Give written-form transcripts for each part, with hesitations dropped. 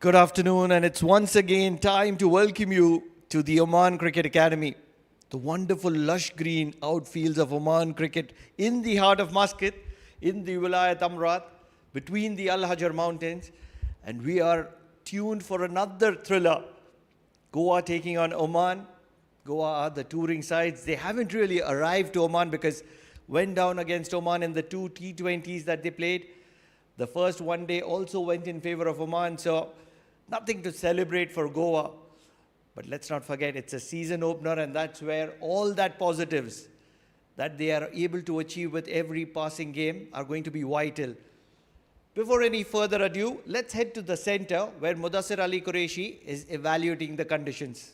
Good afternoon, and it's once again time to welcome you to the Oman Cricket Academy, the wonderful lush green outfields of Oman cricket in the heart of Muscat, in the Wilayat Amrat, between the Al Hajar Mountains, and we are tuned for another thriller. Goa taking on Oman. Goa are the touring sides. They haven't really arrived to Oman because went down against Oman in the two T20s that they played. The first one day also went in favor of Oman, so nothing to celebrate for Goa. But let's not forget, it's a season opener, and that's where all that positives that they are able to achieve with every passing game are going to be vital. Before any further ado, let's head to the center where Mudassir Ali Qureshi is evaluating the conditions.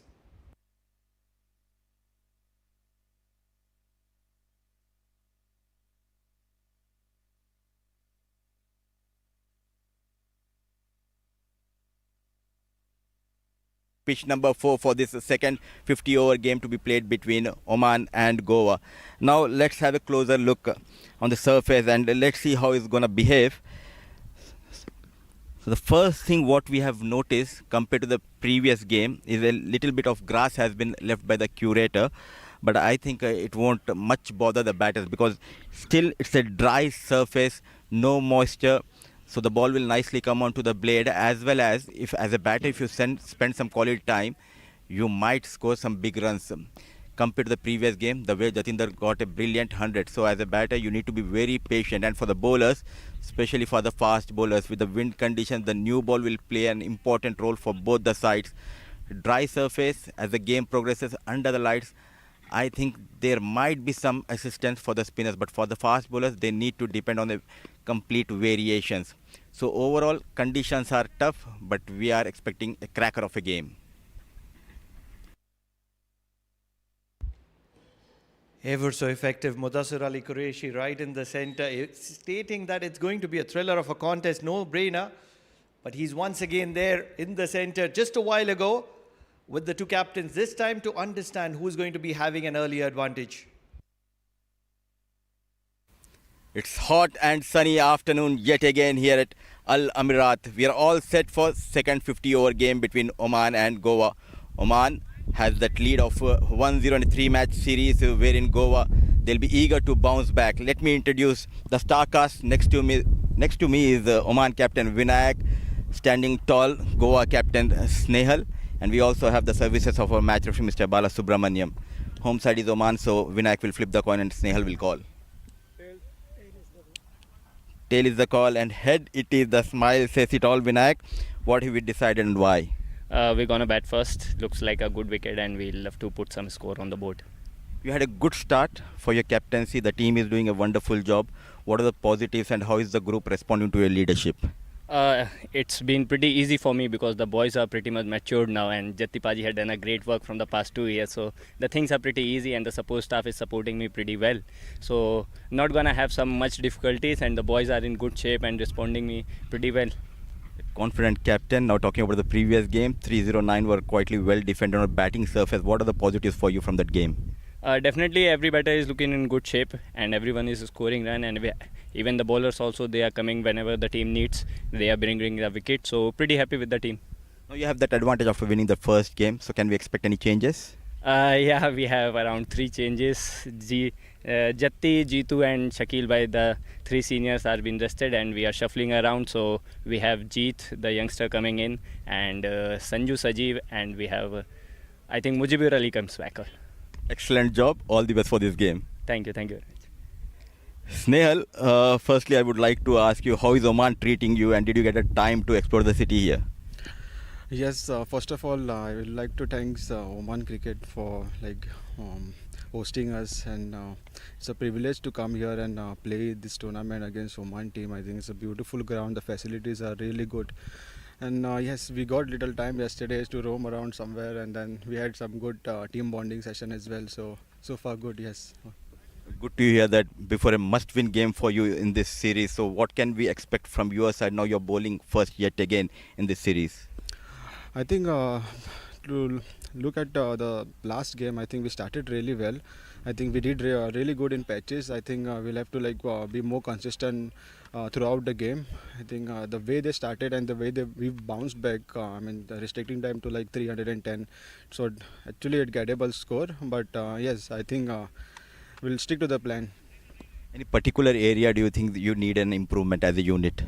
Pitch number 4 for this second 50-over game to be played between Oman and Goa. Now let's have a closer look on the surface and let's see how it's going to behave. So the first thing what we have noticed compared to the previous game is a little bit of grass has been left by the curator, but I think it won't much bother the batters because still it's a dry surface, no moisture. So the ball will nicely come onto the blade, as well as if as a batter, if you spend some quality time, you might score some big runs. Compared to the previous game, the way Jatinder got a brilliant 100. So as a batter, you need to be very patient. And for the bowlers, especially for the fast bowlers, with the wind conditions, the new ball will play an important role for both the sides. Dry surface, as the game progresses under the lights, I think there might be some assistance for the spinners, but for the fast bowlers, they need to depend on the complete variations. So overall, conditions are tough, but we are expecting a cracker of a game. Ever so effective, Mudassir Ali Qureshi right in the center, stating that it's going to be a thriller of a contest, no brainer. But he's once again there in the center just a while ago with the two captains, this time to understand who's going to be having an early advantage. It's hot and sunny afternoon yet again here at Al Amirat. We are all set for second 50-over game between Oman and Goa. Oman has that lead of 1-0 in a 3-match series wherein Goa, they'll be eager to bounce back. Let me introduce the star cast. Next to me is Oman captain Vinayak, standing tall Goa captain Snehal, and we also have the services of our match referee Mr. Bala Subramaniam. Home side is Oman, so Vinayak will flip the coin and Snehal will call. Tail is the call, and head it is the smile says it all. Vinayak, what have we decided and why? We're gonna bat first. Looks like a good wicket, and we'll have to put some score on the board. You had a good start for your captaincy. The team is doing a wonderful job. What are the positives and how is the group responding to your leadership? It's been pretty easy for me because the boys are pretty much matured now, and Jattipaji had done a great work from the past 2 years. So the things are pretty easy, and the support staff is supporting me pretty well. So not gonna have some much difficulties, and the boys are in good shape and responding me pretty well. Confident captain. Now talking about the previous game, 309 were quietly well defended on a batting surface. What are the positives for you from that game? Definitely every batter is looking in good shape, and everyone is scoring run, and even the bowlers also, they are coming whenever the team needs. They are bringing the wicket, so pretty happy with the team. Now you have that advantage of winning the first game, so can we expect any changes? Yeah, we have around 3 changes. Jatti, Jitu and Shakil, by the 3 seniors are being rested, and we are shuffling around. So we have Jeet, the youngster, coming in, and Sanju Sajeev, and we have, I think Mujibur Ali comes back. Excellent job. All the best for this game. Thank you very much. Snehal, firstly I would like to ask you, how is Oman treating you and did you get a time to explore the city here? Yes, first of all, I would like to thank Oman Cricket for hosting us, and it's a privilege to come here and play this tournament against Oman team. I think it's a beautiful ground. The facilities are really good, and yes, we got little time yesterday to roam around somewhere, and then we had some good team bonding session as well. So far good, yes. Good to hear that before a must-win game for you in this series. So what can we expect from your side? Now you're bowling first yet again in this series. I think to look at the last game, I think we started really well. I think we did really good in patches. I think we'll have to be more consistent throughout the game. I think the way they started and the way we've bounced back, I mean, the restricting time to like 310. So actually, it gettable score. But yes, I think we'll stick to the plan. Any particular area do you think you need an improvement as a unit?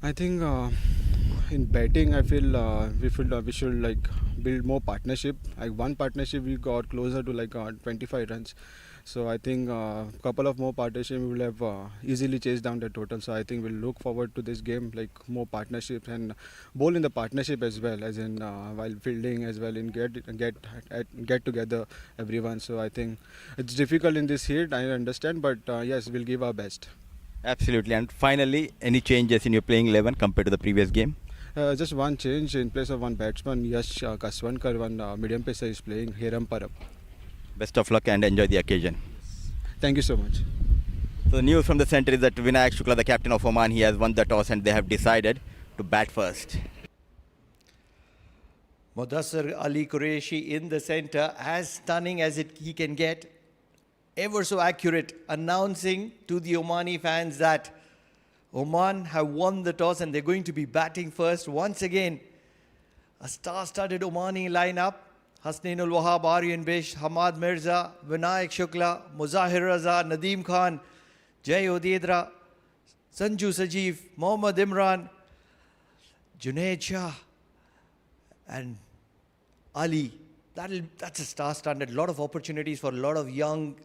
I think in batting, I feel we should like build more partnership. Like one partnership, we got closer to like 25 runs. So I think a couple of more partnerships we will have easily chased down the total. So I think we'll look forward to this game, like more partnerships and bowl in the partnership as well, as in while fielding as well, in get together everyone. So I think it's difficult in this heat, I understand, but yes, we'll give our best. Absolutely. And finally, any changes in your playing 11 compared to the previous game? Just one change in place of one batsman. Yash Kaswankar, one medium pacer is playing Hiram Parab. Best of luck and enjoy the occasion. Thank you so much. So news from the center is that Vinayak Shukla, the captain of Oman, he has won the toss and they have decided to bat first. Mudassir Ali Qureshi in the center, as stunning as he can get, ever so accurate, announcing to the Omani fans that Oman have won the toss and they're going to be batting first. Once again, a star-studded Omani lineup. Hasnainul Wahab, Aryan Bish, Hamad Mirza, Vinayak Shukla, Muzahir Raza, Nadeem Khan, Jay Odedra, Sanju Sajeev, Mohammad Imran, Junaid Shah, and Ali. That's a star-studded. A lot of opportunities for a lot of young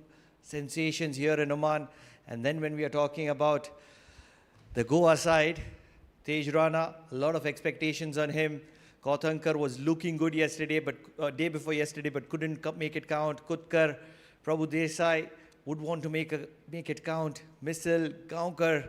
sensations here in Oman. And then when we are talking about the Goa side, Tej Rana, a lot of expectations on him. Kautankar was looking good yesterday, but day before yesterday, but couldn't make it count. Kutkar, Prabhu Desai would want to make it count. Misal, Gaunkar,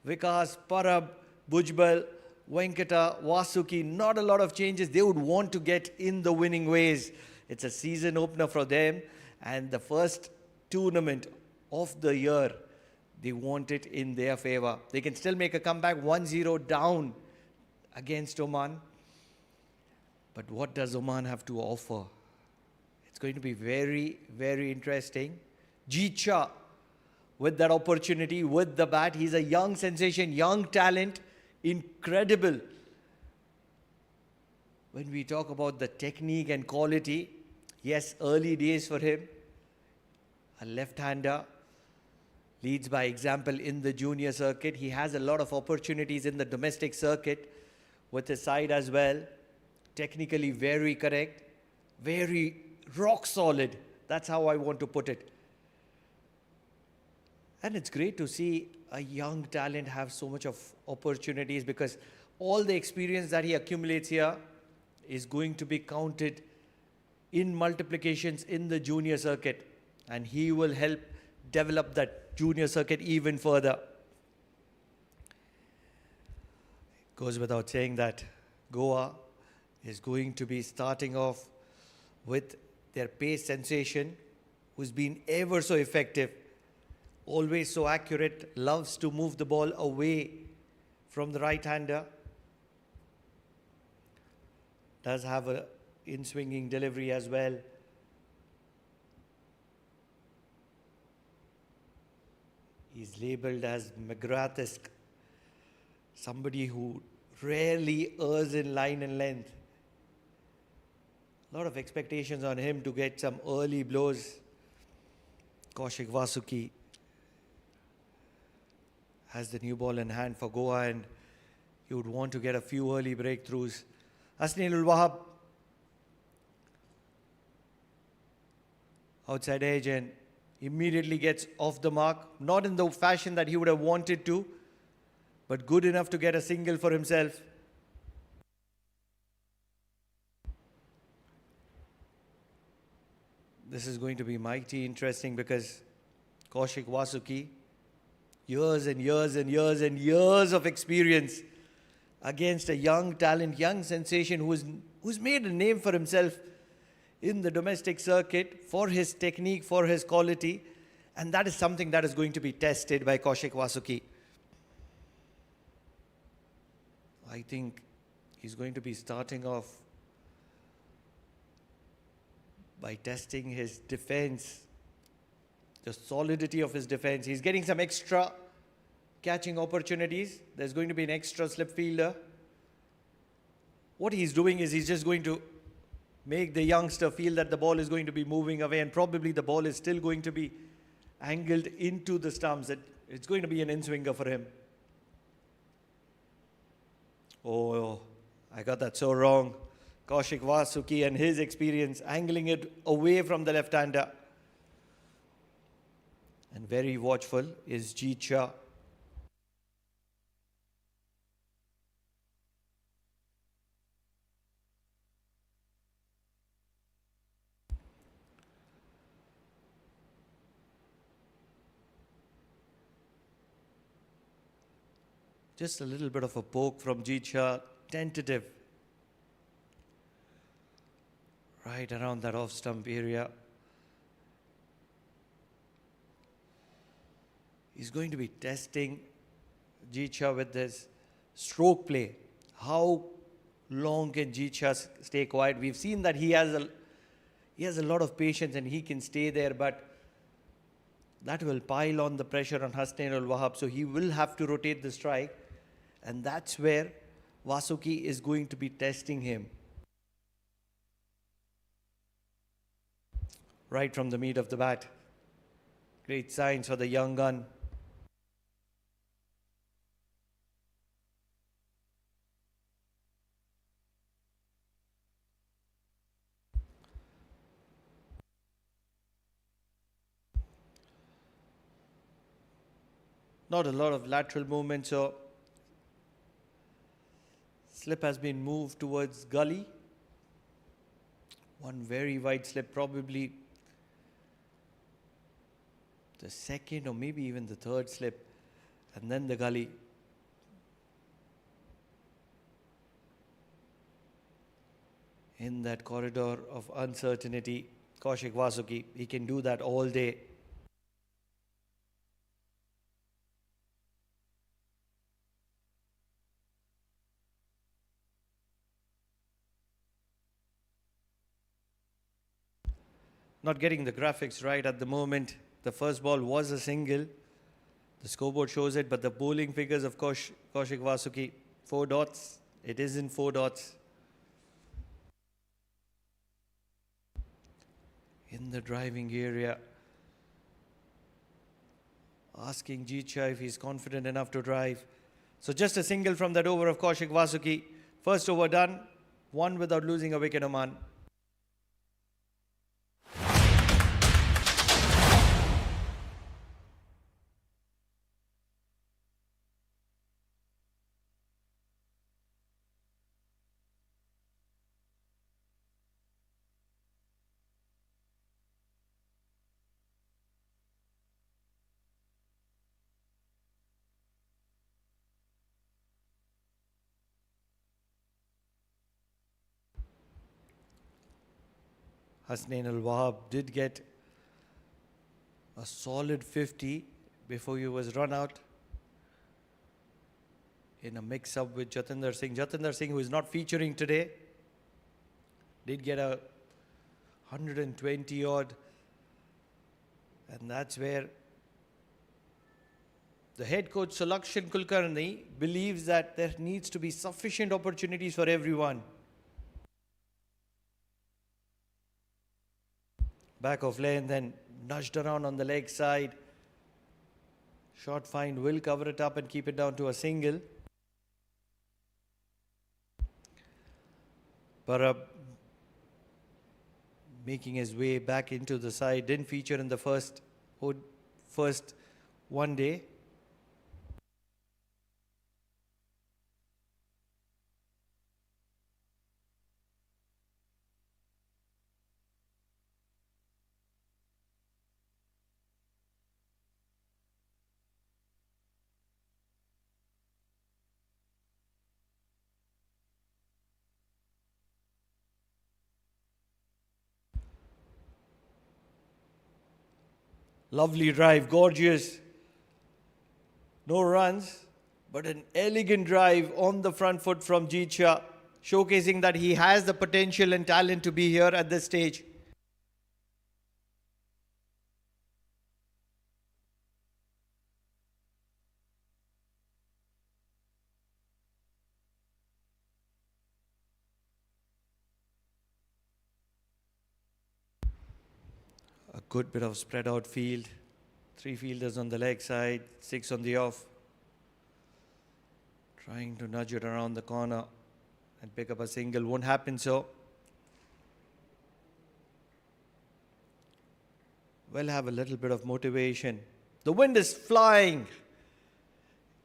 Vikas, Parab, Bujbal, Venkata, Vasuki, not a lot of changes. They would want to get in the winning ways. It's a season opener for them, and the first tournament of the year, they want it in their favor. They can still make a comeback 1-0 down against Oman. But what does Oman have to offer? It's going to be very, very interesting. Jeet Shah, with that opportunity, with the bat, he's a young sensation, young talent, incredible. When we talk about the technique and quality, yes, early days for him. A left-hander, leads by example in the junior circuit. He has a lot of opportunities in the domestic circuit with his side as well. Technically very correct, very rock solid. That's how I want to put it. And it's great to see a young talent have so much of opportunities, because all the experience that he accumulates here is going to be counted in multiplications in the junior circuit. And he will help develop that junior circuit even further. Goes without saying that Goa is going to be starting off with their pace sensation, who's been ever so effective, always so accurate, loves to move the ball away from the right-hander, does have a in-swinging delivery as well. He's labelled as McGrath-esque, somebody who rarely errs in line and length. A lot of expectations on him to get some early blows. Kaushik Vasuki has the new ball in hand for Goa, and he would want to get a few early breakthroughs. Hasnainul Wahab, outside edge, and immediately gets off the mark. Not in the fashion that he would have wanted to, but good enough to get a single for himself. This is going to be mighty interesting, because Kaushik Vasuki, years and years and years and years of experience against a young talent, young sensation who's made a name for himself in the domestic circuit for his technique, for his quality. And that is something that is going to be tested by Kaushik Vasuki. I think he's going to be starting off by testing his defense, the solidity of his defense. He's getting some extra catching opportunities. There's going to be an extra slip fielder. What he's doing is he's just going to make the youngster feel that the ball is going to be moving away, and probably the ball is still going to be angled into the stumps. It's going to be an in-swinger for him. Oh, I got that so wrong. Kaushik Vasuki and his experience angling it away from the left-hander. And very watchful is Jeet Shah. Just a little bit of a poke from Jeet Shah, tentative. Right around that off-stump area. He's going to be testing Jeet Shah with this stroke play. How long can Jeet Shah stay quiet? We've seen that he has a lot of patience and he can stay there, but that will pile on the pressure on Hasnain Wahab, so he will have to rotate the strike, and that's where Vasuki is going to be testing him. Right from the meat of the bat. Great signs for the young gun. Not a lot of lateral movement, so slip has been moved towards gully. One very wide slip, probably the second or maybe even the third slip, and then the gully. In that corridor of uncertainty, Kaushik Vasuki, he can do that all day. Not getting the graphics right at the moment. The first ball was a single. The scoreboard shows it, but the bowling figures of Kaushik Vasuki, 4 dots. It isn't 4 dots. In the driving area, asking Jeet Shah if he's confident enough to drive. So just a single from that over of Kaushik Vasuki. First over done, one without losing a wicket, Oman. Hasnain Wahab did get a solid 50 before he was run out in a mix-up with Jatinder Singh. Jatinder Singh, who is not featuring today, did get a 120 odd, and that's where the head coach Sulakshan Kulkarni believes that there needs to be sufficient opportunities for everyone. Back of lane, then nudged around on the leg side. Short find will cover it up and keep it down to a single. Parab making his way back into the side. Didn't feature in the first one day. Lovely drive, gorgeous. No runs, but an elegant drive on the front foot from Jeet Shah, showcasing that he has the potential and talent to be here at this stage. Good bit of spread out field. 3 fielders on the leg side, 6 on the off. Trying to nudge it around the corner and pick up a single. Won't happen so. We'll have a little bit of motivation. The wind is flying.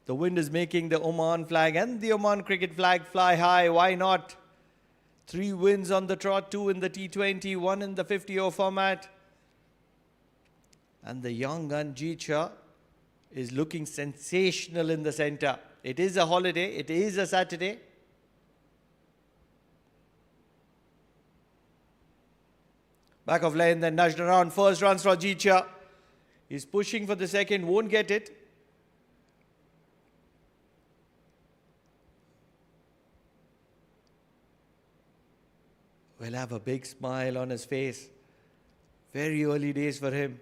The wind is making the Oman flag and the Oman cricket flag fly high. Why not? 3 wins on the trot, 2 in the T20, 1 in the 50-over format. And the young gun Jeecha is looking sensational in the centre. It is a holiday. It is a Saturday. Back of lane, then nudged around. First runs for Jeecha. He's pushing for the second. Won't get it. Will have a big smile on his face. Very early days for him.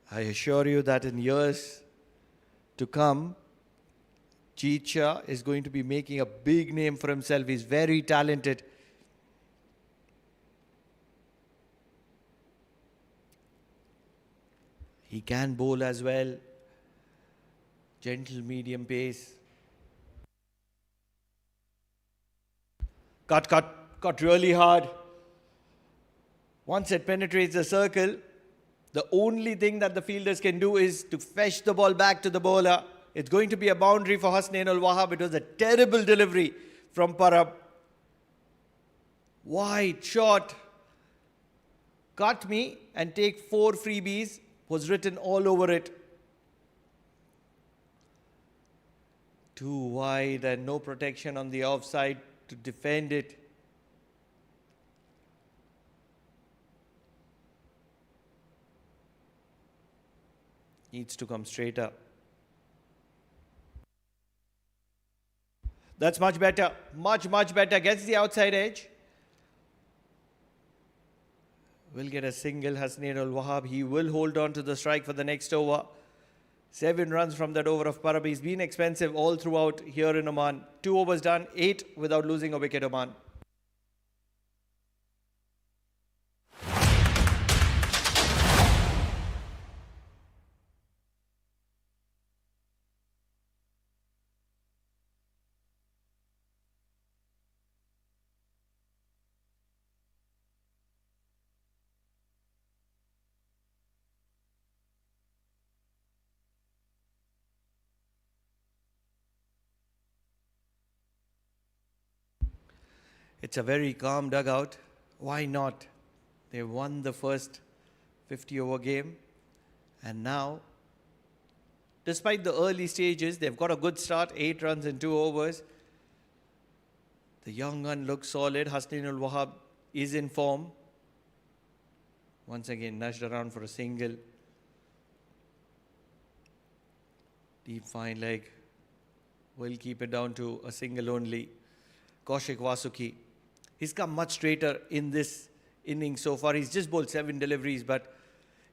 I assure you that in years to come, Jeecha is going to be making a big name for himself. He's very talented. He can bowl as well. Gentle medium pace. Cut really hard. Once it penetrates the circle, the only thing that the fielders can do is to fetch the ball back to the bowler. It's going to be a boundary for Hasnain ul Wahab. It was a terrible delivery from Parab. Wide shot. Cut me and take 4 freebies was written all over it. Too wide and no protection on the offside to defend it. Needs to come straight up. That's much better. Much better. Gets the outside edge. Will get a single. Hasnain ul Wahab. He will hold on to the strike for the next over. 7 runs from that over of Parab. He's been expensive all throughout here in Oman. 2 overs done. 8 without losing a wicket, Oman. It's a very calm dugout. Why not? They won the first 50-over game. And now, despite the early stages, they've got a good start. 8 runs in 2 overs. The young gun looks solid. Hasnain ul Wahab is in form. Once again, nudged around for a single. Deep fine leg. Will keep it down to a single only. Kaushik Vasuki. He's come much straighter in this innings so far. He's just bowled 7 deliveries, but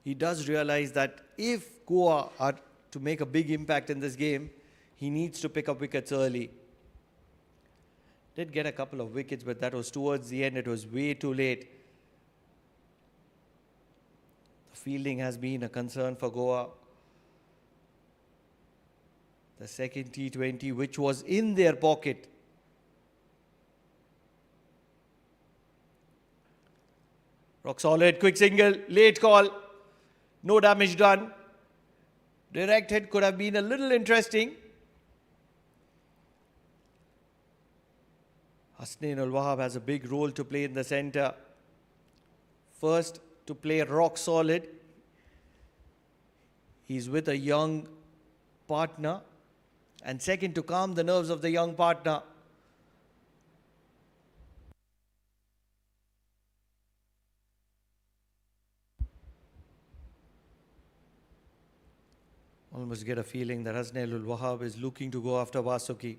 he does realize that if Goa are to make a big impact in this game, he needs to pick up wickets early. Did get a couple of wickets, but that was towards the end. It was way too late. The fielding has been a concern for Goa. The second T20, which was in their pocket. Rock solid, quick single, late call, no damage done. Direct hit could have been a little interesting. Hasnain ul Wahab has a big role to play in the centre. First, to play rock solid. He's with a young partner. And second, to calm the nerves of the young partner. Almost get a feeling that Hasnain ul Wahab is looking to go after Vasuki.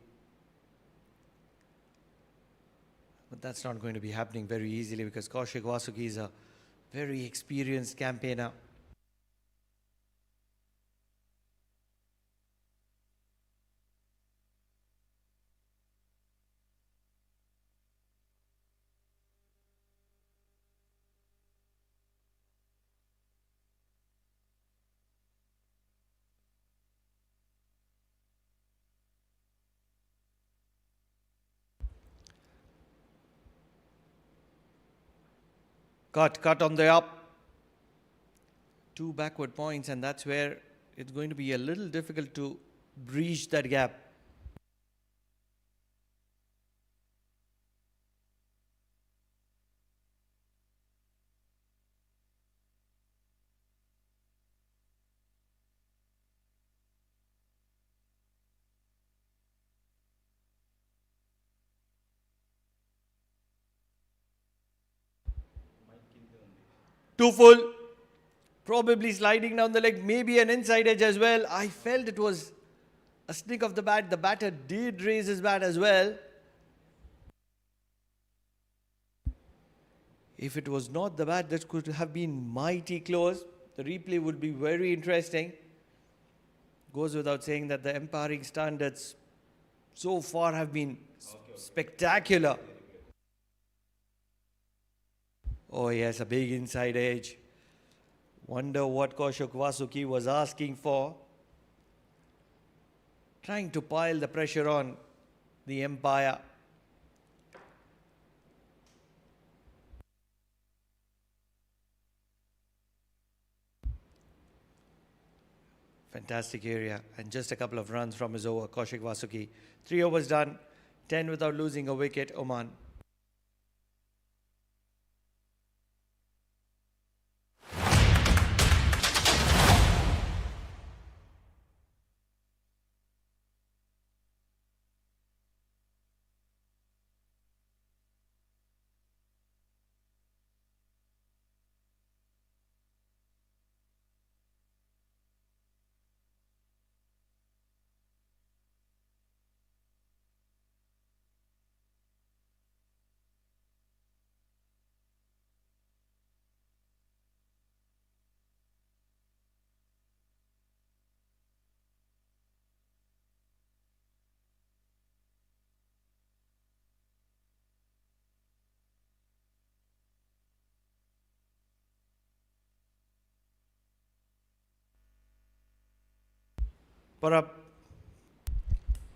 But that's not going to be happening very easily because Kaushik Vasuki is a very experienced campaigner. Cut on the up. 2 backward points, and that's where it's going to be a little difficult to breach that gap. Too full. Probably sliding down the leg, maybe an inside edge as well. I felt it was a snick of the bat. The batter did raise his bat as well. If it was not the bat, that could have been mighty close. The replay would be very interesting. Goes without saying that the umpiring standards so far have been spectacular. Oh yes, a big inside edge. Wonder what Kaushik Vasuki was asking for. Trying to pile the pressure on the umpire. Fantastic area, and just a couple of runs from his over, Kaushik Vasuki. 3 overs done, 10 without losing a wicket, Oman. Put up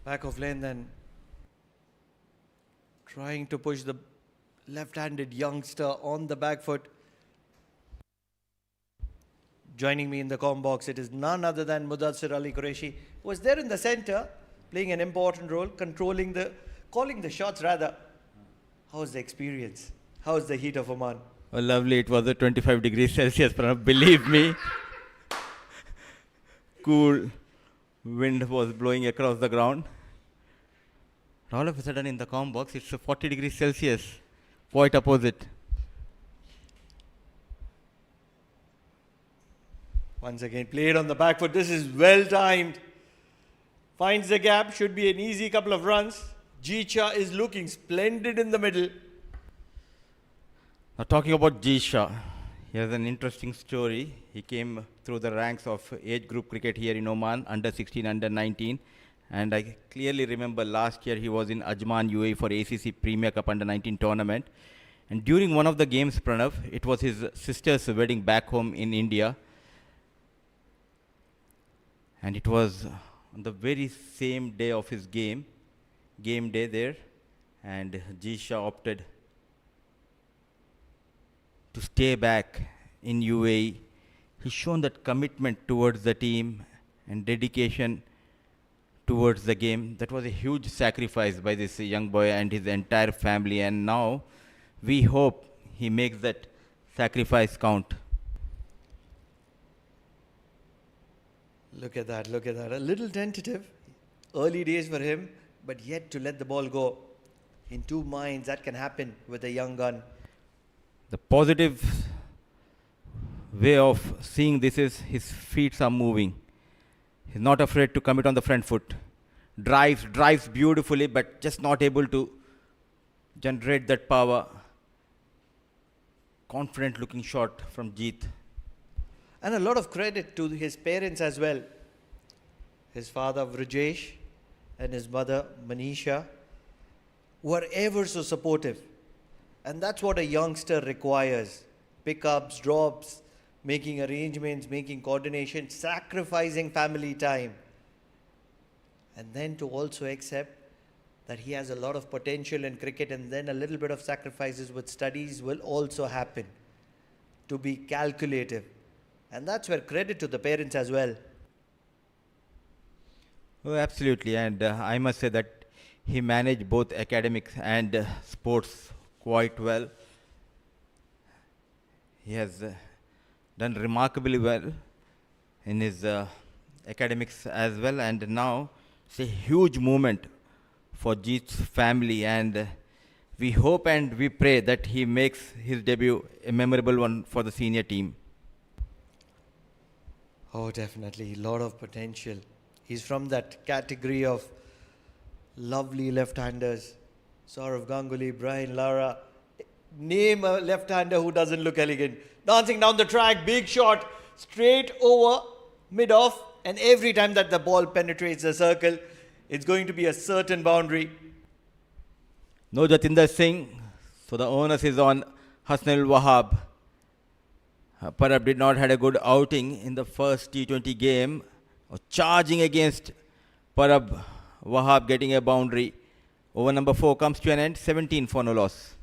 back of lane, then trying to push the left-handed youngster on the back foot. Joining me in the comm box, it is none other than Mudassir Ali Qureshi, who was there in the center, playing an important role, calling the shots rather. How was the experience? How was the heat of Oman? Oh, lovely. It was a 25 degrees Celsius, Pranav. Believe me. Cool wind was blowing across the ground. All of a sudden in the comm box, it's 40 degrees Celsius. Quite opposite. Once again, played on the back foot. This is well timed. Finds the gap. Should be an easy couple of runs. Jicha is looking splendid in the middle. Now talking about Jisha, he has an interesting story. He came through the ranks of age group cricket here in Oman, under 16, under 19. And I clearly remember last year he was in Ajman, UAE for ACC Premier Cup under 19 tournament. And during one of the games, Pranav, it was his sister's wedding back home in India. And it was on the very same day of his game day there. And Jisha opted to stay back in UAE. He's shown that commitment towards the team and dedication towards the game. That was a huge sacrifice by this young boy and his entire family, and now we hope he makes that sacrifice count. Look at that, look at that. A little tentative. Early days for him, but yet to let the ball go. In two minds, that can happen with a young gun. The positive way of seeing this is his feet are moving. He's not afraid to commit on the front foot. Drives beautifully, but just not able to generate that power. Confident looking shot from Jeet. And a lot of credit to his parents as well. His father Vrajesh and his mother Manisha were ever so supportive. And that's what a youngster requires. Pickups, drops, making arrangements, making coordination, sacrificing family time. And then to also accept that he has a lot of potential in cricket, and then a little bit of sacrifices with studies will also happen. to be calculative. And that's where credit to the parents as well. Oh, absolutely. And I must say that he managed both academics and sports quite well. He has done remarkably well in his academics as well. And now it's a huge moment for Jeet's family. And we hope and we pray that he makes his debut a memorable one for the senior team. Oh, definitely. A lot of potential. He's from that category of lovely left-handers. Saurav Ganguly, Brian Lara. Name a left-hander who doesn't look elegant. Dancing down the track, big shot, straight over, mid-off. And every time that the ball penetrates the circle, it's going to be a certain boundary. No Jatinder Singh. So the onus is on Hasnain Wahab. Parab did not had a good outing in the first T20 game. Charging against Parab, Wahab getting a boundary. Over number 4 comes to an end, 17 for no loss.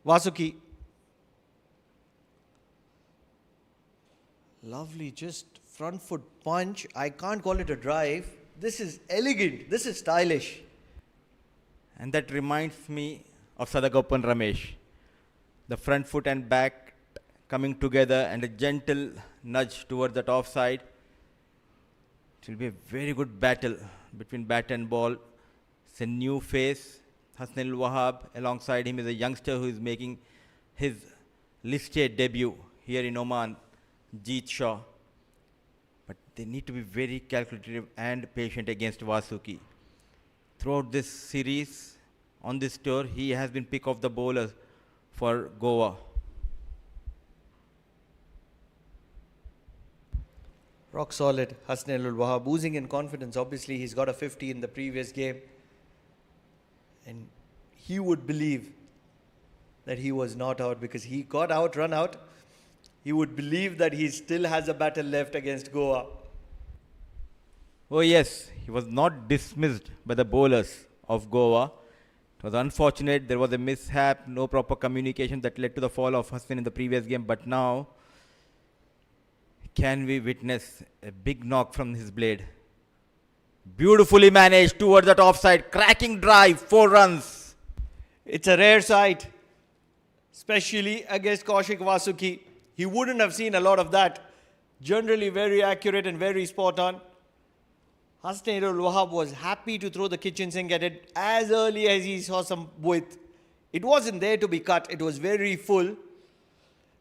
Vasuki. Lovely, just front foot punch. I can't call it a drive. This is elegant. This is stylish. And that reminds me of Sadagoppan Ramesh. The front foot and back coming together and a gentle nudge towards that offside. It will be a very good battle between bat and ball. It's a new face. Hasnain Wahab alongside him is a youngster who is making his listed debut here in Oman, Jeet Shah. But they need to be very calculative and patient against Vasuki. Throughout this series, on this tour, he has been pick of the bowlers for Goa. Rock solid, Hasnain Wahab, oozing in confidence. Obviously, he's got a 50 in the previous game. And he would believe that he was not out because he got out, run out. He would believe that he still has a battle left against Goa. Oh yes, he was not dismissed by the bowlers of Goa. It was unfortunate, there was a mishap, no proper communication that led to the fall of Hasnain in the previous game. But now, can we witness a big knock from his blade? Beautifully managed towards that offside, cracking drive, 4 runs. It's a rare sight, especially against Kaushik Vasuki. He wouldn't have seen a lot of that. Generally very accurate and very spot on. Hasnain Wahab was happy to throw the kitchen sink at it as early as he saw some width. It wasn't there to be cut. It was very full.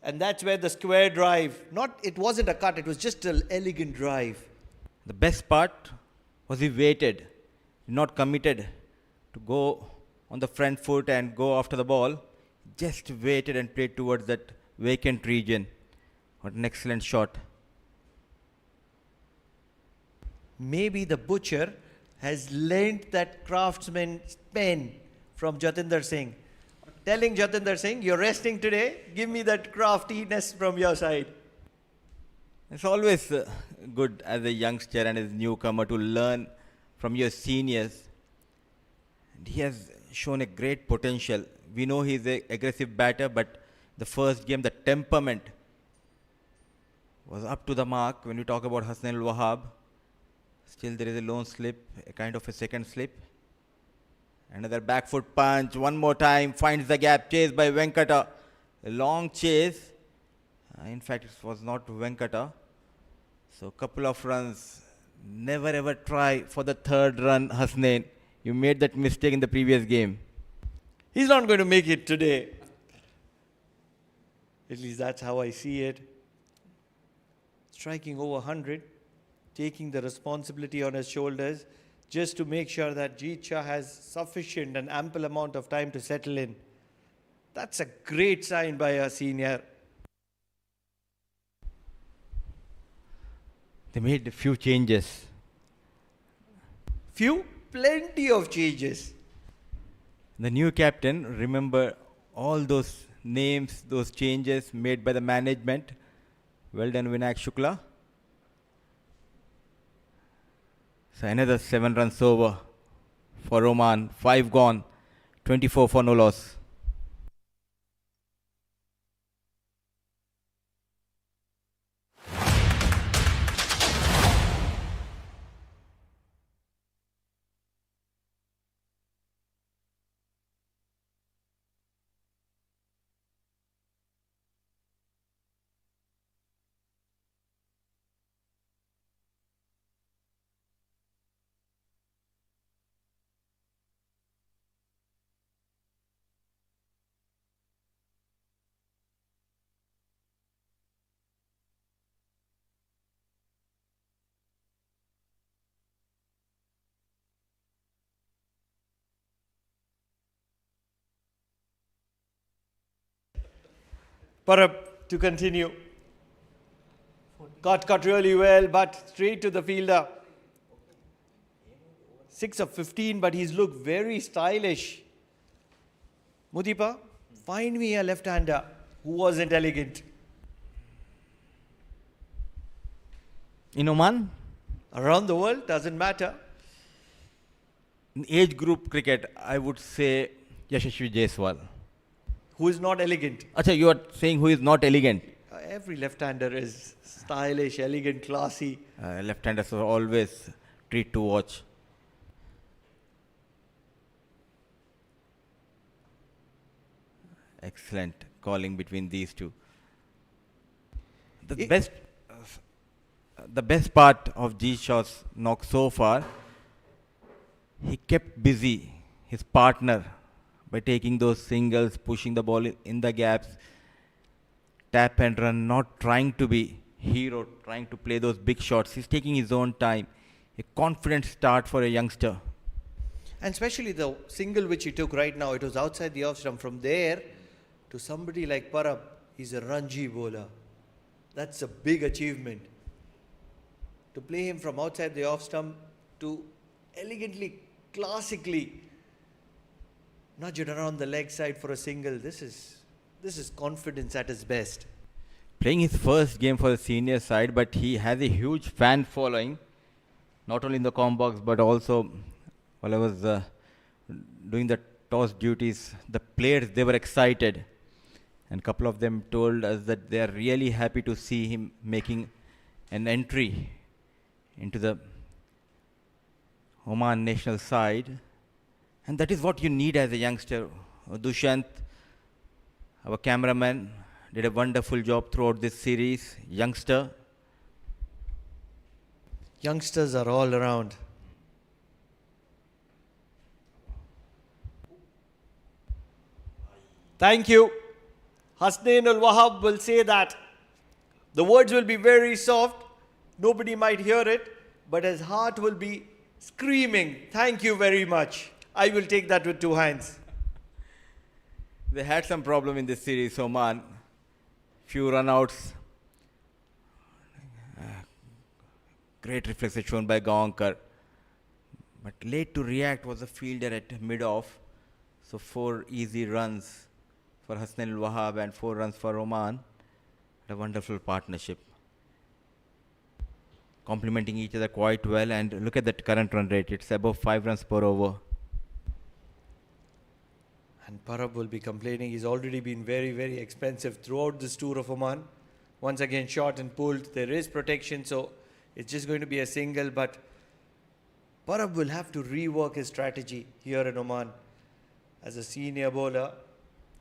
And that's where the square drive, it wasn't a cut, it was just an elegant drive. The best part was he waited, not committed to go on the front foot and go after the ball. Just waited and played towards that vacant region. What an excellent shot. Maybe the butcher has lent that craftsman's pen from Jatinder Singh. Telling Jatinder Singh, you're resting today, give me that craftiness from your side. It's always good as a youngster and as a newcomer to learn from your seniors. And he has shown a great potential. We know he's an aggressive batter, but the first game, the temperament was up to the mark when we talk about Hasnain Wahab. Still there is a lone slip, a kind of a second slip. Another back foot punch, one more time, finds the gap, chased by Venkata. A long chase. In fact, it was not Venkata. So a couple of runs. Never ever try for the third run, Hasnain. You made that mistake in the previous game. He's not going to make it today. At least that's how I see it. Striking over 100. taking the responsibility on his shoulders just to make sure that Jeet Shah has sufficient and ample amount of time to settle in. That's a great sign by a senior. They made a few changes. Plenty of changes. The new captain, remember all those names, those changes made by the management. Well done, Vinayak Shukla. So another 7 runs over for Oman. 5 gone, 24 for no loss. Parab to continue. Got cut really well, but straight to the fielder. 6 of 15, but he's looked very stylish. Mudipa, find me a left-hander who wasn't elegant. In Oman, Around the world, doesn't matter. in age group cricket, I would say Yashasvi Jaiswal. Who is not elegant? Acha, you are saying who is not elegant? Every left-hander is stylish, elegant, classy. Left-handers are always treat to watch. Excellent calling between these two. The It- best, the best part of G Shaw's knock so far, he kept busy his partner by taking those singles, pushing the ball in the gaps, tap and run, not trying to be hero, trying to play those big shots. He's taking his own time. A confident start for a youngster. And especially the single which he took right now, it was outside the off stump. From there to somebody like Parab, he's a Ranji bowler. That's a big achievement. To play him from outside the off stump to elegantly, classically nudge it around the leg side for a single. This is confidence at its best. Playing his first game for the senior side, but he has a huge fan following, not only in the com box but also while I was doing the toss duties. The players, they were excited, and a couple of them told us that they are really happy to see him making an entry into the Oman national side, and that is what you need as a youngster. Dushant, our cameraman, did a wonderful job throughout this series. Youngster, Youngsters are all around. Thank you. Hasnain Ul Wahab will say that. The words will be very soft. Nobody might hear it, but his heart will be screaming, "Thank you very much." I will take that with 2 hands. they had some problem in this series, Oman. Few runouts. Great reflexes shown by Gaonkar. But late to react was the fielder at mid-off. So 4 easy runs for Hasnain Ul Wahab and 4 runs for Oman. A wonderful partnership. Complementing each other quite well, and look at that current run rate. It's above 5 runs per over. And Parab will be complaining. He's already been very, very expensive throughout this tour of Oman. Once again, shot and pulled. There is protection, so it's just going to be a single. But Parab will have to rework his strategy here in Oman. As a senior bowler,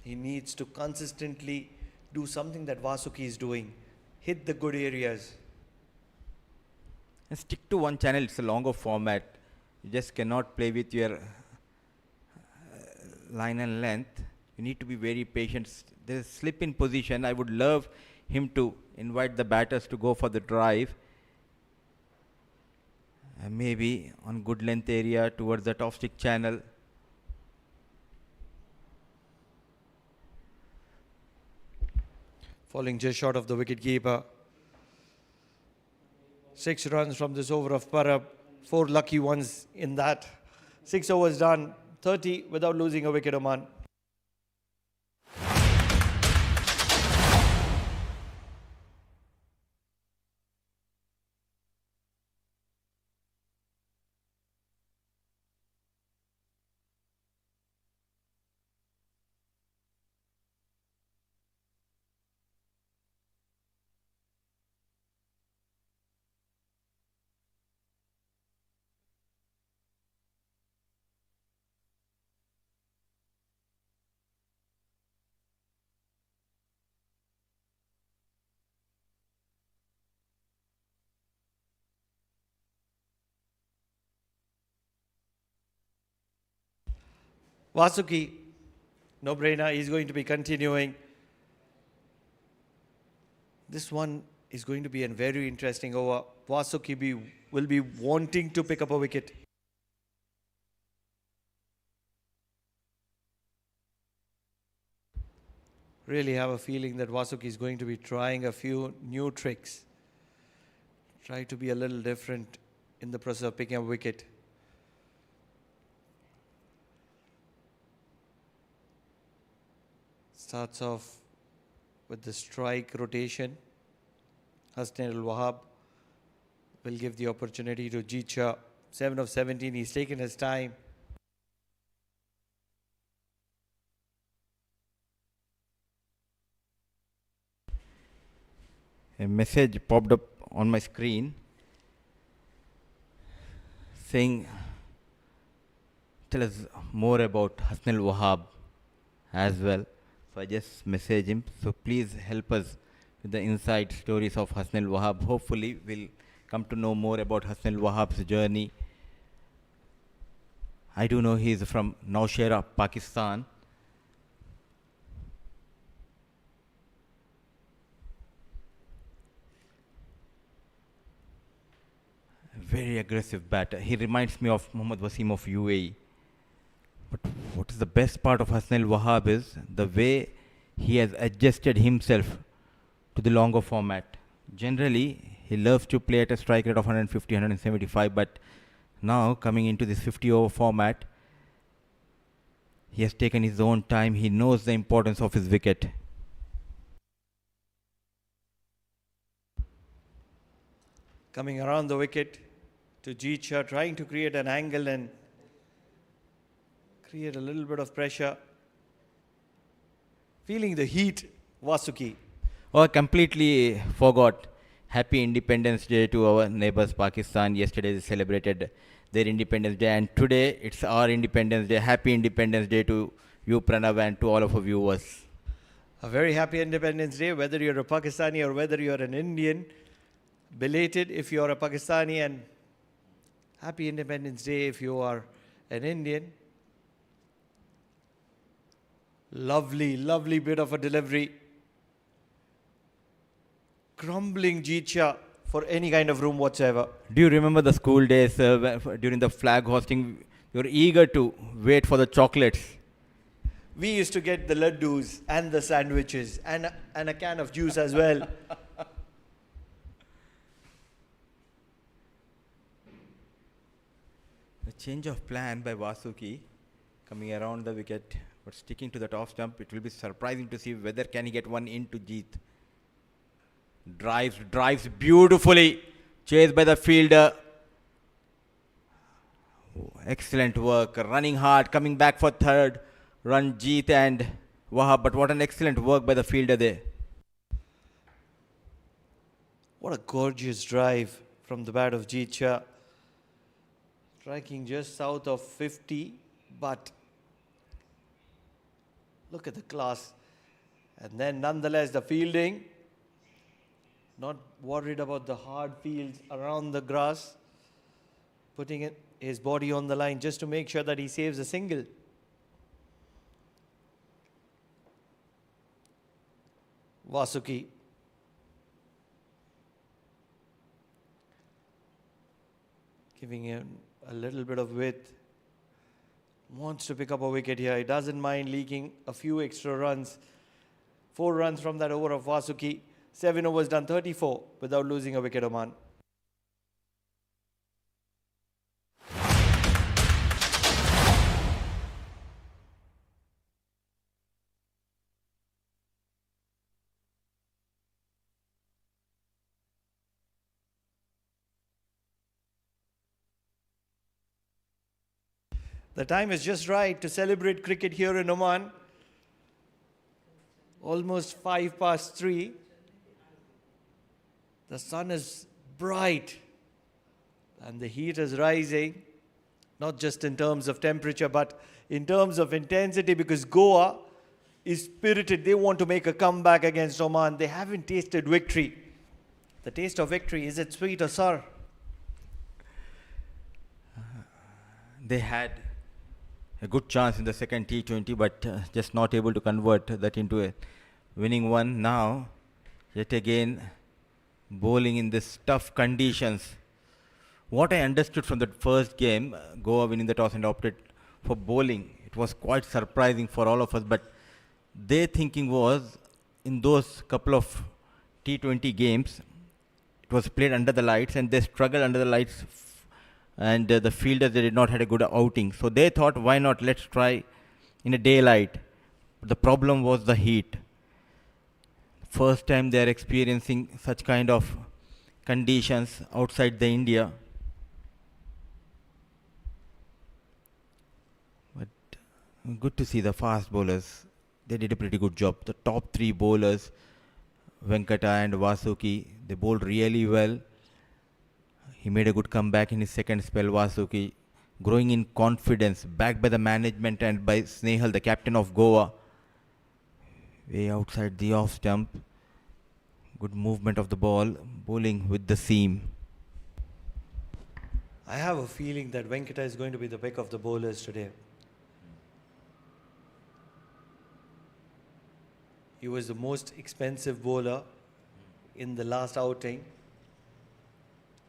he needs to consistently do something that Vasuki is doing. Hit the good areas. And stick to one channel. It's a longer format. You just cannot play with your line and length. You need to be very patient. There's a slip in position. I would love him to invite the batters to go for the drive. Maybe on good length area towards the top stick channel. Falling just short of the wicket-keeper. 6 runs from this over of Parab. 4 lucky ones in that. 6 overs done. 30 without losing a wicket, Oman. Vasuki, no brainer, he's going to be continuing. This one is going to be a very interesting over. Vasuki will be wanting to pick up a wicket. Really have a feeling that Vasuki is going to be trying a few new tricks. Try to be a little different in the process of picking up a wicket. Starts off with the strike rotation. Hasnain al-Wahab will give the opportunity to Jeet Shah. 7 of 17, he's taken his time. A message popped up on my screen saying, tell us more about Hasnain al-Wahab as well. So I just messaged him. So please help us with the inside stories of Hasnain al-Wahab. Hopefully we'll come to know more about Hasnain al-Wahab's journey. I do know he is from Nowshera, Pakistan. Very aggressive batter. He reminds me of Mohammad Wasim of UAE. But what is the best part of Hasnain al-Wahab is the way he has adjusted himself to the longer format. Generally, he loves to play at a strike rate of 150, 175, but now coming into this 50 over format, he has taken his own time. He knows the importance of his wicket. Coming around the wicket to Jeet Shah, trying to create an angle and create a little bit of pressure. Feeling the heat, Vasuki. Oh, I completely forgot. Happy Independence Day to our neighbors Pakistan. Yesterday they celebrated their Independence Day, and today it's our Independence Day. Happy Independence Day to you, Pranav, and to all of our viewers. A very happy Independence Day, whether you're a Pakistani or whether you're an Indian. Belated if you're a Pakistani, and happy Independence Day if you are an Indian. Lovely, lovely bit of a delivery. Crumbling Jeet Shah for any kind of room whatsoever. Do you remember the school days during the flag hosting? You were eager to wait for the chocolates. We used to get the laddus and the sandwiches and a can of juice as well. A change of plan by Vasuki, coming around the wicket, but sticking to the top stump. It will be surprising to see whether can he get one into Jeet. Drives beautifully, chased by the fielder. Oh, excellent work, running hard, coming back for third. Run Jeet and Wahab, but what an excellent work by the fielder there. What a gorgeous drive from the bat of Jeet Shah. Striking just south of 50, but look at the class. And then nonetheless the fielding, not worried about the hard fields around the grass, putting his body on the line just to make sure that he saves a single. Vasuki. giving him a little bit of width. Wants to pick up a wicket here. He doesn't mind leaking a few extra runs. 4 runs from that over of Vasuki. 7 overs done, 34 without losing a wicket, Oman. The time is just right to celebrate cricket here in Oman. Almost 3:05. The sun is bright and the heat is rising, not just in terms of temperature, but in terms of intensity, because Goa is spirited. They want to make a comeback against Oman. They haven't tasted victory. The taste of victory, is it sweet or sour? They had a good chance in the second T20, but just not able to convert that into a winning one. Now, yet again, bowling in this tough conditions. What I understood from the first game, Goa winning the toss and opted for bowling, it was quite surprising for all of us, but their thinking was, in those couple of T20 games, it was played under the lights and they struggled under the lights, and the fielders, they did not had a good outing. So they thought, why not, let's try in a daylight. But the problem was the heat. First time they are experiencing such kind of conditions outside the India. But good to see the fast bowlers. They did a pretty good job. The top 3 bowlers, Venkata and Vasuki, they bowled really well. He made a good comeback in his second spell, Vasuki, growing in confidence, backed by the management and by Snehal, the captain of Goa. Way outside the off stump. Good movement of the ball, bowling with the seam. I have a feeling that Venkata is going to be the pick of the bowlers today. He was the most expensive bowler in the last outing.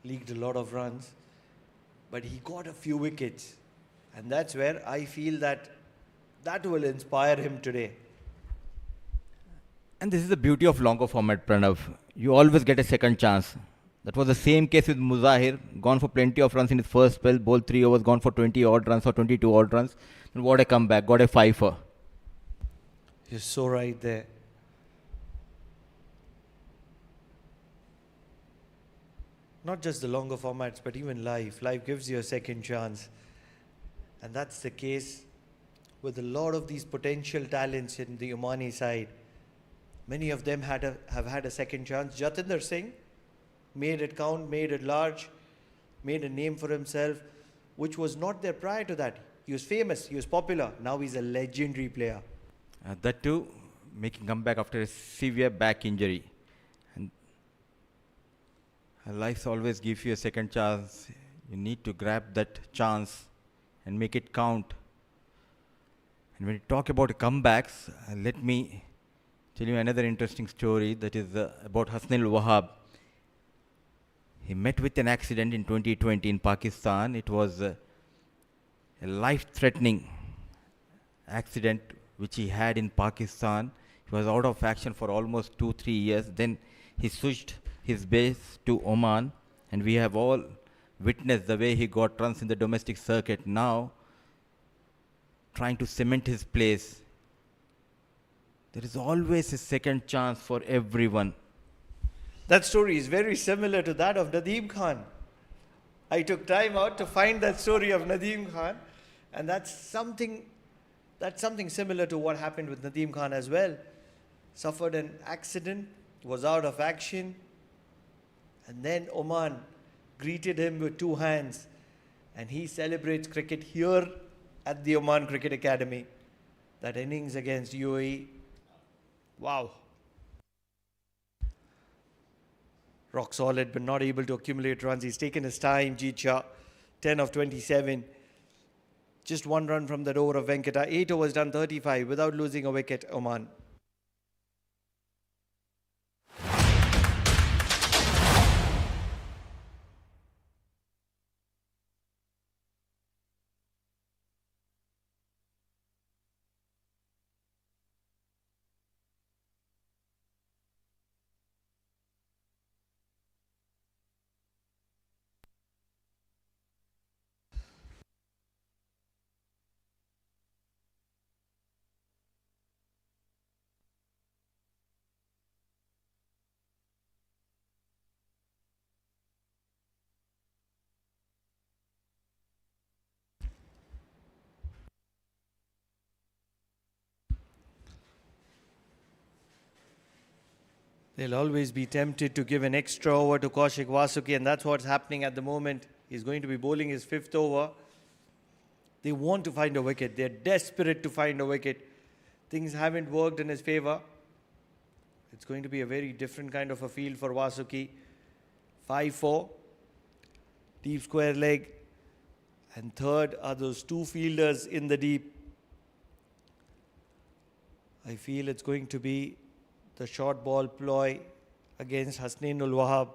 Leaked a lot of runs, but he got a few wickets, and that's where I feel that will inspire him today. And this is the beauty of longer format, Pranav. You always get a second chance. That was the same case with Muzahir, gone for plenty of runs in his first spell, bowled 3 overs, gone for 20 odd runs or 22 odd runs, and what a comeback, got a fifer. You're so right there. Not just the longer formats, but even life. Life gives you a second chance. And that's the case with a lot of these potential talents in the Omani side. Many of them have had a second chance. Jatinder Singh made it count, made it large, made a name for himself, which was not there prior to that. He was famous, he was popular. Now he's a legendary player. That too, making comeback after a severe back injury. Life always gives you a second chance. You need to grab that chance and make it count. And when you talk about comebacks, let me tell you another interesting story, that is about Hasnain Wahab. He met with an accident in 2020 in Pakistan. It was a life-threatening accident which he had in Pakistan. He was out of action for almost 2-3 years. Then he switched his base to Oman, and we have all witnessed the way he got runs in the domestic circuit. Now, trying to cement his place. There is always a second chance for everyone. That story is very similar to that of Nadeem Khan. I took time out to find that story of Nadeem Khan, and that's something similar to what happened with Nadeem Khan as well. Suffered an accident, was out of action, and then Oman greeted him with 2 hands, and he celebrates cricket here at the Oman Cricket Academy. That innings against UAE, wow. Rock solid, but not able to accumulate runs. He's taken his time, Jeet Shah, 10 of 27. Just 1 run from that over of Venkata. 8 overs done, 35 without losing a wicket, Oman. They'll always be tempted to give an extra over to Kaushik Vasuki, and that's what's happening at the moment. He's going to be bowling his 5th over. They want to find a wicket. They're desperate to find a wicket. Things haven't worked in his favour. It's going to be a very different kind of a field for Vasuki. 5-4. Deep square leg. And third are those two fielders in the deep. I feel it's going to be the short ball ploy against Hasnainul Wahab.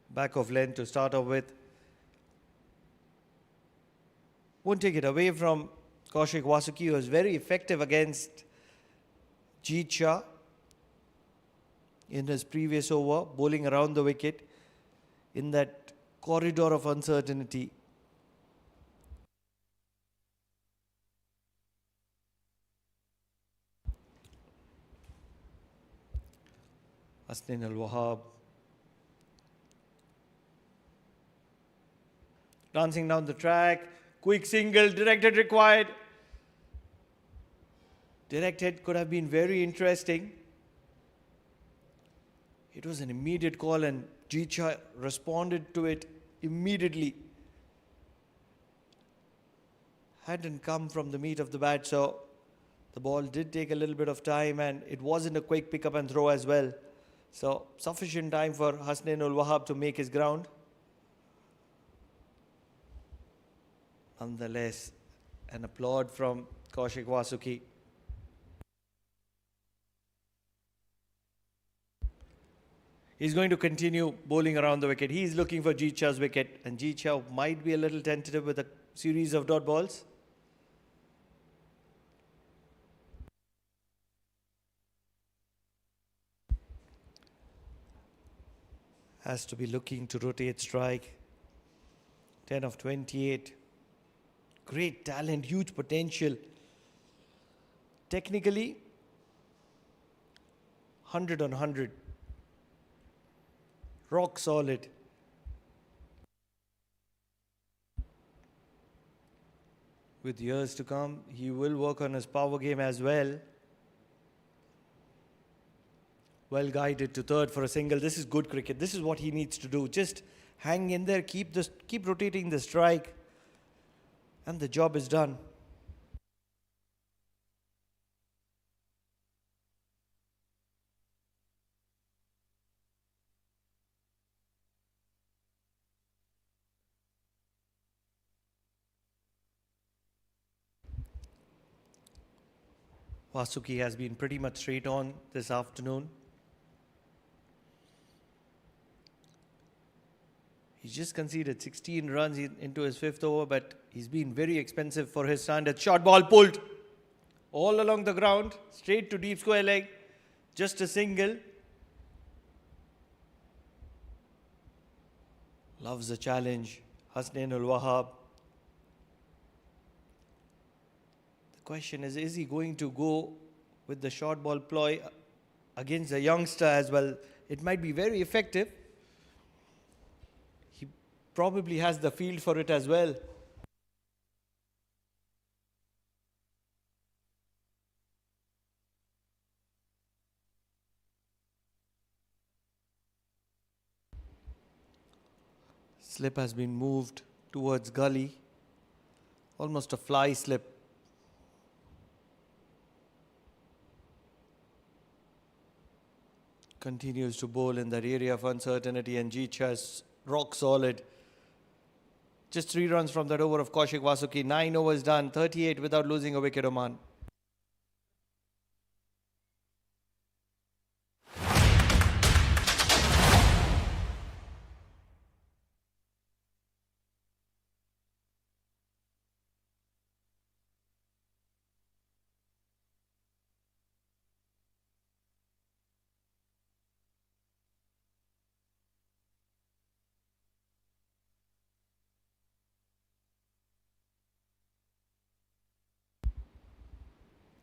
Back of length to start off with. Won't take it away from Kaushik Vasuki, who was very effective against Jeet Shah in his previous over, bowling around the wicket in that corridor of uncertainty. Hasnainul Wahab dancing down the track, quick single, direct hit required. Direct hit could have been very interesting. It was an immediate call and Jeet Shah responded to it immediately. Hadn't come from the meat of the bat, so the ball did take a little bit of time and it wasn't a quick pick up and throw as well. So sufficient time for Hasnainul Wahab to make his ground. Nonetheless, an applaud from Kaushik Vasuki. He's going to continue bowling around the wicket. He's looking for Jeet Shah's wicket, and Jeet Shah might be a little tentative with a series of dot balls. Has to be looking to rotate strike. 10 of 28. Great talent, huge potential. Technically, 100 on 100. Rock solid. With years to come, he will work on his power game as well. Well guided to third for a single. This is good cricket. This is what he needs to do. Just hang in there, keep rotating the strike, and the job is done. Vasuki has been pretty much straight on this afternoon. He's just conceded 16 runs into his 5th over, but he's been very expensive for his standards. Short ball pulled all along the ground, straight to deep square leg, just a single. Loves the challenge, Hasnainul Wahab. The question is he going to go with the short ball ploy against the youngster as well? It might be very effective. He probably has the field for it as well. Slip has been moved towards gully. Almost a fly slip. Continues to bowl in that area of uncertainty, and Jeet Shah is rock solid. Just 3 runs from that over of Kaushik Vasuki. 9 overs done, 38 without losing a wicket, Oman.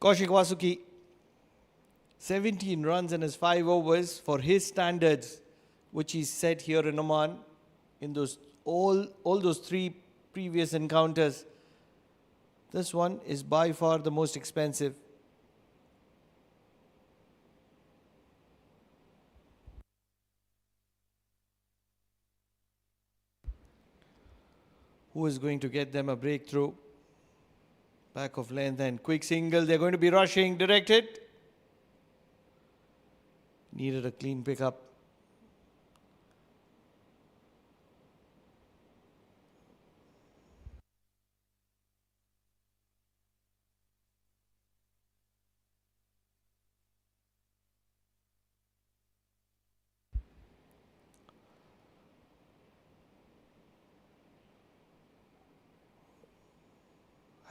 Kaushik Vasuki, 17 runs in his 5 overs for his standards, which he set here in Oman in those all those 3 previous encounters. This one is by far the most expensive. Who is going to get them a breakthrough? Back of length and quick single. They're going to be rushing. Directed. Needed a clean pickup.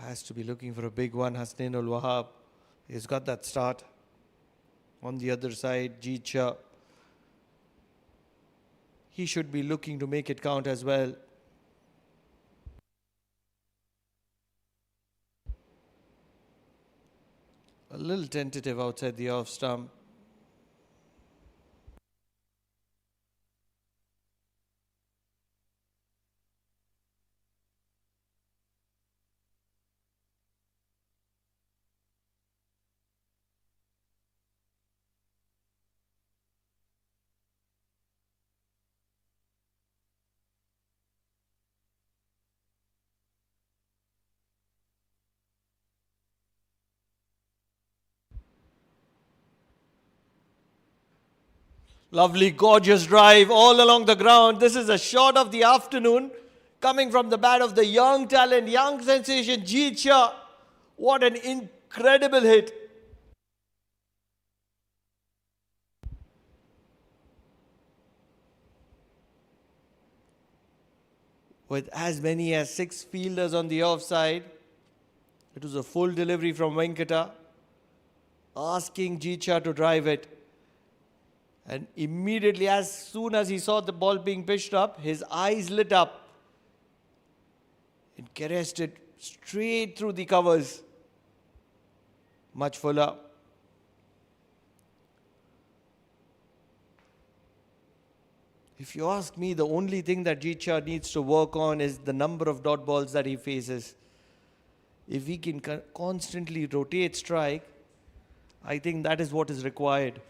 Has to be looking for a big one. Hasnain ul Wahab. He's got that start. On the other side, Jeet Shah. He should be looking to make it count as well. A little tentative outside the off stump. Lovely, gorgeous drive all along the ground. This is a shot of the afternoon coming from the bat of the young talent, young sensation, Jeet Shah. What an incredible hit. With as many as 6 fielders on the offside, it was a full delivery from Venkata, asking Jeet Shah to drive it. And immediately, as soon as he saw the ball being pitched up, his eyes lit up and caressed it straight through the covers. Much fuller. If you ask me, the only thing that Jeet Shah needs to work on is the number of dot balls that he faces. If he can constantly rotate strike, I think that is what is required.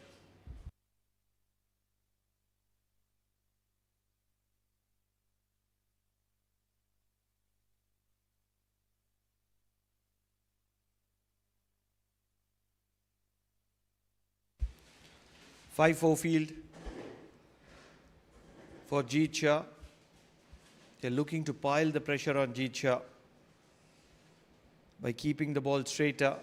Five-four field for Jeet Shah. They're looking to pile the pressure on Jeet Shah by keeping the ball straighter.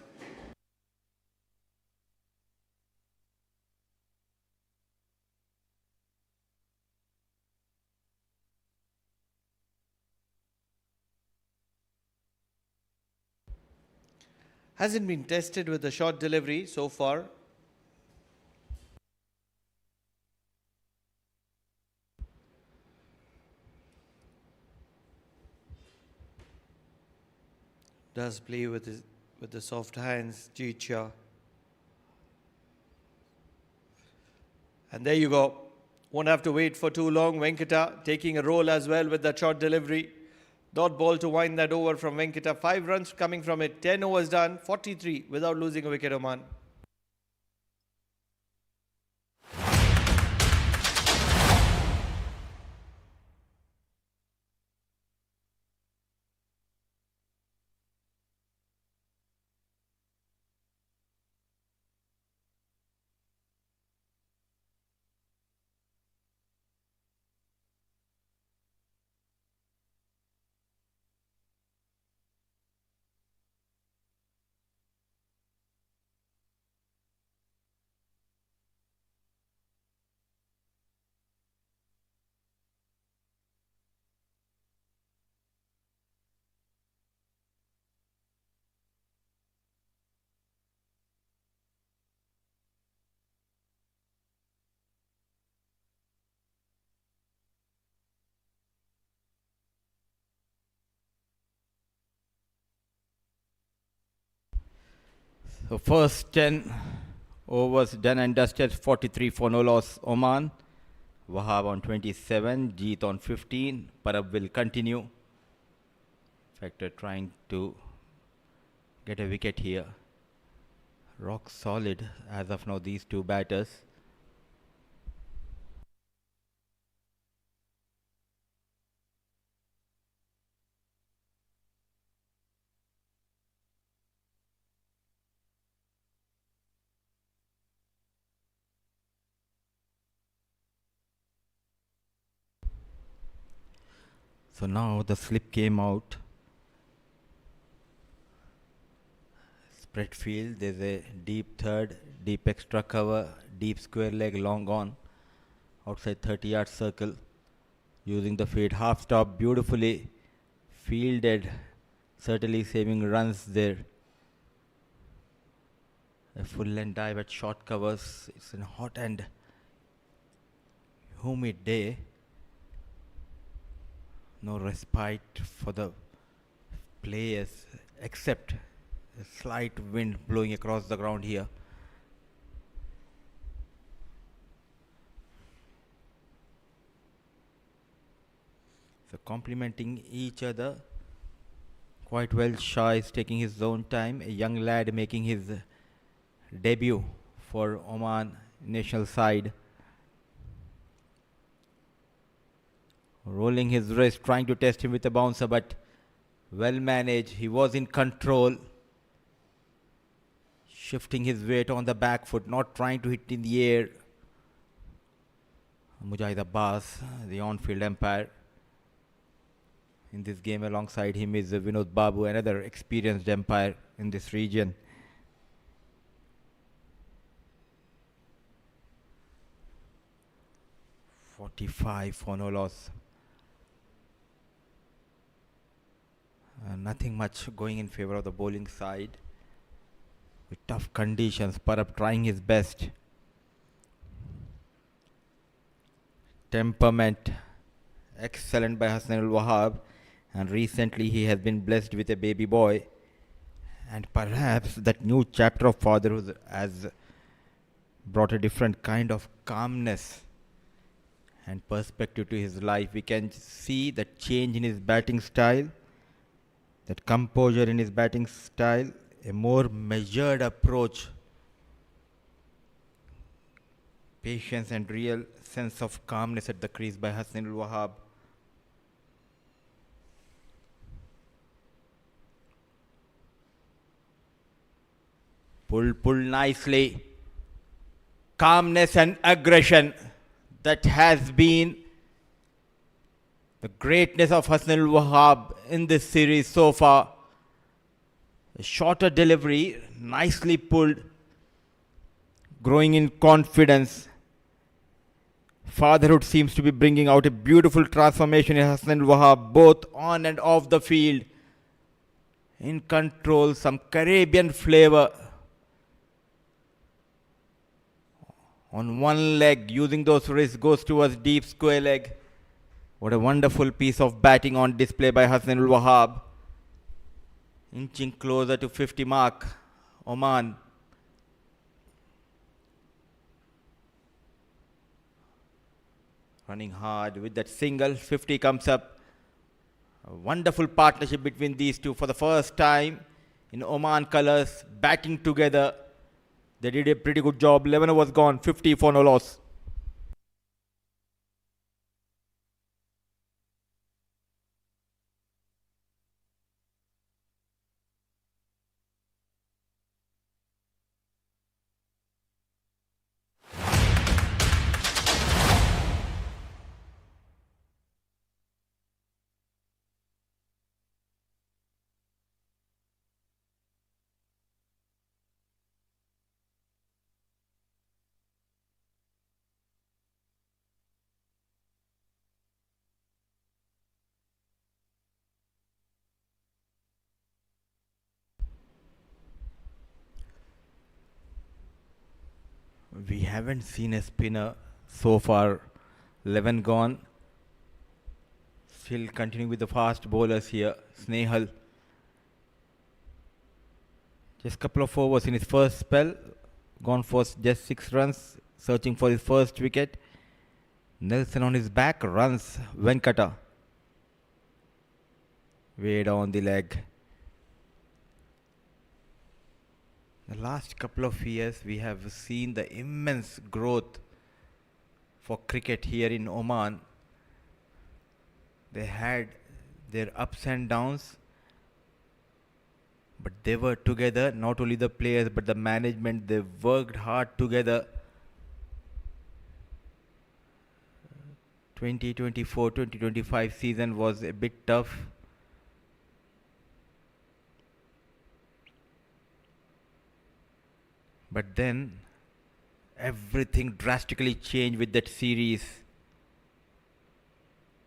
Hasn't been tested with a short delivery so far. Does play with the soft hands, Jeet Shah. And there you go. Won't have to wait for too long. Venkata taking a roll as well with the short delivery. Dot ball to wind that over from Venkata. 5 runs coming from it. 10 overs done. 43 without losing a wicket, Oman. So first 10 overs done and dusted, 43 for no loss Oman. Wahab on 27, Jeet on 15. Parab will continue. In fact, they're trying to get a wicket here. Rock solid as of now, these two batters. So now the slip came out. Spread field, there's a deep third, deep extra cover, deep square leg, long on, outside 30-yard circle, using the fade half stop, beautifully fielded, certainly saving runs there. A full length dive at short covers. It's a hot and humid day. No respite for the players except a slight wind blowing across the ground here. So complementing each other quite well. Shah is taking his own time. A young lad making his debut for Oman national side. Rolling his wrist, trying to test him with a bouncer, but well managed. He was in control. Shifting his weight on the back foot, not trying to hit in the air. Mujahid Abbas, the on-field umpire. In this game alongside him is Vinod Babu, another experienced umpire in this region. .45 for no loss. Nothing much going in favor of the bowling side. With tough conditions, Parab trying his best. Temperament excellent by Hassan al-Wahab, and recently he has been blessed with a baby boy, and perhaps that new chapter of fatherhood has brought a different kind of calmness and perspective to his life. We can see the change in his batting style, that composure in his batting style, a more measured approach, patience and real sense of calmness at the crease by Hassan al-Wahab. Pull nicely. Calmness and aggression, that has been the greatness of Hassan al-Wahab in this series so far. A shorter delivery, nicely pulled, growing in confidence. Fatherhood seems to be bringing out a beautiful transformation in Hassan al-Wahab, both on and off the field. In control, some Caribbean flavor. On one leg, using those wrists, goes towards deep square leg. What a wonderful piece of batting on display by Hassan al-Wahab. Inching closer to 50 mark, Oman. Running hard with that single, 50 comes up. A wonderful partnership between these two for the first time in Oman colours, batting together. They did a pretty good job. 11 was gone, 50 for no loss. We haven't seen a spinner so far. 11 gone. Still continuing with the fast bowlers here. Snehal. Just a couple of overs in his first spell. Gone for just 6 runs. Searching for his first wicket. Nelson on his back. Runs Venkata. Way down the leg. the last couple of years, we have seen the immense growth for cricket here in Oman. They had their ups and downs, but they were together. Not only the players, but the management. They worked hard together. 2024-2025 season was a bit tough. But then everything drastically changed with that series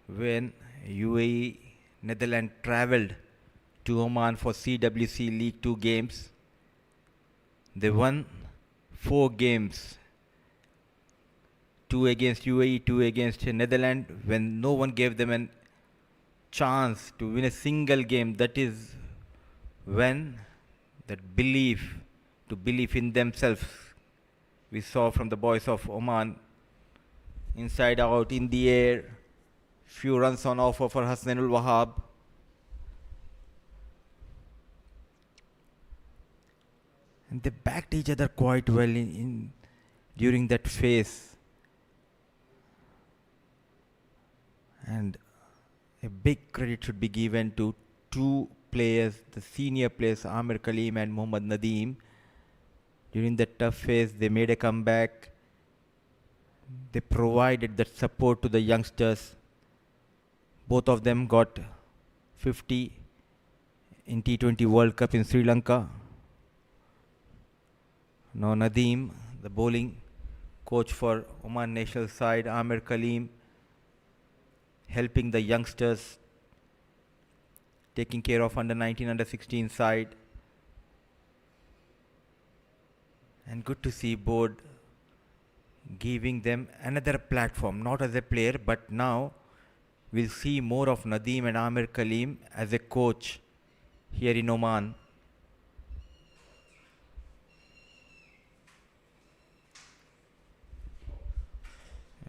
when UAE Netherlands travelled to Oman for CWC League 2 games. They won 4 games, 2 against UAE, 2 against Netherlands, when no one gave them a chance to win a single game. That is when that belief, to believe in themselves, we saw from the boys of Oman. Inside out, in the air, few runs on offer for Hassanul Wahab. And they backed each other quite well in during that phase. And a big credit should be given to 2 players, the senior players, Amir Kaleem and Mohammad Nadeem. During that tough phase, they made a comeback. They provided that support to the youngsters. Both of them got 50 in T20 World Cup in Sri Lanka. Now Nadeem, the bowling coach for Oman national side, Amir Kaleem, helping the youngsters, taking care of under 19, under 16 side. And good to see board giving them another platform, not as a player, but now we'll see more of Nadeem and Amir Kaleem as a coach here in Oman.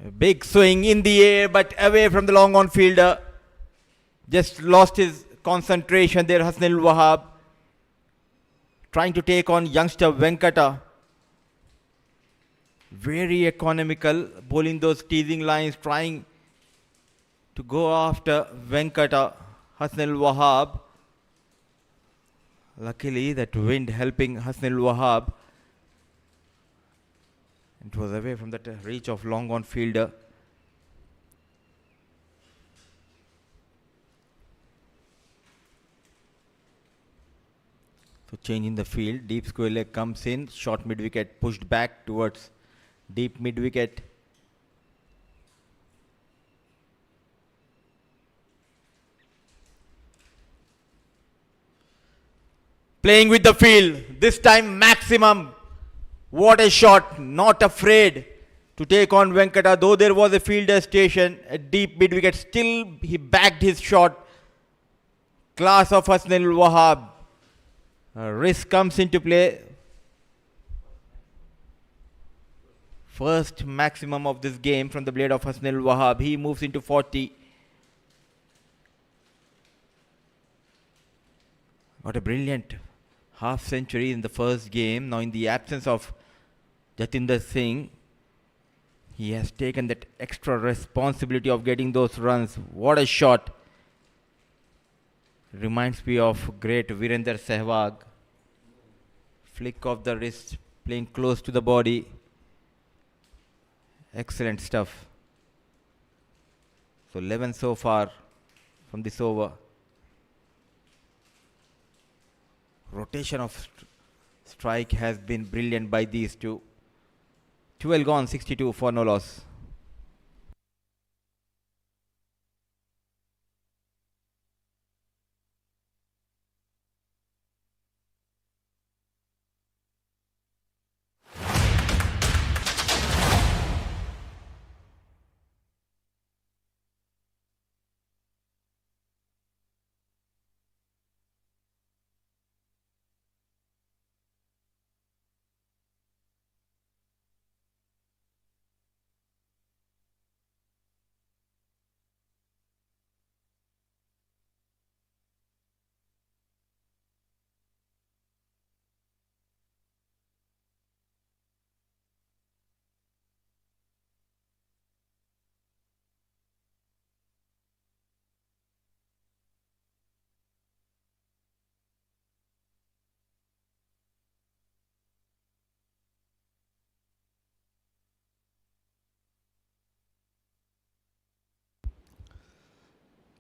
A big swing in the air, but away from the long on fielder. Just lost his concentration there, Hassanul Wahab. Trying to take on youngster Venkata. Very economical, bowling those teasing lines, trying to go after Venkata, Hassanul Wahab. Luckily, that wind helping Hassanul Wahab. It was away from that reach of long on fielder. So changing the field, deep square leg comes in, short mid wicket pushed back towards deep mid wicket. Playing with the field, this time maximum. What a shot, not afraid to take on Venkata. Though there was a fielder station at deep mid wicket, still he backed his shot. Class of Hassanul Wahab. Risk comes into play. First maximum of this game from the blade of Hassanul Wahab. He moves into 40. Got a brilliant half century in the first game. Now in the absence of Jatinder Singh, he has taken that extra responsibility of getting those runs. What a shot. Reminds me of great Virender Sehwag. Flick of the wrist, playing close to the body. Excellent stuff. So 11 so far from this over. Rotation of strike has been brilliant by these two. 12 gone, 62 for no loss.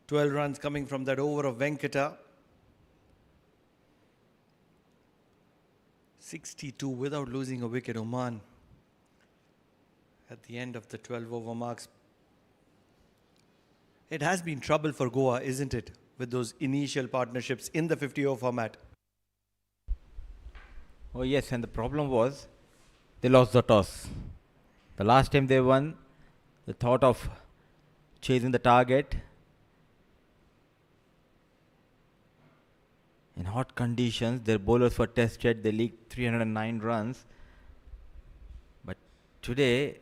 12 runs coming from that over of Venkata. 62 without losing a wicket, Oman at the end of the 12 over marks. It has been trouble for Goa, isn't it, with those initial partnerships in the 50 over format? Oh yes, and the problem was they lost the toss. The last time they won, the thought of chasing the target in hot conditions, their bowlers were tested. They leaked 309 runs. But today,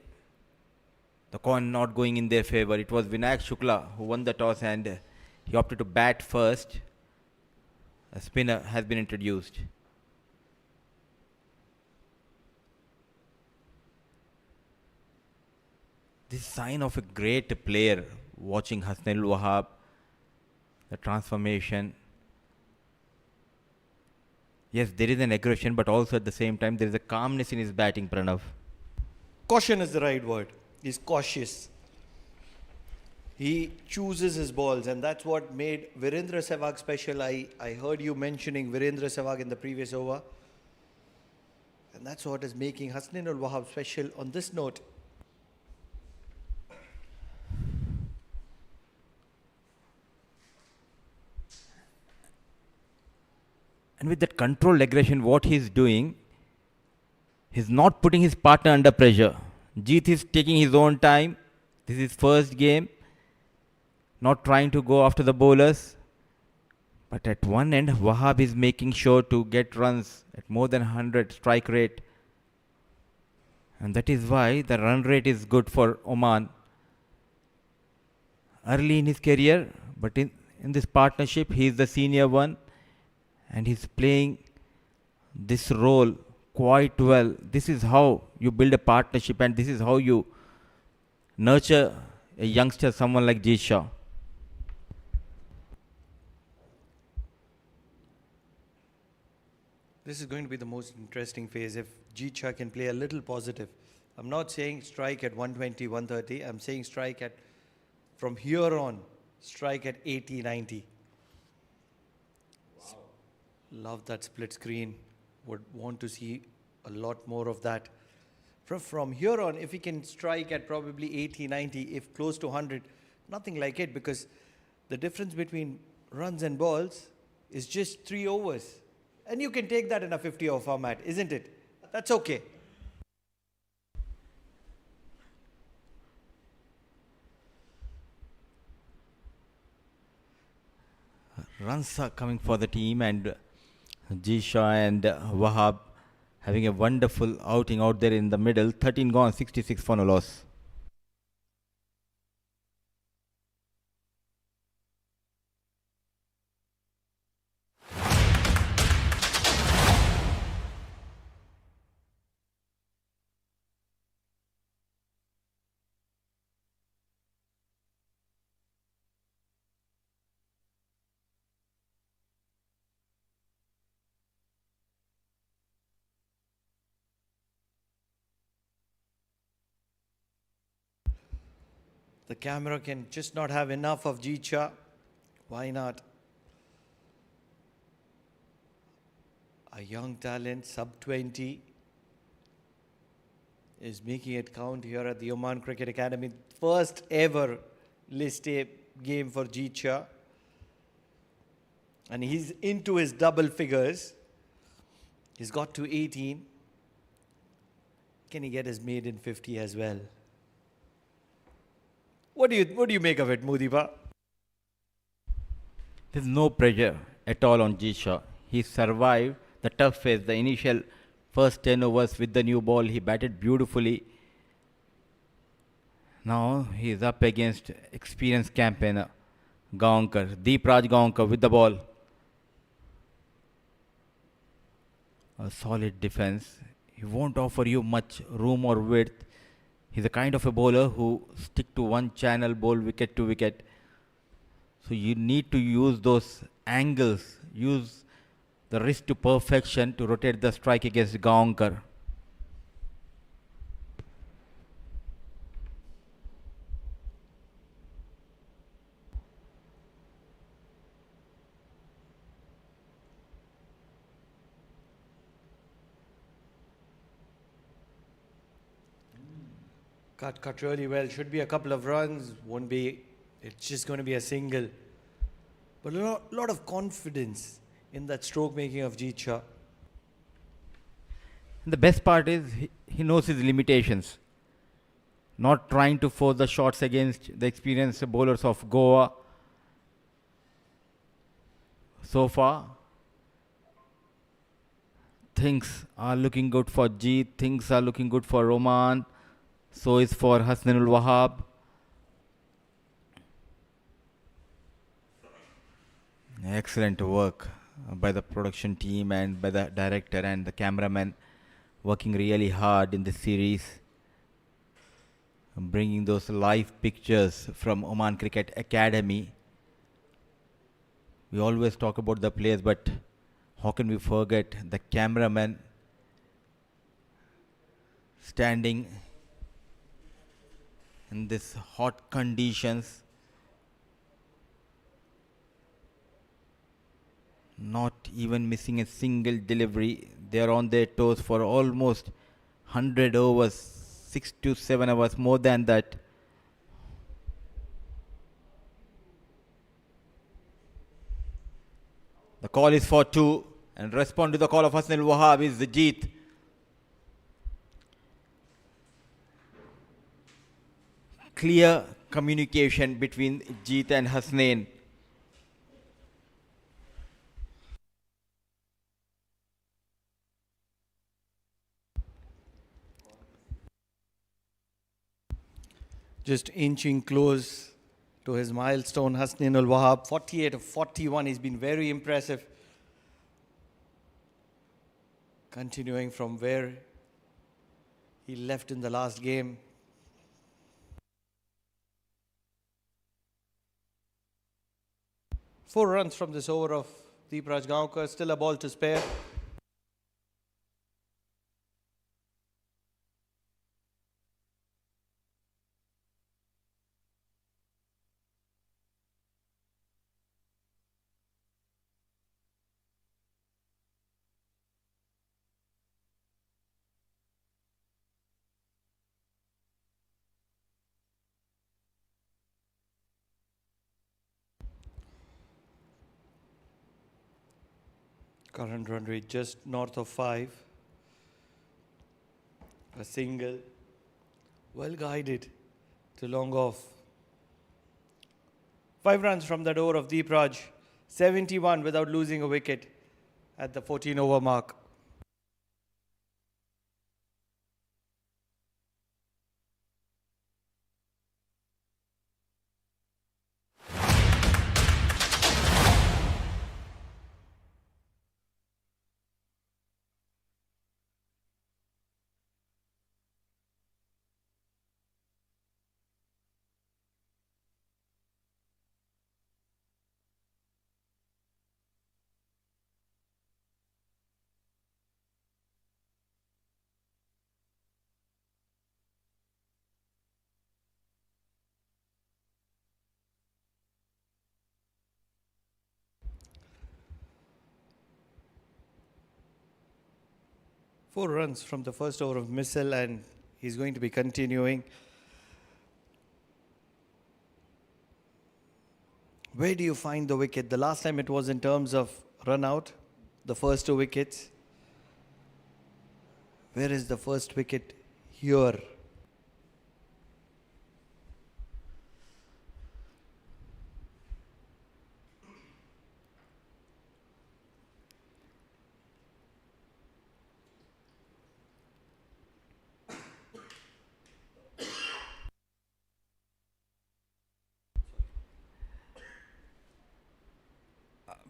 the coin not going in their favor. It was Vinayak Shukla who won the toss and he opted to bat first. A spinner has been introduced. This sign of a great player, watching Hasnainul Wahab, the transformation. Yes, there is an aggression, but also at the same time, there is a calmness in his batting, Pranav. Caution is the right word. He's cautious. He chooses his balls, and that's what made Virendra Sehwag special. I heard you mentioning Virendra Sehwag in the previous over. And that's what is making Hasnainul Wahab special on this note. And with that controlled aggression, what he's doing, he's not putting his partner under pressure. Jeet is taking his own time. This is first game. Not trying to go after the bowlers. But at one end, Wahab is making sure to get runs at more than 100 strike rate. And that is why the run rate is good for Oman. Early in his career, but in this partnership, he is the senior one. And he's playing this role quite well. This is how you build a partnership, and this is how you nurture a youngster, someone like Jeet Shah. This is going to be the most interesting phase if Jeet Shah can play a little positive. I'm not saying strike at 120, 130. I'm saying strike at, from here on, strike at 80, 90. Love that split screen. Would want to see a lot more of that. From here on, if he can strike at probably 80, 90, if close to 100, nothing like it, because the difference between runs and balls is just 3 overs. And you can take that in a 50 over format, isn't it? That's okay. Runs are coming for the team, and Jeet Shah and Wahab having a wonderful outing out there in the middle. 13 gone, 66 for no loss. The camera can just not have enough of Jeet Shah. Why not? A young talent, sub 20, is making it count here at the Oman Cricket Academy. First ever list A game for Jeet Shah. And he's into his double figures. He's got to 18. Can he get his maiden 50 as well? What do you make of it, Mudiba? There's no pressure at all on Jeet Shah. He survived the tough phase, the initial first 10 overs with the new ball. He batted beautifully. Now he is up against experienced campaigner Gaonkar, Deep Raj Gaonkar with the ball. A solid defense. He won't offer you much room or width. He's a kind of a bowler who stick to one channel, bowl wicket to wicket. So you need to use those angles, use the wrist to perfection to rotate the strike against Gaonkar. Cut really well. Should be a couple of runs. Won't be. It's just going to be a single. But a lot of confidence in that stroke making of Jeet Shah. And the best part is he knows his limitations. Not trying to force the shots against the experienced bowlers of Goa. So far, things are looking good for Jeet, things are looking good for Oman, so is for Hasnanul Wahab. Excellent work by the production team and by the director and the cameraman, working really hard in this series, bringing those live pictures from Oman Cricket Academy. We always talk about the players, but how can we forget the cameraman standing in these hot conditions, not even missing a single delivery. They are on their toes for almost 100 overs, 6 to 7 hours, more than that. The call is for 2, and respond to the call of Hasnanul Wahab is the Jeet. Clear communication between Jeet and Hasnain. Just inching close to his milestone, Hasnain Wahab, 48 of 41. He's been very impressive. Continuing from where he left in the last game. Four runs from this over of Deep Rajgaonkar, still a ball to spare. Current run rate just north of 5. A single. Well guided to long off. 5 runs from that over of Deep Raj. 71 without losing a wicket at the 14 over mark. Four runs from the first over of Missile, and he's going to be continuing. Where do you find the wicket? The last time it was in terms of run out, the first 2 wickets. Where is the first wicket here?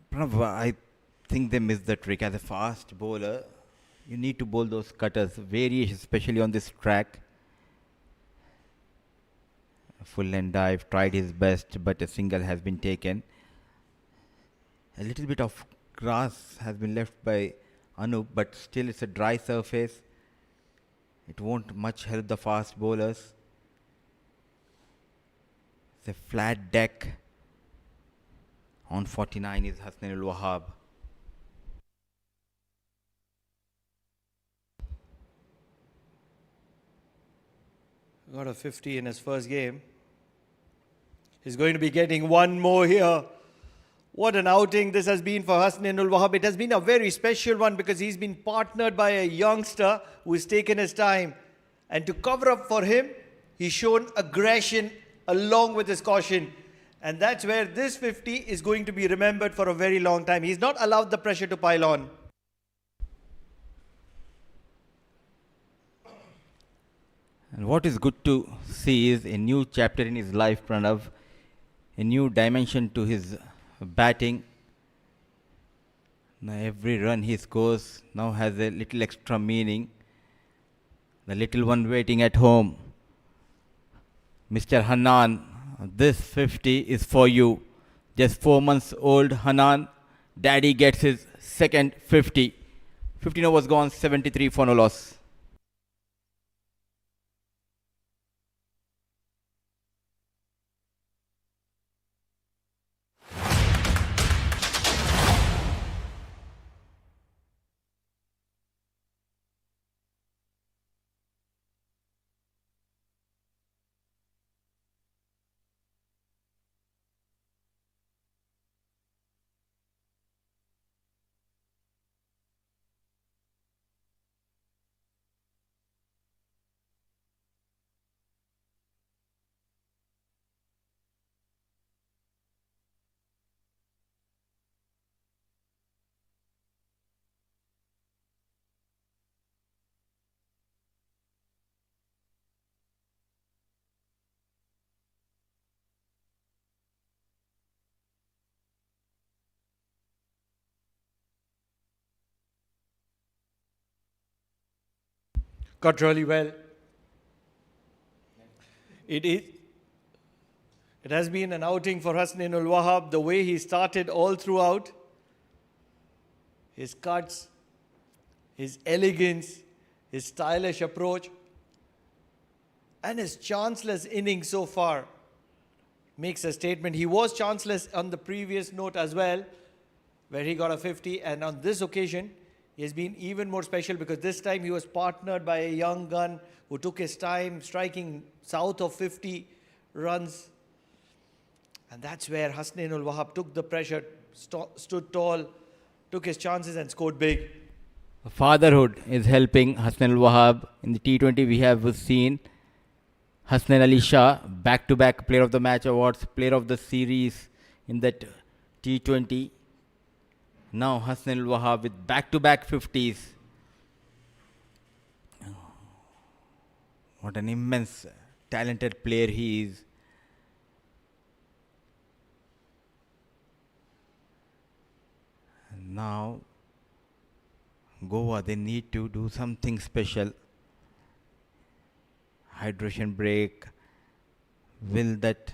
Pranav, I think they missed the trick. As a fast bowler, you need to bowl those cutters, variation, especially on this track. Full and dive, tried his best, but a single has been taken. A little bit of grass has been left by Anup, but still it's a dry surface. It won't much help the fast bowlers. It's a flat deck. On 49 is Hasnain Wahab. Got a 50 in his first game. He's going to be getting one more here. What an outing this has been for Hasnain ul Wahab. It has been a very special one because he's been partnered by a youngster who has taken his time. And to cover up for him, he's shown aggression along with his caution. And that's where this 50 is going to be remembered for a very long time. He's not allowed the pressure to pile on. And what is good to see is a new chapter in his life, Pranav, a new dimension to his batting. Now every run he scores now has a little extra meaning. The little one waiting at home, Mr. Hanan, this 50 is for you. Just 4 months old Hanan, daddy gets his second 50. 15 overs gone, 73 for no loss. Got really well. It has been an outing for Hasnain ul Wahab. The way he started all throughout, his cuts, his elegance, his stylish approach, and his chanceless innings so far makes a statement. He was chanceless on the previous note as well, where he got a 50, and on this occasion, he has been even more special because this time he was partnered by a young gun who took his time, striking south of 50 runs. And that's where Hasnain ul Wahab took the pressure, stood tall, took his chances and scored big. Fatherhood is helping Hasnain ul Wahab. In the T20 we have seen Hasnain Ali Shah, back-to-back Player of the Match awards, Player of the Series in that T20. Now Hasnain ul Wahab with back-to-back 50s. What an immense, talented player he is. And now Goa, they need to do something special. Hydration break. Will that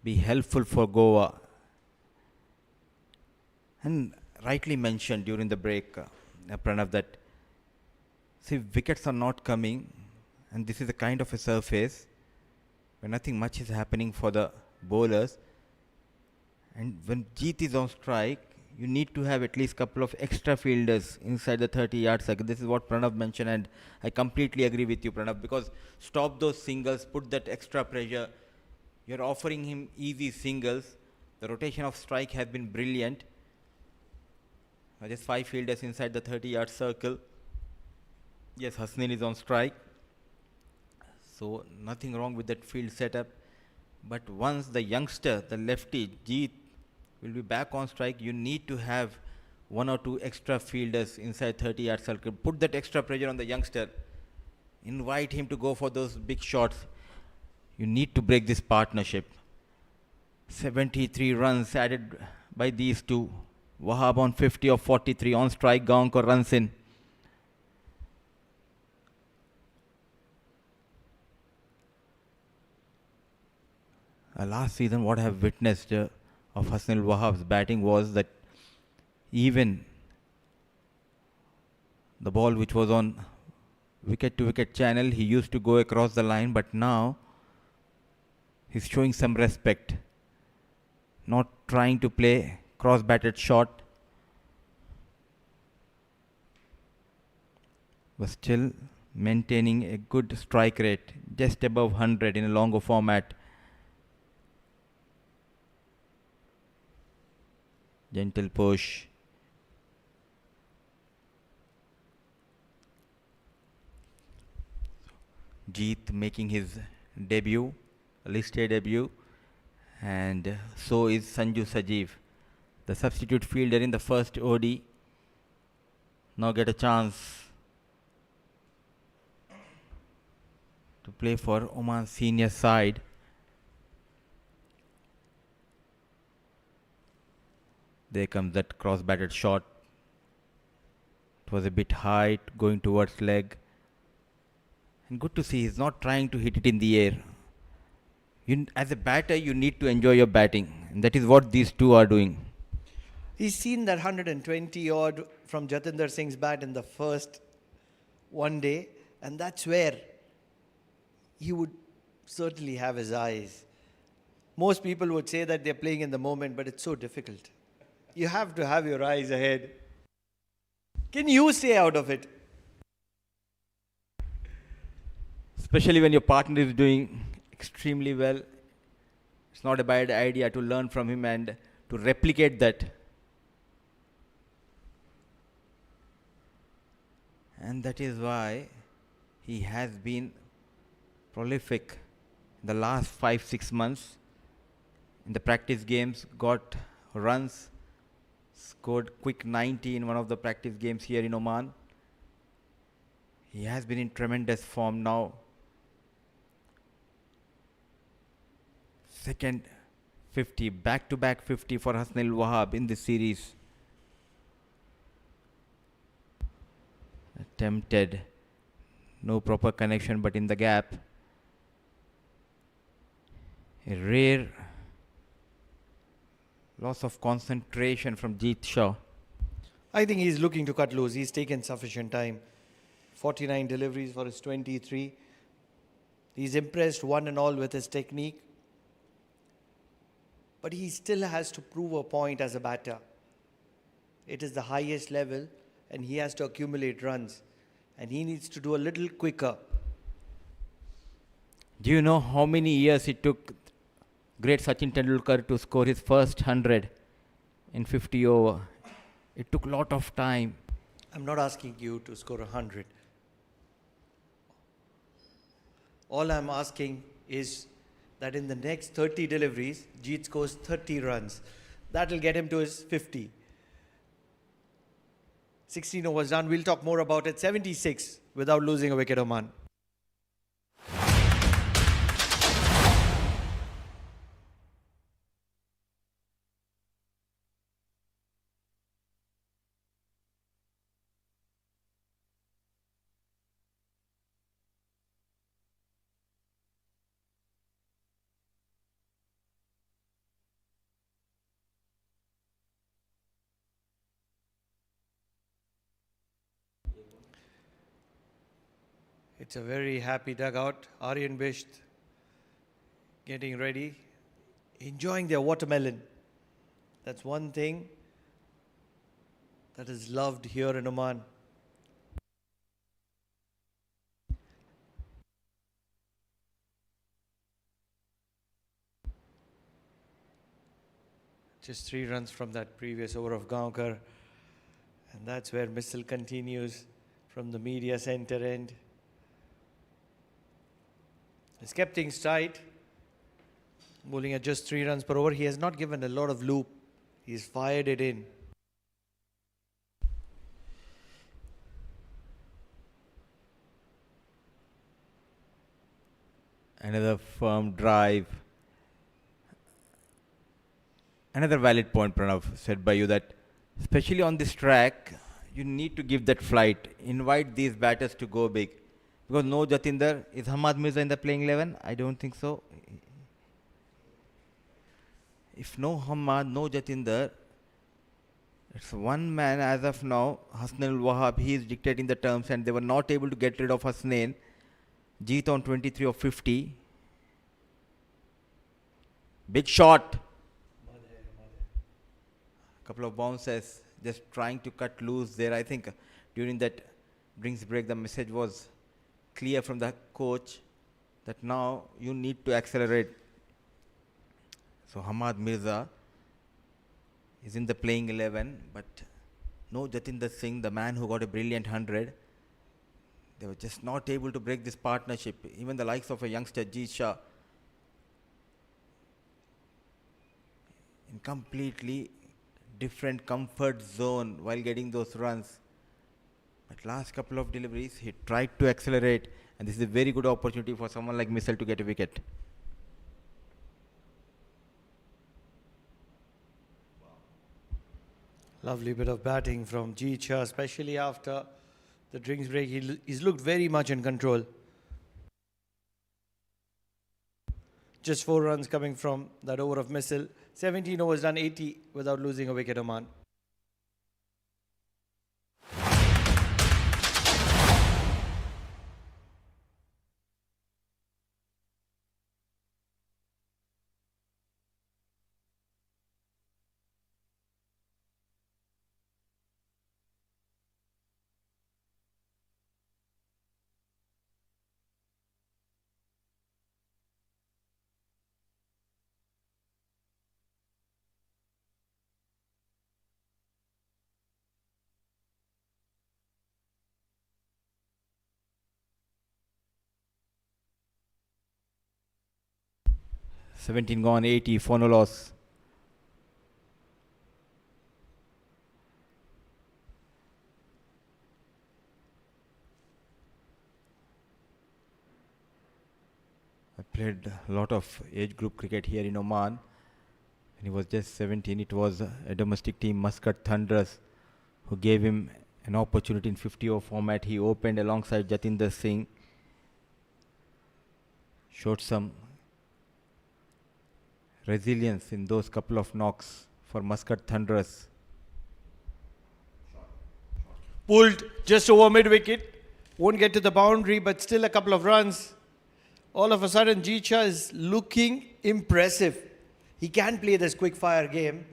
be helpful for Goa? And rightly mentioned during the break, Pranav, that see, wickets are not coming, and this is a kind of a surface where nothing much is happening for the bowlers. And when Jeet is on strike, you need to have at least a couple of extra fielders inside the 30-yard circle. This is what Pranav mentioned, and I completely agree with you, Pranav, because stop those singles, put that extra pressure. You're offering him easy singles. The rotation of strike has been brilliant. Just 5 fielders inside the 30-yard circle. Yes, Hasnain is on strike. So nothing wrong with that field setup. But once the youngster, the lefty, Jeet, will be back on strike, you need to have 1 or 2 extra fielders inside 30-yard circle. Put that extra pressure on the youngster. Invite him to go for those big shots. You need to break this partnership. 73 runs added by these two. Wahab on 50 of 43. On strike, Gaonkar runs in. Last season, what I have witnessed of Hasnain ul Wahab's batting was that even the ball which was on wicket-to-wicket channel, he used to go across the line, but now he's showing some respect. Not trying to play cross-batted shot, but still maintaining a good strike rate, just above 100 in a longer format. Gentle push. Jeet making his debut, listed debut, and so is Sanju Sajeev, the substitute fielder in the first OD. Now get a chance to play for Oman's senior side. There comes that cross-batted shot. It was a bit high, going towards leg. And good to see he's not trying to hit it in the air. As a batter, you need to enjoy your batting. And that is what these two are doing. He's seen that 120 odd from Jatinder Singh's bat in the first one day, and that's where he would certainly have his eyes. Most people would say that they're playing in the moment, but it's so difficult. You have to have your eyes ahead. Can you stay out of it? Especially when your partner is doing extremely well. It's not a bad idea to learn from him and to replicate that. And that is why he has been prolific in the last 5-6 months. In the practice games, got runs, scored quick 90 in one of the practice games here in Oman. He has been in tremendous form now. Second 50, back-to-back 50 for Hasnain Wahab in this series. Attempted, no proper connection, but in the gap. A rare loss of concentration from Jeet Shah. I think he's looking to cut loose. He's taken sufficient time. 49 deliveries for his 23. He's impressed one and all with his technique. But he still has to prove a point as a batter. It is the highest level and he has to accumulate runs. And he needs to do a little quicker. Do you know how many years it took great Sachin Tendulkar to score his first 100 in 50 over? It took a lot of time. I'm not asking you to score 100. All I'm asking is that in the next 30 deliveries, Jeet scores 30 runs. That will get him to his 50. 16 overs done. We'll talk more about it. 76 without losing a wicket, Oman. It's a very happy dugout. Aryan Bisht getting ready, enjoying their watermelon. That's one thing that is loved here in Oman. Just 3 runs from that previous over of Gaonkar. And that's where Missile continues from the media center end. He's kept things tight, bowling at just 3 runs per over. He has not given a lot of loop. He's fired it in. Another firm drive. Another valid point, Pranav, said by you that especially on this track, you need to give that flight. Invite these batters to go big. Because no Jatinder, is Hamad Mirza in the playing 11? I don't think so. If no Hamad, no Jatinder, it's one man as of now, Hasnain Wahab, he is dictating the terms and they were not able to get rid of Hasnain. Jeet on 23 of 50. Big shot. Couple of bounces, just trying to cut loose there. I think during that drinks break, the message was clear from the coach that now you need to accelerate. So Hamad Mirza is in the playing 11, but no Jatinder Singh, the man who got a brilliant 100. They were just not able to break this partnership. Even the likes of a youngster, Jeet Shah, in completely different comfort zone while getting those runs. But last couple of deliveries, he tried to accelerate, and this is a very good opportunity for someone like Mitchell to get a wicket. Lovely bit of batting from Jeet Shah, especially after the drinks break. He's looked very much in control. Just 4 runs coming from that over of Missile. 17 overs done 80 without losing a wicket, Oman. Seventeen gone, 80 for no loss. I played a lot of age group cricket here in Oman. When he was just 17, it was a domestic team, Muscat Thunderers, who gave him an opportunity in 50-over format. He opened alongside Jatinder Singh. Showed some resilience in those couple of knocks for Muscat Thunderers. Pulled just over mid-wicket. Won't get to the boundary, but still a couple of runs. All of a sudden, Jeet Shah is looking impressive. He can play this quick-fire game,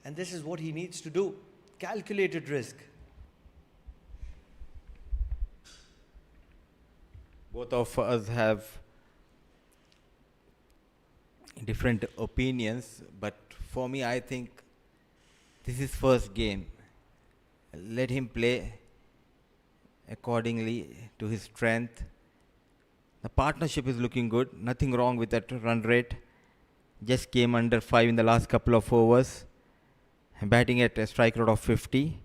and this is what he needs to do. Calculated risk. Both of us have different opinions, but for me, I think this is first game. Let him play accordingly to his strength. The partnership is looking good. Nothing wrong with that run rate. Just came under 5 in the last couple of overs. Batting at a strike rate of 50.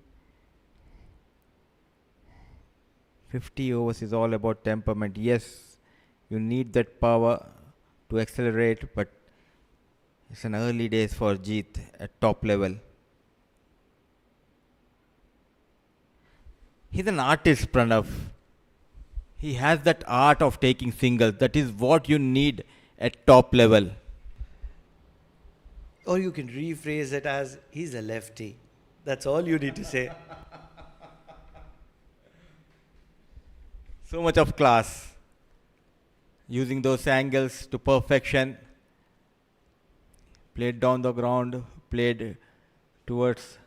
50 overs is all about temperament. Yes, you need that power to accelerate, but it's an early days for Jeet at top level. He's an artist, Pranav. He has that art of taking singles. That is what you need at top level. Or you can rephrase it as, he's a lefty. That's all you need to say. So much of class. Using those angles to perfection. Played down the ground, played towards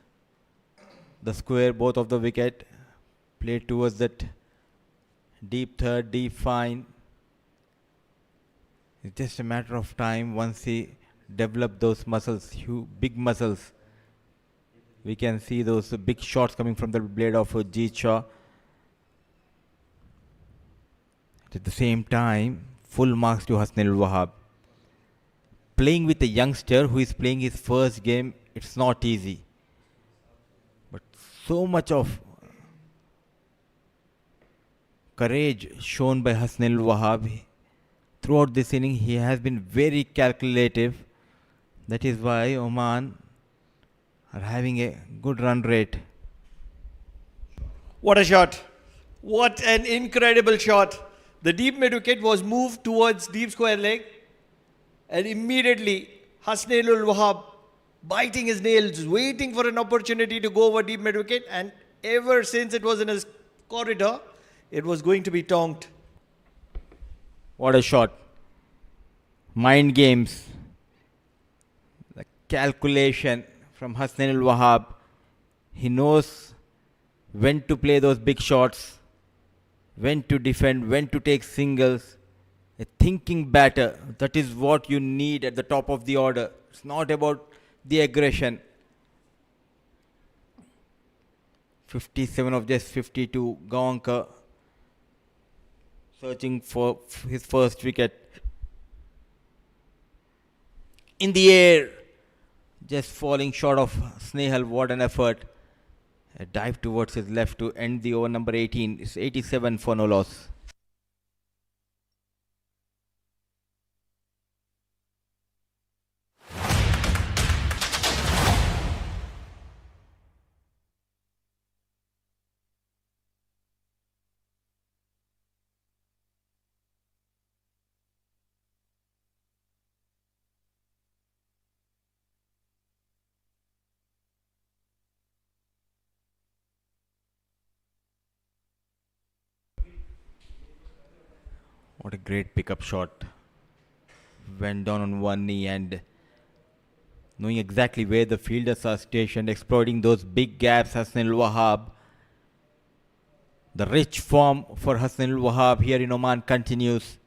the square, both of the wicket. Played towards that deep third, deep fine. It's just a matter of time once he develop those muscles, big muscles. We can see those big shots coming from the blade of Jeet Shah. At the same time, full marks to Hasnain Wahab. Playing with a youngster who is playing his first game, it's not easy. But so much of courage shown by Hasnain Wahab. Throughout this inning, he has been very calculative. That is why Oman are having a good run rate. What a shot. What an incredible shot. The deep mid-wicket was moved towards deep square leg. And immediately, Hasnain Wahab biting his nails, waiting for an opportunity to go over deep mid-wicket. And ever since it was in his corridor, it was going to be tonked. What a shot. Mind games. The calculation from Hasnain Wahab. He knows when to play those big shots when to defend, when to take singles. A thinking batter, that is what you need at the top of the order. It's not about the aggression. 57 of just 52. Gaonkar searching for his first wicket. In the air, just falling short of Snehal. What an effort. A dive towards his left to end the over number 18. It's 87 for no loss. What a great pickup shot. Went down on one knee and knowing exactly where the fielders are stationed, exploiting those big gaps. Hassan Wahab. The rich form for Hassan Wahab here in Oman continues,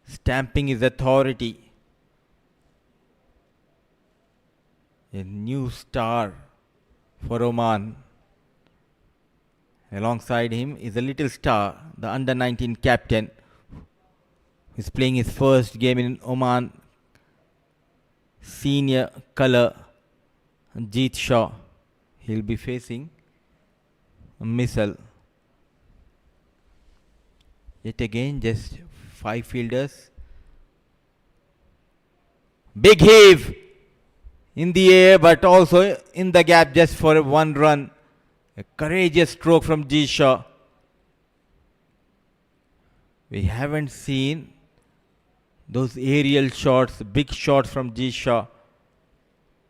stamping his authority. A new star for Oman. Alongside him is a little star, the under 19 captain, who is playing his first game in Oman. Senior colour, Jeet Shaw. He'll be facing a missile. Yet again, just 5 fielders. Big heave in the air, but also in the gap just for 1 run. A courageous stroke from Jeet Shaw. We haven't seen those aerial shots, big shots from Jeet Shaw,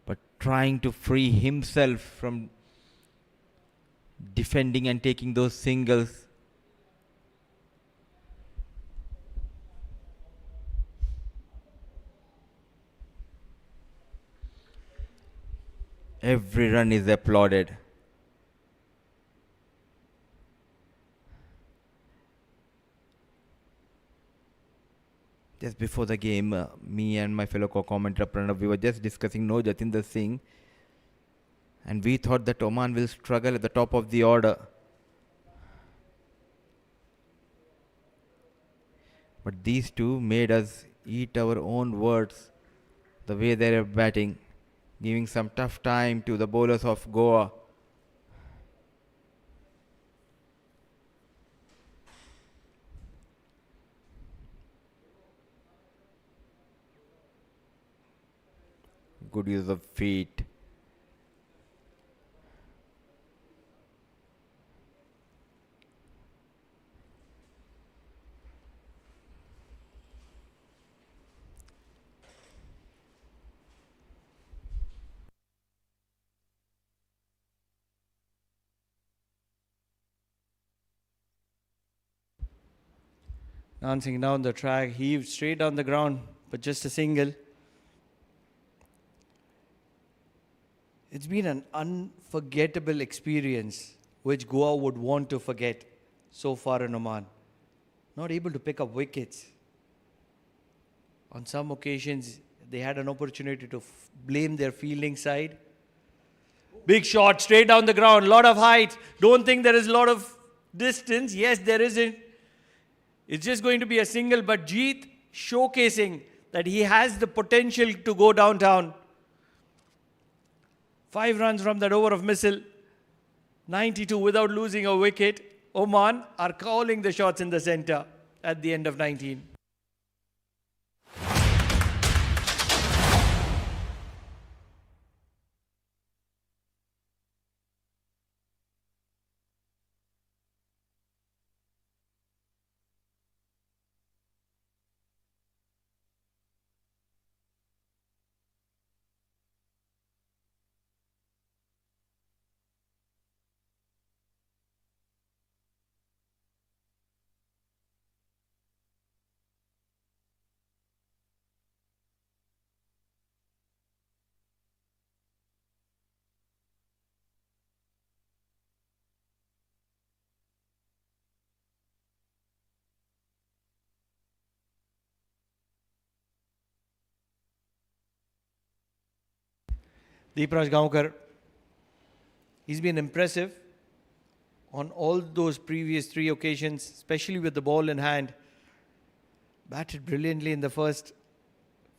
but trying to free himself from defending and taking those singles. Every run is applauded. Just before the game, me and my fellow co-commentator Pranav, we were just discussing no Jatinder Singh, and we thought that Oman will struggle at the top of the order. But these two made us eat our own words the way they are batting, giving some tough time to the bowlers of Goa. Good use of feet. Dancing down the track, heaved straight down the ground, but just a single. It's been an unforgettable experience which Goa would want to forget so far in Oman. Not able to pick up wickets. On some occasions, they had an opportunity to blame their fielding side. Big shot, straight down the ground, lot of height. Don't think there is a lot of distance. Yes, there isn't. It's just going to be a single, but Jeet showcasing that he has the potential to go downtown. 5 runs from that over of missile. 92 without losing a wicket. Oman are calling the shots in the center at the end of 19. Deepraj Gaonkar, he's been impressive on all those previous three occasions, especially with the ball in hand. Batted brilliantly in the first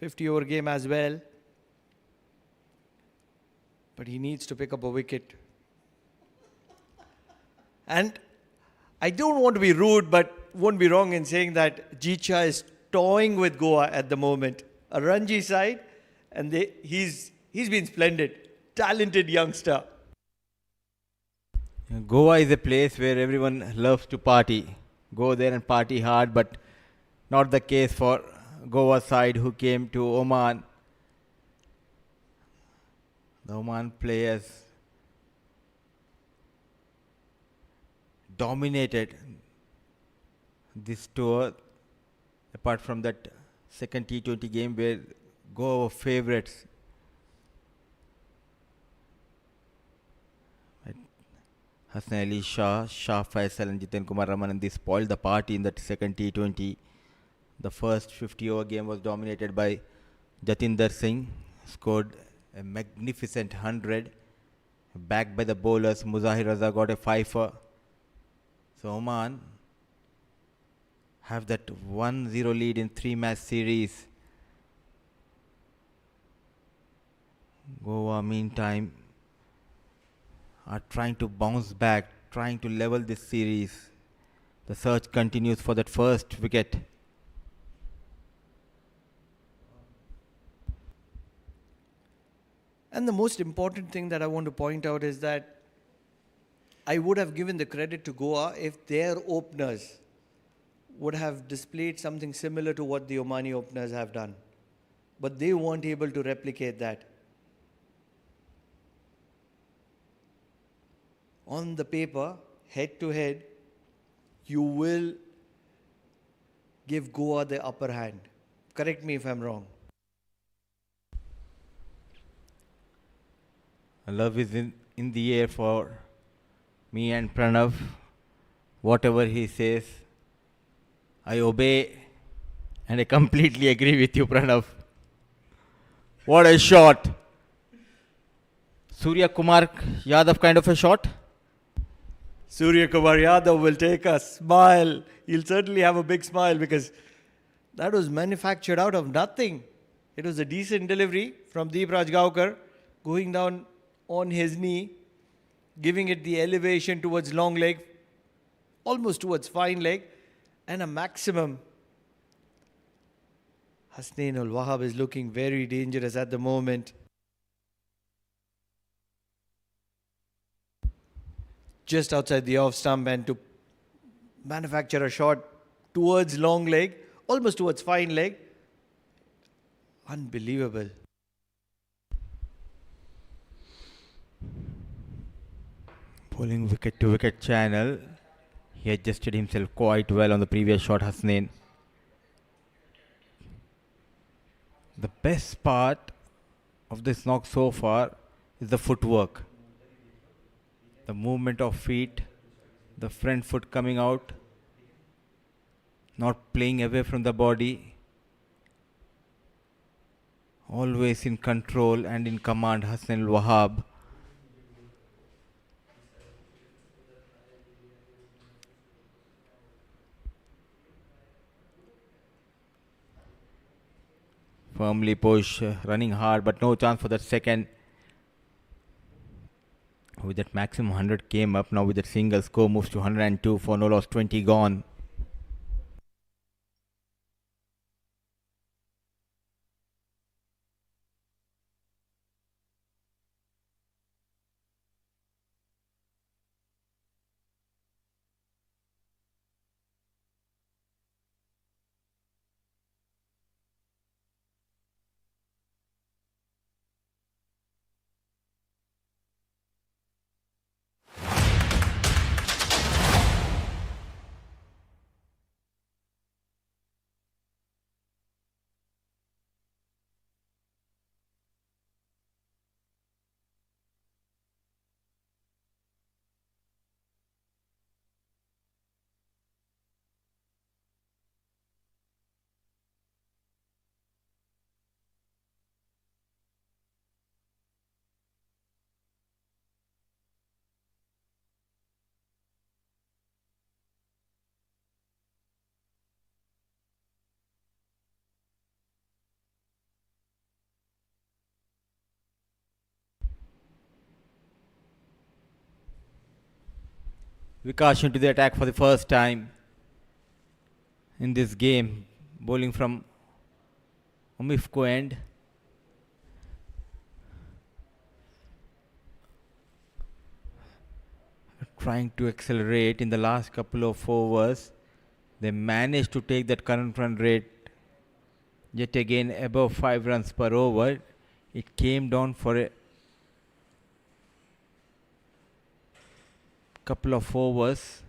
50-over game as well. But he needs to pick up a wicket. And I don't want to be rude, but won't be wrong in saying that Jicha is toying with Goa at the moment. A Ranji side, and he's been splendid. Talented youngster. Goa is a place where everyone loves to party. Go there and party hard, but not the case for Goa side who came to Oman. The Oman players dominated this tour, apart from that second T20 game where Goa were favourites. Hassan Ali Shah, Shah Faisal and Jiten Kumar Raman, they spoiled the party in that second T20. The first 50-over game was dominated by Jatinder Singh, scored a magnificent 100, backed by the bowlers. Muzahir Raza got a fifer. So Oman have that 1-0 lead in 3-match series. Goa, meantime, are trying to bounce back, trying to level this series. The search continues for that first wicket. And the most important thing that I want to point out is that I would have given the credit to Goa if their openers would have displayed something similar to what the Omani openers have done. But they weren't able to replicate that. On the paper, head to head, you will give Goa the upper hand. Correct me if I'm wrong. Love is in the air for me and Pranav. Whatever he says, I obey, and I completely agree with you, Pranav. What a shot! Surya Kumar Yadav kind of a shot. Surya Kumar Yadav will take a smile. He'll certainly have a big smile because that was manufactured out of nothing. It was a decent delivery from Deepraj Gaonkar, going down on his knee, giving it the elevation towards long leg, almost towards fine leg, and a maximum. Hasnain ul Wahab is looking very dangerous at the moment. Just outside the off stump, and to manufacture a shot towards long leg, almost towards fine leg. Unbelievable. Pulling wicket to wicket channel. He adjusted himself quite well on the previous shot, Hasnain. The best part of this knock so far is the footwork. The movement of feet, the front foot coming out, not playing away from the body. Always in control and in command, Hasnain ul Wahab. Firmly push, running hard, but no chance for that second. With that maximum 100 came up, now with that single score moves to 102 for no loss, 20 gone. Vikash into the attack for the first time in this game, bowling from Omifko end. Trying to accelerate in the last couple of overs. They managed to take that current run rate yet again above 5 runs per over. It came down for a couple of overs.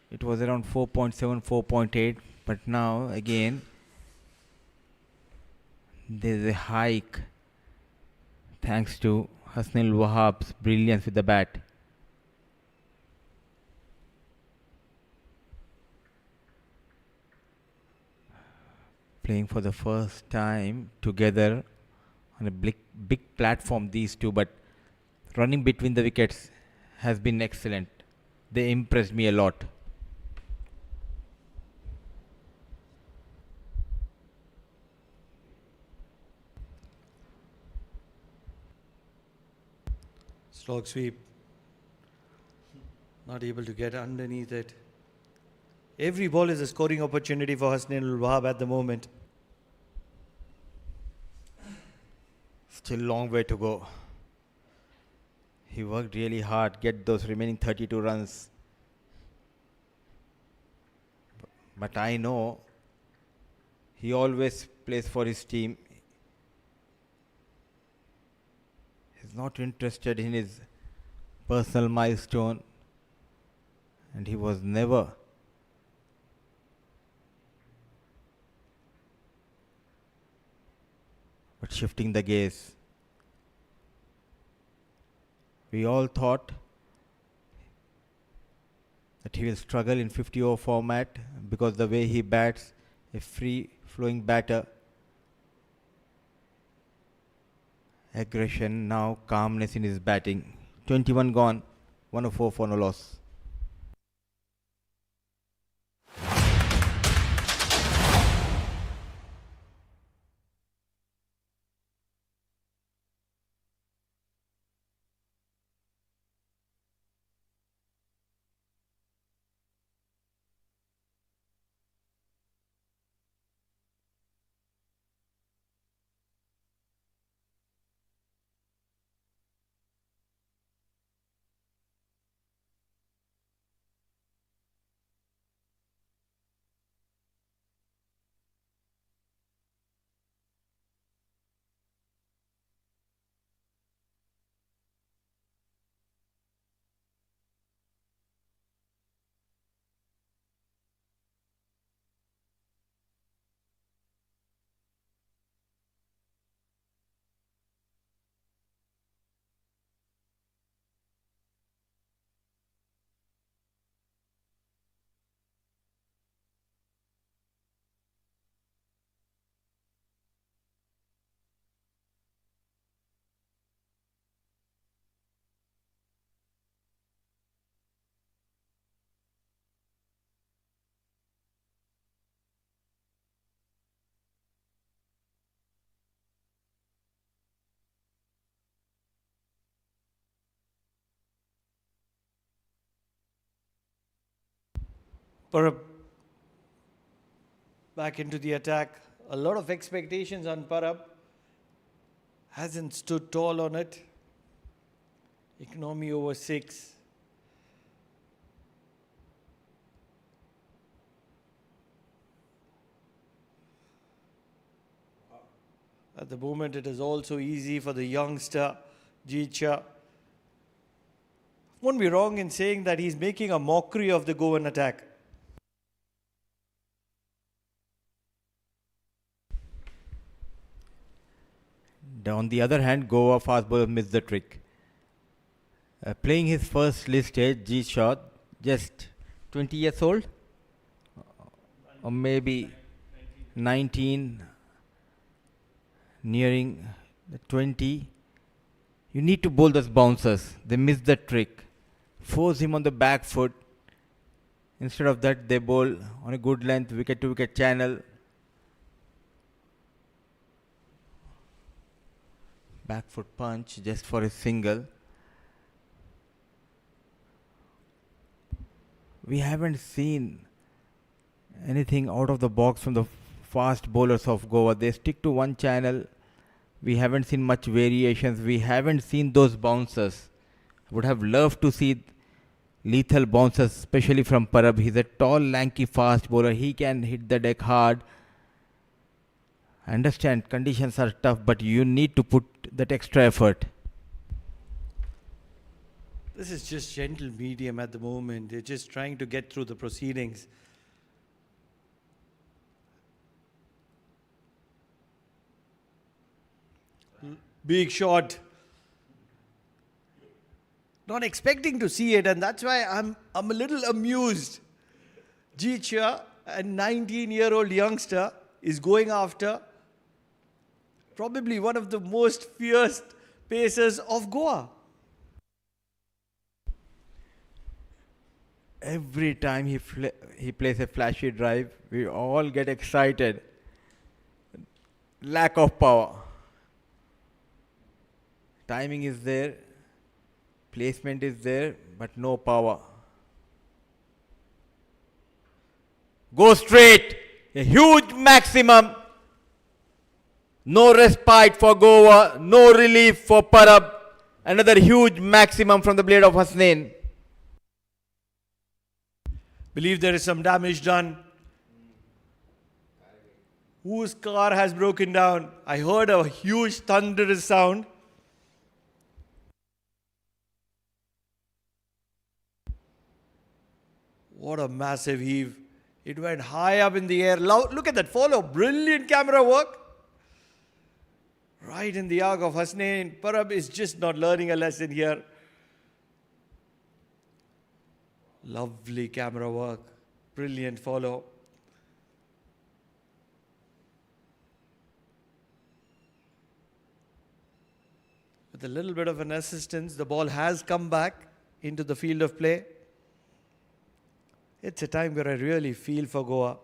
It was around 4.7, 4.8, but now again there's a hike thanks to Hasnil Wahab's brilliance with the bat. Playing for the first time together on a big platform, these two, but running between the wickets has been excellent. They impressed me a lot. Slog sweep. Not able to get underneath it. Every ball is a scoring opportunity for Hasnain Wahab at the moment. Still long way to go. He worked really hard, get those remaining 32 runs. But I know he always plays for his team. He's not interested in his personal milestone, and he was never. But shifting the gaze, we all thought that he will struggle in 50 over format because the way he bats, a free flowing batter. Aggression, now calmness in his batting. 21 gone, 104 for no loss. Parab back into the attack. A lot of expectations on Parab. Hasn't stood tall on it. Economy over 6. At the moment, it is also easy for the youngster, Jeet. Won't be wrong in saying that he's making a mockery of the Goan attack. On the other hand, Goa fast bowler missed the trick. Playing his first list stage, G Shot, just 20 years old, or maybe 19, nearing the 20. You need to bowl those bouncers. They missed the trick. Force him on the back foot. Instead of that, they bowl on a good length, wicket to wicket channel. Back foot punch just for a single. we haven't seen anything out of the box from the fast bowlers of Goa. They stick to one channel. We haven't seen much variations. We haven't seen those bouncers. Would have loved to see lethal bouncers, especially from Parab. He's a tall, lanky, fast bowler. He can hit the deck hard. I understand conditions are tough, but you need to put that extra effort. This is just gentle medium at the moment. They're just trying to get through the proceedings. Big shot. Not expecting to see it, and that's why I'm a little amused. Jicha, a 19-year-old youngster, is going after probably one of the most fierce pacers of Goa. Every time he plays a flashy drive, we all get excited. Lack of power. Timing is there, placement is there, but no power. Go straight, a huge maximum. No respite for Goa, no relief for Parab. Another huge maximum from the blade of Hasnain. Believe there is some damage done. Whose car has broken down? I heard a huge thunderous sound. What a massive heave. It went high up in the air. Look at that follow. Brilliant camera work. Right in the arc of Hasnain. Parab is just not learning a lesson here. Lovely camera work. Brilliant follow. With a little bit of an assistance, the ball has come back into the field of play. It's a time where I really feel for Goa.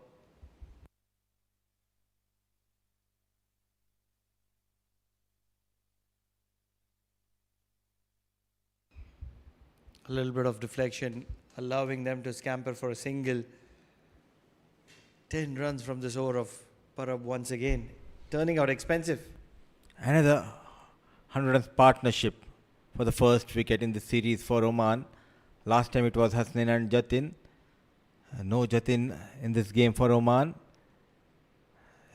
A little bit of deflection, allowing them to scamper for a single. 10 runs from this over of Parab once again. Turning out expensive. Another 100 runs partnership for the first wicket in the series for Oman. Last time it was Hasnain and Jatin. No Jatin in this game for Oman.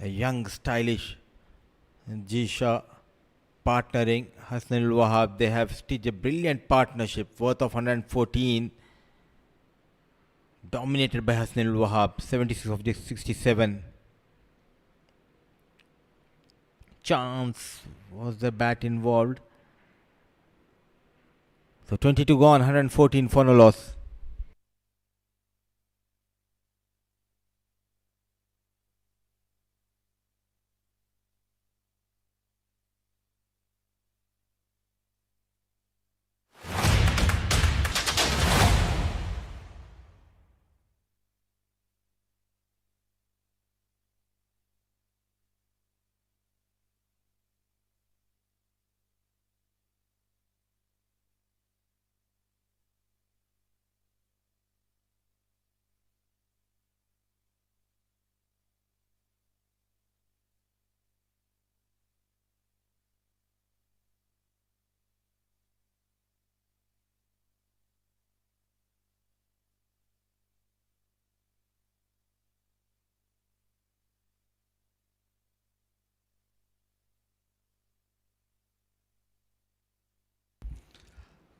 A young, stylish Jisha partnering Hasnain al-Wahab. They have stitched a brilliant partnership worth of 114. Dominated by Hasnain al-Wahab. 76 of the 67. Chance was the bat involved. So 22 gone, 114 for no loss.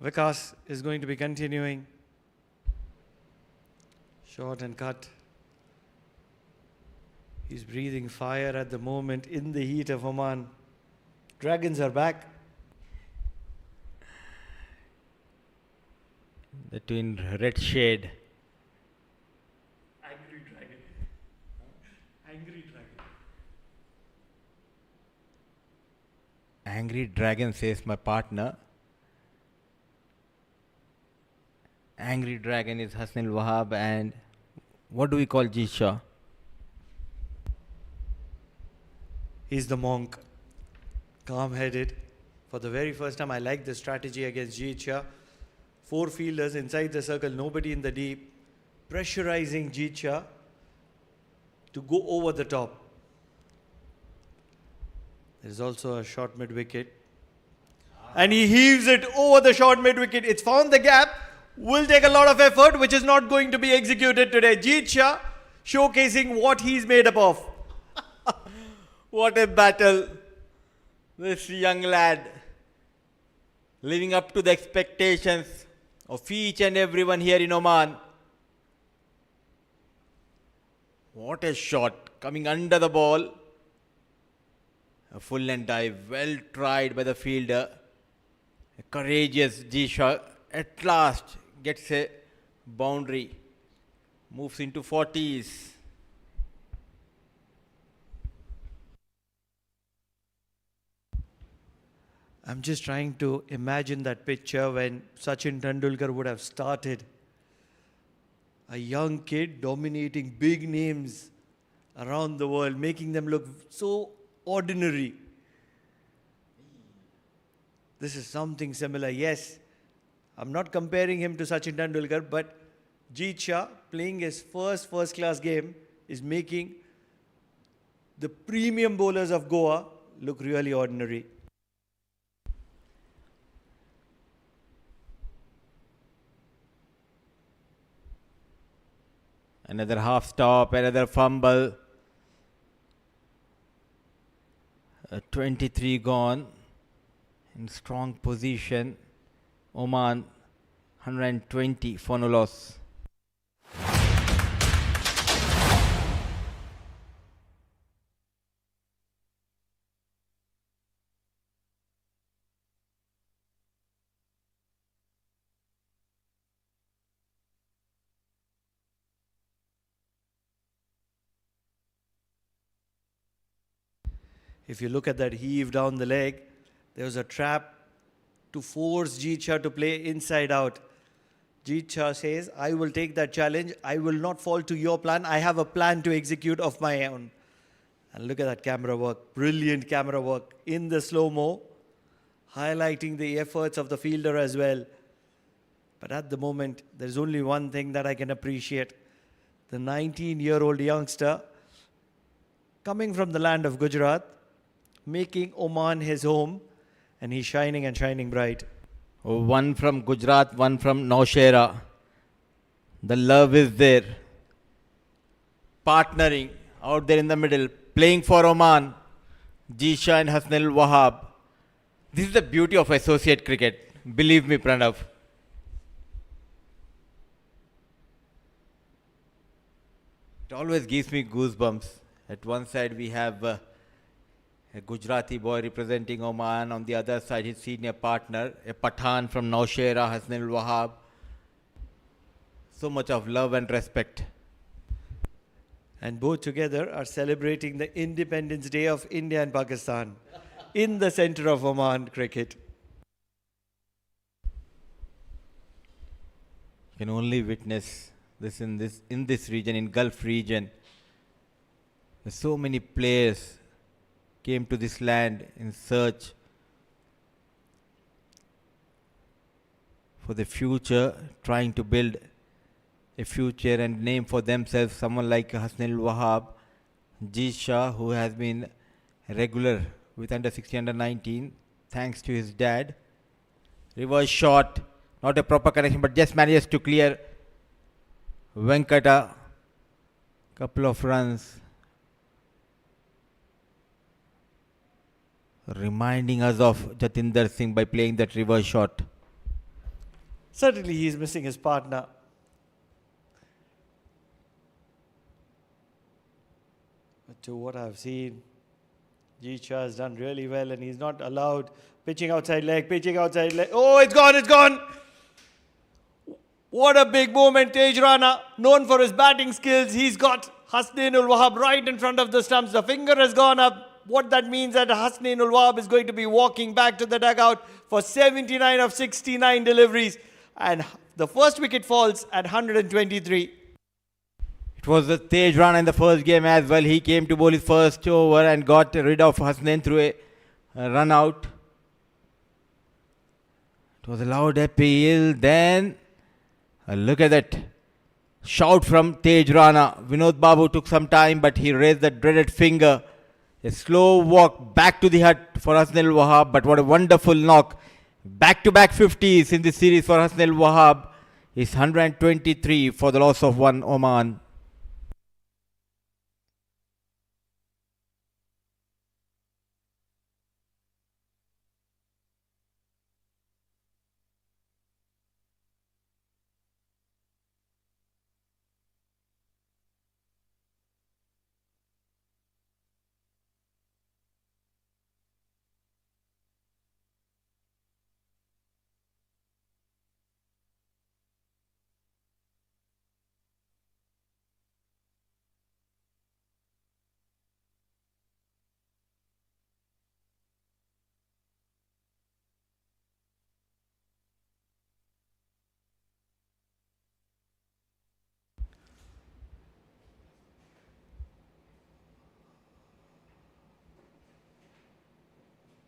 Vikas is going to be continuing. Short and cut. He's breathing fire at the moment in the heat of Oman. Dragons are back. The twin red shade. Angry dragon. Angry dragon. Angry dragon, says my partner. Angry dragon is Hasnain al-Wahab, and what do we call Jisha? He's the monk. Calm-headed. For the very first time, I like the strategy against Jicha. 4 fielders inside the circle, nobody in the deep. pressurizing Jeet to go over the top. There's also a short mid-wicket. And he heaves it over the short mid-wicket. It's found the gap. Will take a lot of effort, which is not going to be executed today. Jeet showcasing what he's made up of. What a battle. This young lad living up to the expectations of each and everyone here in Oman. What a shot coming under the ball. A full length dive, well tried by the fielder. A courageous Jisha at last gets a boundary. Moves into 40s. I'm just trying to imagine that picture when Sachin Tendulkar would have started. A young kid dominating big names around the world, making them look so ordinary. This is something similar. Yes, I'm not comparing him to Sachin Tendulkar, but Jeet playing his first-class game is making the premium bowlers of Goa look really ordinary. Another half stop, another fumble. 23 gone. In strong position. Oman 120 for no loss. If you look at that heave down the leg, there was a trap to force Jeet to play inside out. Jeet says, I will take that challenge. I will not fall to your plan. I have a plan to execute of my own. And look at that camera work. Brilliant camera work in the slow-mo, highlighting the efforts of the fielder as well. But at the moment, there's only one thing that I can appreciate. The 19-year-old youngster coming from the land of Gujarat, making Oman his home, and he's shining and shining bright. One from Gujarat, one from Nowshera. The love is there. Partnering out there in the middle, playing for Oman. Jisha and Hasnal Wahab. This is the beauty of associate cricket. Believe me, Pranav. It always gives me goosebumps. At one side we have a Gujarati boy representing Oman. On the other side, his senior partner, a Pathan from Nowshera, Hasnal Wahab. So much of love and respect. And both together are celebrating the Independence Day of India and Pakistan in the center of Oman cricket. You can only witness this in this region, in Gulf region. There's so many players came to this land in search for the future, trying to build a future and name for themselves. Someone like Hasnal Wahab, Jisha, who has been regular with under 16, under 19, thanks to his dad. Reverse shot, not a proper connection, but just manages to clear Venkata. Couple of runs. Reminding us of Jatinder Singh by playing that reverse shot. Certainly he's missing his partner. But to what I've seen, Jeet has done really well, and he's not allowed pitching outside leg, Oh, it's gone, it's gone! What a big moment, Tej Rana, known for his batting skills. He's got Hasnainul Wahab right in front of the stumps. The finger has gone up. What that means that Hasnainul Wahab is going to be walking back to the dugout for 79 of 69 deliveries. And the first wicket falls at 123. It was the Tej Rana in the first game as well. He came to bowl his first over and got rid of Hasnain through a run out. It was a loud appeal. Then look at that Shout from Tej Rana. Vinod Babu took some time, but he raised the dreaded finger. A slow walk back to the hut for Hasnal Wahab, but what a wonderful knock. Back-to-back 50s in this series for Hasnal Wahab. Is 123 for the loss of one Oman.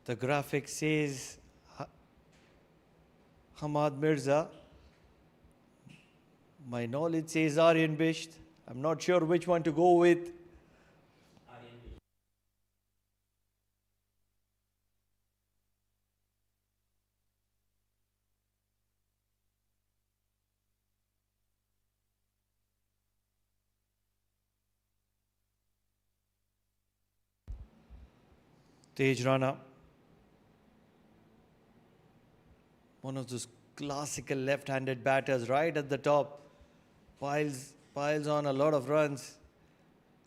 The graphic says Hamad Mirza. My knowledge says Aryan Bisht. I'm not sure which one to go with. Tej Rana. One of those classical left-handed batters right at the top. Piles on a lot of runs.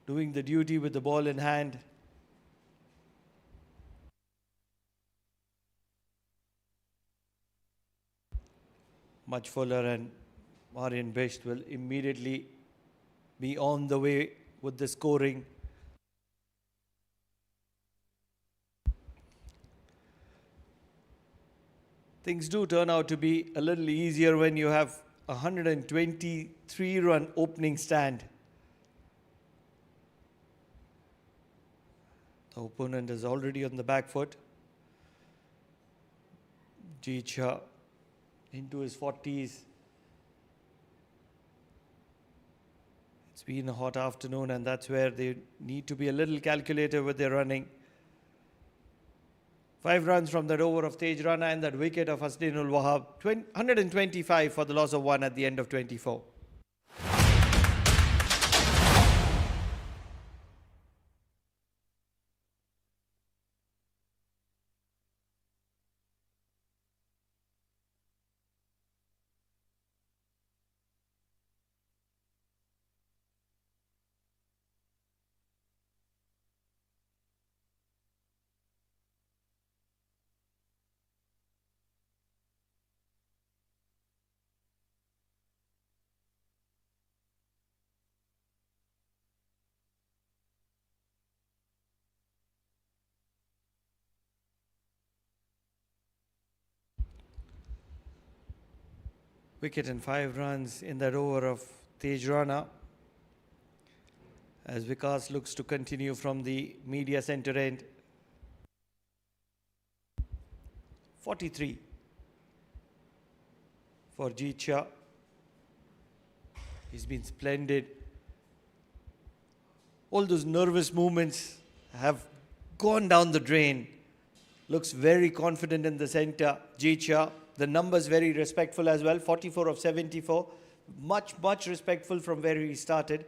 Doing the duty with the ball in hand. Much fuller, and Aryan Bisht will immediately be on the way with the scoring. Things do turn out to be a little easier when you have a 123-run opening stand. The opponent is already on the back foot. Jeet Shah into his 40s. It's been a hot afternoon, and that's where they need to be a little calculated with their running. 5 runs from that over of Tej Rana and that wicket of Hasnainul Wahab. 125 for the loss of 1 at the end of 24. Wicket and 5 runs in that over of Tej Rana, as Vikas looks to continue from the media centre end. 43 for Jeet Shah. He's been splendid. All those nervous movements have gone down the drain. Looks very confident in the centre, Jeet Shah. The numbers very respectful as well, 44 of 74. Much respectful from where he started.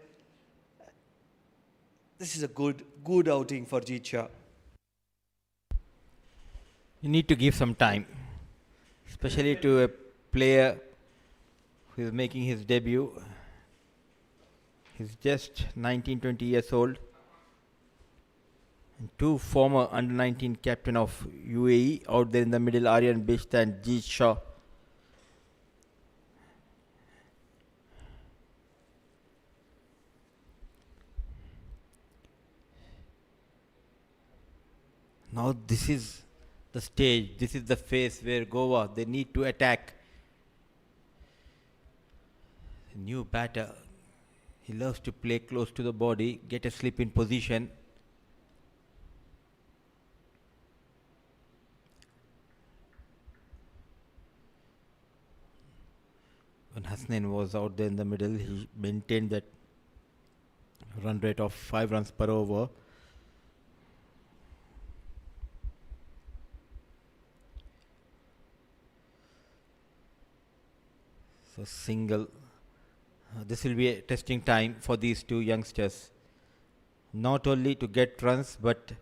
This is a good outing for Jeet Shah. You need to give some time, especially to a player who is making his debut. He's just 19-20 years old. And 2 former under-19 captain of UAE out there in the middle, Aryan Bisht and Jeet Shah. Now this is the stage, this is the phase where Goa, they need to attack. A new batter, he loves to play close to the body, get a slip in position. When Hasnain was out there in the middle. He maintained that run rate of 5 runs per over. So single. This will be a testing time for these two youngsters. Not only to get runs, but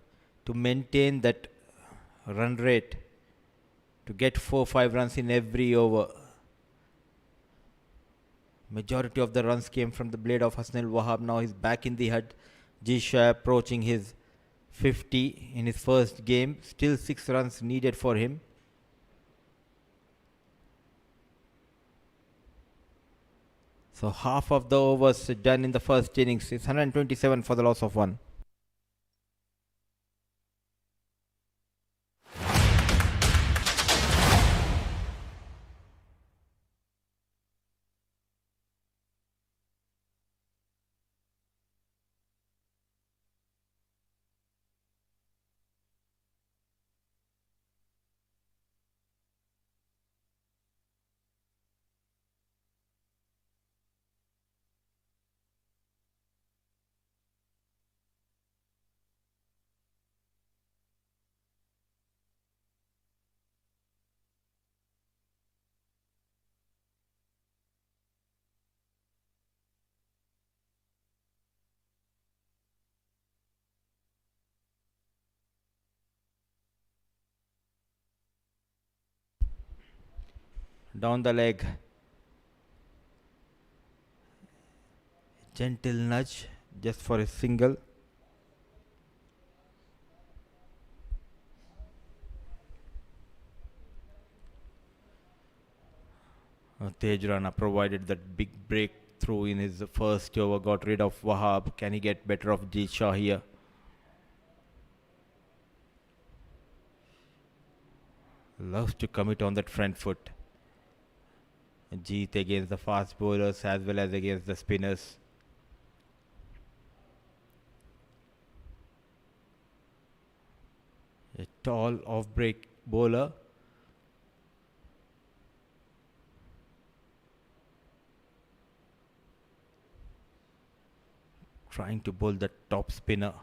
to maintain that run rate, to get 4-5 runs in every over. Majority of the runs came from the blade of Hasnain Wahab. Now he's back in the hut. Jisha approaching his 50 in his first game. Still 6 runs needed for him. So half of the overs done in the first innings. It's 127 for the loss of 1. Down the leg. Gentle nudge just for a single. Tej Rana provided that big breakthrough in his first over, got rid of Wahab. Can he get better of Jeet Shah here? Loves to commit on that front foot. Jeet against the fast bowlers as well as against the spinners. A tall off-break bowler. Trying to bowl the top spinner.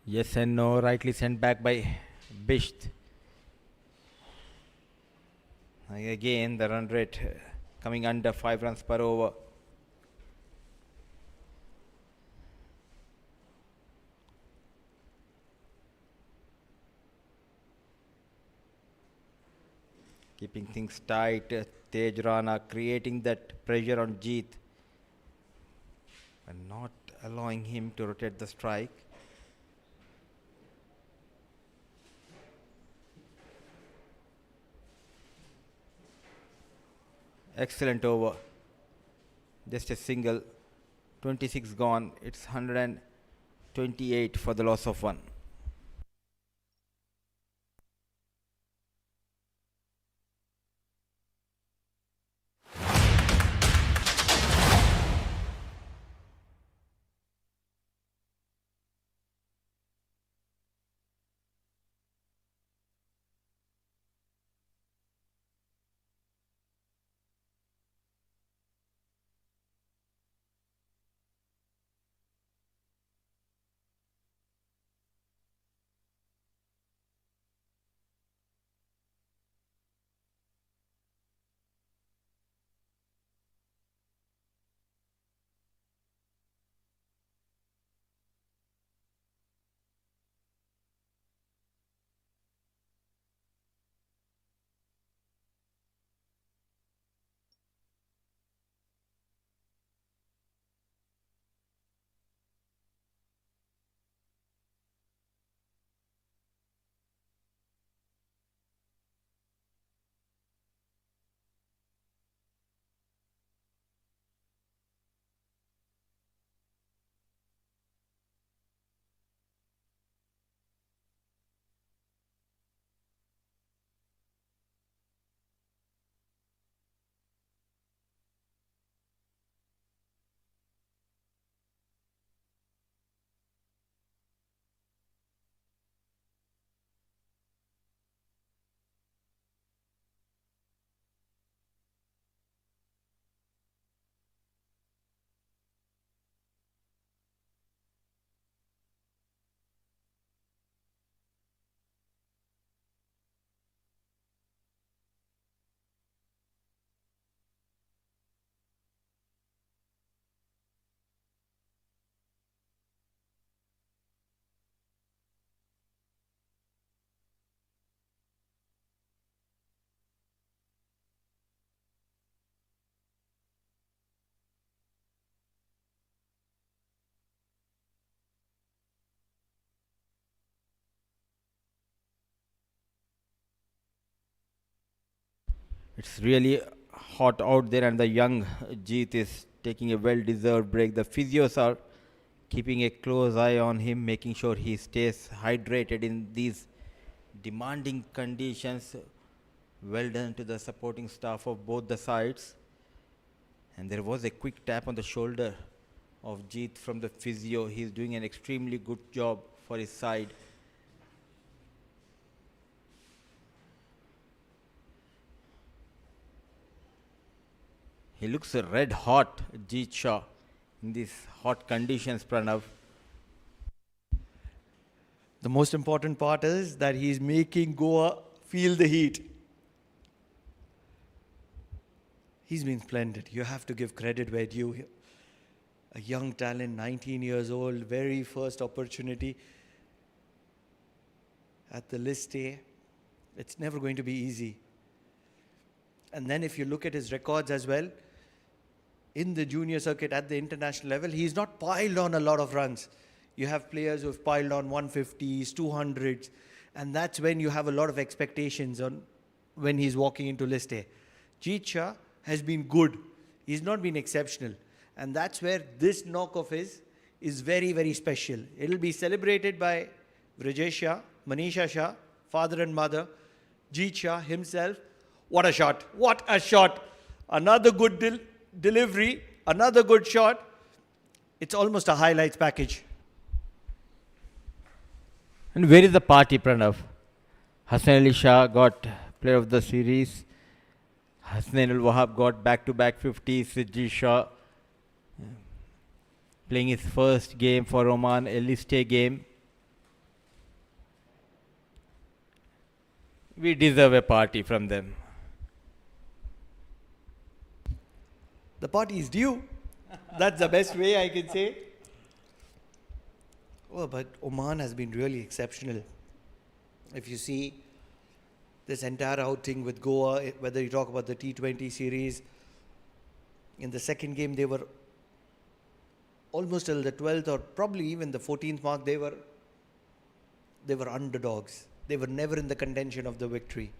Yes and no, rightly sent back by Bisht. Again, the run rate coming under 5 runs per over. Keeping things tight, Tej Rana creating that pressure on Jeet and not allowing him to rotate the strike. Excellent over. Just a single. 26 gone. It's 128 for the loss of 1. It's really hot out there, and the young Jeet is taking a well-deserved break. The physios are keeping a close eye on him, making sure he stays hydrated in these demanding conditions. Well done to the supporting staff of both the sides. And there was a quick tap on the shoulder of Jeet from the physio. He's doing an extremely good job for his side. He looks red hot, Jeet Shah, in these hot conditions, Pranav. The most important part is that he's making Goa feel the heat. He's been splendid. You have to give credit where due. A young talent, 19 years old, very first opportunity at the list A. It's never going to be easy. And then if you look at his records as well, in the junior circuit at the international level, he's not piled on a lot of runs. You have players who've piled on 150s, 200s, and that's when you have a lot of expectations on when he's walking into list A. Jeet Shah has been good. He's not been exceptional. And that's where this knock of his is very, very special. It'll be celebrated by Brijesh Shah, Manisha Shah, father and mother, Jeet Shah himself. What a shot. What a shot. Another good delivery, another good shot. It's almost a highlights package. And where is the party, Pranav? Hassan Ali Shah got player of the series. Hasnain Al Wahab got back-to-back 50s. Jeet Shah playing his first game for Oman, a list A game. We deserve a party from them. The party is due. That's the best way I can say. Oh, but Oman has been really exceptional. If you see this entire outing with Goa, whether you talk about the T20 series, in the second game they were almost till the 12th or probably even the 14th mark, they were underdogs. They were never in the contention of the victory.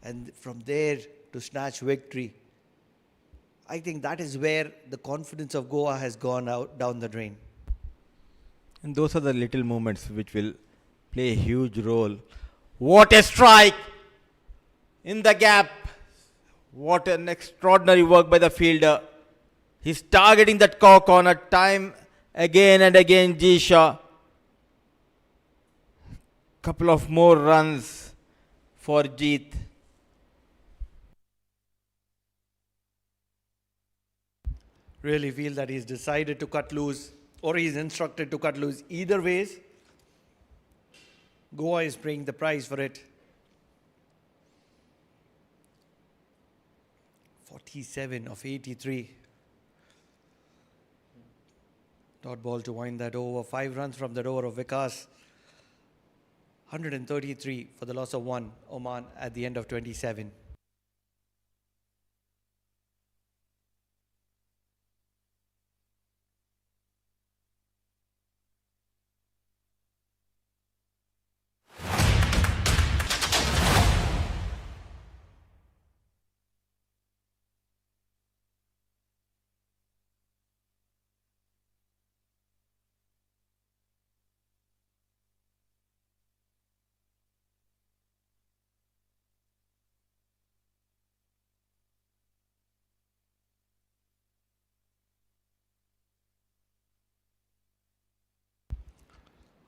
And from there to snatch victory, I think that is where the confidence of Goa has gone out down the drain. And those are the little moments which will play a huge role. What a strike in the gap. What an extraordinary work by the fielder. He's targeting that corner time again and again, Jeet Shah. Couple of more runs for Jeet. Really feel that he's decided to cut loose or he's instructed to cut loose. Either ways, Goa is paying the price for it. 47 of 83. Dot ball to wind that over. 5 runs from that over of Vikas. 133 for the loss of 1, Oman at the end of 27.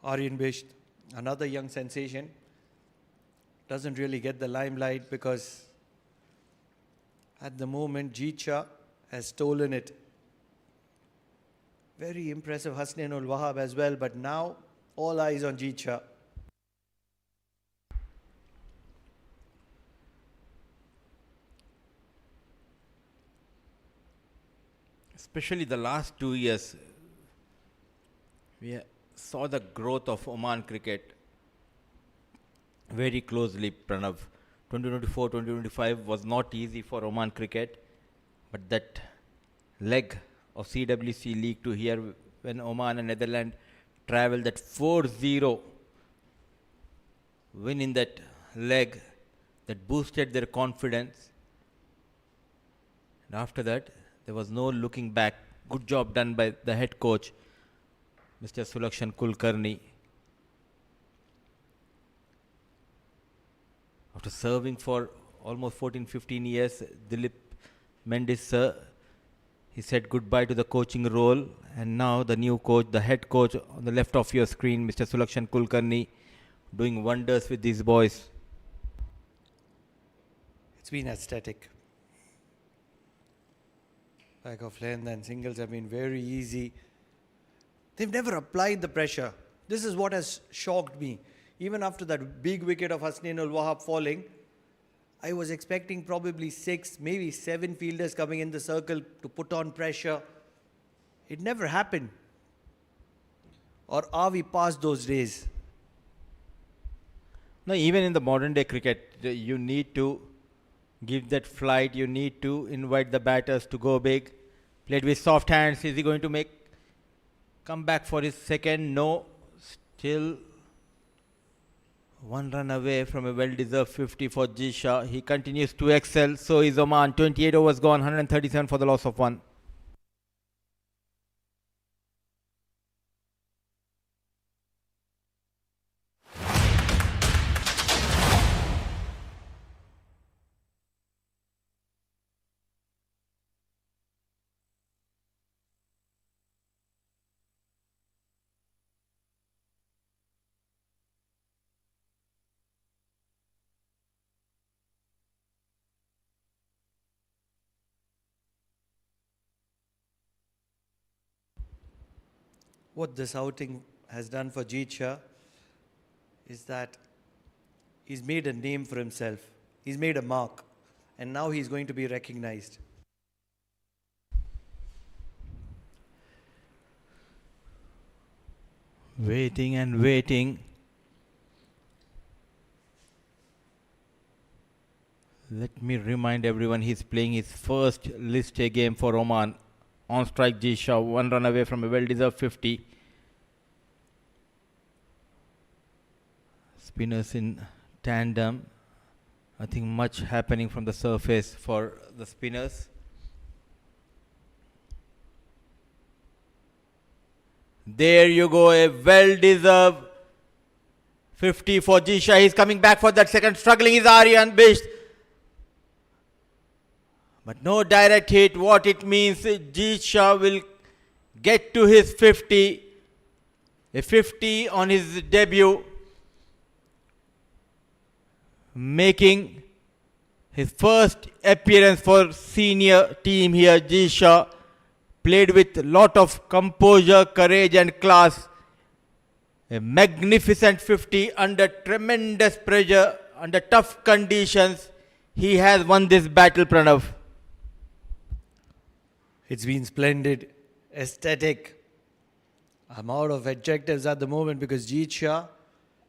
Aryan Bisht, another young sensation, doesn't really get the limelight because at the moment Jeet Shah has stolen it. Very impressive Hasnain Ul Wahab as well, but now all eyes on Jeet Shah. Especially the last 2 years, we saw the growth of Oman cricket very closely, Pranav. 2024, 2025 was not easy for Oman cricket, but that leg of CWC League to here when Oman and Netherlands traveled that 4-0 win in that leg that boosted their confidence. And after that, there was no looking back. Good job done by the head coach, Mr. Sulakshan Kulkarni. After serving for almost 14-15 years, Dilip Mendis sir, he said goodbye to the coaching role, and now the new coach, the head coach on the left of your screen, Mr. Sulakshan Kulkarni, doing wonders with these boys. It's been aesthetic. Back of length and singles have been very easy. They've never applied the pressure. This is what has shocked me. Even after that big wicket of Hasnain ul Wahab falling, I was expecting probably 6, maybe 7 fielders coming in the circle to put on pressure. It never happened. Or are we past those days? No, even in the modern day cricket, you need to give that flight. You need to invite the batters to go big. Played with soft hands. Is he going to come back for his second? No. Still one run away from a well-deserved 50 for Jisha. He continues to excel. So is Oman. 28 overs gone. 137 for the loss of 1. What this outing has done for Jeet Shah is that he's made a name for himself. He's made a mark. And now he's going to be recognized. Waiting and waiting. Let me remind everyone, he's playing his first list A game for Oman. On strike Jisha, 1 run away from a well-deserved 50. Spinners in tandem. I think much happening from the surface for the spinners. There you go, a well-deserved 50 for Jisha. He's coming back for that second. Struggling is Aryan Bisht. But no direct hit. What it means, Jisha will get to his 50. A 50 on his debut. Making his first appearance for senior team here. Jisha played with a lot of composure, courage and class. A magnificent 50 under tremendous pressure, under tough conditions. He has won this battle, Pranav. It's been splendid, aesthetic. I'm out of adjectives at the moment because Jeet Shah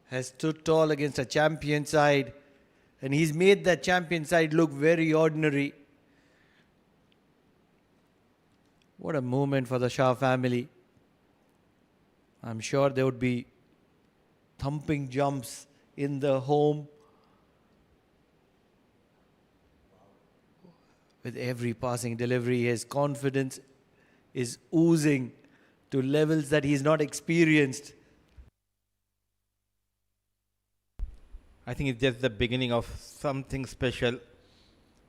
has stood tall against a champion side and he's made that champion side look very ordinary. What a moment for the Shah family. I'm sure there would be thumping jumps in the home. With every passing delivery, his confidence is oozing to levels that he's not experienced. I think it's just the beginning of something special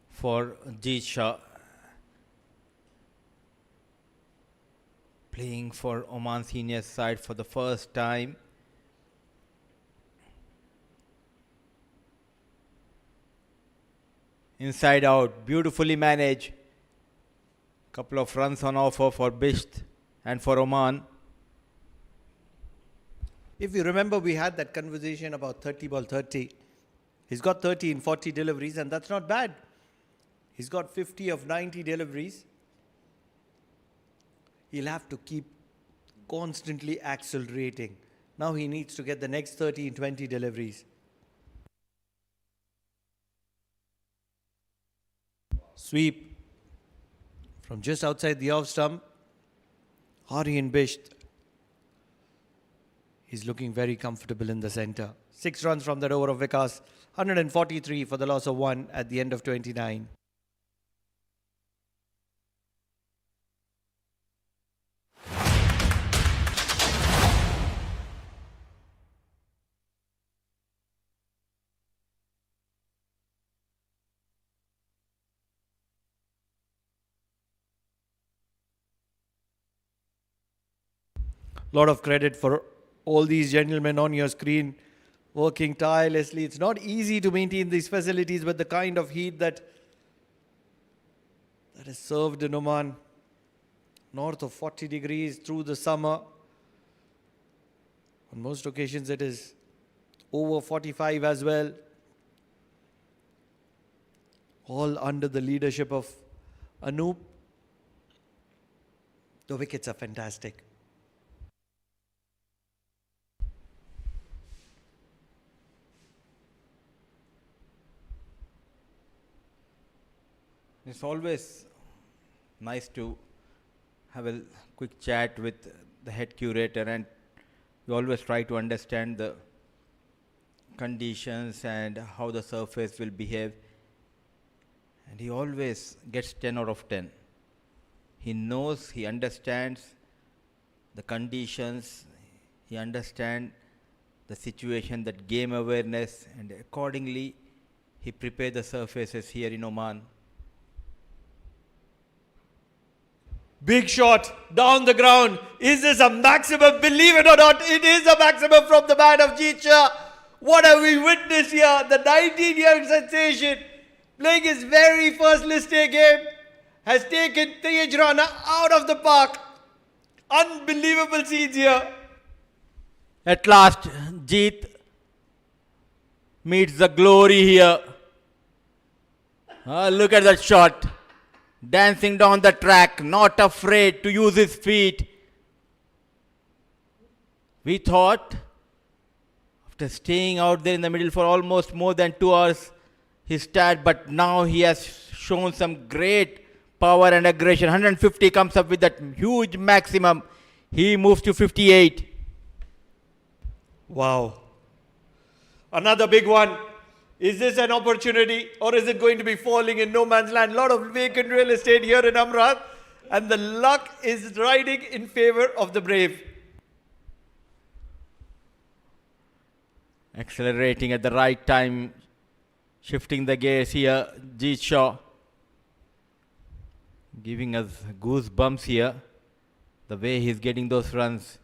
for Jeet Shah. Playing for Oman senior side for the first time. Inside out, beautifully managed. Couple of runs on offer for Bisht and for Oman. If you remember, we had that conversation about 30 ball 30. He's got 30 in 40 deliveries and that's not bad. He's got 50 of 90 deliveries. He'll have to keep constantly accelerating. Now he needs to get the next 30 in 20 deliveries. Sweep from just outside the off stump. Aryan Bisht. He's looking very comfortable in the center. 6 runs from that over of Vikas. 143 for the loss of 1 at the end of 29. lot of credit for all these gentlemen on your screen working tirelessly. It's not easy to maintain these facilities with the kind of heat that is served in Oman. North of 40 degrees through the summer. On most occasions it is over 45 as well. All under the leadership of Anoop. The wickets are fantastic. It's always nice to have a quick chat with the head curator, and we always try to understand the conditions and how the surface will behave. And he always gets 10 out of 10. He knows, he understands the conditions, he understands the situation, that game awareness, and accordingly he prepared the surfaces here in Oman. Big shot down the ground. Is this a maximum? Believe it or not, it is a maximum from the bat of Jeet Shah. What have we witnessed here? The 19-year sensation, playing his very first list A game, has taken Tej Rana out of the park. Unbelievable scenes here. At last, Jeet meets the glory here. Look at that shot. Dancing down the track, not afraid to use his feet. We thought, after staying out there in the middle for almost more than 2 hours, he's tired, but now he has shown some great power and aggression. 150 comes up with that huge maximum. He moves to 58. Wow. Another big one. Is this an opportunity or is it going to be falling in no man's land? A lot of vacant real estate here in Amrat, and the luck is riding in favor of the brave. Accelerating at the right time, shifting the gears here, Jeet Shah. Giving us goosebumps here, the way he's getting those runs.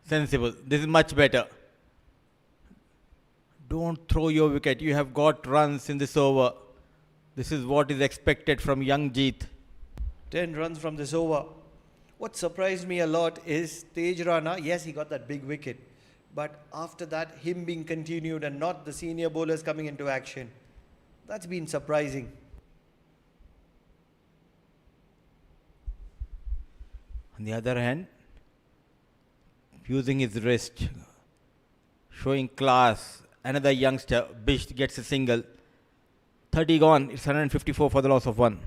Sensible. This is much better. Don't throw your wicket. You have got runs in this over. This is what is expected from young Jeet. 10 runs from this over. What surprised me a lot is Tej Rana. Yes, he got that big wicket. But after that, him being continued and not the senior bowlers coming into action. That's been surprising. On the other hand, using his wrist, showing class. Another youngster, Bisht, gets a single. 30 gone. It's 154 for the loss of 1.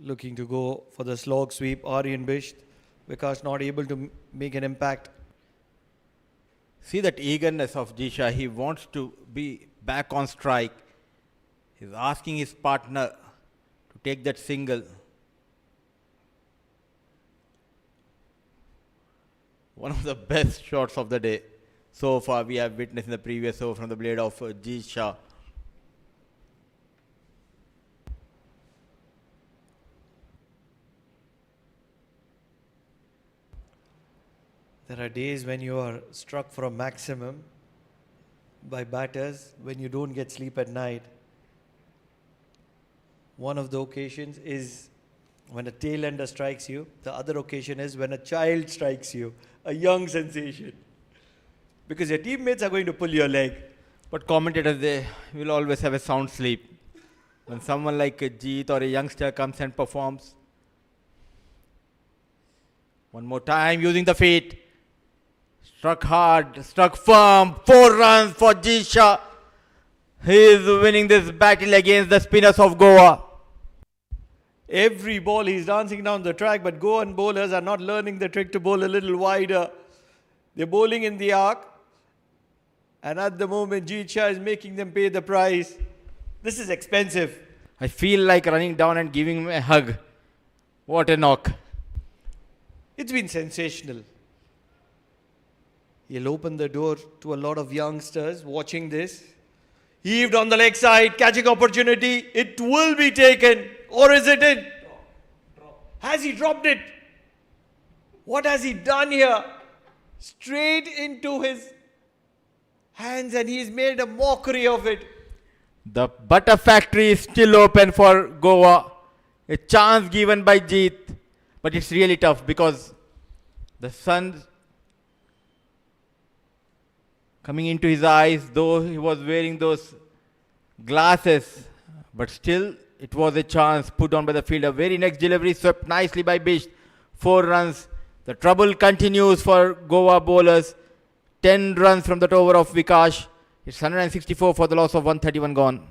Looking to go for the slog sweep, Aryan Bisht. Vikas not able to make an impact. See that eagerness of Jisha. He wants to be back on strike. He's asking his partner to take that single. One of the best shots of the day so far we have witnessed in the previous over from the blade of Jisha. There are days when you are struck for a maximum by batters, when you don't get sleep at night. One of the occasions is when a tail ender strikes you. The other occasion is when a child strikes you, a young sensation. Because your teammates are going to pull your leg. But commentators, they will always have a sound sleep. When someone like a Jeet or a youngster comes and performs. One more time, using the feet. Struck hard, struck firm. 4 runs for Jisha. He is winning this battle against the spinners of Goa. Every ball he's dancing down the track, but Goan bowlers are not learning the trick to bowl a little wider. They're bowling in the arc. And at the moment, Jeet Shah is making them pay the price. This is expensive. I feel like running down and giving him a hug. What a knock. It's been sensational. He'll open the door to a lot of youngsters watching this. Heaved on the leg side, catching opportunity. It will be taken. Or is it in? Has he dropped it? What has he done here? Straight into his hands, and he's made a mockery of it. The butter factory is still open for Goa. A chance given by Jeet. But it's really tough because the sun coming into his eyes, though he was wearing those glasses. But still, it was a chance put on by the fielder. Very next delivery swept nicely by Bish. 4 runs. The trouble continues for Goa bowlers. 10 runs from that over of Vikash. It's 164 for the loss of 131 gone.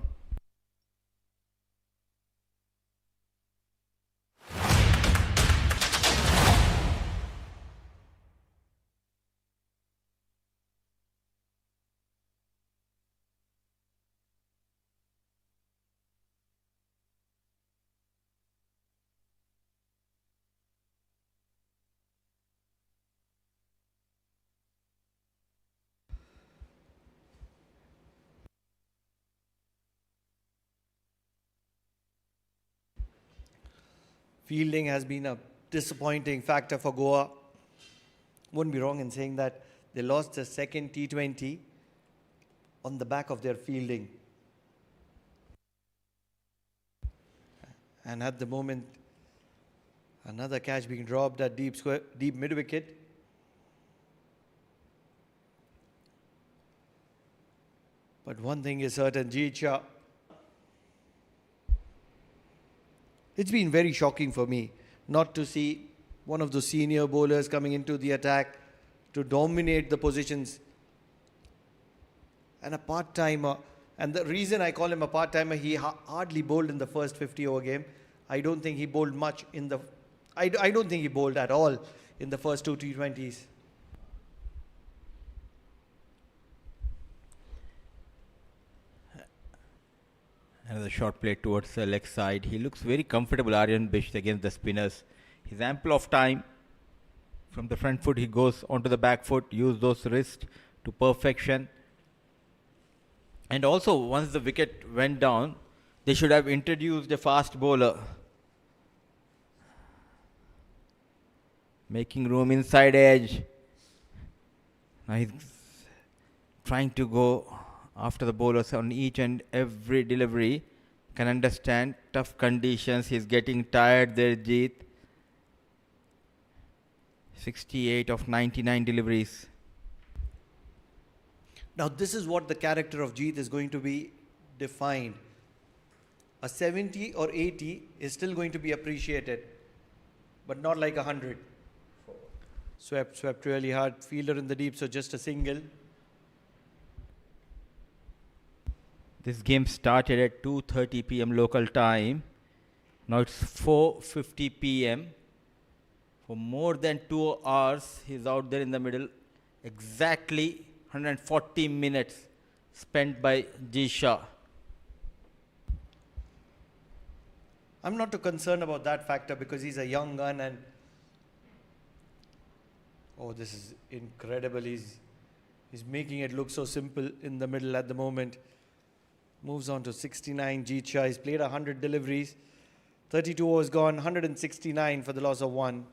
Fielding has been a disappointing factor for Goa. Wouldn't be wrong in saying that they lost the second T20 on the back of their fielding. And at the moment, another catch being dropped at deep mid-wicket. But one thing is certain, Jeet Shah. It's been very shocking for me not to see one of the senior bowlers coming into the attack to dominate the positions. And a part-timer, and the reason I call him a part-timer, he hardly bowled in the first 50-over game. I don't think he bowled much in the... I don't think he bowled at all in the first 2 T20s. Another short play towards the leg side. He looks very comfortable, Aryan Bish, against the spinners. He's ample of time. From the front foot, he goes onto the back foot, use those wrists to perfection. And also, once the wicket went down, they should have introduced a fast bowler. Making room inside edge. Now he's trying to go after the bowlers on each and every delivery. Can understand tough conditions. He's getting tired there, Jeet. 68 of 99 deliveries. Now this is what the character of Jeet is going to be defined. A 70 or 80 is still going to be appreciated, but not like 100. Swept really hard. Fielder in the deep, so just a single. This game started at 2:30 p.m. local time. Now it's 4:50 p.m. For more than 2 hours, he's out there in the middle. Exactly 140 minutes spent by Jisha. I'm not too concerned about that factor because he's a young gun and oh, this is incredible. He's making it look so simple in the middle at the moment. Moves on to 69. Jeet Shah. He's played 100 deliveries. 32 overs gone. 169 for the loss of 1.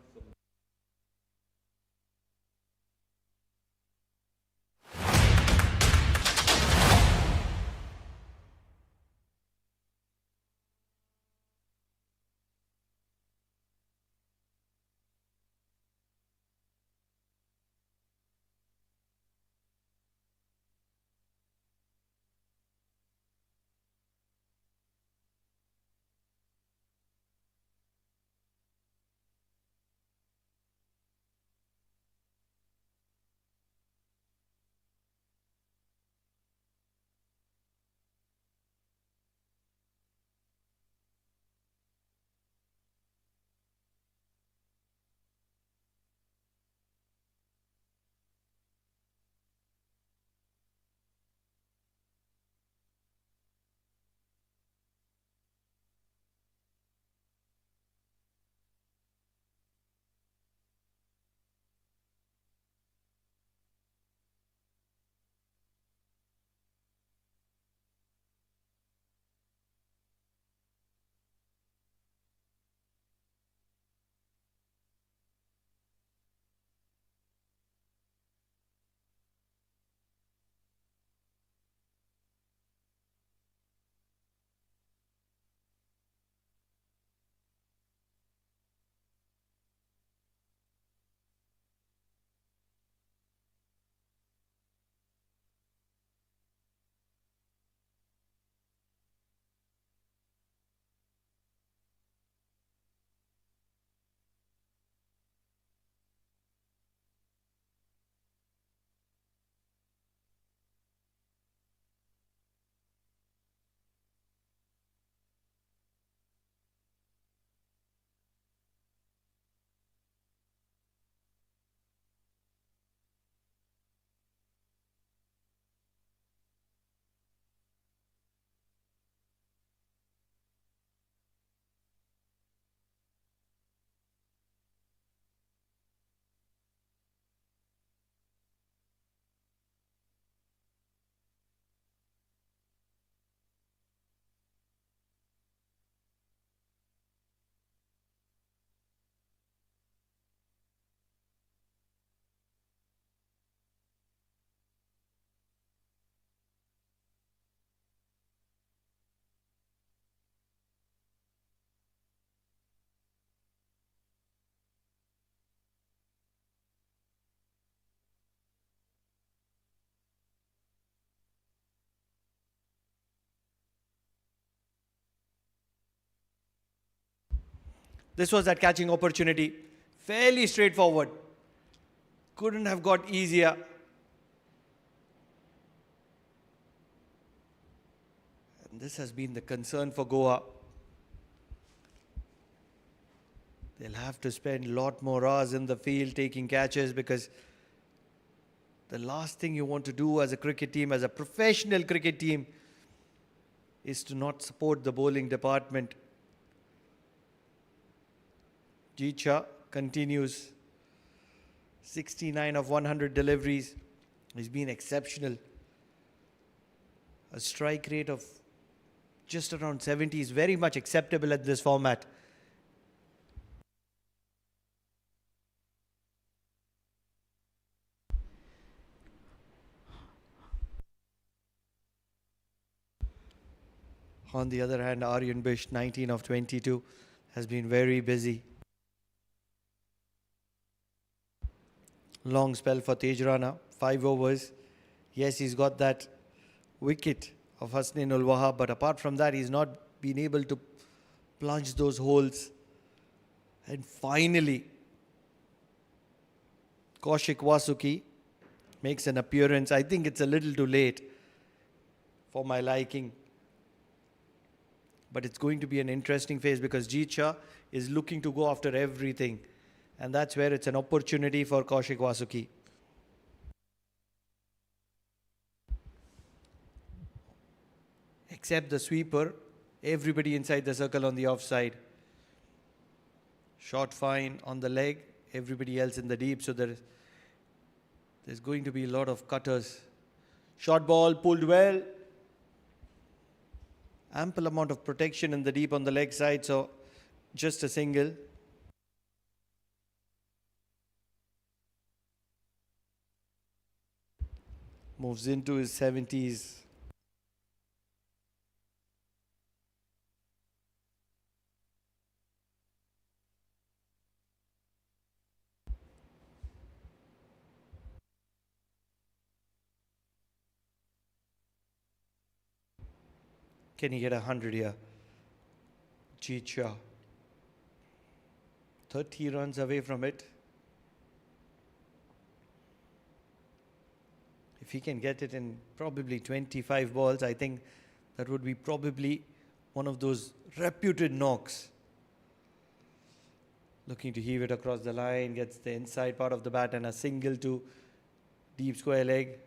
This was that catching opportunity. Fairly straightforward. Couldn't have got easier. And this has been the concern for Goa. They'll have to spend a lot more hours in the field taking catches, because the last thing you want to do as a cricket team, as a professional cricket team, is to not support the bowling department. Jicha continues. 69 of 100 deliveries. He's been exceptional. A strike rate of just around 70 is very much acceptable at this format. On the other hand, Aryan Bish, 19 of 22, has been very busy. Long spell for Tej Rana, 5 overs. Yes, he's got that wicket of Hasnain ul Wahab, but apart from that, he's not been able to plunge those holes. And finally, Kaushik Wasuki makes an appearance. I think it's a little too late for my liking. But it's going to be an interesting phase, because Jeet is looking to go after everything. And that's where it's an opportunity for Kaushik Wasuki. Except the sweeper, everybody inside the circle on the offside. Short fine on the leg, everybody else in the deep. So there's going to be a lot of cutters. Short ball pulled well. Ample amount of protection in the deep on the leg side, so just a single. Moves into his 70s. Can he get 100 here? Jeet Shah. 30 runs away from it. If he can get it in probably 25 balls, I think that would be probably one of those reputed knocks. Looking to heave it across the line, gets the inside part of the bat and a single to deep square leg.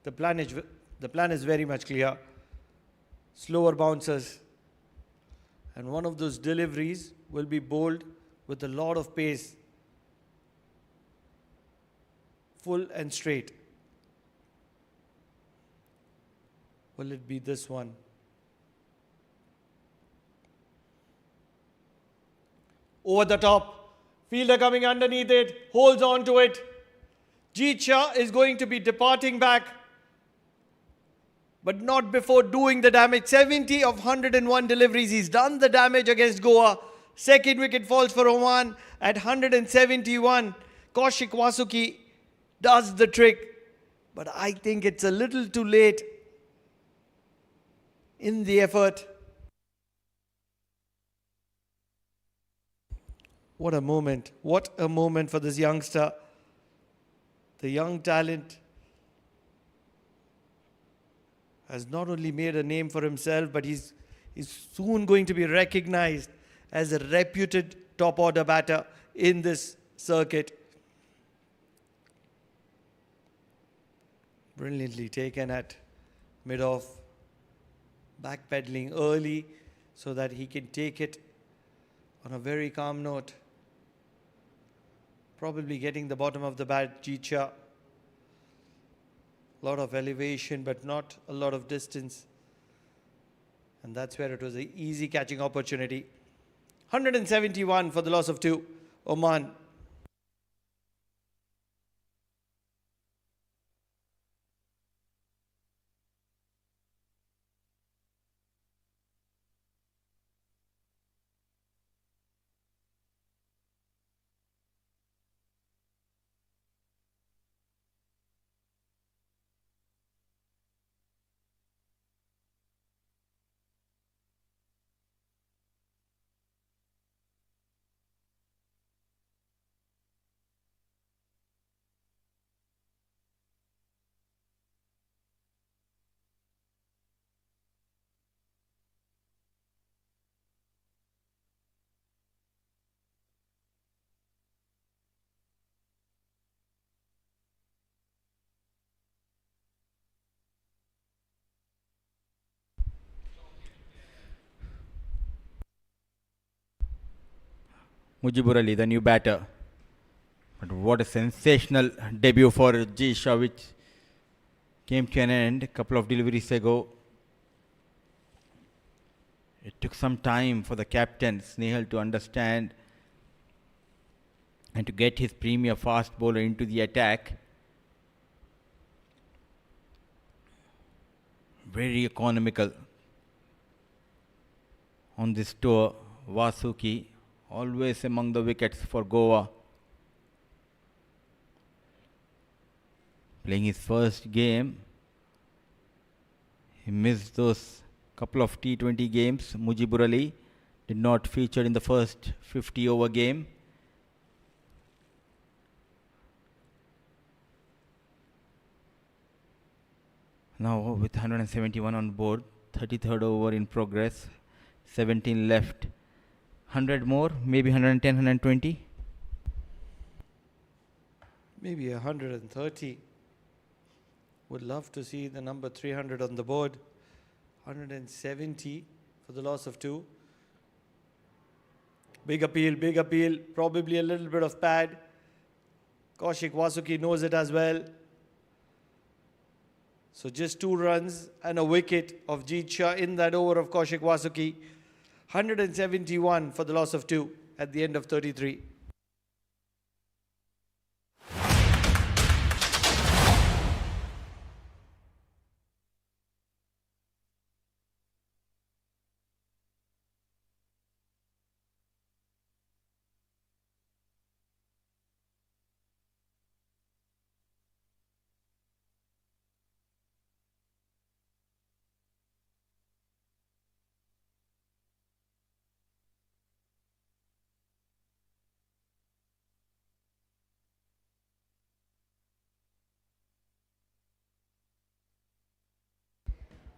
The plan is very much clear. Slower bouncers. And one of those deliveries will be bowled with a lot of pace. Full and straight. Will it be this one? Over the top. Fielder coming underneath it. Holds on to it. Jeet Shah is going to be departing back, but not before doing the damage. 70 of 101 deliveries. He's done the damage against Goa. Second wicket falls for Oman at 171. Kaushik Wasuki does the trick. But I think it's a little too late in the effort. What a moment. What a moment for this youngster. The young talent has not only made a name for himself, but he's soon going to be recognized as a reputed top order batter in this circuit. Brilliantly taken at mid-off, backpedaling early so that he can take it on a very calm note. Probably getting the bottom of the bat, Jeet Shah. A lot of elevation, but not a lot of distance. And that's where it was an easy catching opportunity. 171 for the loss of 2. Oman. Mujibur Ali, the new batter. But what a sensational debut for G. Shah, which came to an end a couple of deliveries ago. It took some time for the captain, Snehal, to understand and to get his premier fast bowler into the attack. Very economical on this tour. Vasuki, always among the wickets for Goa. Playing his first game. He missed those couple of T20 games. Mujibur Ali did not feature in the first 50 over game. Now with 171 on board, 33rd over in progress, 17 left. 100 more, maybe 110, 120. Maybe 130. Would love to see the number 300 on the board. 170 for the loss of 2. Big appeal, probably a little bit of pad. Kaushik Vasuki knows it as well. So just 2 runs and a wicket of Jeet Shah in that over of Kaushik Vasuki. 171 for the loss of 2 at the end of 33.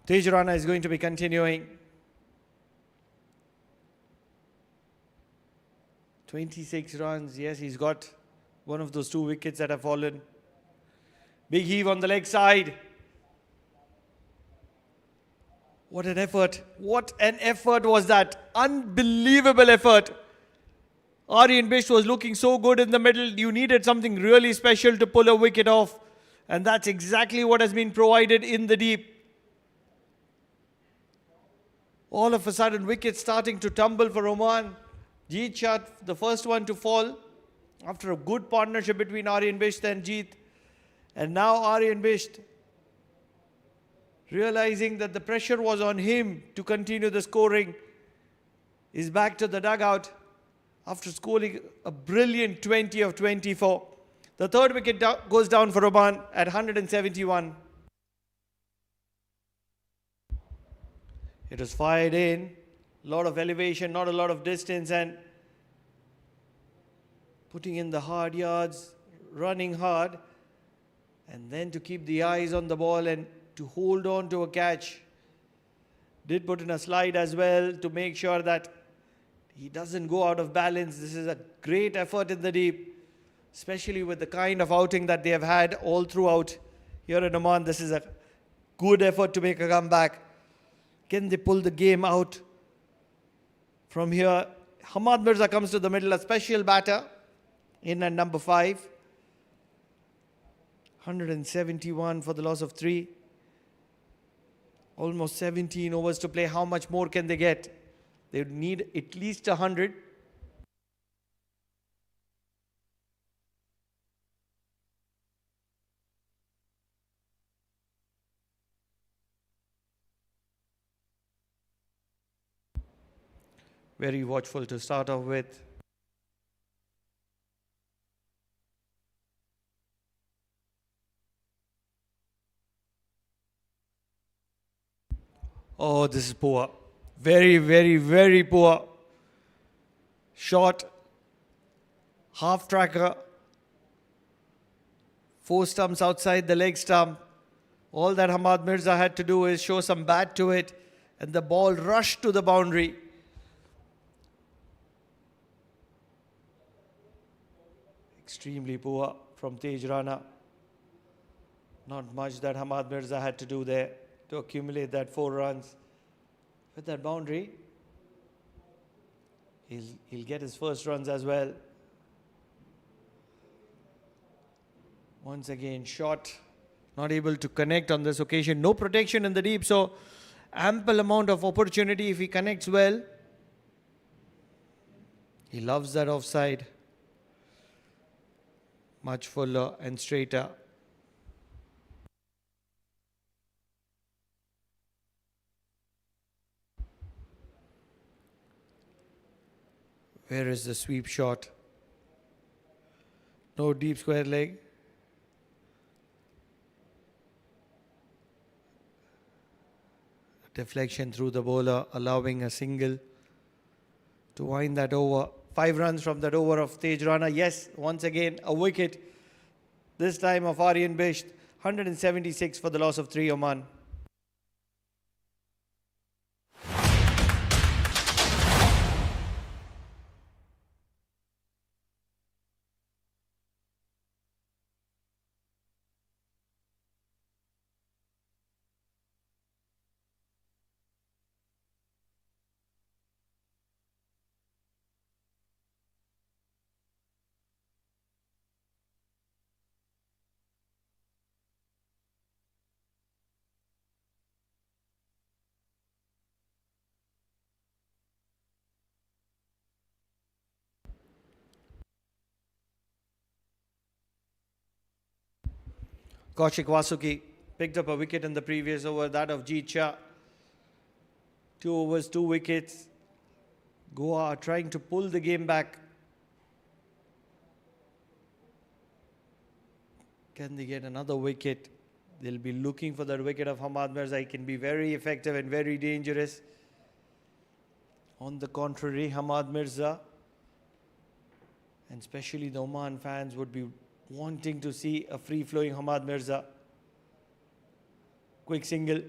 Tej Rana is going to be continuing. 26 runs. Yes, he's got one of those 2 wickets that have fallen. Big heave on the leg side. What an effort. What an effort was that. Unbelievable effort. Aryan Bish was looking so good in the middle. You needed something really special to pull a wicket off. And that's exactly what has been provided in the deep. All of a sudden, wickets starting to tumble for Oman. Jeet Shah, the first one to fall after a good partnership between Aryan Bisht and Jeet. And now Aryan Bisht, realizing that the pressure was on him to continue the scoring, is back to the dugout after scoring a brilliant 20 of 24. The third wicket goes down for Oman at 171. It was fired in, a lot of elevation, not a lot of distance, and putting in the hard yards, running hard, and then to keep the eyes on the ball and to hold on to a catch. Did put in a slide as well to make sure that he doesn't go out of balance. This is a great effort in the deep, especially with the kind of outing that they have had all throughout here in Oman. This is a good effort to make a comeback. Can they pull the game out from here? Hamad Mirza comes to the middle, a special batter in at number 5. 171 for the loss of 3. Almost 17 overs to play. How much more can they get? They would need at least 100. Very watchful to start off with. Oh, this is poor. Very, very, very poor. Short, half tracker, 4 stumps outside the leg stump. All that Hamad Mirza had to do is show some bat to it, and the ball rushed to the boundary. Extremely poor from Tej Rana. Not much that Hamad Mirza had to do there to accumulate that 4 runs. With that boundary, He'll get his first runs as well. Once again, shot. Not able to connect on this occasion. No protection in the deep, so ample amount of opportunity if he connects well. He loves that offside. Much fuller and straighter. Where is the sweep shot? No deep square leg. Deflection through the bowler, allowing a single to wind that over. 5 runs from that over of Tej Rana. Yes, once again, a wicket. This time of Aryan Bisht. 176 for the loss of 3 Oman. Kaushik Vasuki picked up a wicket in the previous over, that of Jeet Shah. 2 overs, 2 wickets. Goa are trying to pull the game back. Can they get another wicket? They'll be looking for that wicket of Hamad Mirza. He can be very effective and very dangerous. On the contrary, Hamad Mirza, and especially the Oman fans, would be wanting to see a free-flowing Hamad Mirza. Quick single.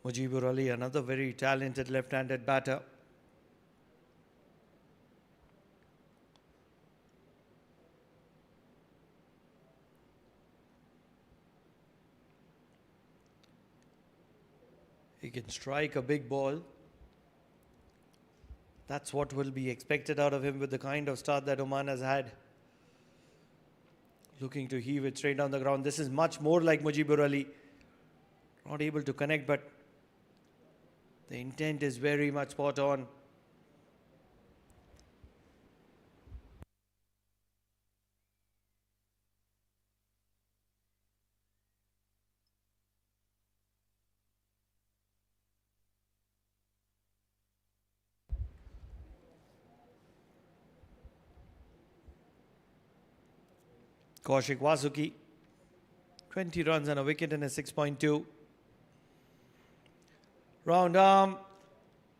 Mujibur Ali, another very talented left-handed batter. He can strike a big ball. That's what will be expected out of him with the kind of start that Oman has had. Looking to heave it straight down the ground. This is much more like Mujibur Ali. Not able to connect, but the intent is very much spot on. Kaushik Vasuki, 20 runs and a wicket in a 6.2. Round arm,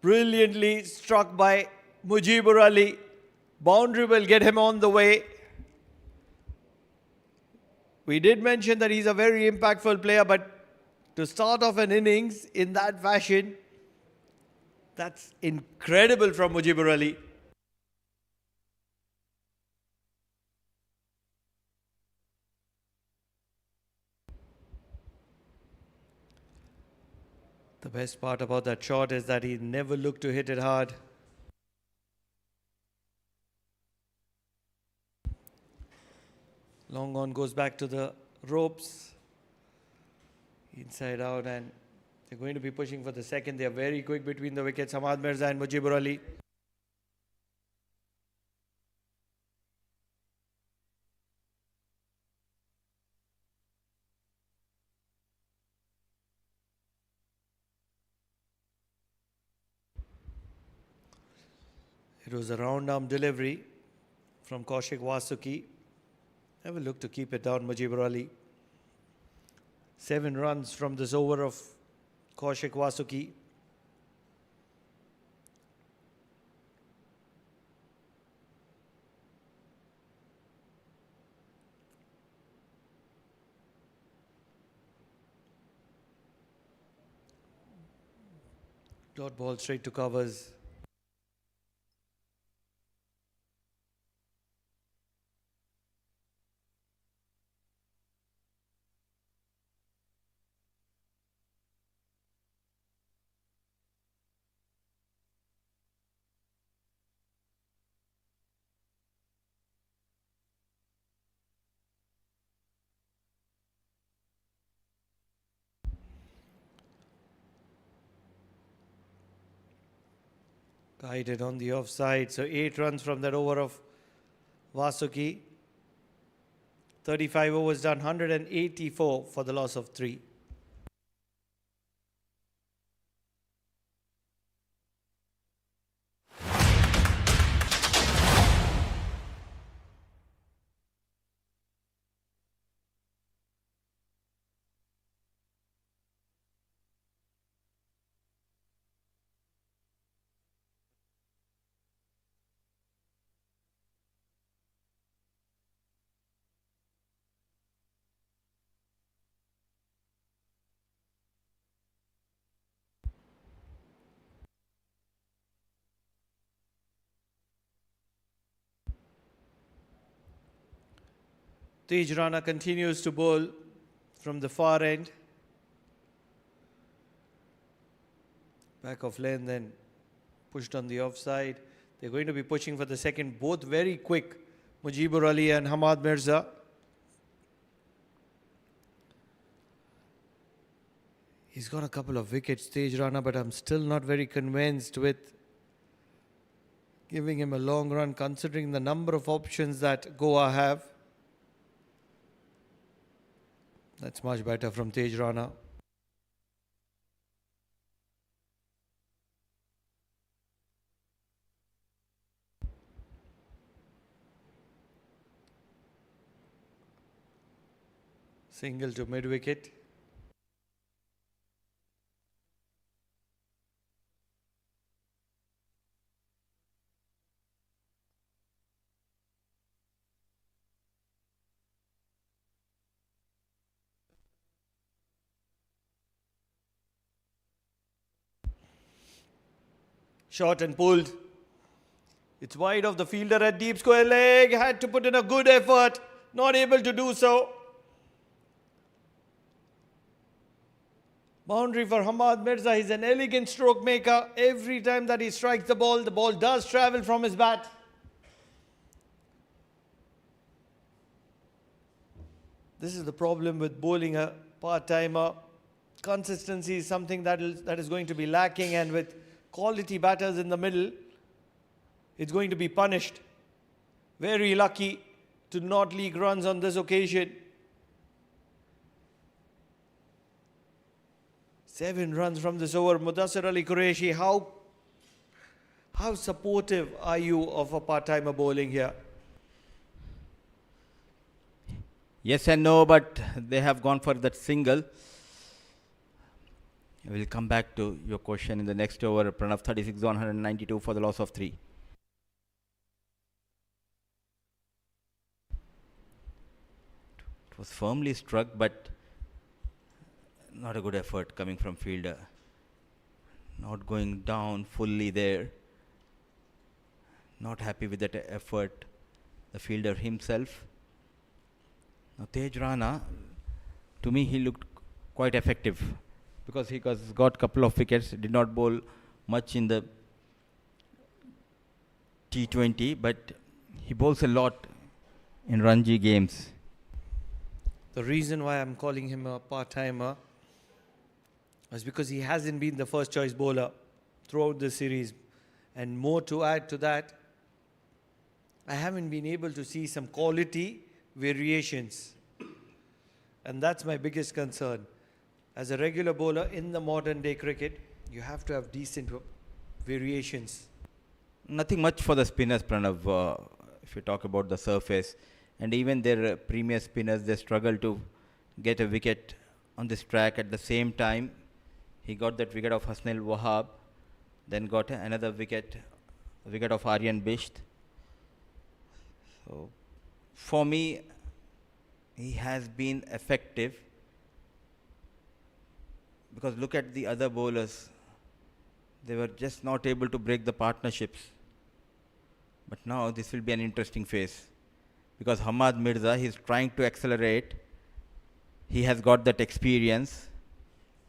brilliantly struck by Mujibur Ali. Boundary will get him on the way. We did mention that he's a very impactful player, but to start off an innings in that fashion, that's incredible from Mujibur Ali. The best part about that shot is that he never looked to hit it hard. Long on goes back to the ropes. Inside out, and they're going to be pushing for the second. They're very quick between the wickets, Hamad Mirza and Mujibur Ali. It was a round arm delivery from Kaushik Vasuki. Have a look to keep it down, Mujibur Ali. 7 runs from this over of Kaushik Vasuki. Dot ball straight to covers. Guided on the offside. So 8 runs from that over of Vasuki. 35 overs done, 184 for the loss of 3. Tej Rana continues to bowl from the far end. Back of lane, then pushed on the offside. They're going to be pushing for the second, both very quick. Mujibur Ali and Hamad Mirza. He's got a couple of wickets, Tej Rana, but I'm still not very convinced with giving him a long run considering the number of options that Goa have. That's much better from Tej Rana. Single to mid-wicket. Shot and pulled. It's wide of the fielder at deep square leg. Had to put in a good effort. Not able to do so. Boundary for Hamad Mirza. He's an elegant stroke maker. Every time that he strikes the ball does travel from his bat. This is the problem with bowling a part-timer. Consistency is something that is going to be lacking, and with quality batters in the middle, it's going to be punished. Very lucky to not leak runs on this occasion. 7 runs from this over. Mudassir Ali Qureshi, how supportive are you of a part-timer bowling here? Yes and no, but they have gone for that single. We'll come back to your question in the next over. Pranav 36 on 192 for the loss of 3. It was firmly struck, but not a good effort coming from fielder. Not going down fully there. Not happy with that effort. The fielder himself. Now Tej Rana, to me he looked quite effective because he got couple of wickets, did not bowl much in the T20, but he bowls a lot in Ranji games. The reason why I'm calling him a part-timer is because he hasn't been the first choice bowler throughout the series. And more to add to that, I haven't been able to see some quality variations. And that's my biggest concern. As a regular bowler in the modern day cricket, you have to have decent variations. Nothing much for the spinners, Pranav, if you talk about the surface. And even their premier spinners, they struggle to get a wicket on this track. At the same time, he got that wicket of Hasnail Wahab, then got another wicket of Aryan Bisht. So, for me, he has been effective. Because look at the other bowlers. They were just not able to break the partnerships. But now this will be an interesting phase because Hamad Mirza, he's trying to accelerate. He has got that experience,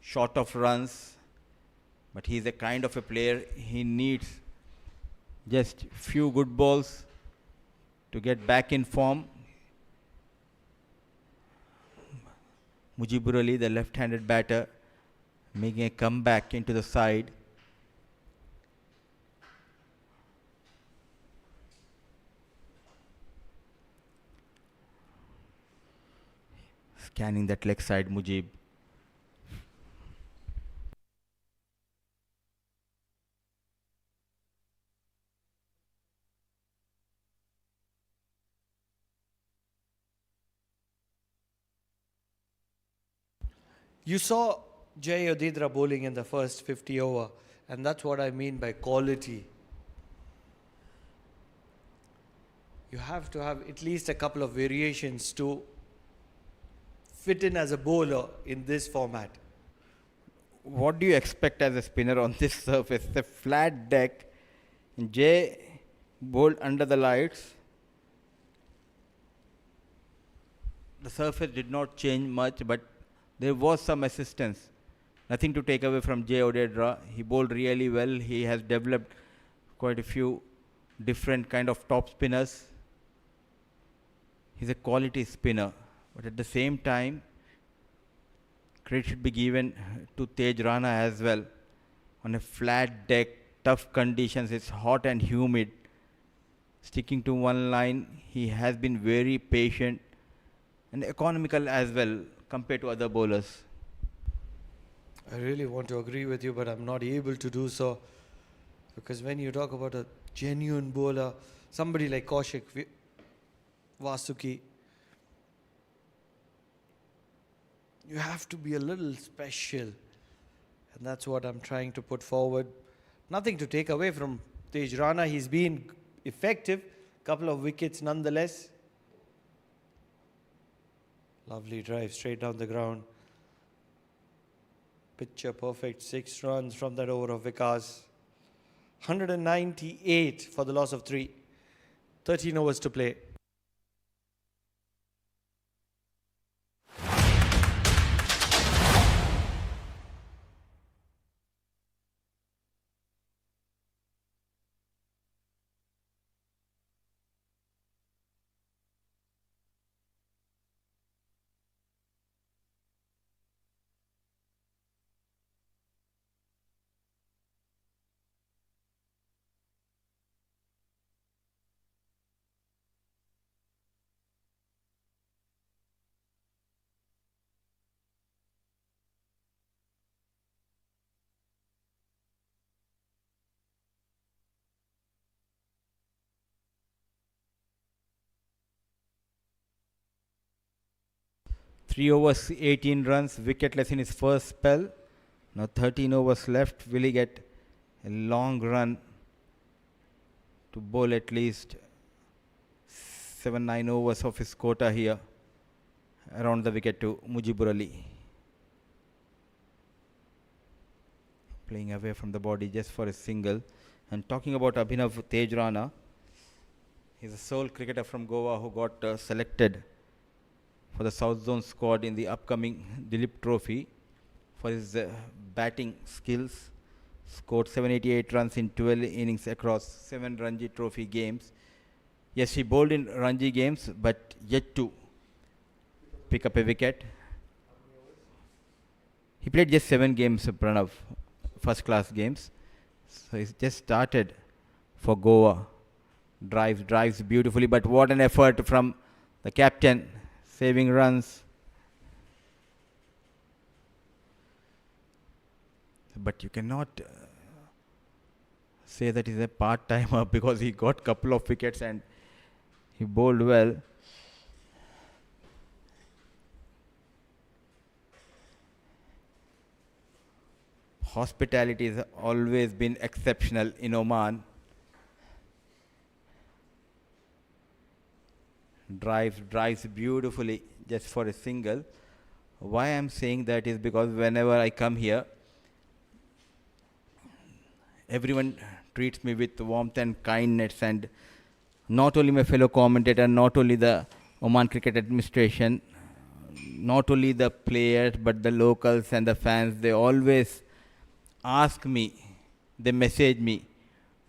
short of runs, but he's a kind of a player. He needs just few good balls to get back in form. Mujibur Ali, the left-handed batter, making a comeback into the side. Scanning that leg side, Mujib. You saw Jay Odedra bowling in the first 50 over, and that's what I mean by quality. You have to have at least a couple of variations to fit in as a bowler in this format. What do you expect as a spinner on this surface? It's a flat deck. Jay bowled under the lights. The surface did not change much, but there was some assistance. Nothing to take away from Jay Odedra. He bowled really well. He has developed quite a few different kind of top spinners. He's a quality spinner. But at the same time, credit should be given to Tej Rana as well. On a flat deck, tough conditions, it's hot and humid. Sticking to one line, he has been very patient and economical as well compared to other bowlers. I really want to agree with you, but I'm not able to do so. Because when you talk about a genuine bowler, somebody like Kaushik Vasuki, you have to be a little special. And that's what I'm trying to put forward. Nothing to take away from Tej Rana. He's been effective. Couple of wickets nonetheless. Lovely drive straight down the ground. Picture perfect 6 runs from that over of Vikas. 198 for the loss of 3. 13 overs to play. Three overs, 18 runs, wicketless in his first spell. Now 13 overs left. Will he get a long run to bowl at least 7-9 overs of his quota here around the wicket to Mujibur Ali? Playing away from the body just for a single. And talking about Abhinav Tej Rana, he's a sole cricketer from Goa who got selected for the South Zone squad in the upcoming Dilip Trophy for his batting skills. Scored 788 runs in 12 innings across 7 Ranji Trophy games. Yes, he bowled in Ranji games, but yet to pick up a wicket. He played just 7 games, Pranav, first class games. So he's just started for Goa. Drives beautifully, but what an effort from the captain, saving runs. But you cannot say that he's a part-timer because he got couple of wickets and he bowled well. Hospitality has always been exceptional in Oman. Drives beautifully just for a single. Why I'm saying that is because whenever I come here, everyone treats me with warmth and kindness, and not only my fellow commentator, not only the Oman Cricket Administration, not only the players, but the locals and the fans, they always ask me, they message me,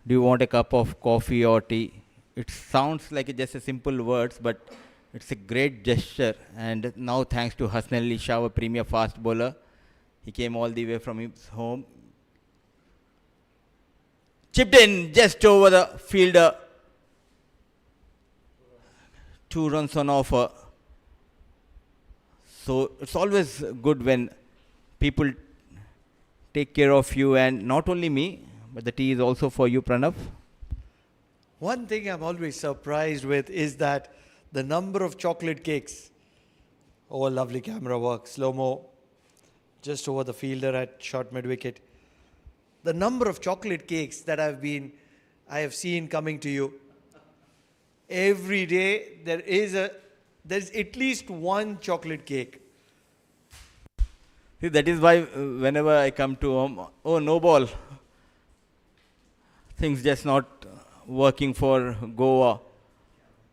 do you want a cup of coffee or tea? It sounds like just a simple words, but it's a great gesture. And now thanks to Hassan Ali Shah, a premier fast bowler, he came all the way from his home, chipped in just over the fielder, 2 runs on offer. So it's always good when people take care of you, and not only me, but the tea is also for you, Pranav. One thing I'm always surprised with is that the number of chocolate cakes. Oh, lovely camera work, slow-mo, just over the fielder at short mid-wicket. The number of chocolate cakes that I have seen coming to you. Every day there's at least one chocolate cake. See, that is why whenever I come to home, oh, no ball. Things just not working for Goa.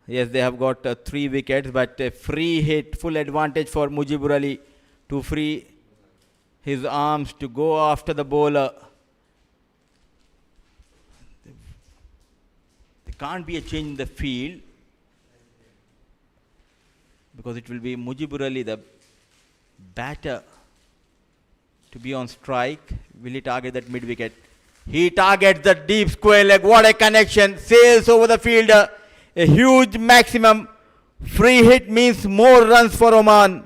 Yes, they have got 3 wickets, but a free hit, full advantage for Mujibur Ali to free his arms to go after the bowler. There can't be a change in the field because it will be Mujibur Ali, the batter, to be on strike. Will he target that mid wicket? He targets the deep square leg. What a connection! Sails over the fielder. A huge maximum. Free hit means more runs for Oman.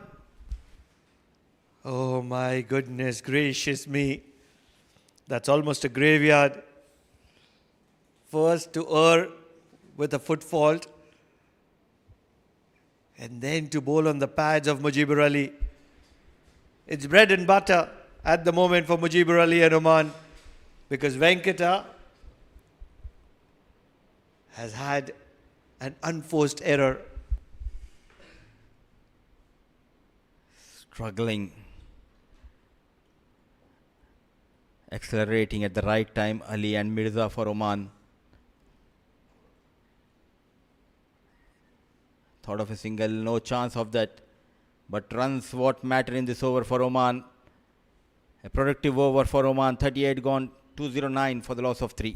Oh my goodness gracious me. That's almost a graveyard. First to err with a foot fault, and then to bowl on the pads of Mujibur Ali. It's bread and butter at the moment for Mujibur Ali and Oman, because Venkata has had an unforced error. Struggling. Accelerating at the right time, Ali and Mirza for Oman. Thought of a single, no chance of that. But runs what matter in this over for Oman. A productive over for Oman. 38 gone, 209 for the loss of 3.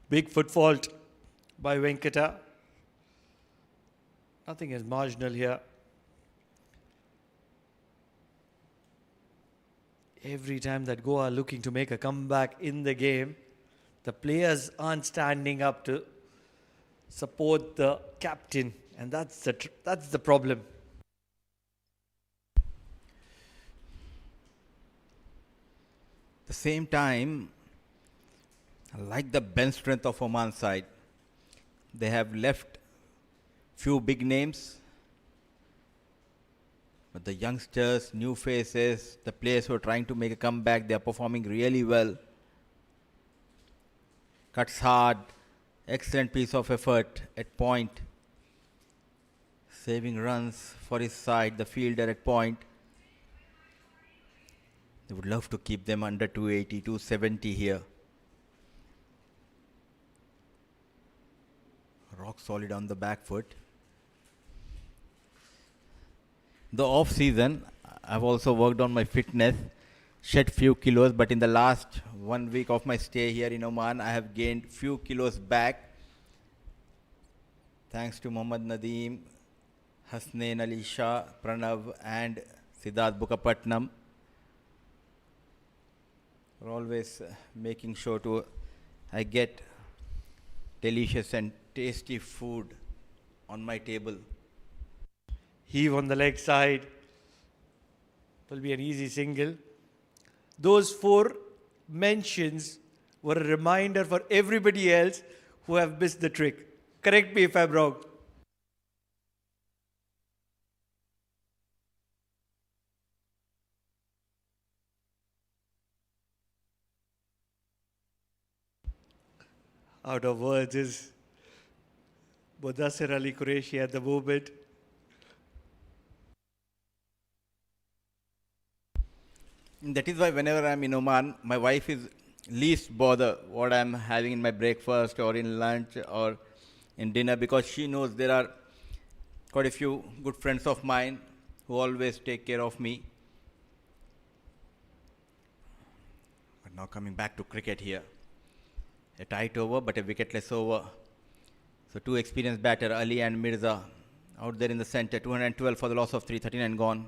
Big foot fault by Venkata. Nothing is marginal here. Every time that Goa are looking to make a comeback in the game, the players aren't standing up to support the captain, and that's the problem. At the same time, I like the bench strength of Oman side. They have left few big names, but the youngsters, new faces, the players who are trying to make a comeback, they are performing really well. Cuts hard, excellent piece of effort at point. Saving runs for his side, the fielder at point. They would love to keep them under 280, 270 here. Rock solid on the back foot. The off season, I've also worked on my fitness, shed few kilos, but in the last 1 week of my stay here in Oman, I have gained few kilos back. Thanks to Mohammad Nadeem, Hasnain Ali Shah, Pranav and Siddharth Bukapatnam. We're always making sure I get delicious and tasty food on my table. Heave on the leg side. Will be an easy single. Those 4 mentions were a reminder for everybody else who have missed the trick. Correct me if I'm wrong. Out of words is Mudassir Ali Qureshi at the moment. That is why whenever I'm in Oman, my wife is least bother what I'm having in my breakfast or in lunch or in dinner, because she knows there are quite a few good friends of mine who always take care of me. But now coming back to cricket here, a tight over but a wicketless over. So two experienced batter, Ali and Mirza, out there in the center, 212 for the loss of 339 gone.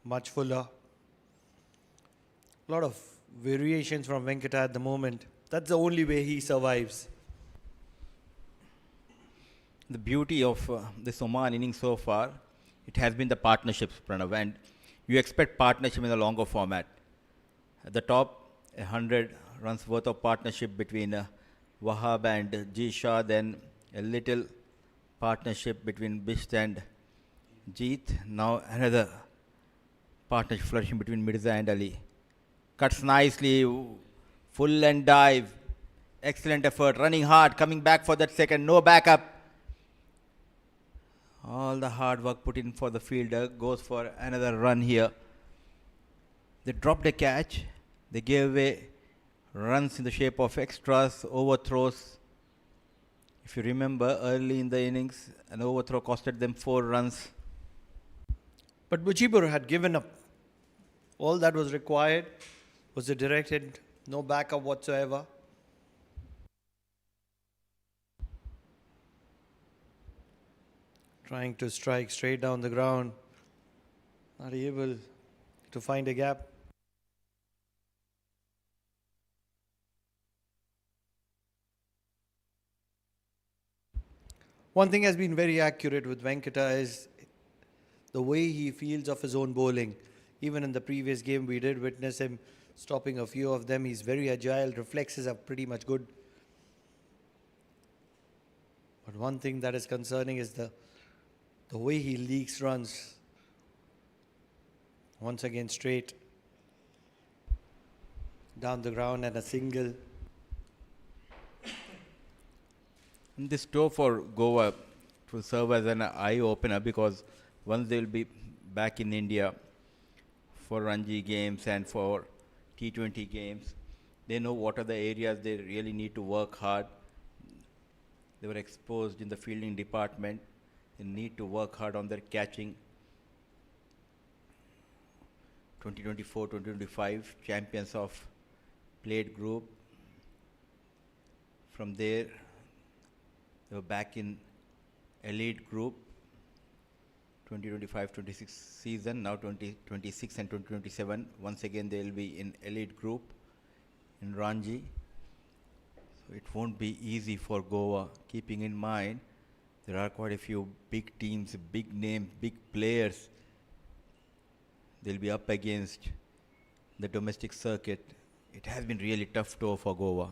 Much fuller. A lot of variations from Venkata at the moment. That's the only way he survives. The beauty of this Oman innings so far, it has been the partnerships, Pranav, and you expect partnership in the longer format. At the top, 100 runs worth of partnership between Wahab and G Shah, then a little partnership between Bisht and Jeet. Now another partnership flourishing between Mirza and Ali. Cuts nicely, full and dive. Excellent effort, running hard, coming back for that second, no backup. All the hard work put in for the fielder goes for another run here. They dropped a catch. They gave away runs in the shape of extras, overthrows. If you remember, early in the innings, an overthrow costed them 4 runs. But Mujibur had given up. All that was required was a directed, no backup whatsoever. Trying to strike straight down the ground. Not able to find a gap. One thing has been very accurate with Venkata is the way he feels of his own bowling. Even in the previous game, we did witness him stopping a few of them. He's very agile, reflexes are pretty much good. But one thing that is concerning is the way he leaks runs. Once again, straight down the ground and a single. And this tour for Goa, it will serve as an eye-opener, because once they will be back in India for Ranji games and for T20 games, they know what are the areas they really need to work hard. They were exposed in the fielding department. They need to work hard on their catching. 2024-2025 champions of plate group. From there, they were back in elite group. 2025-26 season, now 2026 and 2027. Once again, they will be in elite group in Ranji. So it won't be easy for Goa, keeping in mind there are quite a few big teams, big names, big players. They'll be up against the domestic circuit. It has been really tough tour for Goa.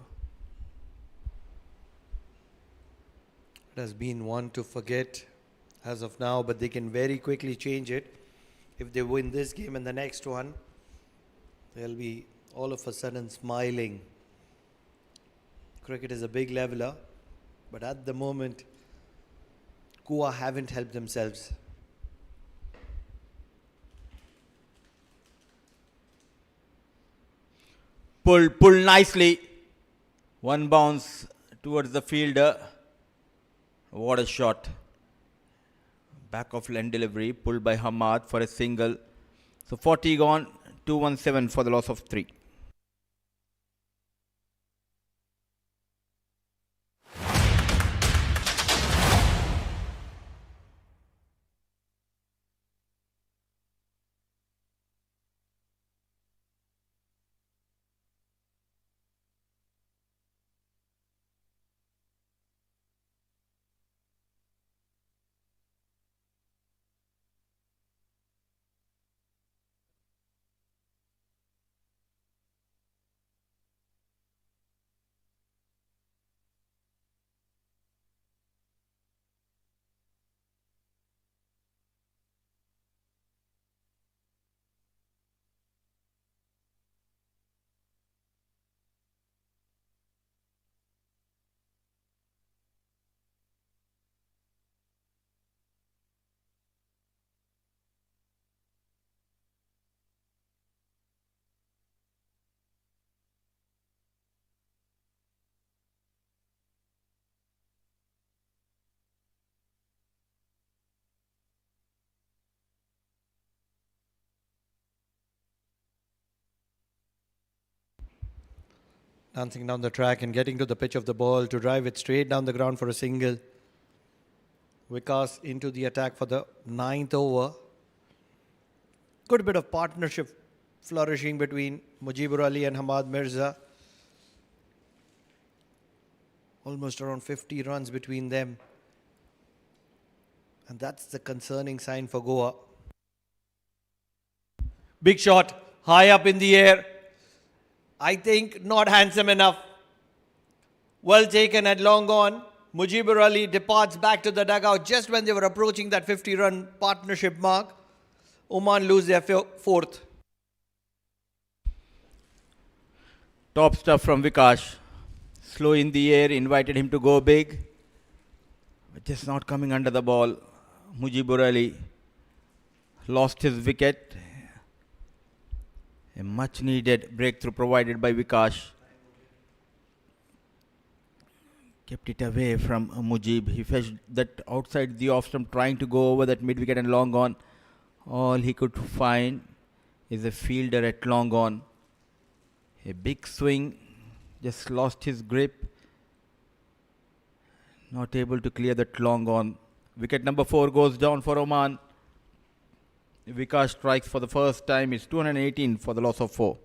It has been one to forget as of now, but they can very quickly change it. If they win this game and the next one, they'll be all of a sudden smiling. Cricket is a big leveler, but at the moment, Goa haven't helped themselves. Pull nicely. One bounce towards the fielder. What a shot. Back of line delivery, pulled by Hamad for a single. So 40 gone, 217 for the loss of 3. Dancing down the track and getting to the pitch of the ball to drive it straight down the ground for a single. Vikas into the attack for the 9th over. Good bit of partnership flourishing between Mujibur Ali and Hamad Mirza. Almost around 50 runs between them. And that's the concerning sign for Goa. Big shot, high up in the air. I think not handsome enough. Well taken at long on. Mujibur Ali departs back to the dugout just when they were approaching that 50-run partnership mark. Oman lose their 4th. Top stuff from Vikas. Slow in the air, invited him to go big. But just not coming under the ball. Mujibur Ali lost his wicket. A much needed breakthrough provided by Vikas. Kept it away from Mujib. He fetched that outside the off stump, trying to go over that mid wicket and long on. All he could find is a fielder at long on. A big swing, just lost his grip. Not able to clear that long on. Wicket number 4 goes down for Oman. Vikas strikes for the first time. It's 218 for the loss of 4.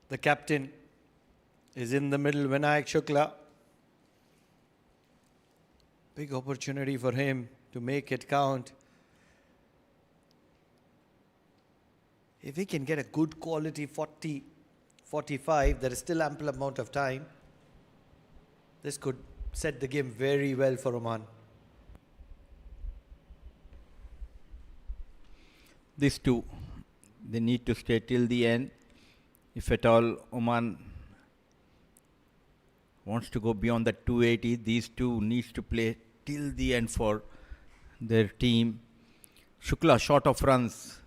The captain is in the middle, Vinayak Shukla. Big opportunity for him to make it count. If he can get a good quality 40, 45, there is still ample amount of time. This could set the game very well for Oman. These two, they need to stay till the end. If at all Oman wants to go beyond the 280, these two needs to play till the end for their team. Shukla short of runs.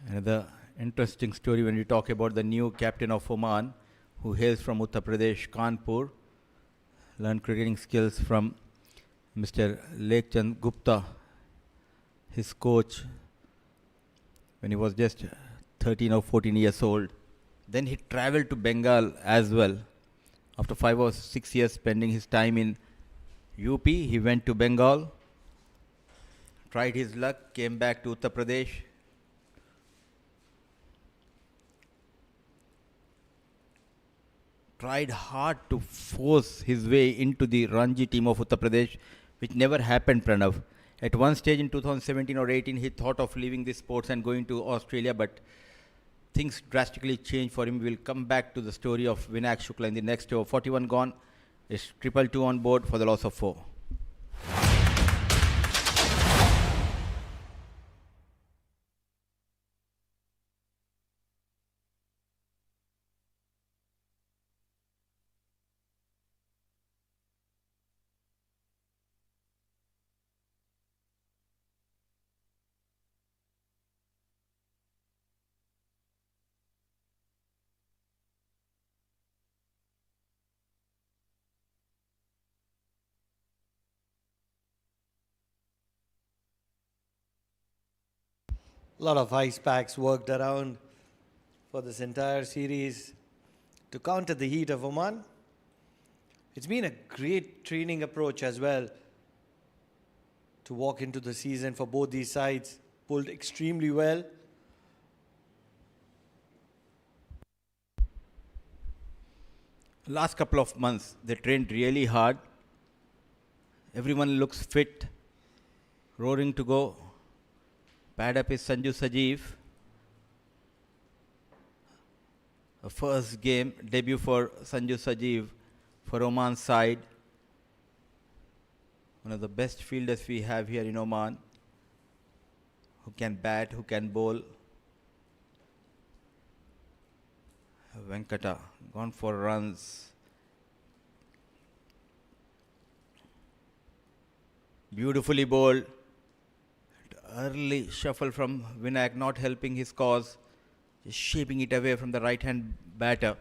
Another interesting story when we talk about the new captain of Oman, who hails from Uttar Pradesh, Kanpur. Learned cricketing skills from Mr. Lekchand Gupta, his coach, when he was just 13 or 14 years old. Then he traveled to Bengal as well. After 5 or 6 years spending his time in UP, he went to Bengal, tried his luck, came back to Uttar Pradesh. tried hard to force his way into the Ranji team of Uttar Pradesh, which never happened, Pranav. At one stage in 2017 or 18, he thought of leaving this sports and going to Australia, but things drastically changed for him. We'll come back to the story of Vinayak Shukla in the next over. 41 gone. It's 2-2 on board for the loss of 4. A lot of ice packs worked around for this entire series to counter the heat of Oman. It's been a great training approach as well to walk into the season for both these sides. Pulled extremely well. Last couple of months, they trained really hard. Everyone looks fit, roaring to go. Pad up is Sanju Sajeev. A first game debut for Sanju Sajeev for Oman side. One of the best fielders we have here in Oman, who can bat, who can bowl. Venkata gone for runs. Beautifully bowled. Early shuffle from Vinayak, not helping his cause, just shaping it away from the right hand batter.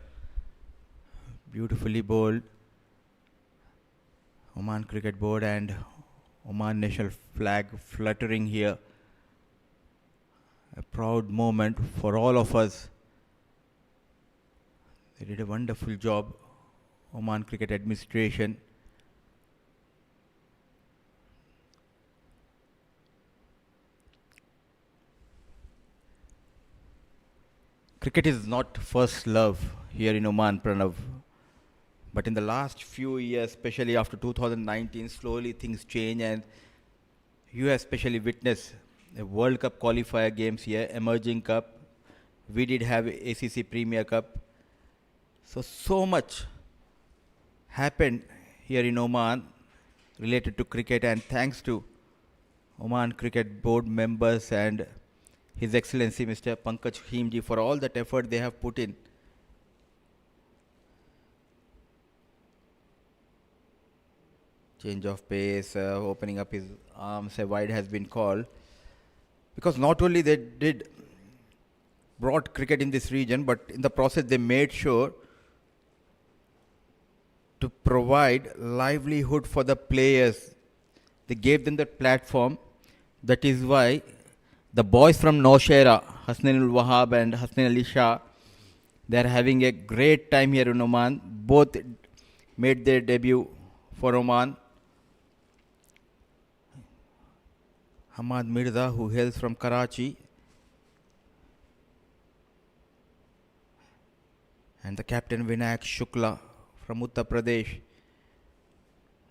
Beautifully bowled. Oman Cricket Board and Oman national flag fluttering here. A proud moment for all of us. They did a wonderful job, Oman Cricket Administration. Cricket is not first love here in Oman, Pranav. But in the last few years, especially after 2019, slowly things change, and you have especially witnessed the World Cup qualifier games here, Emerging Cup. We did have ACC Premier Cup. So much happened here in Oman related to cricket, and thanks to Oman Cricket Board members and His Excellency Mr. Pankaj Khimji for all that effort they have put in. Change of pace, opening up his arms, a wide has been called. Because not only they did brought cricket in this region, but in the process they made sure to provide livelihood for the players. They gave them that platform. That is why the boys from Nowshera, Hasnainul Wahab and Hasnain Ali Shah, they are having a great time here in Oman. Both made their debut for Oman. Hamad Mirza, who hails from Karachi, and the captain Vinayak Shukla from Uttar Pradesh.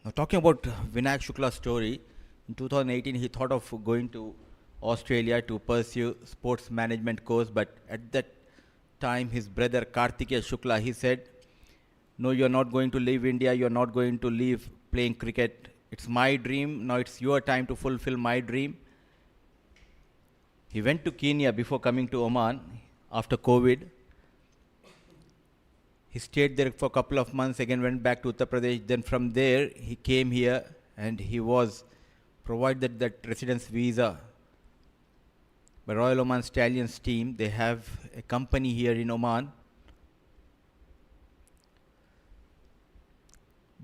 Now, talking about Vinayak Shukla's story, in 2018 he thought of going to Australia to pursue sports management course, but at that time his brother Kartikeya Shukla, he said, no, you're not going to leave India, you're not going to leave playing cricket. It's my dream, now it's your time to fulfill my dream. He went to Kenya before coming to Oman after COVID. He stayed there for a couple of months, again went back to Uttar Pradesh. Then from there, he came here and he was provided that residence visa by Royal Oman Stallions team. They have a company here in Oman.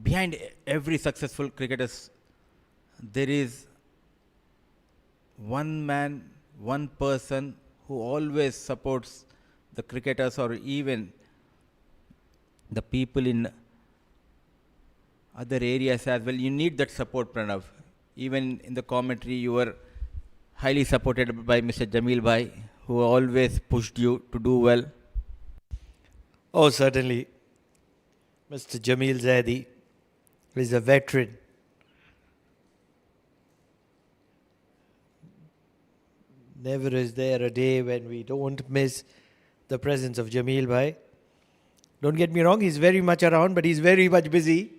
Behind every successful cricketer, there is one man, one person who always supports the cricketers or even the people in other areas as well. You need that support, Pranav. Even in the commentary, you were highly supported by Mr. Jamil Bhai, who always pushed you to do well. Oh, certainly. Mr. Jamil Zaidi is a veteran. Never is there a day when we don't miss the presence of Jamil Bhai. Don't get me wrong, he's very much around, but he's very much busy.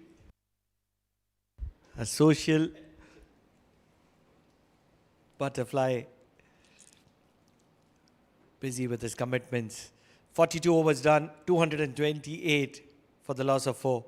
A social butterfly, busy with his commitments. 42 overs done, 228 for the loss of 4.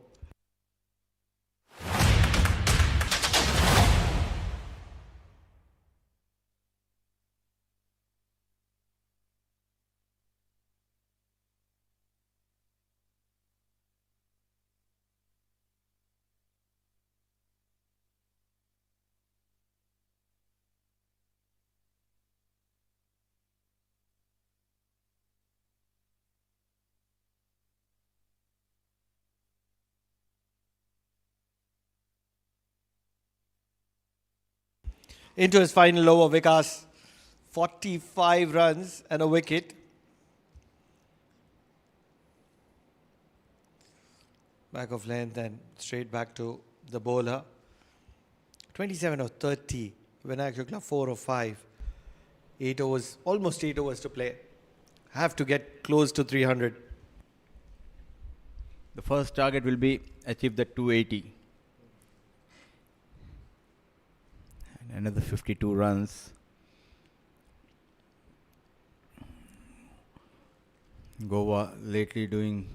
Into his final over, Vikas. 45 runs and a wicket. Back of length and straight back to the bowler. 27 of 30. Vinayak Shukla 4 of 5. 8 overs, almost 8 overs to play. Have to get close to 300. The first target will be achieve the 280. And another 52 runs. Goa lately doing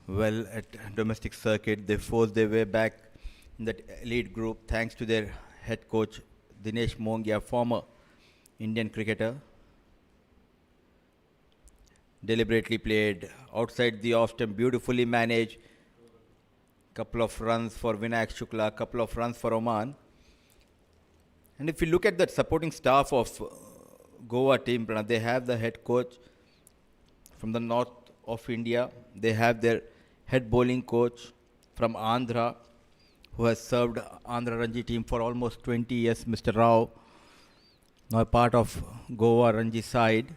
well at domestic circuit. They forced their way back in that elite group thanks to their head coach Dinesh Mongia, former Indian cricketer. Deliberately played outside the off stump, beautifully managed. Couple of runs for Vinayak Shukla, couple of runs for Oman. And if you look at that supporting staff of Goa team, they have the head coach from the north of India. They have their head bowling coach from Andhra, who has served Andhra Ranji team for almost 20 years, Mr. Rao. Now a part of Goa Ranji side.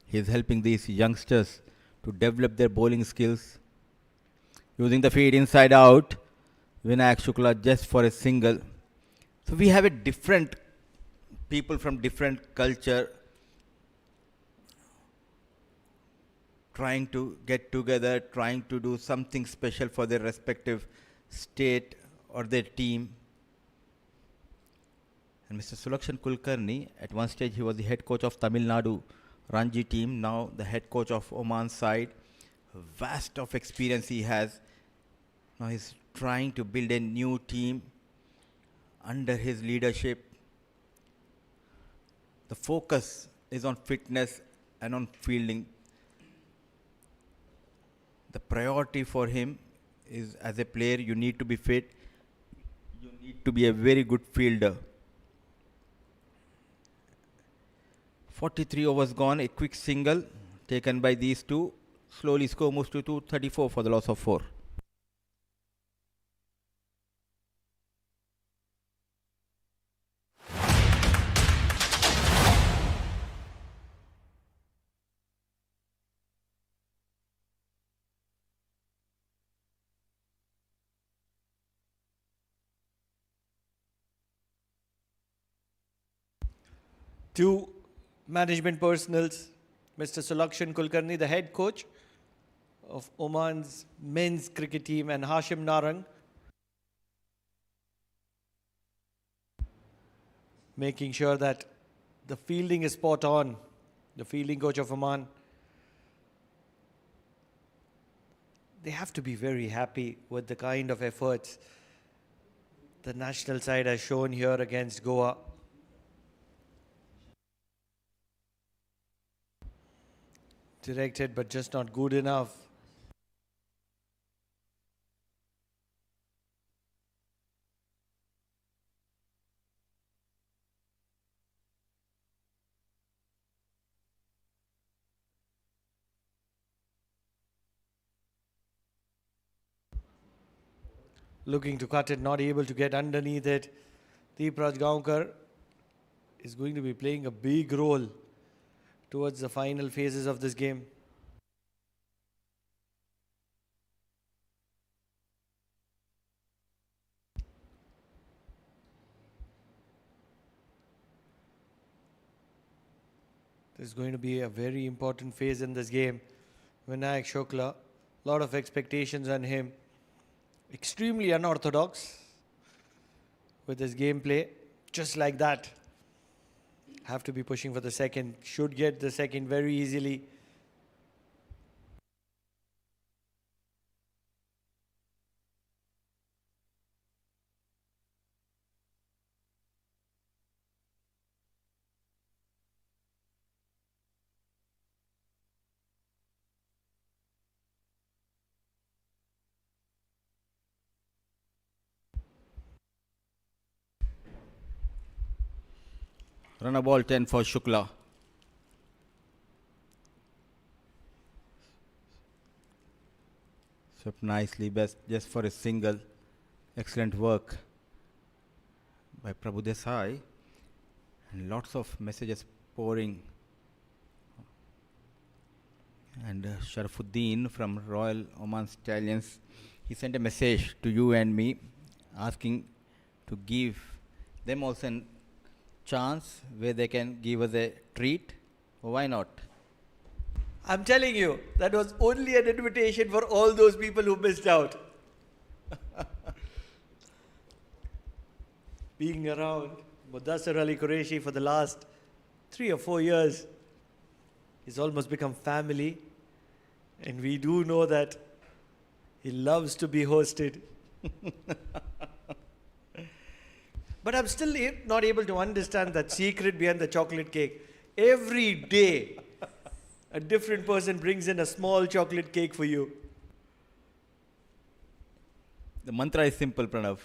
He is helping these youngsters to develop their bowling skills. Using the feed inside out, Vinayak Shukla just for a single. So we have a different people from different culture trying to get together, trying to do something special for their respective state or their team. And Mr. Sulakshan Kulkarni, at one stage he was the head coach of Tamil Nadu Ranji team, now the head coach of Oman side. Vast of experience he has. Now he's trying to build a new team under his leadership. The focus is on fitness and on fielding. The priority for him is, as a player, you need to be fit. You need to be a very good fielder. 43 overs gone, a quick single taken by these two. Slowly score moves to 234 for the loss of 4. Two management personals, Mr. Sulakshan Kulkarni, the head coach of Oman's men's cricket team, and Hashim Narang, making sure that the fielding is spot on. The fielding coach of Oman. They have to be very happy with the kind of efforts the national side has shown here against Goa. Directed, but just not good enough. Looking to cut it, not able to get underneath it. Deep Rajgaonkar is going to be playing a big role towards the final phases of this game. This is going to be a very important phase in this game. Vinayak Shukla, lot of expectations on him. Extremely unorthodox with his gameplay. Just like that. Have to be pushing for the second. Should get the second very easily. Run a ball 10 for Shukla. Swept nicely, best just for a single. Excellent work by Prabhu Desai. And lots of messages pouring. And Sharafuddin from Royal Oman Stallions, he sent a message to you and me asking to give them also a chance where they can give us a treat. Why not? I'm telling you, that was only an invitation for all those people who missed out. Being around Mudassir Ali Qureshi for the last 3 or 4 years, he's almost become family. And we do know that he loves to be hosted. But I'm still not able to understand that secret behind the chocolate cake. Every day, a different person brings in a small chocolate cake for you. The mantra is simple, Pranav.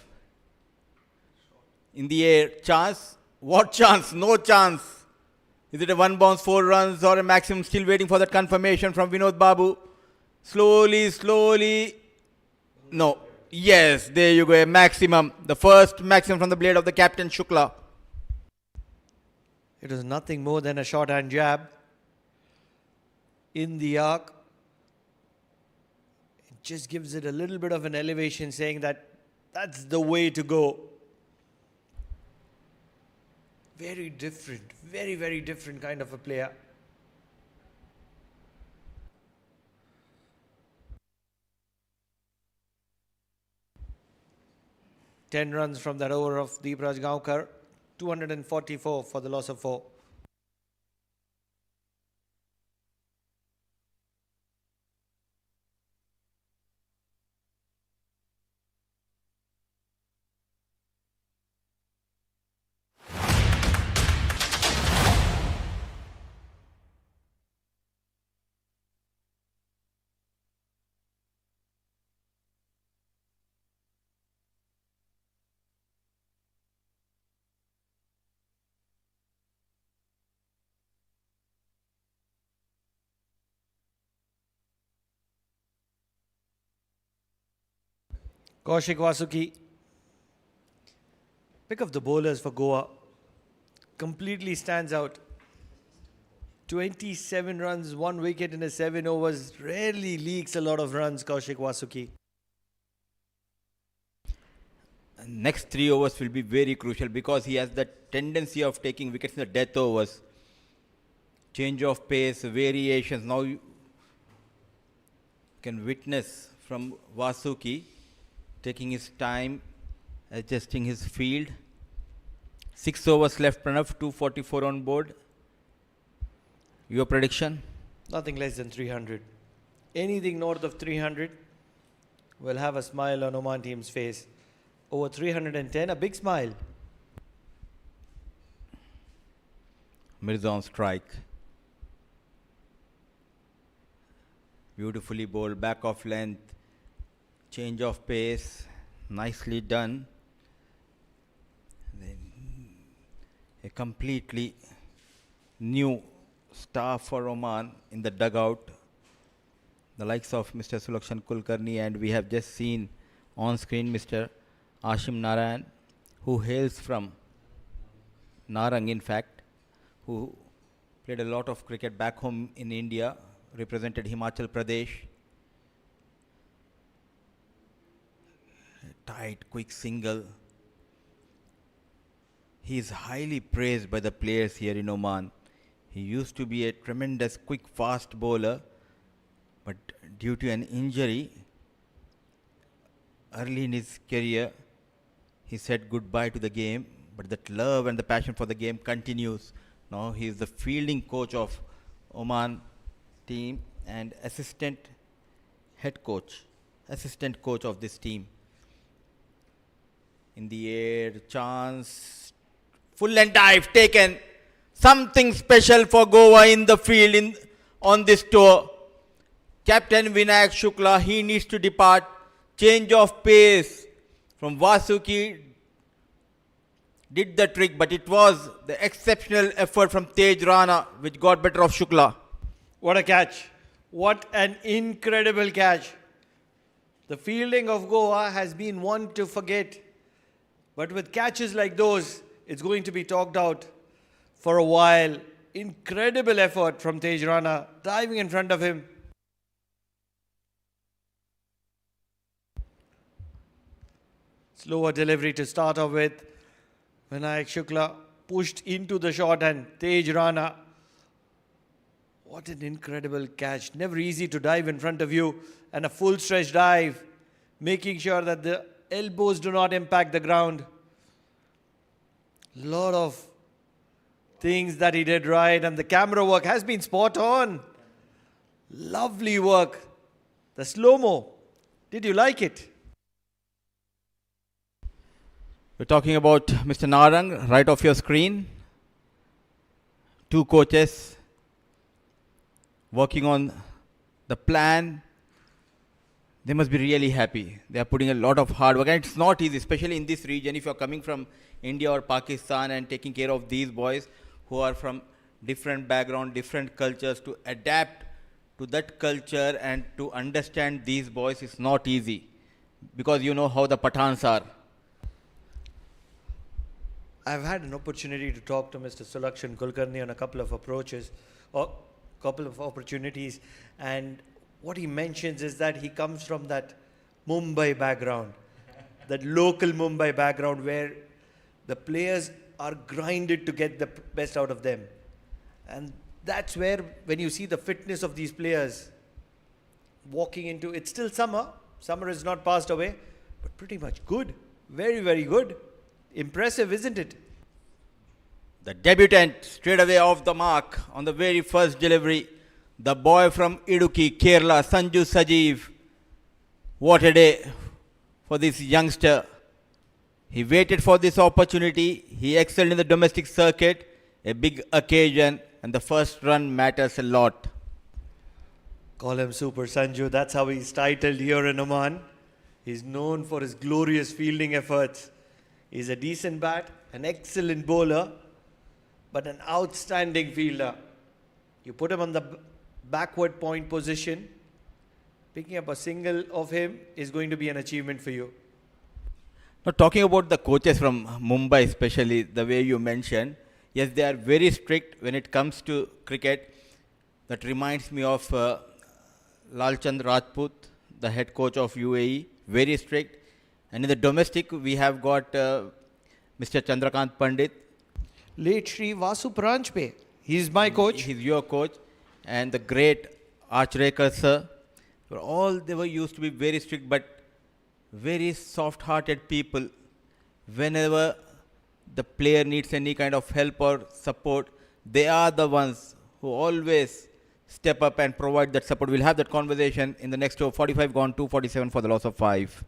In the air, chance. What chance? No chance. Is it a 1 bounce, 4 runs, or a maximum? Still waiting for that confirmation from Vinod Babu. Slowly. No. Yes, there you go. A maximum. The first maximum from the blade of the captain Shukla. It was nothing more than a short-hand jab in the arc. It just gives it a little bit of an elevation, saying that that's the way to go. Very different, very different kind of a player. Ten runs from that over of Deepraj Gaonkar. 244 for the loss of 4. Kaushik Vasuki, pick of the bowlers for Goa, completely stands out. 27 runs, 1 wicket in a 7 overs, rarely leaks a lot of runs, Kaushik Vasuki. Next 3 overs will be very crucial because he has that tendency of taking wickets in the death overs. Change of pace, variations. Now you can witness from Vasuki taking his time, adjusting his field. 6 overs left, Pranav, 244 on board. Your prediction? Nothing less than 300. Anything north of 300 will have a smile on Oman team's face. Over 310, a big smile. Mirza on strike. Beautifully bowled, back of length, change of pace, nicely done. Then a completely new star for Oman in the dugout, the likes of Mr. Sulakshan Kulkarni, and we have just seen on screen Mr. Ashim Narayan, who hails from Narang, in fact, who played a lot of cricket back home in India, represented Himachal Pradesh. Tight, quick single. He is highly praised by the players here in Oman. He used to be a tremendous quick fast bowler, but due to an injury early in his career, he said goodbye to the game, but that love and the passion for the game continues. Now he is the fielding coach of Oman team and assistant coach of this team. In the air, chance, full and dive taken. Something special for Goa in the field on this tour. Captain Vinayak Shukla, he needs to depart. Change of pace from Vasuki did the trick, but it was the exceptional effort from Tej Rana which got better of Shukla. What a catch. What an incredible catch. The fielding of Goa has been one to forget. But with catches like those, it's going to be talked out for a while. Incredible effort from Tej Rana, diving in front of him. Slower delivery to start off with. Vinayak Shukla pushed into the shot and Tej Rana. What an incredible catch. Never easy to dive in front of you. And a full stretch dive. Making sure that the elbows do not impact the ground. Lot of things that he did right. And the camera work has been spot on. Lovely work. The slow-mo. Did you like it? We're talking about Mr. Narang, right off your screen. Two coaches working on the plan. They must be really happy. They are putting a lot of hard work. And it's not easy, especially in this region. If you're coming from India or Pakistan and taking care of these boys who are from different background, different cultures, to adapt to that culture and to understand these boys is not easy. Because you know how the Pathans are. I've had an opportunity to talk to Mr. Sulakshan Kulkarni on a couple of opportunities, and what he mentions is that he comes from that Mumbai background, that local Mumbai background where the players are grinded to get the best out of them. And that's where, when you see the fitness of these players walking into, it's still summer is not passed away, but pretty much good, very, very good. Impressive, isn't it? The debutant straight away off the mark on the very first delivery. The boy from Idukki, Kerala, Sanju Sajeev. What a day for this youngster. He waited for this opportunity. He excelled in the domestic circuit. A big occasion, and the first run matters a lot. Call him Super Sanju. That's how he's titled here in Oman. He's known for his glorious fielding efforts. He's a decent bat, an excellent bowler, but an outstanding fielder. You put him on the backward point position, picking up a single of him is going to be an achievement for you. Now, talking about the coaches from Mumbai, especially the way you mentioned, yes, they are very strict when it comes to cricket. That reminds me of Lalchand Rajput, the head coach of UAE, very strict. And in the domestic, we have got Mr. Chandrakant Pandit. Late Shri Vasu Pranjpe. He's my coach. He's your coach. And the great Archrekar sir. They were used to be very strict, but very soft-hearted people. Whenever the player needs any kind of help or support, they are the ones who always step up and provide that support. We'll have that conversation in the next over. 45 gone, 247 for the loss of 5.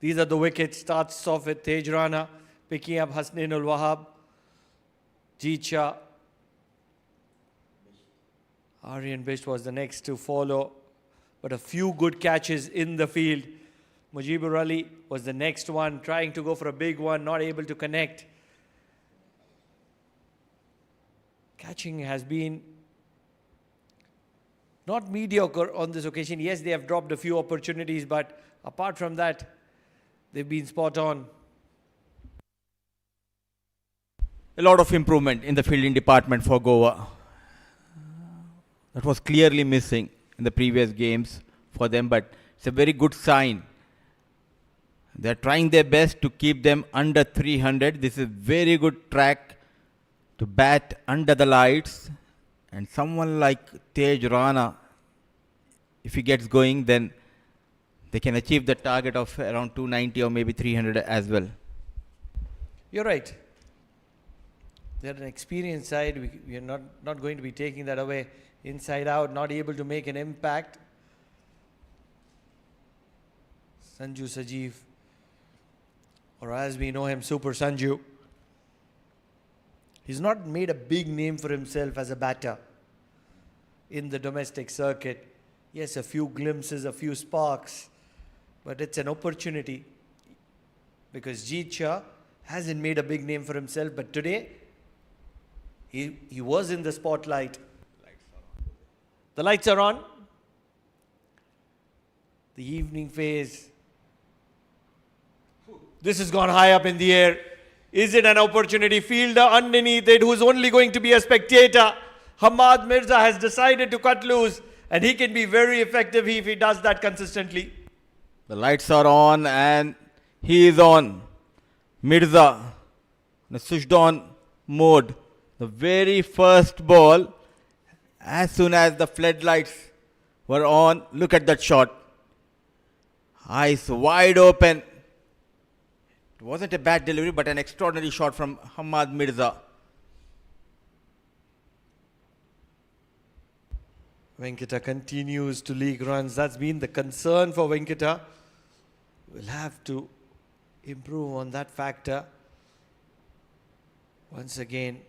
These are the wickets. Starts off with Tej Rana, picking up Hasnain ul Wahab, Jeet Aryan Bisht was the next to follow, but a few good catches in the field. Mujibur Ali was the next one, trying to go for a big one, not able to connect. Catching has been not mediocre on this occasion. Yes, they have dropped a few opportunities, but apart from that, they've been spot on. A lot of improvement in the fielding department for Goa. That was clearly missing in the previous games for them, but it's a very good sign. They're trying their best to keep them under 300. This is a very good track to bat under the lights. And someone like Tej Rana, if he gets going, then they can achieve the target of around 290 or maybe 300 as well. You're right. They're an experienced side. We are not going to be taking that away. Inside out, not able to make an impact. Sanju Sajeev, or as we know him, Super Sanju. He's not made a big name for himself as a batter in the domestic circuit. Yes, a few glimpses, a few sparks, but it's an opportunity because Jeet Shah hasn't made a big name for himself, but today he was in the spotlight. The lights are on. The evening phase. This has gone high up in the air. Is it an opportunity? Fielder underneath it, who's only going to be a spectator. Hamad Mirza has decided to cut loose, and he can be very effective if he does that consistently. The lights are on and he is on. Mirza, in a switched on mode. The very first ball, as soon as the floodlights were on, look at that shot. Eyes wide open. It wasn't a bad delivery, but an extraordinary shot from Hamad Mirza. Venkata continues to leak runs. That's been the concern for Venkata. We'll have to improve on that factor. Once again,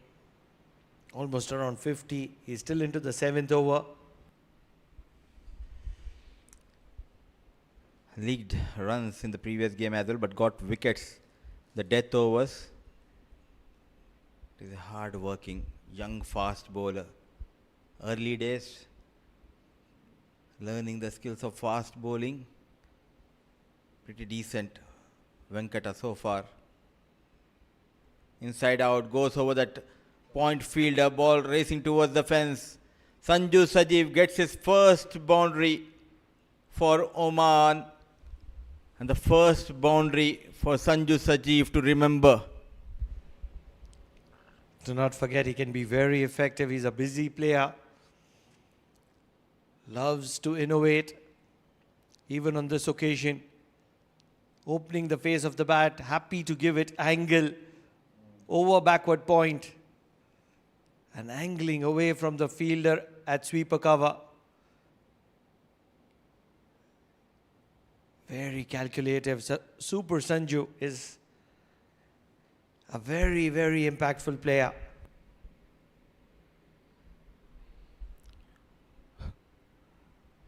almost around 50. He's still into the 7th over. Leaked runs in the previous game as well, but got wickets. The death overs. He's a hard-working, young, fast bowler. Early days, learning the skills of fast bowling. Pretty decent, Venkata so far. Inside out, goes over that point fielder, ball racing towards the fence. Sanju Sajeev gets his first boundary for Oman. And the first boundary for Sanju Sajeev to remember. Do not forget, he can be very effective. He's a busy player. Loves to innovate. Even on this occasion, opening the face of the bat, happy to give it angle over backward point and angling away from the fielder at sweeper cover. Very calculative. Super Sanju is a very, very impactful player.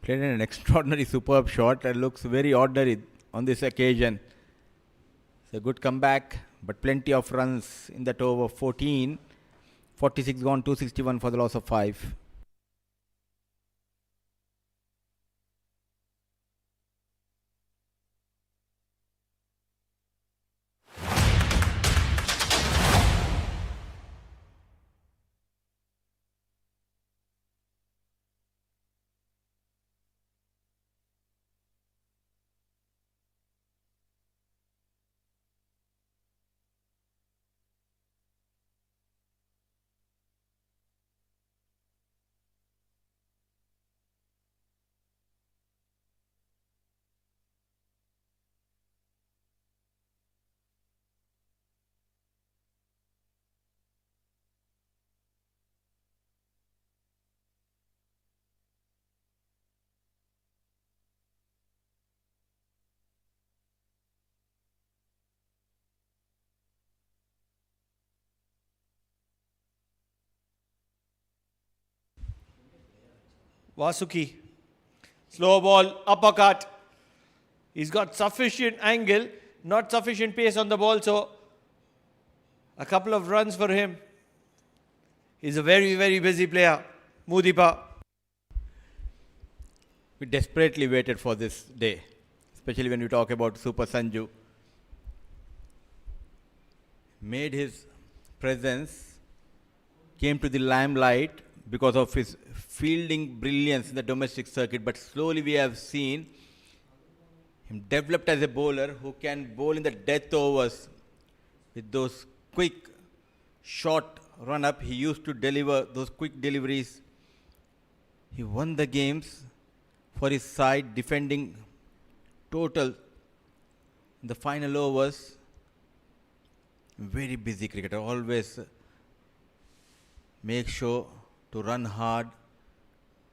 Played an extraordinary, superb shot and looks very ordinary on this occasion. It's a good comeback, but plenty of runs in that over. 14, 46 gone, 261 for the loss of 5. Vasuki, slow ball, uppercut. He's got sufficient angle, not sufficient pace on the ball, so a couple of runs for him. He's a very, very busy player. Mudipa. We desperately waited for this day, especially when we talk about Super Sanju. Made his presence, came to the limelight because of his fielding brilliance in the domestic circuit, but slowly we have seen him developed as a bowler who can bowl in the death overs with those quick, short run-up. He used to deliver those quick deliveries. He won the games for his side, defending total in the final overs. Very busy cricketer, always make sure to run hard,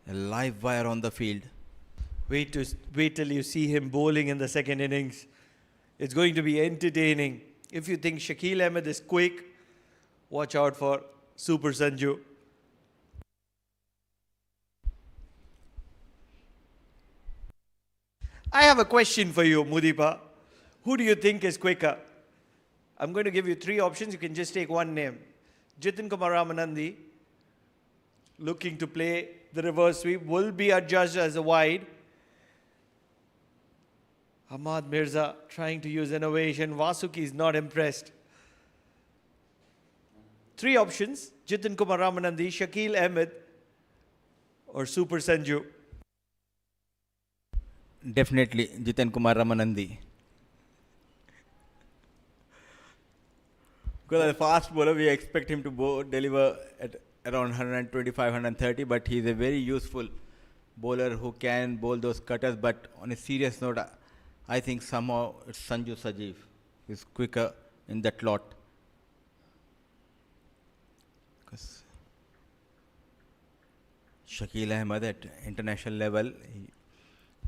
a live wire on the field. Wait till you see him bowling in the second innings. It's going to be entertaining. If you think Shakil Ahmed is quick, watch out for Super Sanju. I have a question for you, Mudipa. Who do you think is quicker? I'm going to give you three options. You can just take one name. Jitin Kumar Ramanandi, looking to play the reverse sweep, will be adjudged as a wide. Ahmad Mirza trying to use innovation. Vasuki is not impressed. Three options: Jitin Kumar Ramanandi, Shakil Ahmed, or Super Sanju. Definitely Jitan Kumar Ramanandi. Because as a fast bowler, we expect him to deliver at around 125, 130, but he's a very useful bowler who can bowl those cutters. But on a serious note, I think somehow it's Sanju Sajeev is quicker in that lot. Because Shakil Ahmed at international level,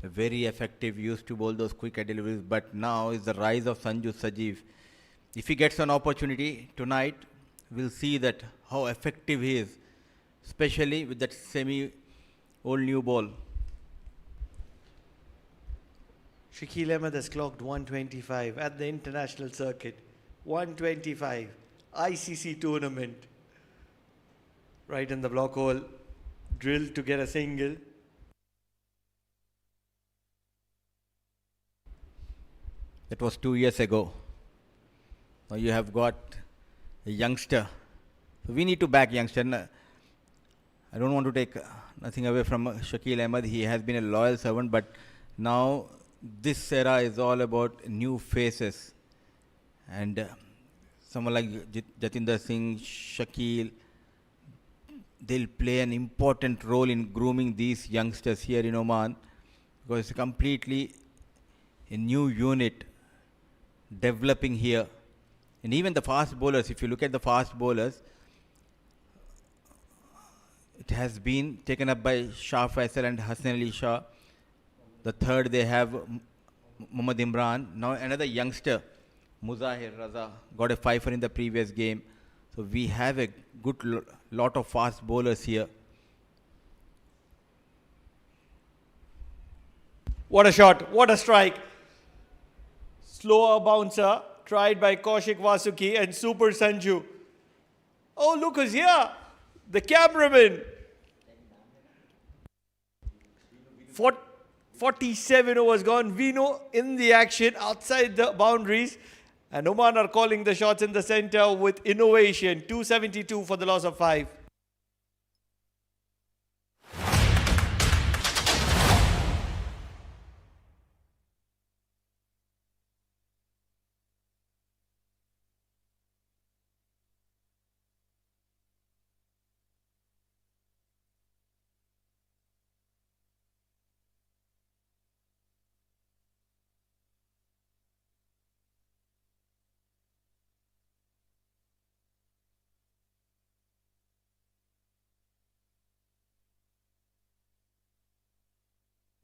very effective, used to bowl those quicker deliveries, but now is the rise of Sanju Sajeev. If he gets an opportunity tonight, we'll see that how effective he is, especially with that semi-old new ball. Shakil Ahmed has clocked 125 at the international circuit. 125. ICC tournament. Right in the block hole. Drilled to get a single. That was 2 years ago. Now you have got a youngster. So we need to back youngster. I don't want to take nothing away from Shakil Ahmed. He has been a loyal servant, but now this era is all about new faces. And someone like Jatinder Singh, Shakil, they'll play an important role in grooming these youngsters here in Oman, because it's completely a new unit developing here. And even the fast bowlers, if you look at the fast bowlers, it has been taken up by Shah Faisal and Hassan Ali Shah. The third they have Muhammad Imran. Now another youngster, Muzahir Raza, got a fifer in the previous game. So we have a good lot of fast bowlers here. What a shot, what a strike. Slower bouncer, tried by Kaushik Vasuki and Super Sanju. Oh, look who's here, the cameraman. 47 overs gone. Vino in the action outside the boundaries. And Oman are calling the shots in the center with innovation. 272 for the loss of 5.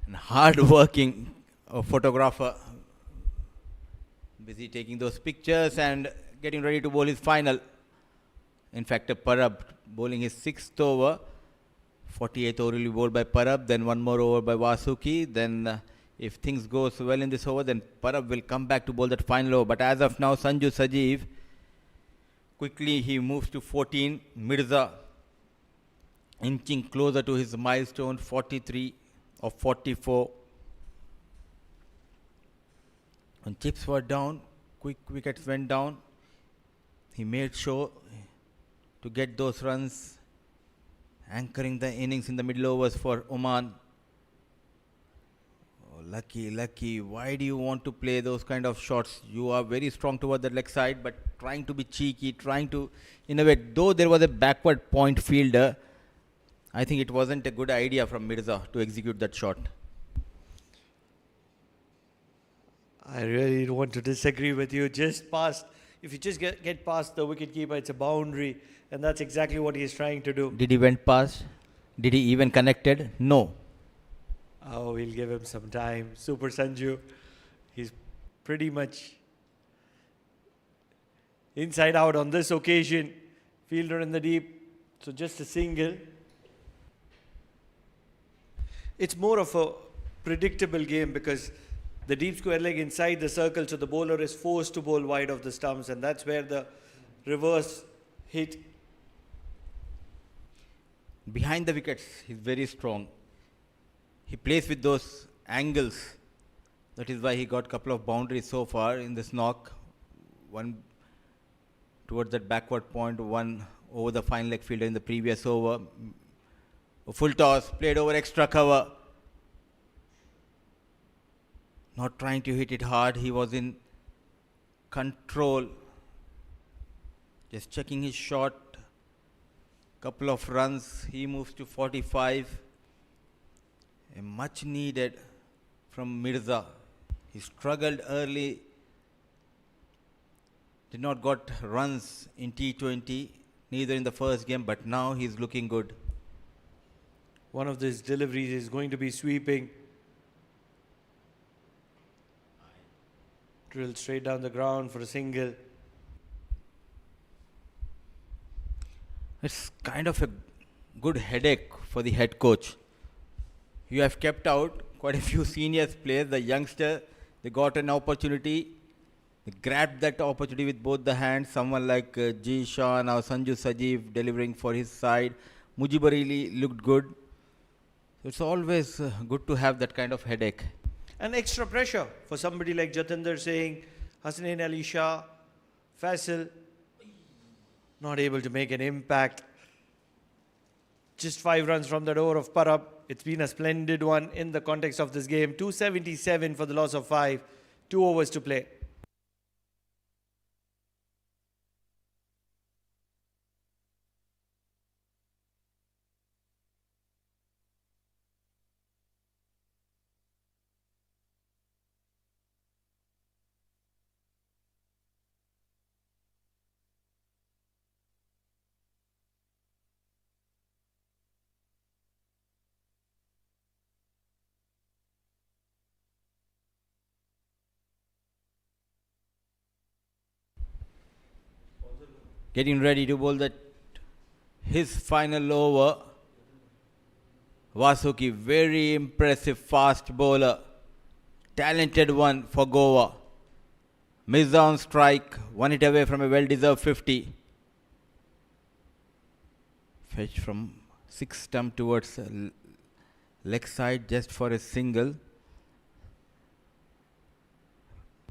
And hard-working photographer, busy taking those pictures and getting ready to bowl his final. In fact, Parab bowling his 6th over. 48th over will be bowled by Parab, then one more over by Vasuki. Then if things goes well in this over, then Parab will come back to bowl that final over. But as of now, Sanju Sajeev, quickly he moves to 14. Mirza inching closer to his milestone, 43 of 44. When chips were down, quick wickets went down. He made sure to get those runs, anchoring the innings in the middle overs for Oman. Oh, lucky. Why do you want to play those kind of shots? You are very strong toward the leg side, but trying to be cheeky, trying to innovate. Though there was a backward point fielder, I think it wasn't a good idea from Mirza to execute that shot. I really don't want to disagree with you. Just past, if you just get past the wicketkeeper, it's a boundary, and that's exactly what he's trying to do. Did he went past? Did he even connected? No. Oh, we'll give him some time. Super Sanju, he's pretty much inside out on this occasion. Fielder in the deep, so just a single. It's more of a predictable game because the deep square leg inside the circle, so the bowler is forced to bowl wide of the stumps, and that's where the reverse hit. Behind the wickets, he's very strong. He plays with those angles. That is why he got a couple of boundaries so far in this knock. One towards that backward point, one over the fine leg fielder in the previous over. A full toss, played over extra cover. Not trying to hit it hard, he was in control. Just checking his shot. Couple of runs, he moves to 45. A much needed from Mirza. He struggled early, did not got runs in T20, neither in the first game, but now he's looking good. One of these deliveries is going to be sweeping. Drilled straight down the ground for a single. It's kind of a good headache for the head coach. You have kept out quite a few senior players. The youngster, they got an opportunity. They grabbed that opportunity with both the hands. Someone like G. Shah, now Sanju Sajeev delivering for his side. Mujibur really looked good. It's always good to have that kind of headache. And extra pressure for somebody like Jatinder Singh, Hasnain Ali Shah, Faisal, not able to make an impact. Just 5 runs from that over of Parab. It's been a splendid one in the context of this game. 277 for the loss of 5, 2 overs to play. Getting ready to bowl that his final over. Vasuki, very impressive fast bowler. Talented one for Goa. Mirza on strike, 1 hit away from a well-deserved 50. Fetch from 6 stump towards leg side just for a single.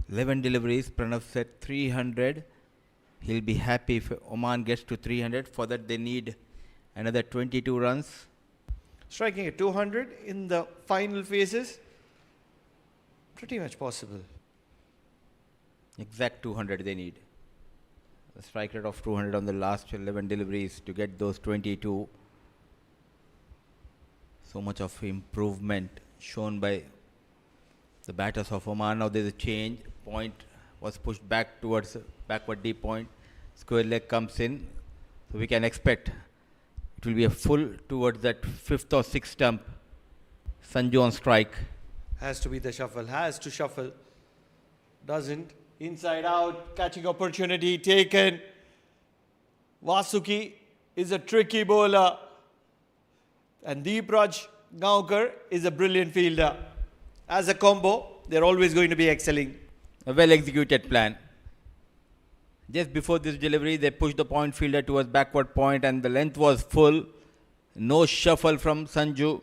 11 deliveries, Pranav said 300. He'll be happy if Oman gets to 300. For that, they need another 22 runs. Striking at 200 in the final phases, pretty much possible. Exact 200 they need. A strike rate of 200 on the last 11 deliveries to get those 22. So much of improvement shown by the batters of Oman. Now there's a change. Point was pushed back towards backward deep point. Square leg comes in. So we can expect it will be a full towards that 5th or 6th stump. Sanju on strike. Has to be the shuffle, has to shuffle. Doesn't. Inside out, catching opportunity taken. Vasuki is a tricky bowler. And Deepraj Gaonkar is a brilliant fielder. As a combo, they're always going to be excelling. A well executed plan. Just before this delivery, they pushed the point fielder towards backward point and the length was full. No shuffle from Sanju.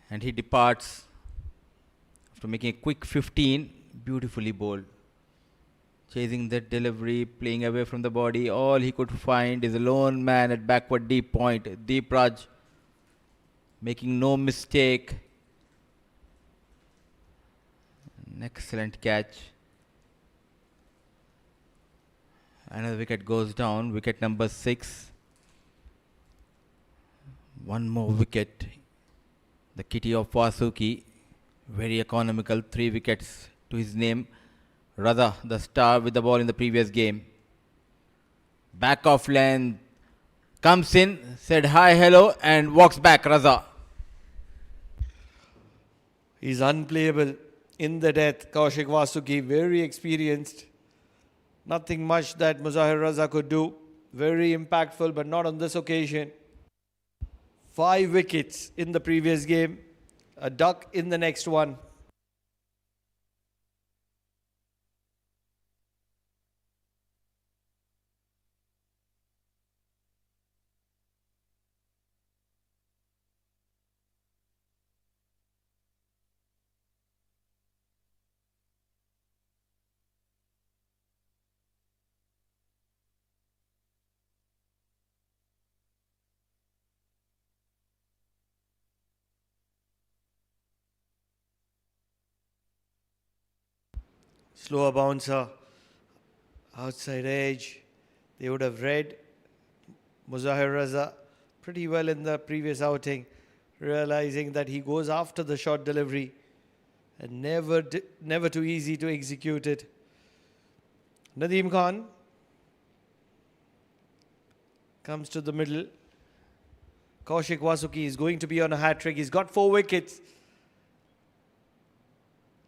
And he departs after making a quick 15. Beautifully bowled. Chasing that delivery, playing away from the body. All he could find is a lone man at backward deep point. Deep Raj making no mistake. An excellent catch. Another wicket goes down. Wicket number 6. One more wicket. The kitty of Vasuki. Very economical. 3 wickets to his name. Raza, the star with the ball in the previous game. Back off length. Comes in, said hi, hello, and walks back, Raza. He's unplayable in the death. Kaushik Vasuki, very experienced. Nothing much that Muzahir Raza could do. Very impactful, but not on this occasion. 5 wickets in the previous game. A duck in the next one. Slower bouncer, outside edge. They would have read Muzahir Raza pretty well in the previous outing, realizing that he goes after the short delivery and never too easy to execute it. Nadeem Khan comes to the middle. Kaushik Vasuki is going to be on a hat-trick. He's got 4 wickets.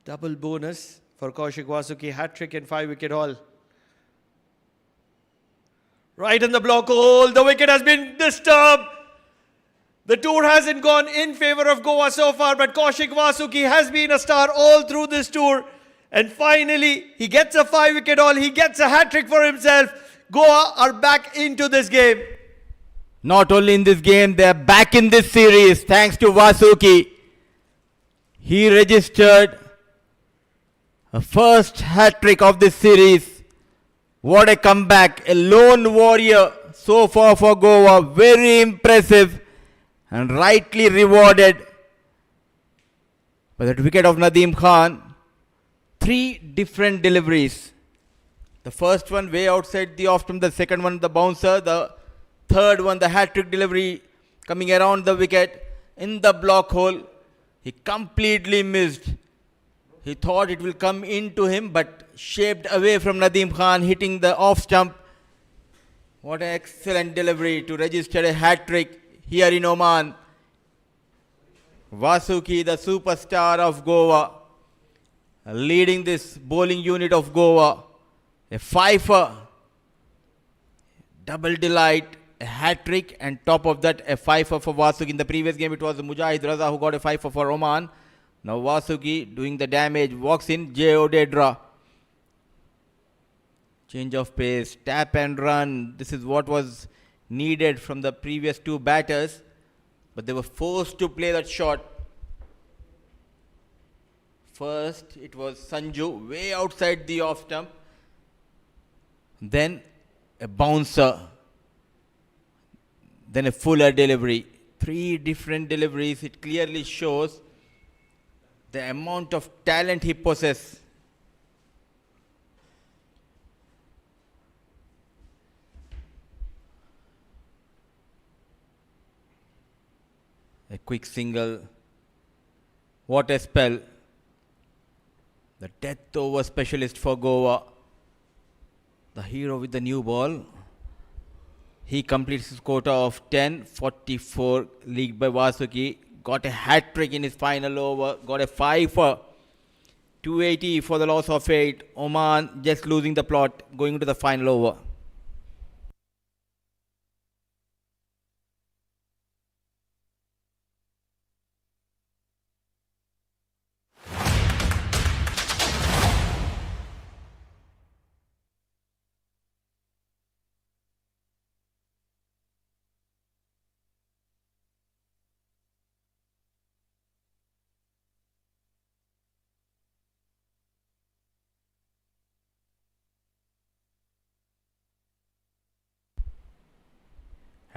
Double bonus for Kaushik Vasuki, hat-trick and 5-wicket haul. Right in the block hole, the wicket has been disturbed. The tour hasn't gone in favour of Goa so far, but Kaushik Vasuki has been a star all through this tour. And finally, he gets a 5-wicket haul, he gets a hat-trick for himself. Goa are back into this game. Not only in this game, they are back in this series thanks to Vasuki. He registered a first hat-trick of this series. What a comeback. A lone warrior so far for Goa. Very impressive and rightly rewarded by that wicket of Nadeem Khan. 3 different deliveries. The first one way outside the off-stump. The second one the bouncer. The third one the hat-trick delivery coming around the wicket in the block hole. He completely missed. He thought it will come into him, but shaped away from Nadeem Khan, hitting the off stump. What an excellent delivery to register a hat-trick here in Oman. Vasuki, the superstar of Goa, leading this bowling unit of Goa. A fifer, double delight, a hat-trick, and top of that a fifer for Vasuki. In the previous game it was Mujahid Raza who got a fifer for Oman. Now Vasuki doing the damage, walks in, J.O. Dedra. Change of pace, tap and run. This is what was needed from the previous 2 batters. But they were forced to play that shot. First it was Sanju, way outside the off stump. Then a bouncer. Then a fuller delivery. 3 different deliveries. It clearly shows the amount of talent he possesses. A quick single. What a spell. The death over specialist for Goa. The hero with the new ball. He completes his quota of 10, 44 leagued by Vasuki. Got a hat-trick in his final over. Got a 5 for 280 for the loss of 8. Oman just losing the plot going into the final over.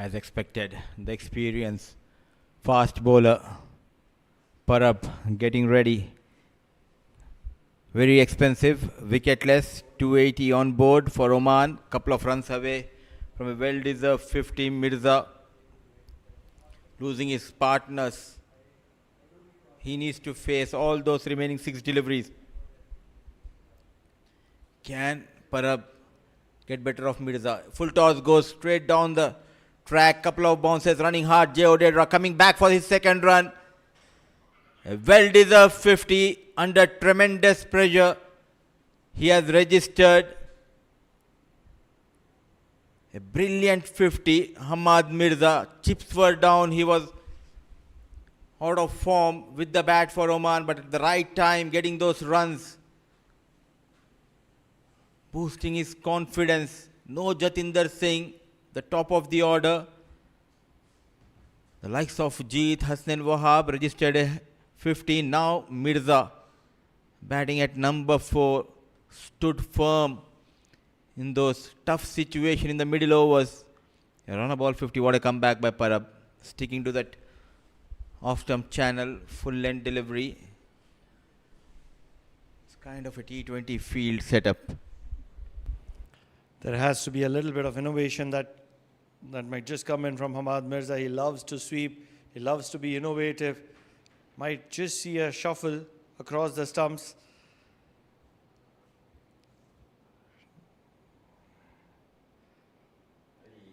As expected, the experience fast bowler Parab getting ready. Very expensive, wicketless, 280 on board for Oman. Couple of runs away from a well-deserved 50. Mirza losing his partners. He needs to face all those remaining 6 deliveries. Can Parab get better of Mirza? Full toss goes straight down the track. Couple of bounces, running hard. Jay Odedra coming back for his second run. A well-deserved 50 under tremendous pressure. He has registered a brilliant 50. Hamad Mirza, chips were down. He was out of form with the bat for Oman, but at the right time getting those runs, boosting his confidence. No Jatinder Singh, the top of the order. The likes of Jeet, Hasnan Wahab registered a 15. Now Mirza batting at number 4 stood firm in those tough situations in the middle overs. A run a ball 50. What a comeback by Parab, sticking to that off-stump channel, full length delivery. It's kind of a T20 field setup. There has to be a little bit of innovation that might just come in from Hamad Mirza. He loves to sweep. He loves to be innovative. Might just see a shuffle across the stumps.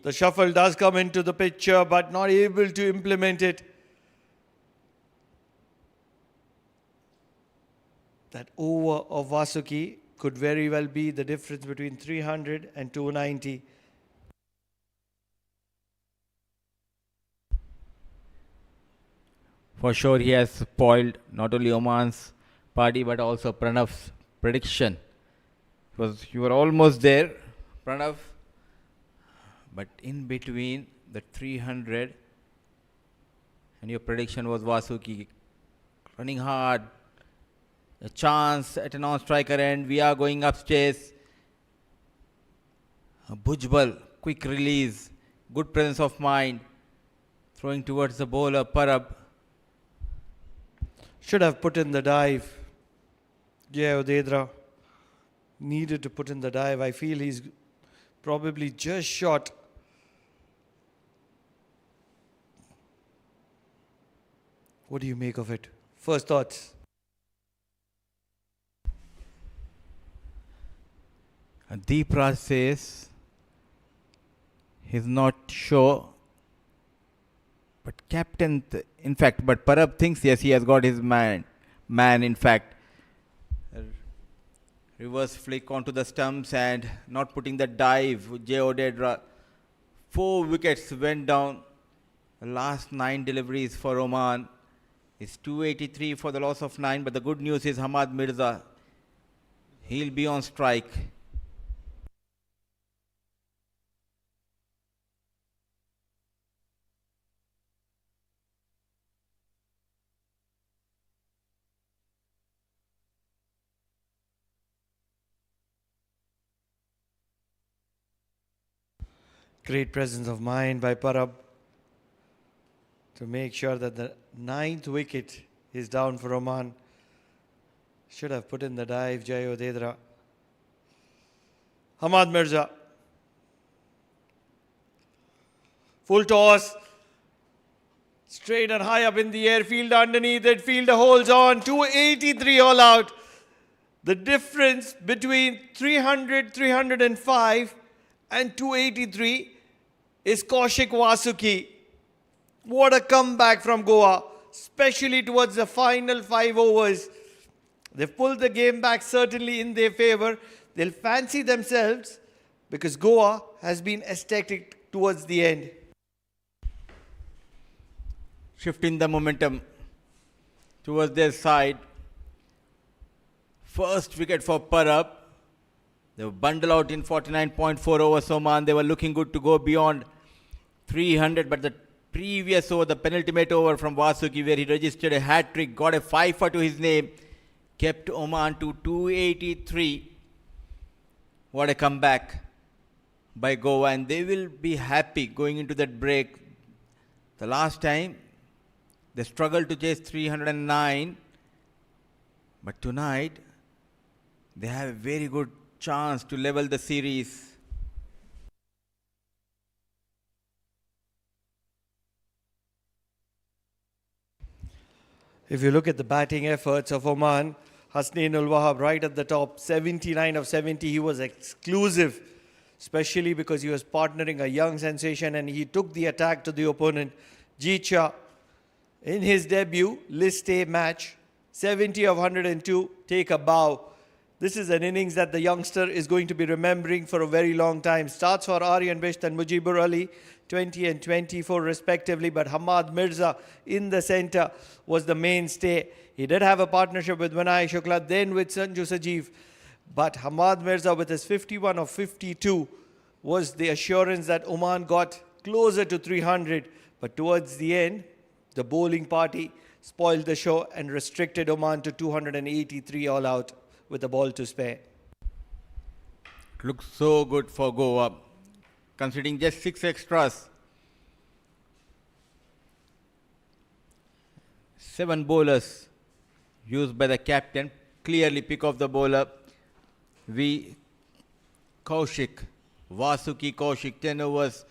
The shuffle does come into the picture, but not able to implement it. That over of Vasuki could very well be the difference between 300 and 290. For sure, he has spoiled not only Oman's party but also Pranav's prediction. Because you were almost there, Pranav, but in between the 300 and your prediction was Vasuki running hard. A chance at a non-striker end. We are going upstairs. Bhujbal, quick release, good presence of mind, throwing towards the bowler Parab. Should have put in the dive. Jay Odedra needed to put in the dive. I feel he's probably just short. What do you make of it? First thoughts. Deep Raj says he's not sure. But captain, in fact, but Parab thinks yes, he has got his man in fact. Reverse flick onto the stumps and not putting the dive. Jay Odedra, 4 wickets went down. The last 9 deliveries for Oman is 283 for the loss of 9. But the good news is Hamad Mirza, he'll be on strike. Great presence of mind by Parab to make sure that the 9th wicket is down for Oman. Should have put in the dive, Jay Odedra. Hamad Mirza. Full toss. Straight and high up in the air. Fielder underneath it. Fielder holds on. 283 all out. The difference between 300, 305 and 283 is Kaushik Vasuki. What a comeback from Goa, especially towards the final 5 overs. They've pulled the game back certainly in their favor. They'll fancy themselves because Goa has been ecstatic towards the end. Shifting the momentum towards their side. First wicket for Parab. They were bundled out in 49.4 overs Oman. They were looking good to go beyond 300, but the previous over, the penultimate over from Vasuki, where he registered a hat-trick, got a 5-for to his name, kept Oman to 283. What a comeback by Goa, and they will be happy going into that break. The last time they struggled to chase 309, but tonight they have a very good chance to level the series. If you look at the batting efforts of Oman, Hasnain ul Wahab right at the top, 79 of 70. He was exclusive, especially because he was partnering a young sensation and he took the attack to the opponent. Jeet in his debut List A match, 70 of 102, take a bow. This is an innings that the youngster is going to be remembering for a very long time. Starts for Aryan Bisht and Mujibur Ali, 20 and 24 respectively, but Hamad Mirza in the centre was the mainstay. He did have a partnership with Vinay Shukla, then with Sanju Sajeev, but Hamad Mirza with his 51 of 52 was the assurance that Oman got closer to 300, but towards the end, the bowling party spoiled the show and restricted Oman to 283 all out with a ball to spare. It looks so good for Goa, considering just 6 extras. 7 bowlers used by the captain. Clearly pick of the bowler V. Kaushik, Vasuki Kaushik, 10 overs,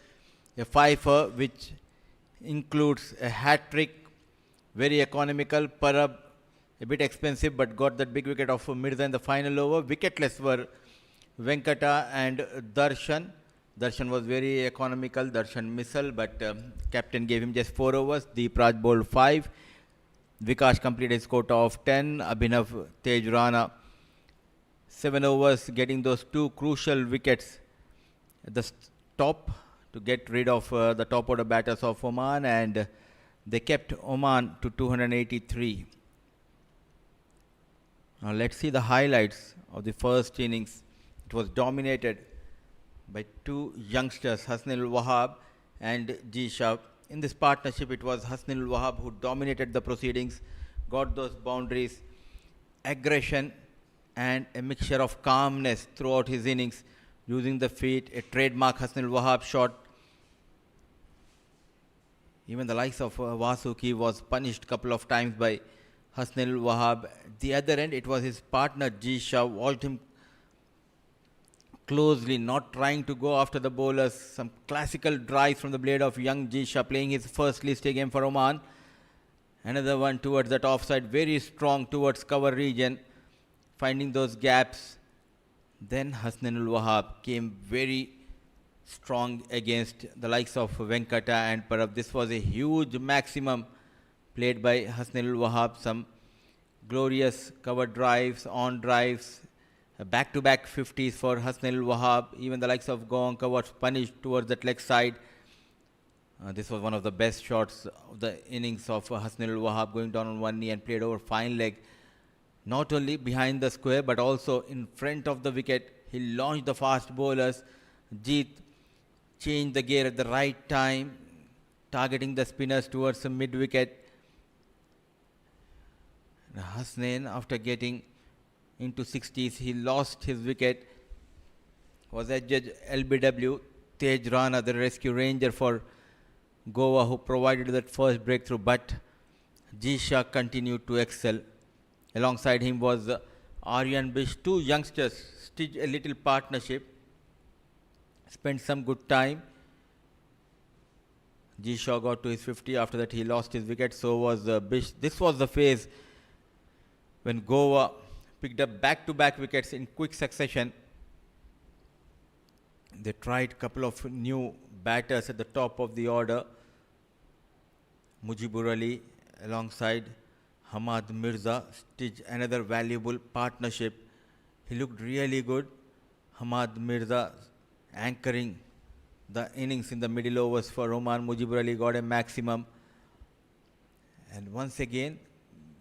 a fifer, which includes a hat-trick, very economical. Parab, a bit expensive, but got that big wicket of Mirza in the final over. Wicketless were Venkata and Darshan. Darshan was very economical, Darshan missile, but captain gave him just 4 overs. Deep Raj bowled 5. Vikash completed his quota of 10. Abhinav Tej Rana, 7 overs, getting those 2 crucial wickets at the top to get rid of the top order batters of Oman, and they kept Oman to 283. Now let's see the highlights of the first innings. It was dominated by 2 youngsters, Hasnain ul Wahab and Jisha. In this partnership, it was Hasnain ul Wahab who dominated the proceedings, got those boundaries, aggression and a mixture of calmness throughout his innings, using the feet, a trademark Hasnain ul Wahab shot. Even the likes of Vasuki was punished a couple of times by Hasnain ul Wahab. At the other end, it was his partner Jisha, watched him closely, not trying to go after the bowlers. Some classical drives from the blade of young Jisha, playing his first List A game for Oman. Another one towards that offside, very strong towards cover region, finding those gaps. Then Hasnain ul Wahab came very strong against the likes of Venkata and Parab. This was a huge maximum played by Hasnain ul Wahab. Some glorious cover drives, on drives, back-to-back 50s for Hasnain ul Wahab. Even the likes of Goenka was punished towards that leg side. This was one of the best shots of the innings of Hasnain ul Wahab, going down on one knee and played over fine leg. Not only behind the square, but also in front of the wicket. He launched the fast bowlers. Jeet changed the gear at the right time, targeting the spinners towards the mid-wicket. Hasnain, after getting into 60s, he lost his wicket. Was adjudged LBW. Tej Rana, the rescue ranger for Goa, who provided that first breakthrough, but Jisha continued to excel. Alongside him was Aryan Bish. 2 youngsters stitched a little partnership, spent some good time. Jisha got to his 50. After that, he lost his wicket. So was Bish. This was the phase when Goa picked up back-to-back wickets in quick succession. They tried a couple of new batters at the top of the order. Mujibur Ali alongside Hamad Mirza stitched another valuable partnership. He looked really good. Hamad Mirza anchoring the innings in the middle overs for Oman. Mujibur Ali got a maximum. And once again,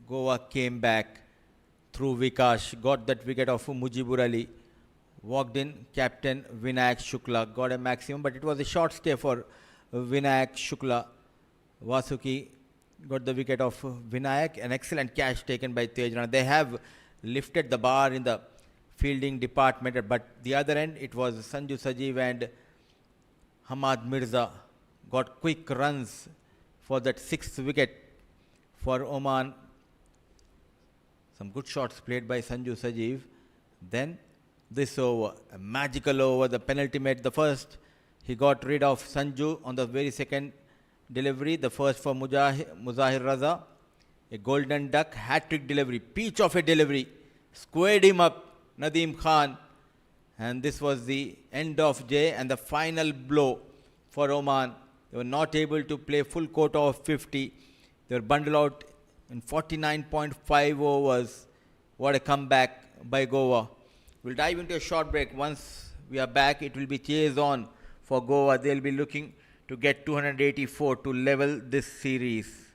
Goa came back through Vikash, got that wicket of Mujibur Ali. Walked in, captain Vinayak Shukla got a maximum, but it was a short stay for Vinayak Shukla. Vasuki got the wicket of Vinayak, an excellent catch taken by Tej Rana. They have lifted the bar in the fielding department, but the other end, it was Sanju Sajeev and Hamad Mirza got quick runs for that sixth wicket for Oman. Some good shots played by Sanju Sajeev. Then this over, a magical over, the penalty made the first. He got rid of Sanju on the very second delivery, the first for Muzahir Raza. A golden duck, hat-trick delivery, peach of a delivery, squared him up, Nadeem Khan. And this was the end of J and the final blow for Oman. They were not able to play full quota of 50. They were bundled out in 49.5 overs. What a comeback by Goa. We'll dive into a short break. Once we are back, it will be chase on for Goa. They'll be looking to get 284 to level this series.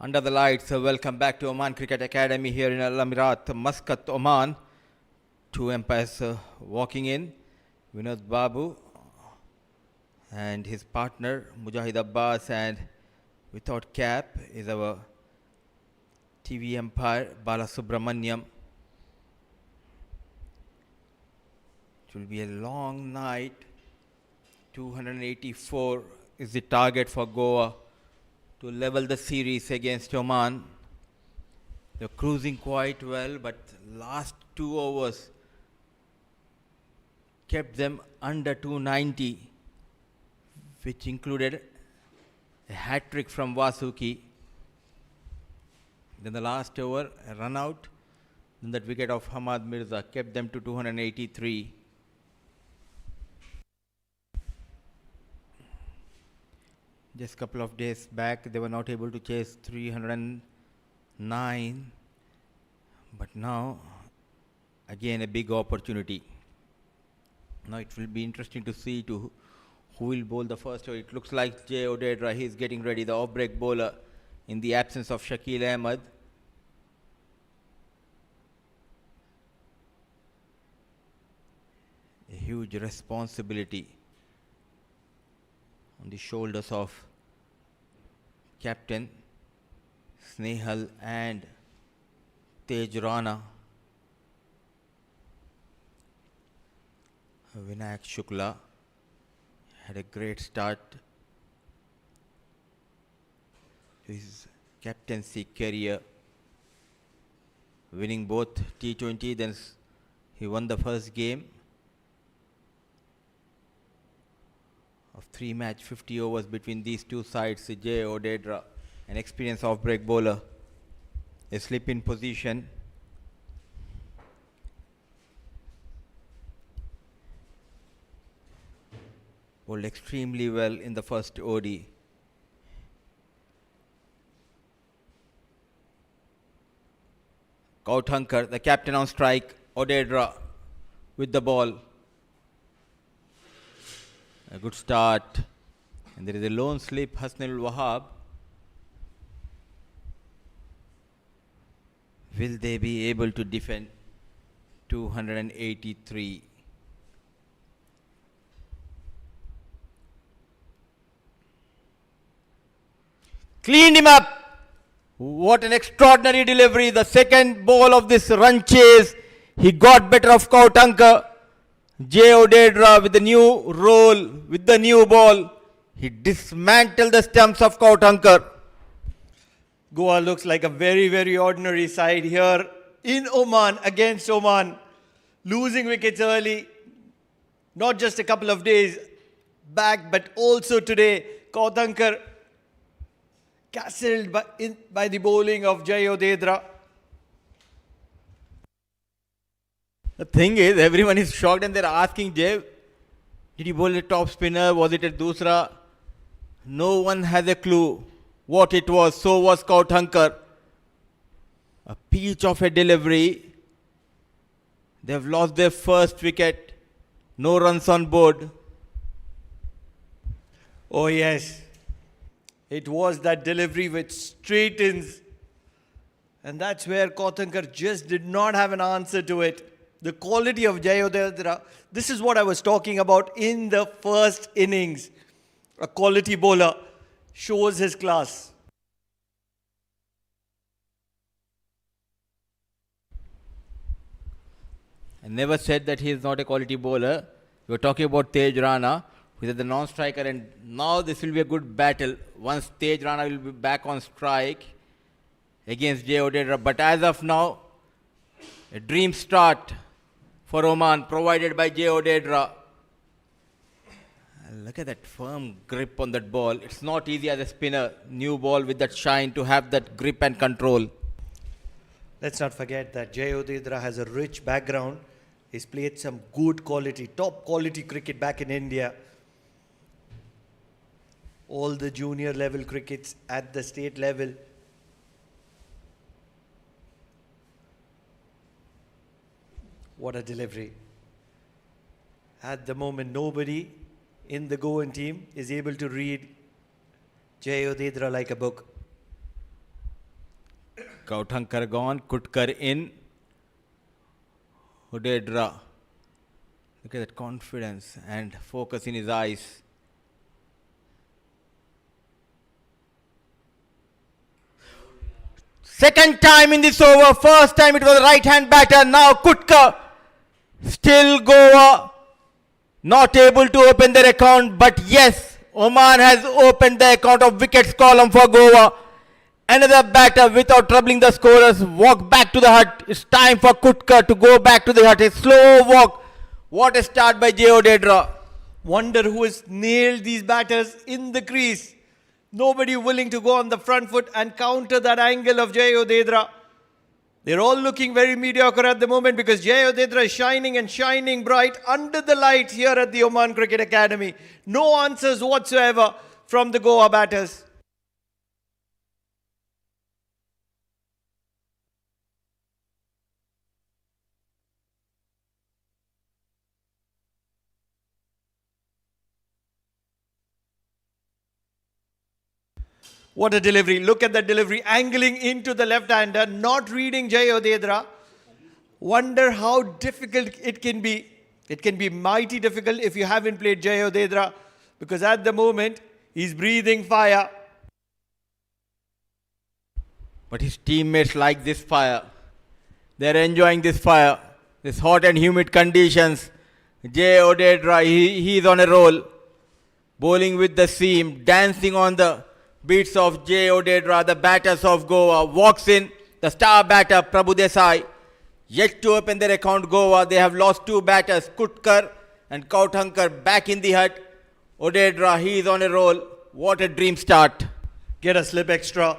Under the lights, welcome back to Oman Cricket Academy here in Al Amirat, Muscat, Oman. Two umpires walking in, Vinod Babu and his partner Mujahid Abbas, and without cap is our TV umpire Bala Subramaniam. It will be a long night. 284 is the target for Goa to level the series against Oman. They're cruising quite well, but last 2 overs kept them under 290, which included a hat-trick from Vasuki. Then the last over, a run out. Then that wicket of Hamad Mirza kept them to 283. Just a couple of days back, they were not able to chase 309. But now, again, a big opportunity. Now it will be interesting to see who will bowl the first over. It looks like Jay Odedra, he is getting ready, the off-break bowler, in the absence of Shakil Ahmed. A huge responsibility on the shoulders of Captain Snehal and Tej Rana. Vinayak Shukla had a great start to his captaincy career, winning both T20, then he won the first game of 3-match 50 overs between these two sides. Jay Odedra, an experienced off-break bowler, a slip-in position. Bowled extremely well in the first OD. Kauthankar, the captain on strike. Odedra with the ball. A good start. And there is a lone slip, Hasnul Wahab. Will they be able to defend 283? Cleaned him up. What an extraordinary delivery. The second ball of this run chase. He got better of Kauthankar. Jay Odedra with the new roll, with the new ball. He dismantled the stumps of Kauthankar. Goa looks like a very, very ordinary side here in Oman, against Oman. Losing wickets early, not just a couple of days back, but also today. Kauthankar castled by the bowling of Jay Odedra. The thing is, everyone is shocked and they're asking Jay, did he bowl a top spinner? Was it a dusra? No one has a clue what it was. So was Kauthankar. A peach of a delivery. They've lost their first wicket. No runs on board. Oh yes, it was that delivery with straight ins. And that's where Kauthankar just did not have an answer to it. The quality of Jay Odedra, this is what I was talking about in the first innings. A quality bowler shows his class. I never said that he is not a quality bowler. We were talking about Tej Rana, who is the non-striker, and now this will be a good battle once Tej Rana will be back on strike against Jay Odedra. But as of now, a dream start for Oman, provided by Jay Odedra. Look at that firm grip on that ball. It's not easy as a spinner, new ball with that shine, to have that grip and control. Let's not forget that Jay Odedra has a rich background. He's played some good quality, top quality cricket back in India. All the junior level crickets at the state level. What a delivery. At the moment, nobody in the Goan team is able to read Jay Odedra like a book. Kauthankar gone, Kutkar in. Udedra. Look at that confidence and focus in his eyes. Second time in this over. First time it was a right-hand batter. Now Kutka. Still Goa not able to open their account. But yes, Oman has opened the account of wickets column for Goa. Another batter without troubling the scorers. Walk back to the hut. It's time for Kutka to go back to the hut. A slow walk. What a start by J. Odedra. Wonder who has nailed these batters in the crease. Nobody willing to go on the front foot and counter that angle of Jay Odedra. They're all looking very mediocre at the moment because Jay Odedra is shining and shining bright under the lights here at the Oman Cricket Academy. No answers whatsoever from the Goa batters. What a delivery. Look at that delivery. Angling into the left-hander, not reading Jay Odedra. Wonder how difficult it can be. It can be mighty difficult if you haven't played Jay Odedra because at the moment, he's breathing fire. But his teammates like this fire. They're enjoying this fire. This hot and humid conditions. Jay Odedra, he's on a roll. Bowling with the seam, dancing on the beats of J. Odedra, the batters of Goa. Walks in, the star batter, Prabhu Desai. Yet to open their account, Goa. They have lost two batters, Kutkar and Kauthankar, back in the hut. Odedra, he is on a roll. What a dream start. Get a slip extra.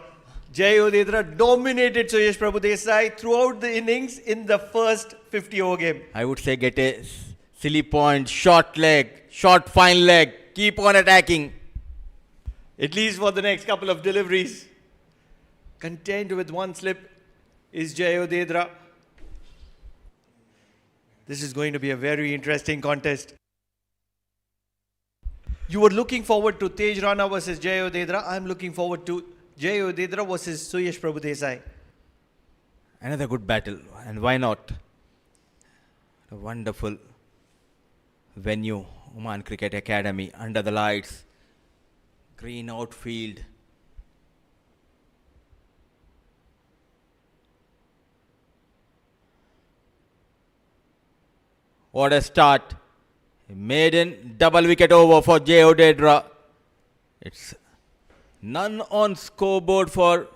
Jay Odedra dominated Suyesh Prabhu Desai throughout the innings in the first 50-over game. I would say get a silly point, short leg, short fine leg. Keep on attacking. At least for the next couple of deliveries. Content with one slip is Jay Odedra. This is going to be a very interesting contest. You were looking forward to Tej Rana versus Jay Odedra. I'm looking forward to Jay Odedra versus Suyesh Prabhu Desai. Another good battle, and why not? A wonderful venue, Oman Cricket Academy, under the lights. Green outfield. What a start. A maiden double wicket over for Jay Odedra. It's none on scoreboard for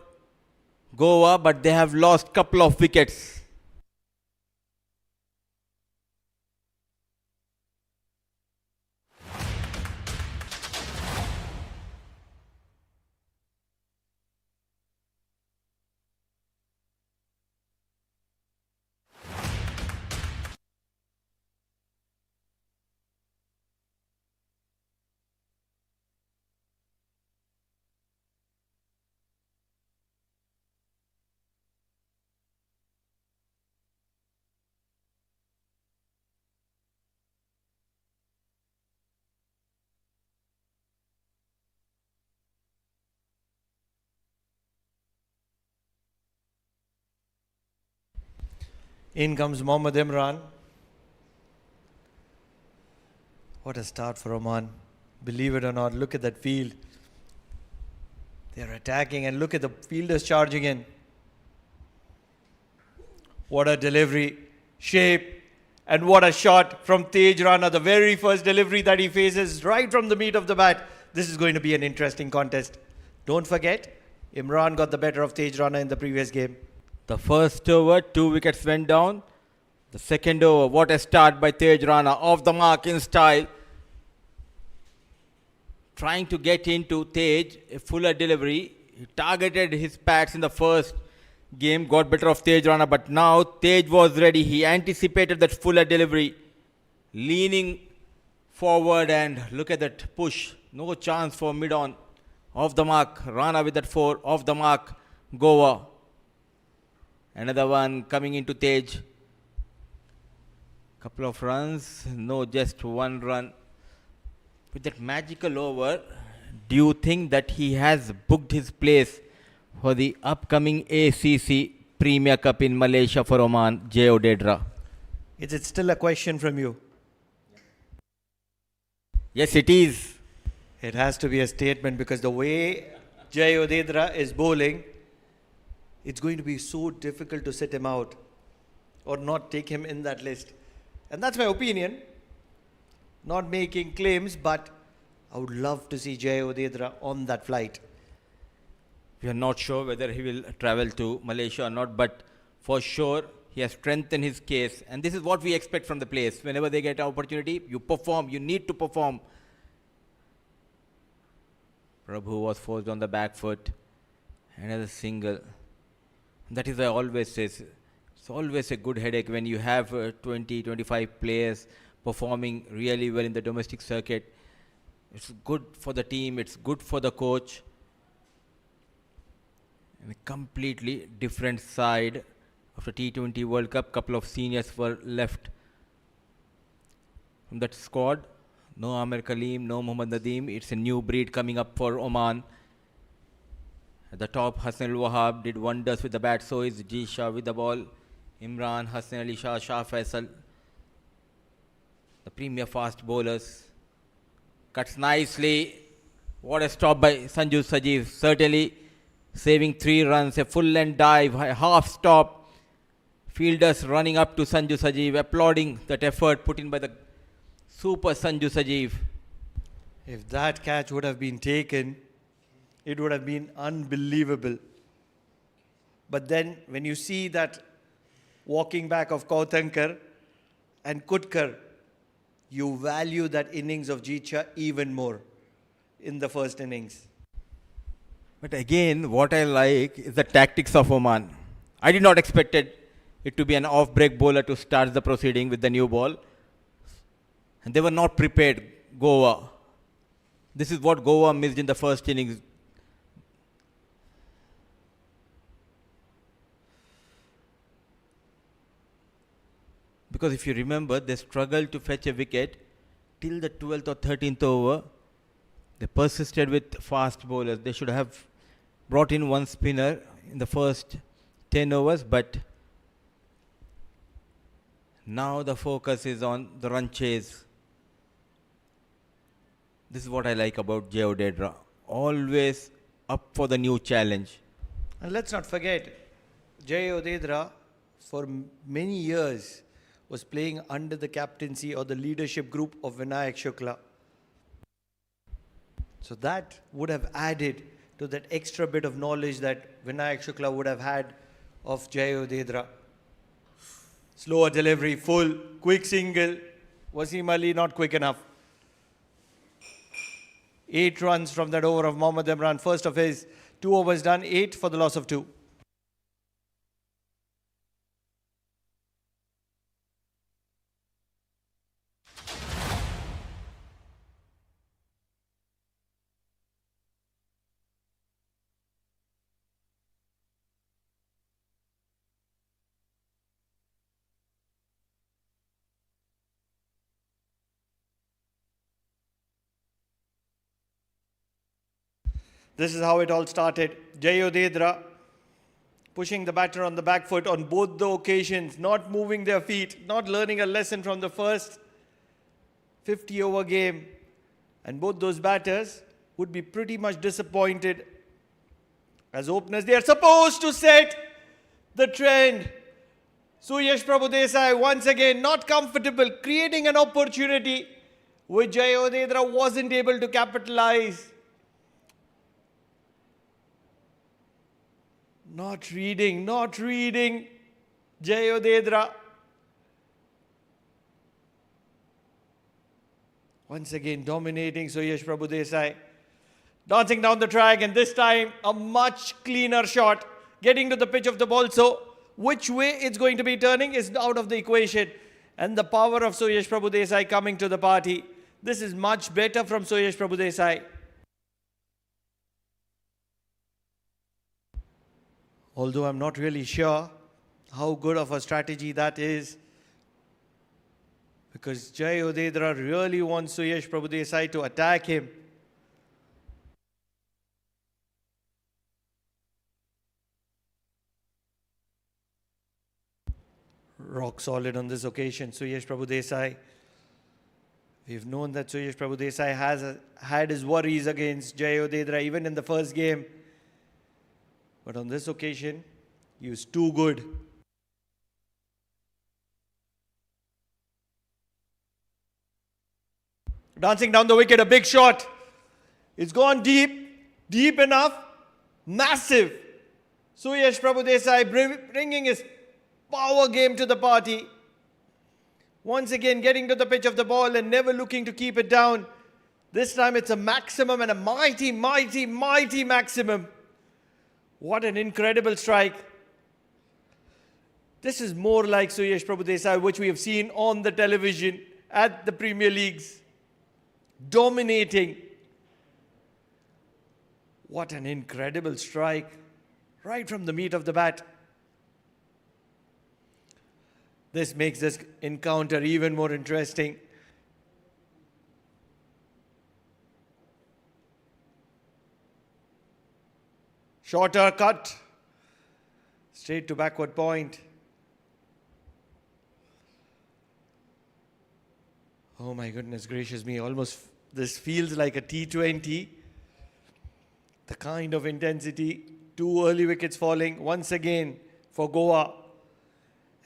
Goa, but they have lost couple of wickets. In comes Mohammad Imran. What a start for Oman. Believe it or not, look at that field. They're attacking and look at the fielders charging in. What a delivery, shape, and what a shot from Tej Rana. The very first delivery that he faces right from the meat of the bat. This is going to be an interesting contest. Don't forget, Imran got the better of Tej Rana in the previous game. The first over, 2 wickets went down. The second over, what a start by Tej Rana, off the mark in style. Trying to get into Tej, a fuller delivery. He targeted his pads in the first game, got better of Tej Rana, but now Tej was ready. He anticipated that fuller delivery. Leaning forward and look at that push. No chance for mid-on. Off the mark, Rana with that 4, off the mark, Goa. Another one coming into Tej. Couple of runs, no, just one run. With that magical over, do you think that he has booked his place for the upcoming ACC Premier Cup in Malaysia for Oman, J.O. Dedra? Is it still a question from you? Yes, it is. It has to be a statement because the way Jay Odedra is bowling, it's going to be so difficult to sit him out or not take him in that list. And that's my opinion. Not making claims, but I would love to see Jay Odedra on that flight. We are not sure whether he will travel to Malaysia or not, but for sure he has strengthened his case. And this is what we expect from the players. Whenever they get an opportunity, you perform, you need to perform. Prabhu was forced on the back foot. Another single. That is why I always say, it's always a good headache when you have 20, 25 players performing really well in the domestic circuit. It's good for the team, it's good for the coach. And a completely different side of the T20 World Cup. Couple of seniors were left from that squad. No Amir Kaleem, no Mohammad Nadeem. It's a new breed coming up for Oman. At the top, Hassan Al Wahab did wonders with the bat. So is G Shah with the ball. Imran, Hassan Ali Shah, Shah Faisal. The premier fast bowlers. Cuts nicely. What a stop by Sanju Sajeev. Certainly saving 3 runs. A full length dive. A half stop. Fielders running up to Sanju Sajeev, applauding that effort put in by the super Sanju Sajeev. If that catch would have been taken, it would have been unbelievable. But then when you see that walking back of Kautankar and Kutkar, you value that innings of Jeetcha even more in the first innings. But again, what I like is the tactics of Oman. I did not expect it to be an off-break bowler to start the proceeding with the new ball. And they were not prepared, Goa. This is what Goa missed in the first innings. Because if you remember, they struggled to fetch a wicket till the 12th or 13th over. They persisted with fast bowlers. They should have brought in one spinner in the first 10 overs, but now the focus is on the run chase. This is what I like about Jay Odedra. Always up for the new challenge. And let's not forget, Jay Odedra for many years was playing under the captaincy or the leadership group of Vinayak Shukla. So that would have added to that extra bit of knowledge that Vinayak Shukla would have had of Jay Odedra. Slower delivery, full, quick single. Wasim Ali not quick enough. 8 runs from that over of Mohammad Imran. First of his 2 overs done, 8 for the loss of 2. This is how it all started. Jay Odedra pushing the batter on the back foot on both the occasions, not moving their feet, not learning a lesson from the first 50-over game. And both those batters would be pretty much disappointed. As openers, they are supposed to set the trend. Suyash Prabhu once again not comfortable, creating an opportunity which Jay Odedra wasn't able to capitalize. Not reading Jay Odedra. Once again dominating Suyash Prabhu Desai. Dancing down the track, and this time a much cleaner shot. Getting to the pitch of the ball, so which way it's going to be turning is out of the equation. And the power of Suyash Prabhu Desai coming to the party. This is much better from Suyash Prabhu Desai. Although I'm not really sure how good of a strategy that is. Because Jay Odedra really wants Suyash Prabhu Desai to attack him. rock solid on this occasion. Suyash Prabhu Desai. We've known that Suyash Prabhu Desai has had his worries against Jay Odedra even in the first game. But on this occasion, he was too good. Dancing down the wicket, a big shot. It's gone deep enough, massive. Suyash Prabhu Desai bringing his power game to the party. Once again, getting to the pitch of the ball and never looking to keep it down. This time it's a maximum and a mighty maximum. What an incredible strike. This is more like Suyash Prabhu Desai, which we have seen on the television at the Premier Leagues. Dominating. What an incredible strike. Right from the meat of the bat. This makes this encounter even more interesting. Shorter cut. Straight to backward point. Oh my goodness gracious me. Almost this feels like a T20. The kind of intensity. 2 early wickets falling once again for Goa.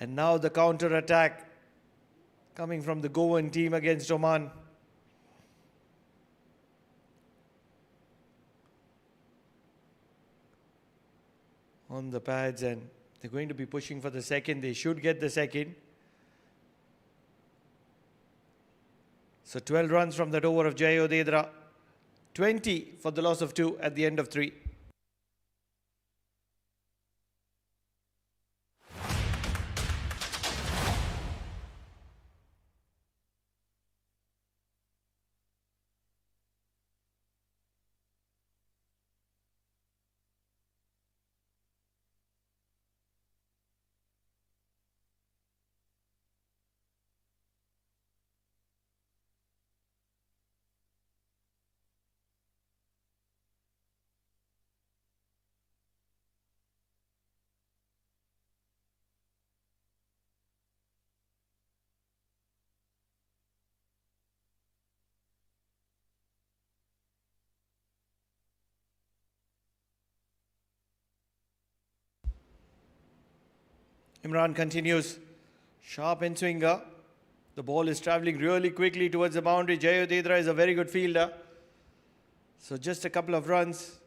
And now the counter attack coming from the Goan team against Oman. On the pads, and they're going to be pushing for the second. They should get the second. So 12 runs from that over of Jay Odedra. 20 for the loss of 2 at the end of 3. Imran continues. Sharp in swinger. The ball is travelling really quickly towards the boundary. Jay Odedra is a very good fielder. So just a couple of runs.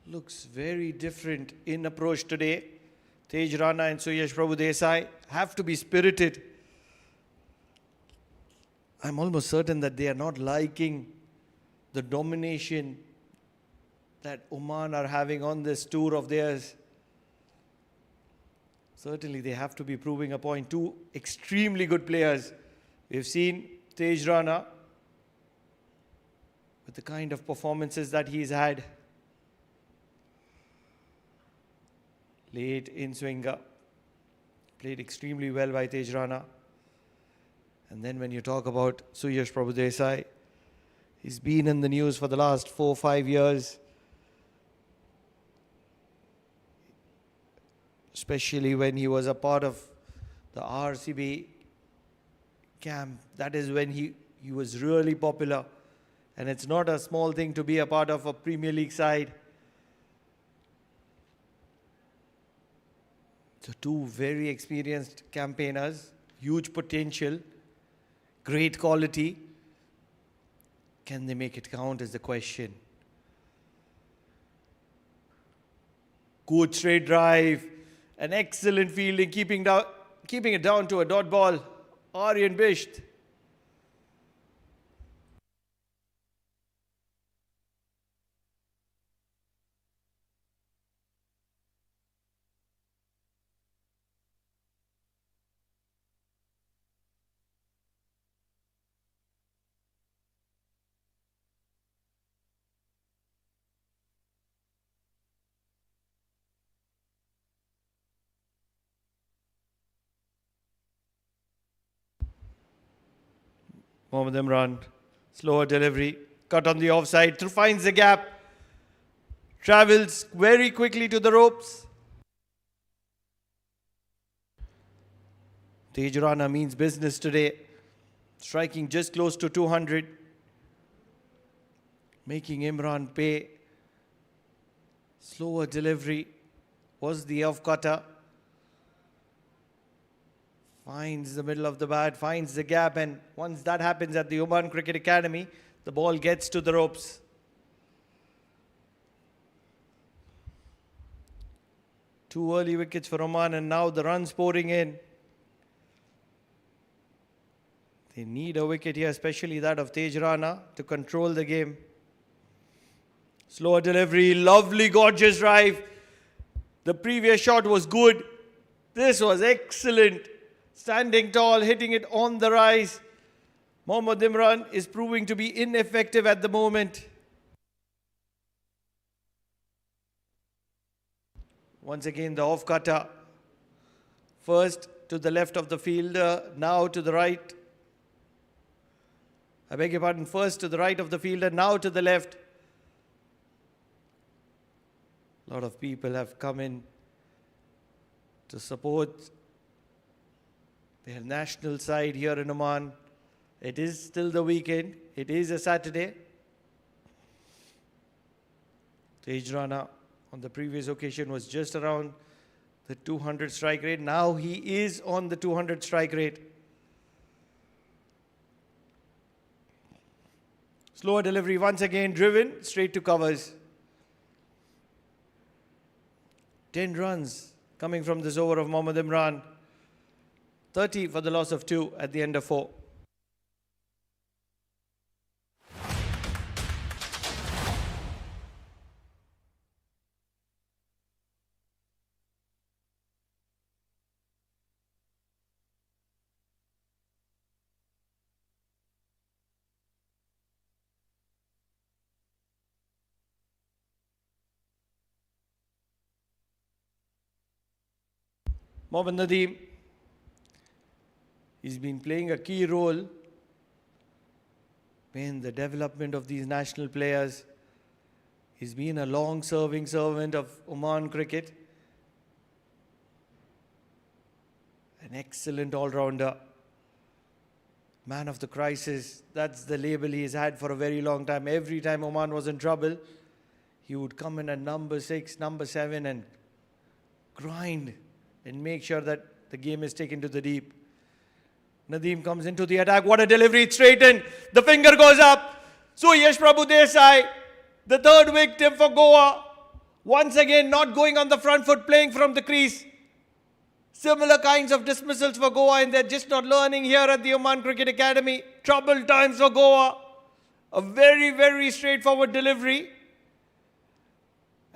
Looks very different in approach today. Tej Rana and Suyash Prabhu Desai have to be spirited. I'm almost certain that they are not liking the domination that Oman are having on this tour of theirs. Certainly they have to be proving a point. 2 extremely good players. We've seen Tej Rana with the kind of performances that he's had. Late in swinger. Played extremely well by Tej Rana. And then when you talk about Suyash Prabhu Desai, he's been in the news for the last 4 or 5 years. Especially when he was a part of the RCB camp. That is when he was really popular. And it's not a small thing to be a part of a Premier League side. So 2 very experienced campaigners, huge potential, great quality. Can they make it count is the question. Good straight drive. An excellent fielding, keeping it down to a dot ball. Aryan Bisht. Mohammad Imran, slower delivery, cut on the offside, finds the gap, travels very quickly to the ropes. Tej Rana means business today. Striking just close to 200. Making Imran pay. Slower delivery was the off cutter. Finds the middle of the bat, finds the gap, and once that happens at the Oman Cricket Academy, the ball gets to the ropes. Two early wickets for Oman, and now the runs pouring in. They need a wicket here, especially that of Tej Rana, to control the game. Slower delivery, lovely, gorgeous drive. The previous shot was good. This was excellent. Standing tall, hitting it on the rise. Mohammad Imran is proving to be ineffective at the moment. Once again, the off cutter. First to the left of the fielder, now to the right. I beg your pardon, first to the right of the fielder, now to the left. A lot of people have come in to support their national side here in Oman. It is still the weekend. It is a Saturday. Tej Rana on the previous occasion was just around the 200 strike rate. Now he is on the 200 strike rate. Slower delivery once again, driven straight to covers. 10 runs coming from this over of Mohammad Imran. 30 for the loss of 2 at the end of 4. Mohammad Nadeem, he's been playing a key role in the development of these national players. He's been a long-serving servant of Oman cricket. An excellent all-rounder. Man of the crisis, that's the label he's had for a very long time. Every time Oman was in trouble, he would come in at number 6, number 7 and grind and make sure that the game is taken to the deep. Nadeem comes into the attack. What a delivery, it's straight in. The finger goes up. Suyash Prabhu Desai, the third victim for Goa. Once again, not going on the front foot, playing from the crease. Similar kinds of dismissals for Goa, and they're just not learning here at the Oman Cricket Academy. Troubled times for Goa. A very, very straightforward delivery.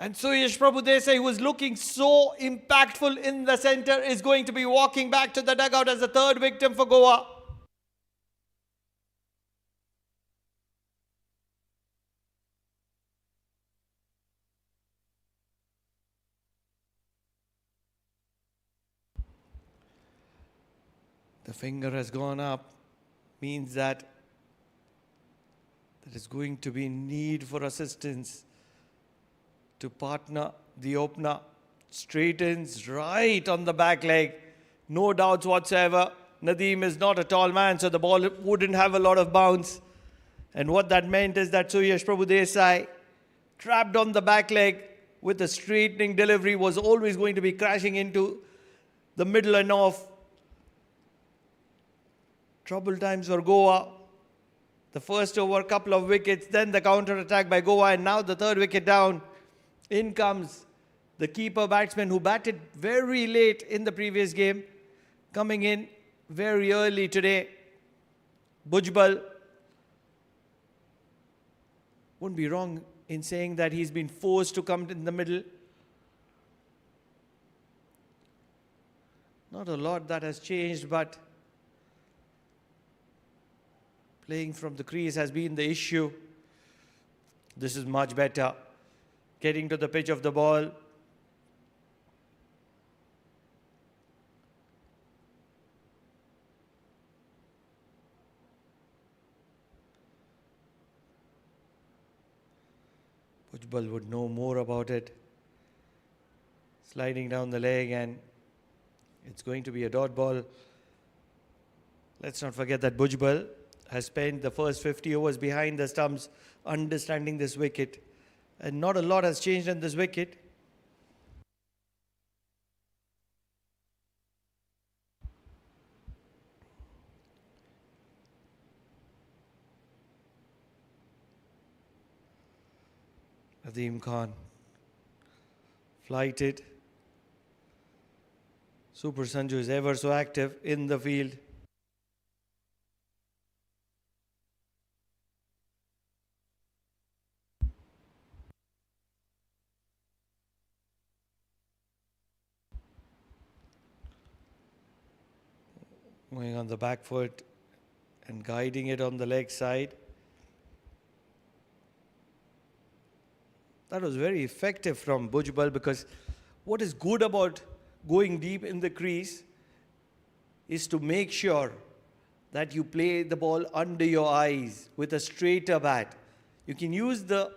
And Suyash Prabhu Desai, who was looking so impactful in the centre, is going to be walking back to the dugout as the third victim for Goa. The finger has gone up, means that there is going to be need for assistance to partner the opener. Straightens right on the back leg. No doubts whatsoever. Nadeem is not a tall man, so the ball wouldn't have a lot of bounce. And what that meant is that Suyash Prabhu Desai, trapped on the back leg with a straightening delivery, was always going to be crashing into the middle and off. Trouble times for Goa. The first over, couple of wickets, then the counter attack by Goa, and now the third wicket down. In comes the keeper batsman who batted very late in the previous game, coming in very early today. Bujbal. Wouldn't be wrong in saying that he's been forced to come in the middle. Not a lot that has changed, but playing from the crease has been the issue. This is much better. Getting to the pitch of the ball. Bujbal would know more about it. Sliding down the leg, and it's going to be a dot ball Let's not forget that Bhujbal has spent the first 50 overs behind the stumps understanding this wicket. And not a lot has changed in this wicket. Nadeem Khan flighted. Super Sanju is ever so active in the field. Going on the back foot and guiding it on the leg side. That was very effective from Bhujbal, because what is good about going deep in the crease is to make sure that you play the ball under your eyes with a straighter bat. You can use the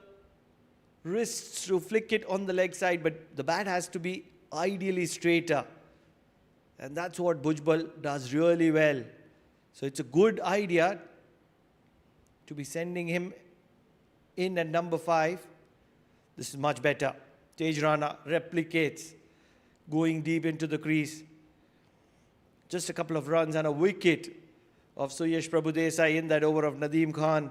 wrists to flick it on the leg side, but the bat has to be ideally straighter. And that's what Bhujbal does really well. So it's a good idea to be sending him in at number 5. This is much better. Tej Rana replicates, going deep into the crease. Just a couple of runs and a wicket of Suyash Prabhudesai in that over of Nadeem Khan.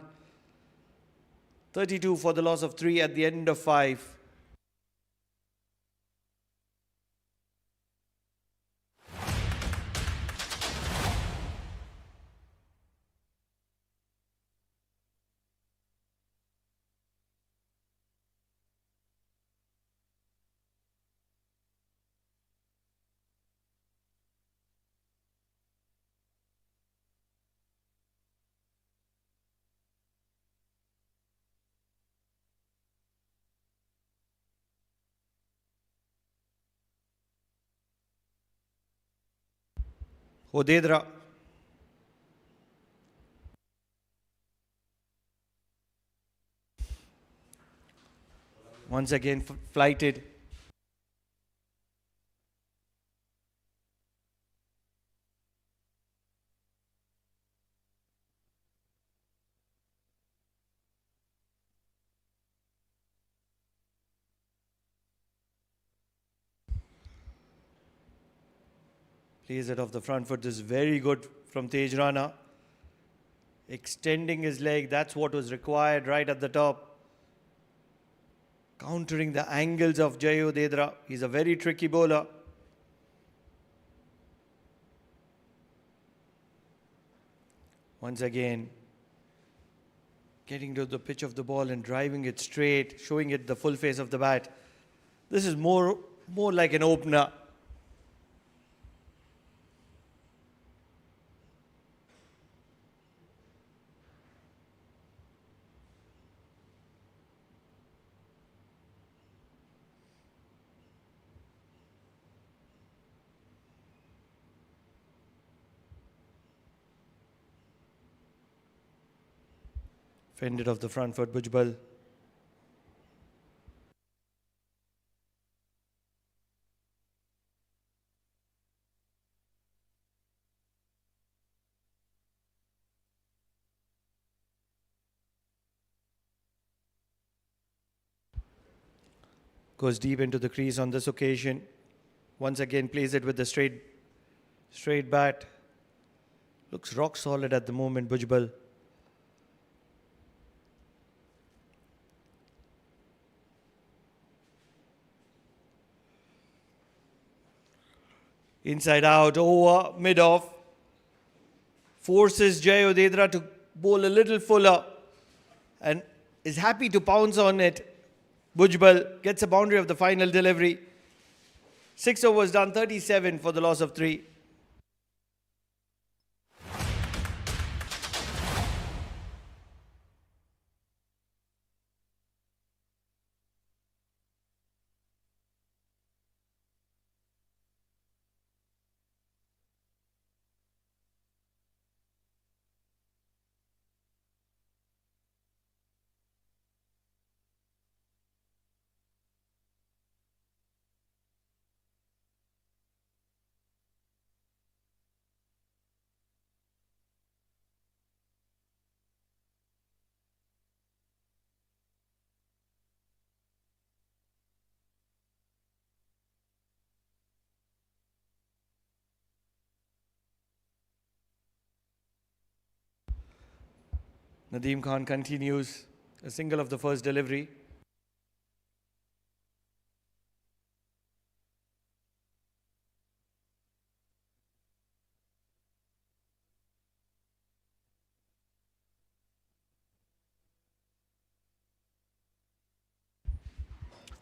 32 for the loss of 3 at the end of 5. Hodedra. Once again flighted. Plays it off the front foot. This is very good from Tej Rana. Extending his leg, that's what was required right at the top. Countering the angles of Jay Udedra. He's a very tricky bowler. Once again, getting to the pitch of the ball and driving it straight, showing it the full face of the bat. This is more like an opener. Fended off the front foot, Bhujbal. Goes deep into the crease on this occasion. Once again plays it with the straight bat. Looks rock solid at the moment, Bhujbal. Inside out, over, mid-off. Forces Jay Udedra to bowl a little fuller and is happy to pounce on it. Bhujbal gets a boundary of the final delivery. 6 overs done, 37 for the loss of 3. Nadeem Khan continues a single of the first delivery.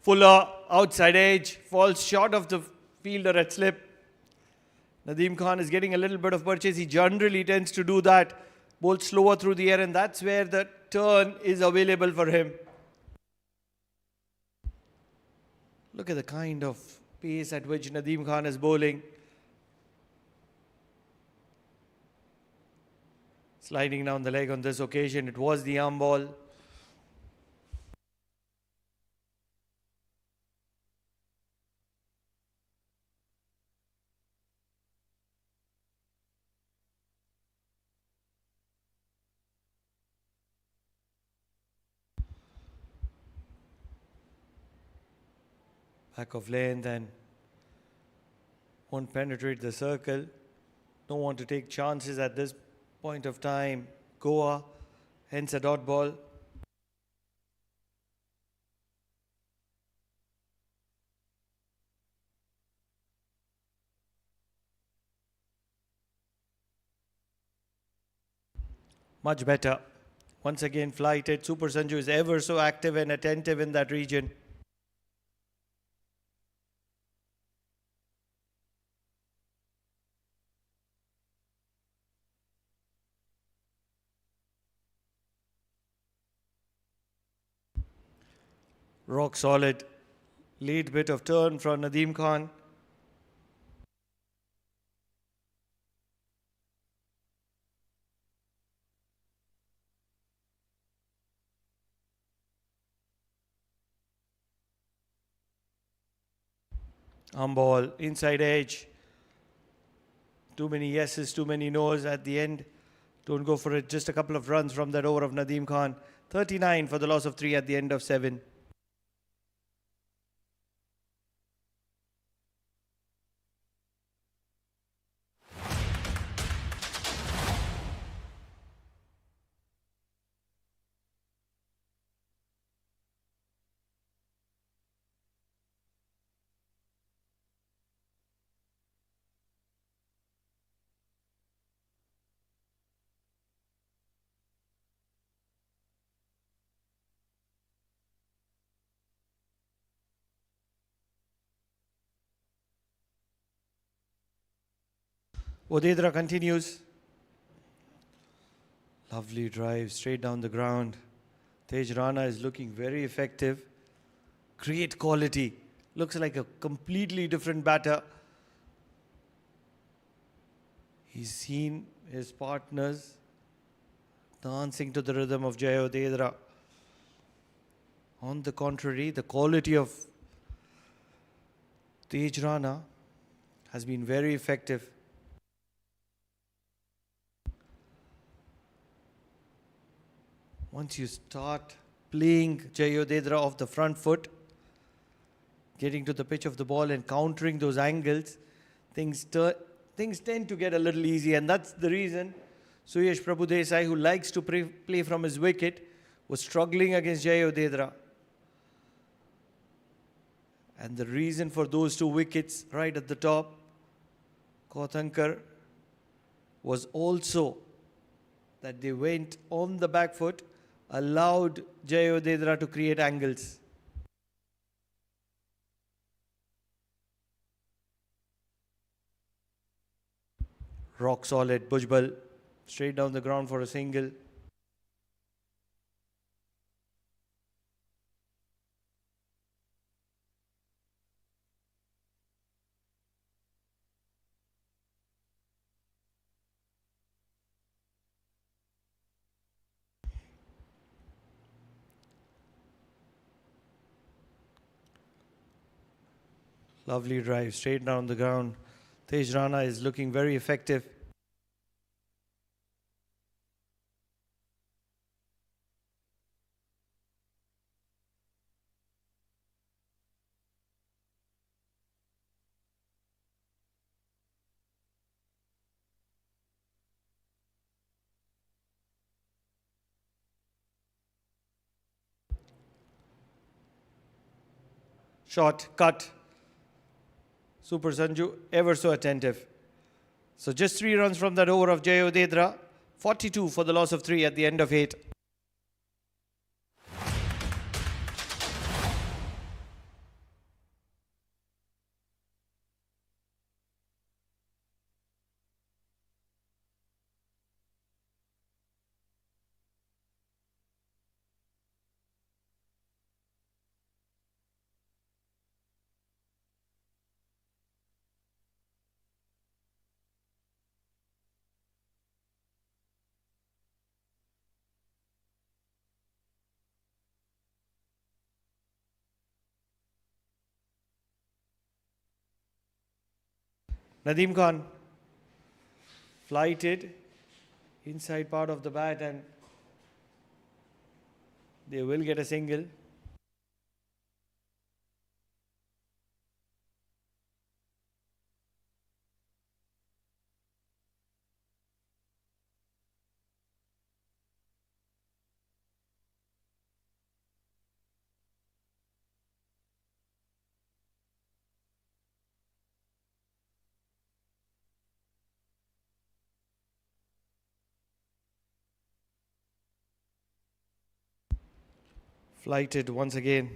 Fuller, outside edge, falls short of the fielder at slip. Nadeem Khan is getting a little bit of purchase. He generally tends to do that, bolt slower through the air, and that's where the turn is available for him. Look at the kind of pace at which Nadeem Khan is bowling. Sliding down the leg on this occasion, it was the arm ball. Back of length and won't penetrate the circle. Don't want to take chances at this point of time. Goa, hence a dot ball. Much better. Once again flighted. Super Sanju is ever so active and attentive in that region. Rock solid. Lead bit of turn from Nadeem Khan. Arm ball, inside edge. Too many yeses, too many nos at the end. Don't go for it. Just a couple of runs from that over of Nadeem Khan. 39 for the loss of 3 at the end of 7. Odedra continues. Lovely drive straight down the ground. Tej Rana is looking very effective. Great quality. Looks like a completely different batter. He's seen his partners dancing to the rhythm of Jai Odedra. On the contrary, the quality of Tej Rana has been very effective. Once you start playing Jai Odedra off the front foot, getting to the pitch of the ball and countering those angles, things tend to get a little easy, and that's the reason Suyash Prabhudesai, who likes to play from his wicket, was struggling against Jai Odedra. And the reason for those 2 wickets right at the top, Kautankar, was also that they went on the back foot, allowed Jai Odedra to create angles. Rock solid, Bhujbal, straight down the ground for a single. Lovely drive, straight down the ground. Tej Rana is looking very effective. Shot, cut. Super Sanju, ever so attentive. So just 3 runs from that over of Jay Udedra. 42 for the loss of 3 at the end of 8. Nadeem Khan flighted inside part of the bat and they will get a single. Flighted once again.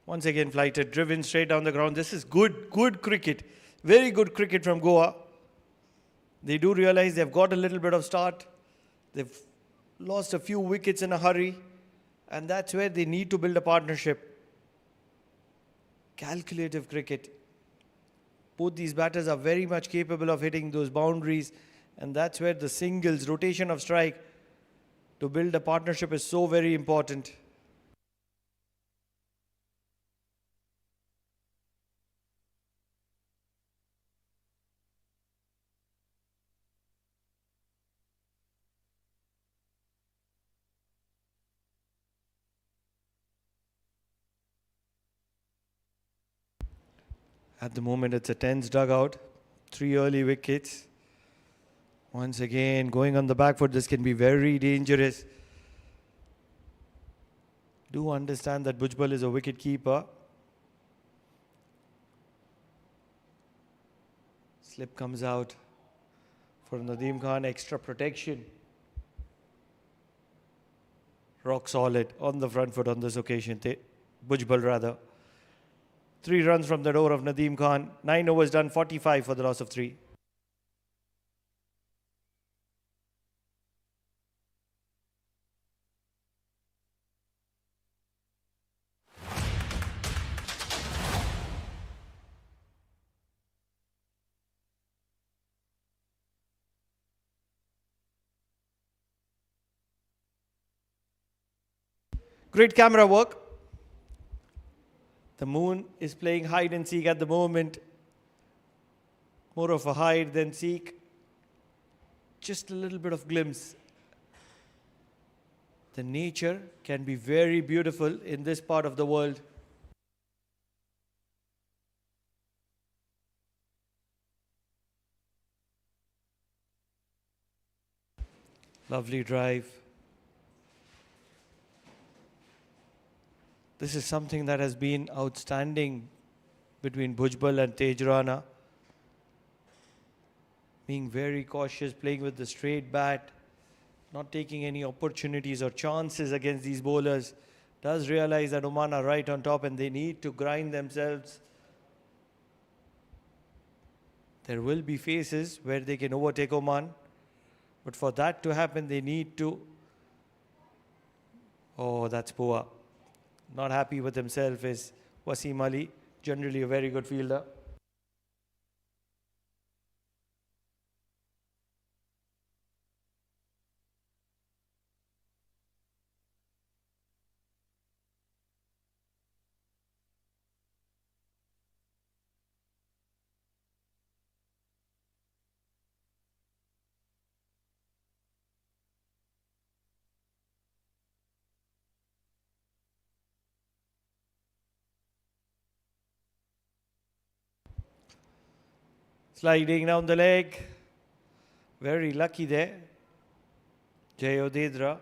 Once again flighted, driven straight down the ground. This is good cricket. Very good cricket from Goa. They do realize they've got a little bit of start. They've lost a few wickets in a hurry. And that's where they need to build a partnership. Calculative cricket. Both these batters are very much capable of hitting those boundaries. And that's where the singles, rotation of strike to build a partnership is so very important. At the moment, it's a tense dugout. 3 early wickets. Once again, going on the back foot, this can be very dangerous. Do understand that Bhujbal is a wicket keeper. Slip comes out for Nadeem Khan, extra protection. Rock solid on the front foot on this occasion. Bhujbal rather. 3 runs from the door of Nadeem Khan. 9 overs done, 45 for the loss of 3. Great camera work. The moon is playing hide and seek at the moment. More of a hide than seek. Just a little bit of glimpse. The nature can be very beautiful in this part of the world. Lovely drive. This is something that has been outstanding between Bhujbal and Tej Rana. Being very cautious, playing with the straight bat, not taking any opportunities or chances against these bowlers. Does realize that Oman are right on top and they need to grind themselves. There will be phases where they can overtake Oman. But for that to happen, they need to... Oh, that's poor. Not happy with himself is Wasim Ali, generally a very good fielder. Sliding down the leg. Very lucky there. Jayodedra.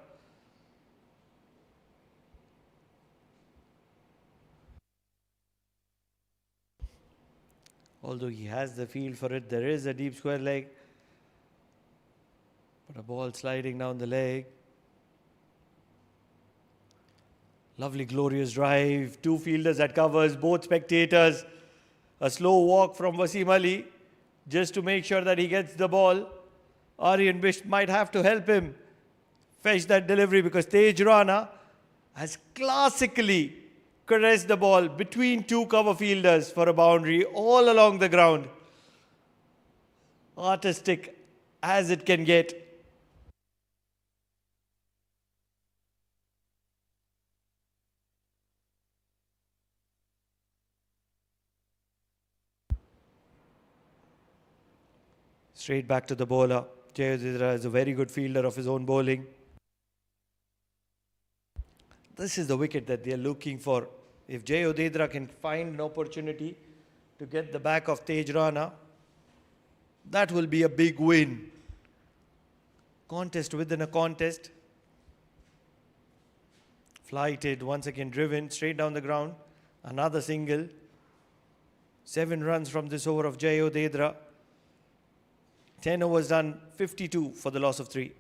Although he has the feel for it, there is a deep square leg. But a ball sliding down the leg. Lovely, glorious drive. Two fielders at covers, both spectators. A slow walk from Wasim Ali just to make sure that he gets the ball. Aryan Bisht might have to help him fetch that delivery because Tej Rana has classically caressed the ball between two cover fielders for a boundary all along the ground. Artistic as it can get. Straight back to the bowler. Jayodedra is a very good fielder of his own bowling. This is the wicket that they are looking for. If Jayodedra can find an opportunity to get the back of Tej Rana, that will be a big win. Contest within a contest. Flighted, once again driven straight down the ground. Another single. 7 runs from this over of Jayodedra. 10 overs done, 52 for the loss of 3.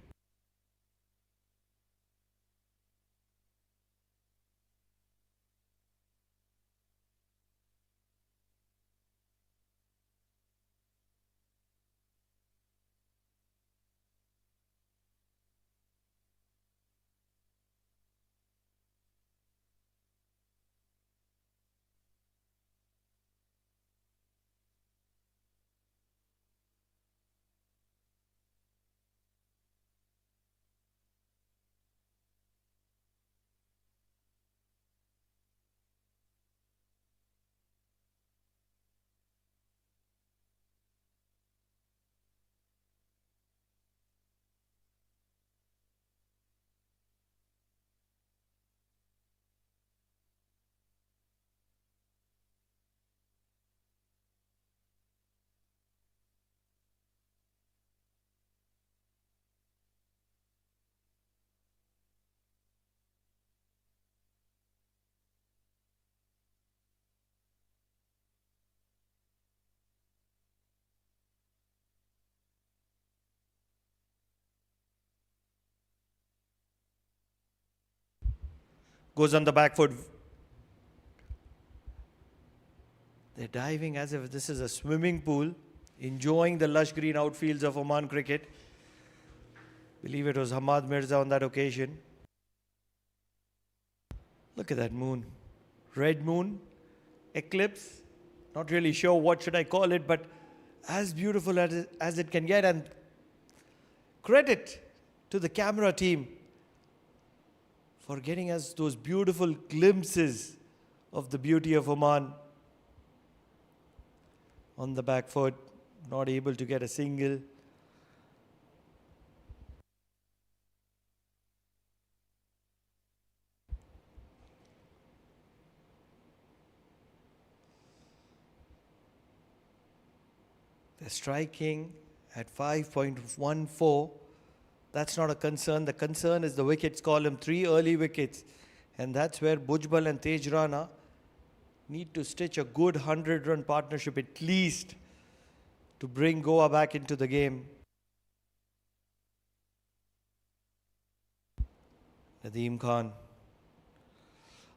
Goes on the back foot. They're diving as if this is a swimming pool, enjoying the lush green outfields of Oman cricket. Believe it was Hamad Mirza on that occasion. Look at that moon. Red moon, eclipse. Not really sure what should I call it, but as beautiful as it can get. And credit to the camera team for getting us those beautiful glimpses of the beauty of Oman. On the back foot, not able to get a single. They're striking at 5.14. That's not a concern. The concern is the wickets column, 3 early wickets. And that's where Bhujbal and Tej Rana need to stitch a good 100-run partnership at least to bring Goa back into the game. Nadeem Khan.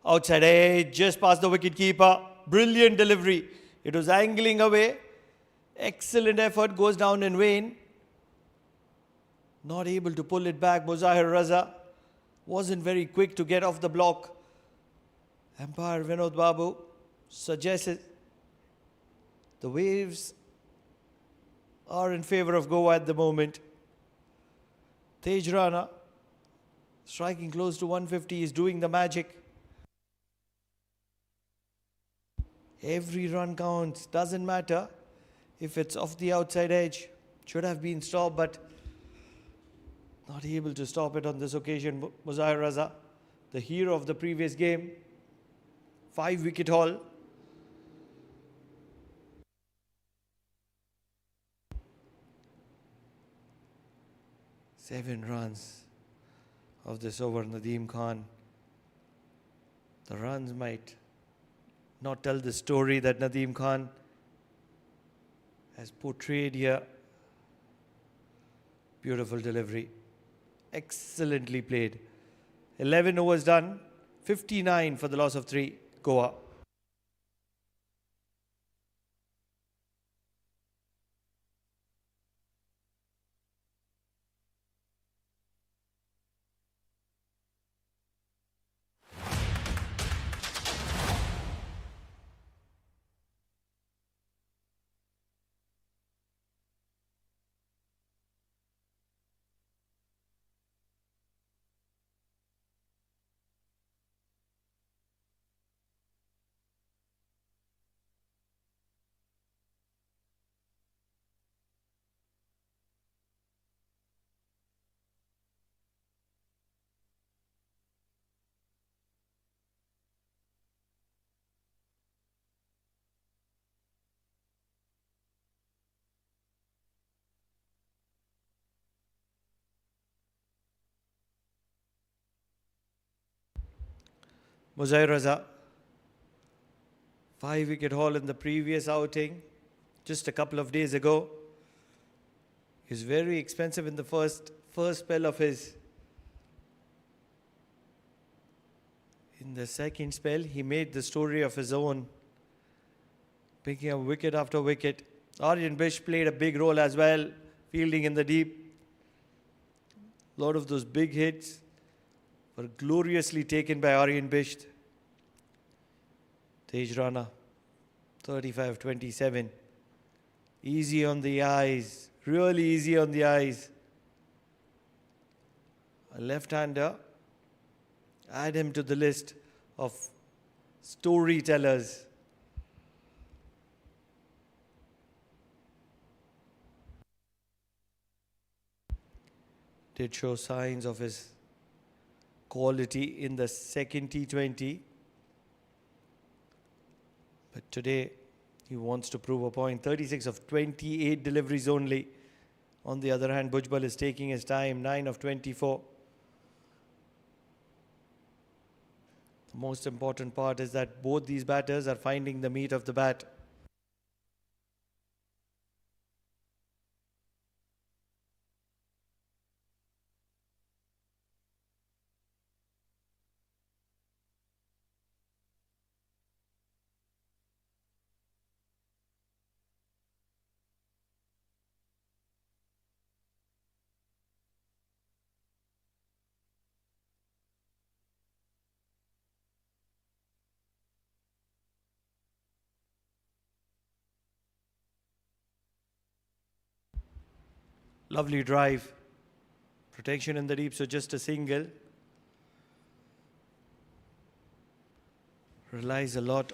Outside edge, just past the wicketkeeper. Brilliant delivery. It was angling away. Excellent effort, goes down in vain. Not able to pull it back. Muzahir Raza wasn't very quick to get off the block. Umpire Vinod Babu suggested the waves are in favor of Goa at the moment. Tej Rana striking close to 150 is doing the magic. Every run counts, doesn't matter if it's off the outside edge. Should have been stopped, but not able to stop it on this occasion. Muzahir Raza, the hero of the previous game, 5-wicket haul. 7 runs of this over, Nadeem Khan. The runs might not tell the story that Nadeem Khan has portrayed here. Beautiful delivery. Excellently played. 11 overs done. 59 for the loss of 3. Goa. Muzair Raza. 5-wicket haul in the previous outing, just a couple of days ago. He's very expensive in the first spell of his. In the second spell, he made the story of his own, picking up wicket after wicket. Aryan Bish played a big role as well, fielding in the deep. A lot of those big hits were gloriously taken by Aryan Bish. Tej Rana, 35-27. Easy on the eyes, really easy on the eyes. A left-hander, add him to the list of storytellers. Did show signs of his quality in the second T20. But today, he wants to prove a point. 36 of 28 deliveries only. On the other hand, Bhujbal is taking his time. 9 of 24. The most important part is that both these batters are finding the meat of the bat. Lovely drive. Protection in the deep, so just a single. Relies a lot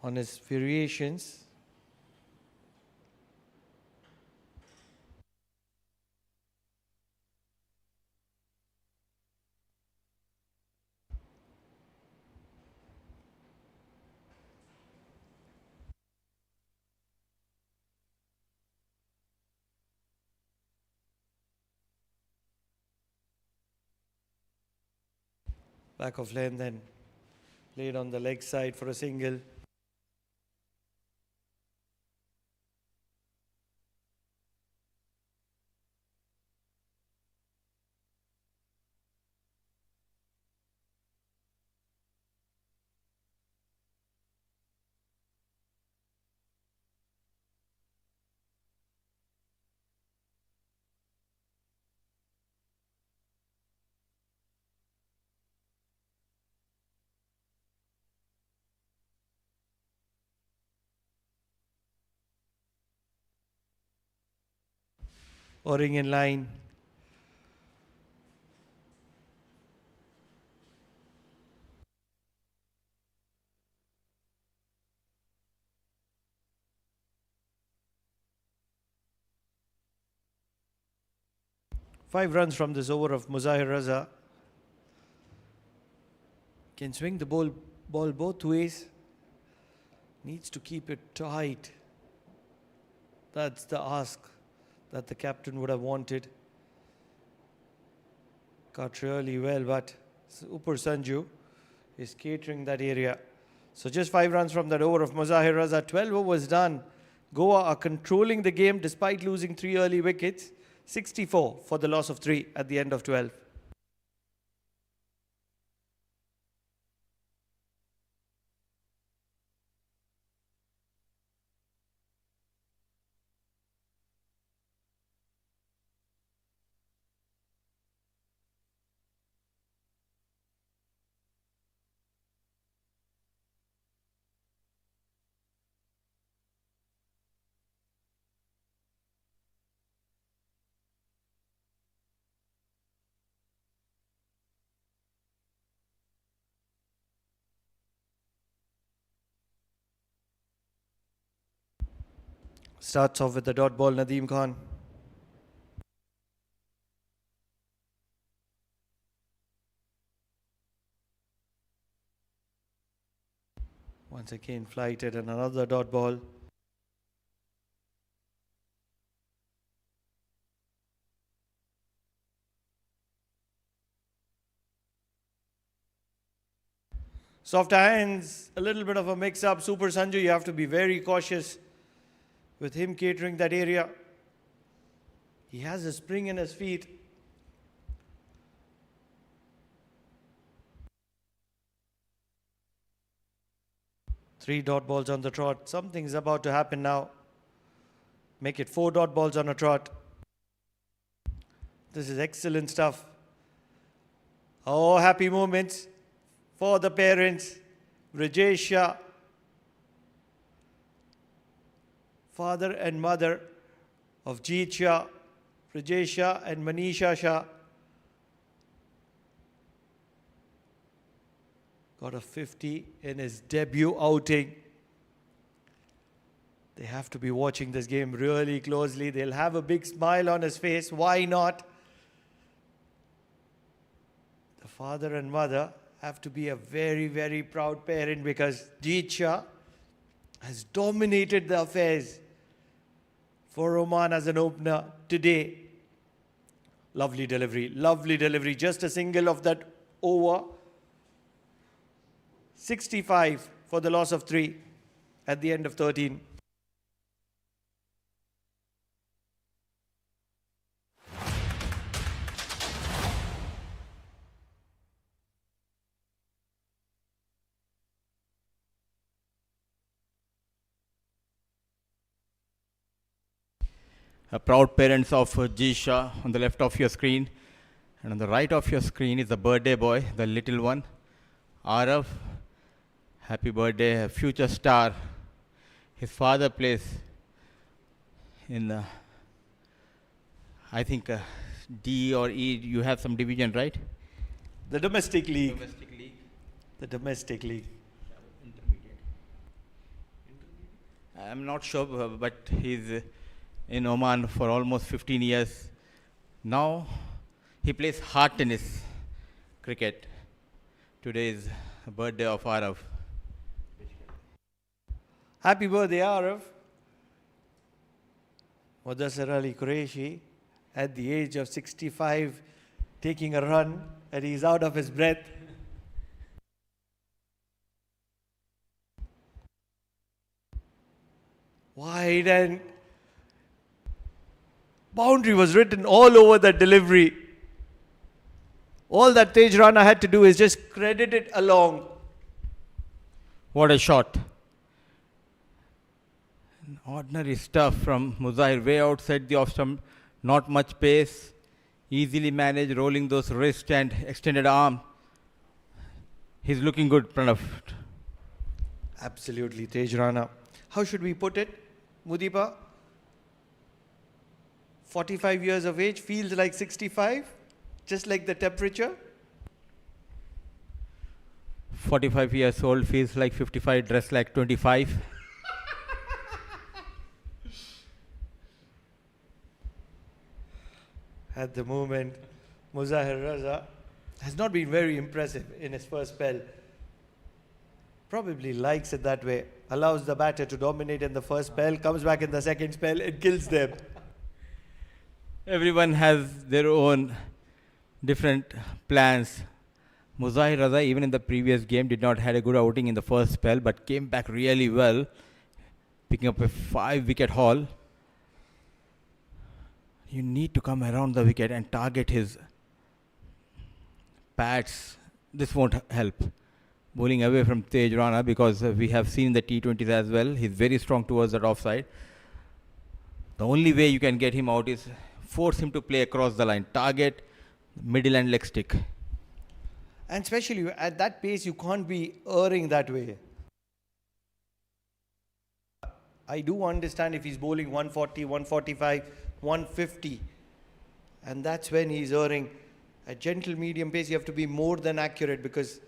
on his variations. Back of lane, then played on the leg side for a single. Oring in line. Five runs from this over of Muzahir Raza. Can swing the ball both ways. Needs to keep it tight. That's the ask. that the captain would have wanted. Cut really well, but Super Sanju is catering that area. So just 5 runs from that over of Muzahir Raza. 12 overs done. Goa are controlling the game despite losing 3 early wickets. 64 for the loss of 3 at the end of 12. Starts off with the dot ball, Nadeem Khan. Once again flighted and another dot ball. Soft hands, a little bit of a mix-up. Super Sanju, you have to be very cautious with him catering that area. He has a spring in his feet. Three dot balls on the trot. Something's about to happen now. Make it 4 dot balls on a trot. This is excellent stuff. Oh, happy moments for the parents. Rajesh Shah, father and mother of Jeet Shah, Rajesh Shah and Manisha Shah. Got a 50 in his debut outing. They have to be watching this game really closely. They'll have a big smile on his face. Why not? The father and mother have to be a very, very proud parent because Jeet Shah has dominated the affairs for Oman as an opener today. Lovely delivery. Just a single of that over. 65 for the loss of 3 at the end of 13. Proud parents of Jisha on the left of your screen, and on the right of your screen is the birthday boy, the little one, Arav. Happy birthday, a future star. His father plays in, I think, D or E. You have some division, right? The domestic league. Domestic league. The domestic league. Intermediate. I'm not sure, but he's in Oman for almost 15 years. Now he plays hard tennis, cricket. Today is the birthday of Arav. Happy birthday, Arav. Mudassir Ali Qureshi, at the age of 65, taking a run, and he's out of his breath. Wide, and boundary was written all over that delivery. All that Tej Rana had to do is just credit it along. What a shot. Ordinary stuff from Muzahir, way outside the off stump, not much pace, easily managed, rolling those wrists and extended arm. He's looking good, Pranav. Absolutely, Tej Rana. How should we put it, Mudipa? 45 years of age, feels like 65, just like the temperature. 45 years old, feels like 55, dressed like 25. At the moment, Muzahir Raza has not been very impressive in his first spell. Probably likes it that way. Allows the batter to dominate in the first spell, comes back in the second spell, and kills them. Everyone has their own different plans. Muzahir Raza, even in the previous game, did not had a good outing in the first spell, but came back really well, picking up a 5-wicket haul. You need to come around the wicket and target his bats. This won't help. Bowling away from Tej Rana, because we have seen the T20s as well. He's very strong towards that offside. The only way you can get him out is force him to play across the line. Target, middle and leg stick. And especially at that pace, you can't be erring that way. I do understand if he's bowling 140, 145, 150, and that's when he's erring. At gentle medium pace, you have to be more than accurate, because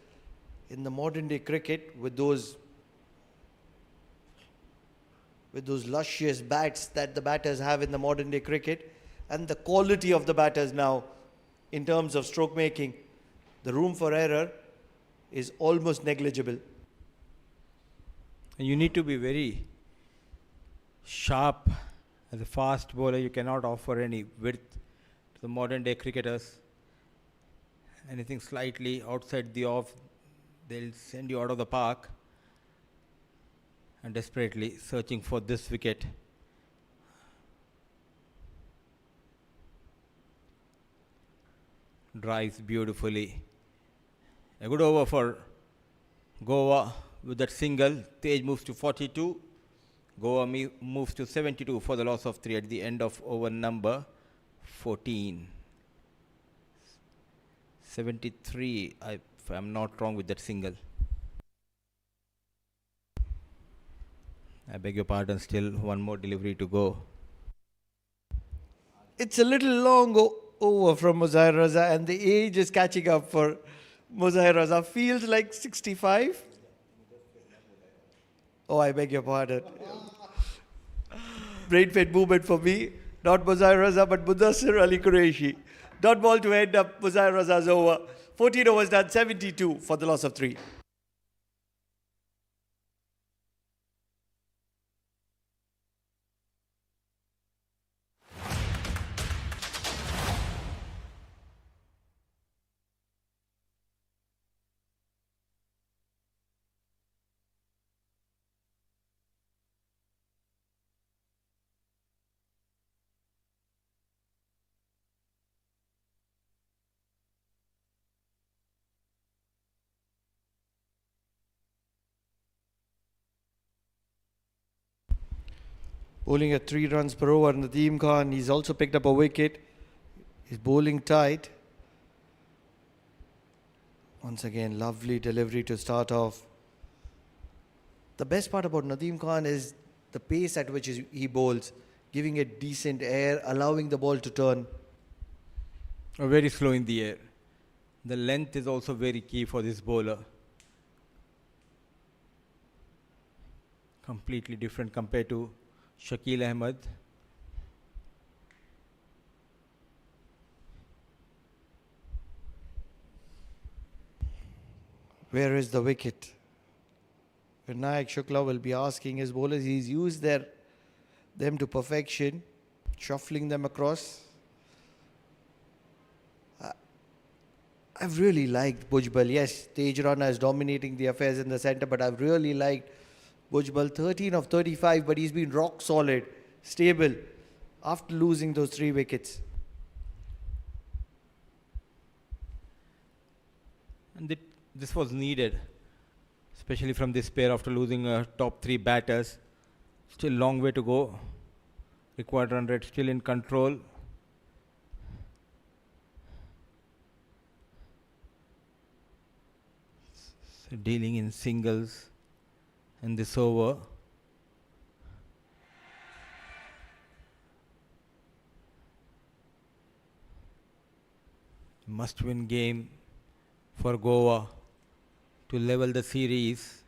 in the modern day cricket, with those luscious bats that the batters have in the modern day cricket, and the quality of the batters now in terms of stroke making, the room for error is almost negligible. And you need to be very sharp as a fast bowler. You cannot offer any width to the modern day cricketers. Anything slightly outside the off, they'll send you out of the park. And desperately searching for this wicket. Drives beautifully. A good over for Goa with that single. Tej moves to 42. Goa moves to 72 for the loss of 3 at the end of over number 14. 73, if I'm not wrong with that single. I beg your pardon, still one more delivery to go. It's a little long over from Muzahir Raza, and the age is catching up for Muzahir Raza. Feels like 65. Oh, I beg your pardon. Brain fed movement for me. Not Muzahir Raza, but Mudassir Ali Qureshi. Dot ball to end up Muzahir Raza's over. 14 overs done, 72 for the loss of 3. Bowling at 3 runs per over. Nadeem Khan, he's also picked up a wicket. He's bowling tight. Once again, lovely delivery to start off. The best part about Nadeem Khan is the pace at which he bowls, giving it decent air, allowing the ball to turn. Very slow in the air. The length is also very key for this bowler. Completely different compared to Shakil Ahmed. Where is the wicket? Vinayak Shukla will be asking his bowlers. He's used them to perfection, shuffling them across. I've really liked Bhujbal. Yes, Tej Rana is dominating the affairs in the centre, but I've really liked Bhujbal. 13 of 35, but he's been rock solid, stable after losing those 3 wickets. And this was needed, especially from this pair after losing top 3 batters. Still long way to go. Required run rate still in control. So dealing in singles in this over. Must-win game for Goa to level the series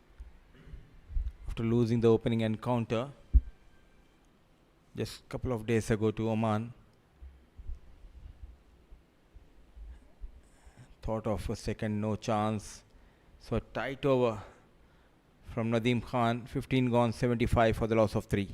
after losing the opening encounter just a couple of days ago to Oman. Thought of a second, no chance. So a tight over from Nadeem Khan, 15 gone, 75 for the loss of 3.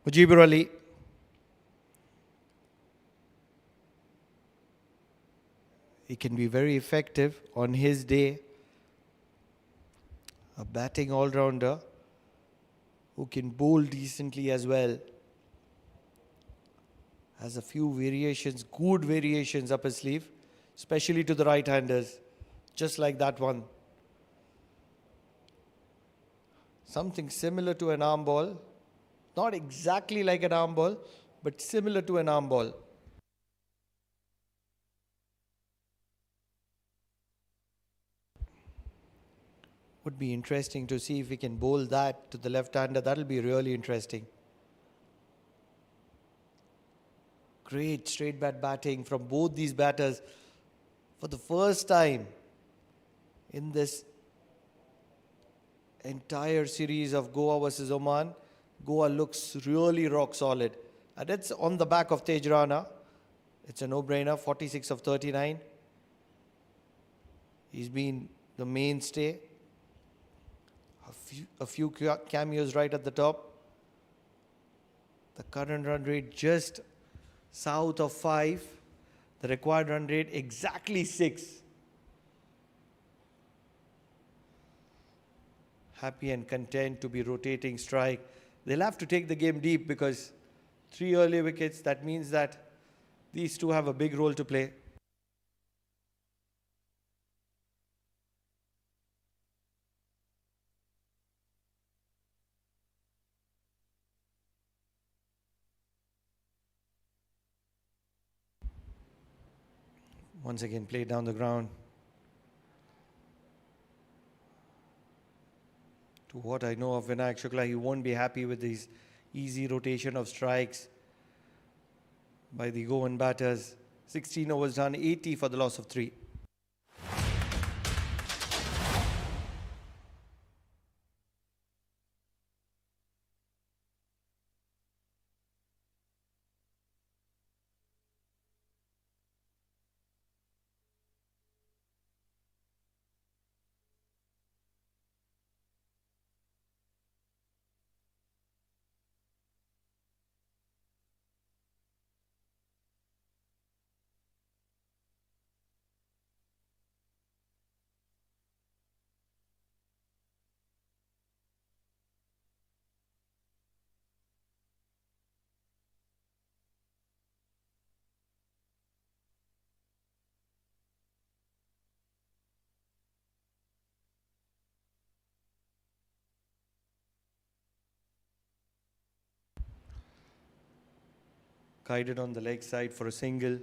Mujibur Ali. He can be very effective on his day. A batting all-rounder who can bowl decently as well. Has a few variations, good variations up his sleeve, especially to the right-handers, just like that one. Something similar to an arm ball. Not exactly like an arm ball, but similar to an arm ball. Would be interesting to see if we can bowl that to the left-hander. That'll be really interesting. Great straight bat batting from both these batters. For the first time in this entire series of Goa versus Oman, Goa looks really rock solid. And it's on the back of Tej Rana. It's a no-brainer, 46 of 39. He's been the mainstay. A few cameos right at the top. The current run rate just south of 5. The required run rate exactly 6. Happy and content to be rotating strike. They'll have to take the game deep because 3 early wickets, that means that these two have a big role to play. Once again, played down the ground. To what I know of Vinayak Shukla, he won't be happy with this easy rotation of strikes by the Goan batters. 16 overs done, 80 for the loss of 3. Guided on the leg side for a single.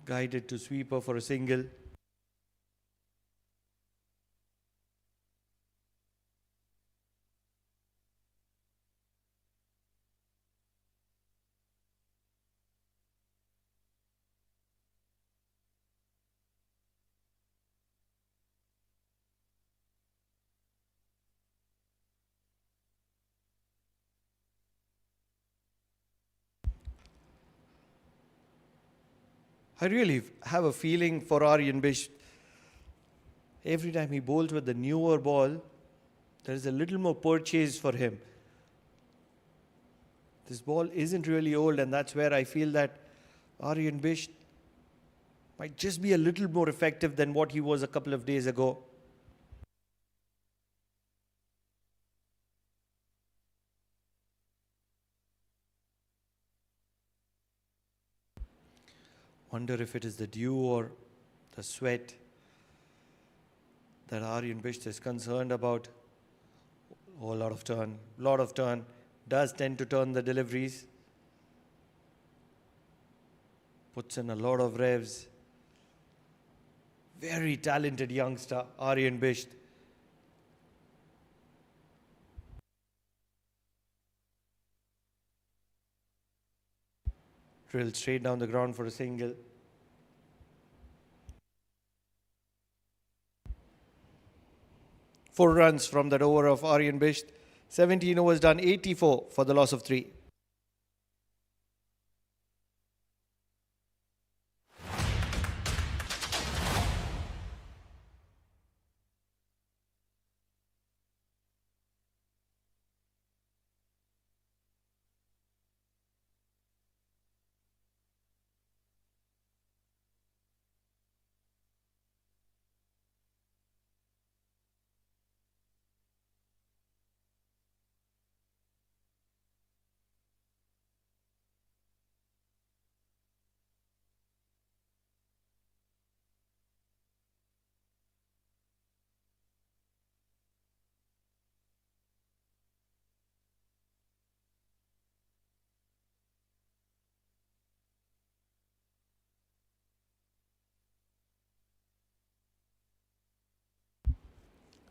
Guided to sweeper for a single. I really have a feeling for Aryan Bish. Every time he bowls with the newer ball, there is a little more purchase for him. This ball isn't really old, and that's where I feel that Aryan Bish might just be a little more effective than what he was a couple of days ago. Wonder if it is the dew or the sweat that Aryan Bish is concerned about. Oh, lot of turn. Does tend to turn the deliveries. Puts in a lot of revs. Very talented youngster, Aryan Bish. Drilled straight down the ground for a single. Four runs from that over of Aryan Bisht. 17 overs done, 84 for the loss of 3.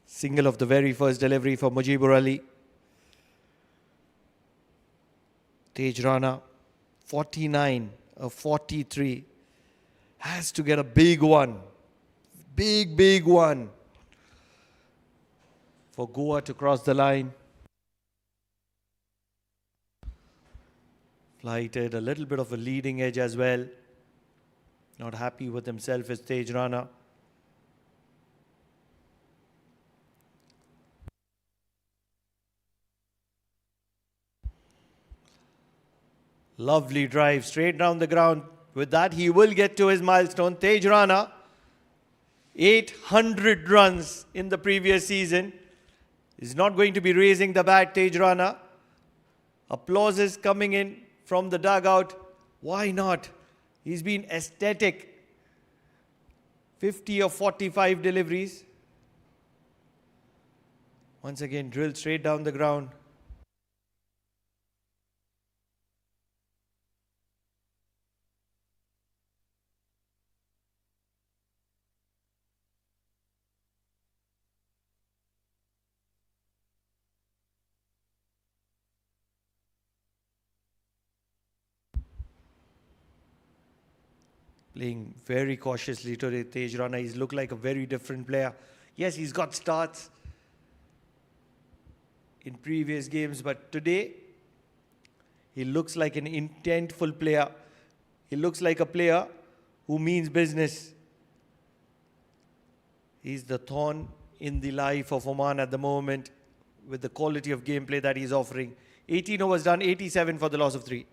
Single of the very first delivery for Mujibur Ali. Tej Rana, 49, a 43. Has to get a big one. Big one. For Goa to cross the line. Flighted, a little bit of a leading edge as well. Not happy with himself as Tej Rana. Lovely drive straight down the ground. With that, he will get to his milestone. Tej Rana, 800 runs in the previous season. Is not going to be raising the bat, Tej Rana. Applause is coming in from the dugout. Why not? He's been aesthetic. 50 of 45 deliveries. Once again, drilled straight down the ground. Playing very cautiously today, Tej Rana. He's looked like a very different player. Yes, he's got starts in previous games, but today he looks like an intentful player. He looks like a player who means business. He's the thorn in the life of Oman at the moment with the quality of gameplay that he's offering. 18 overs done, 87 for the loss of 3.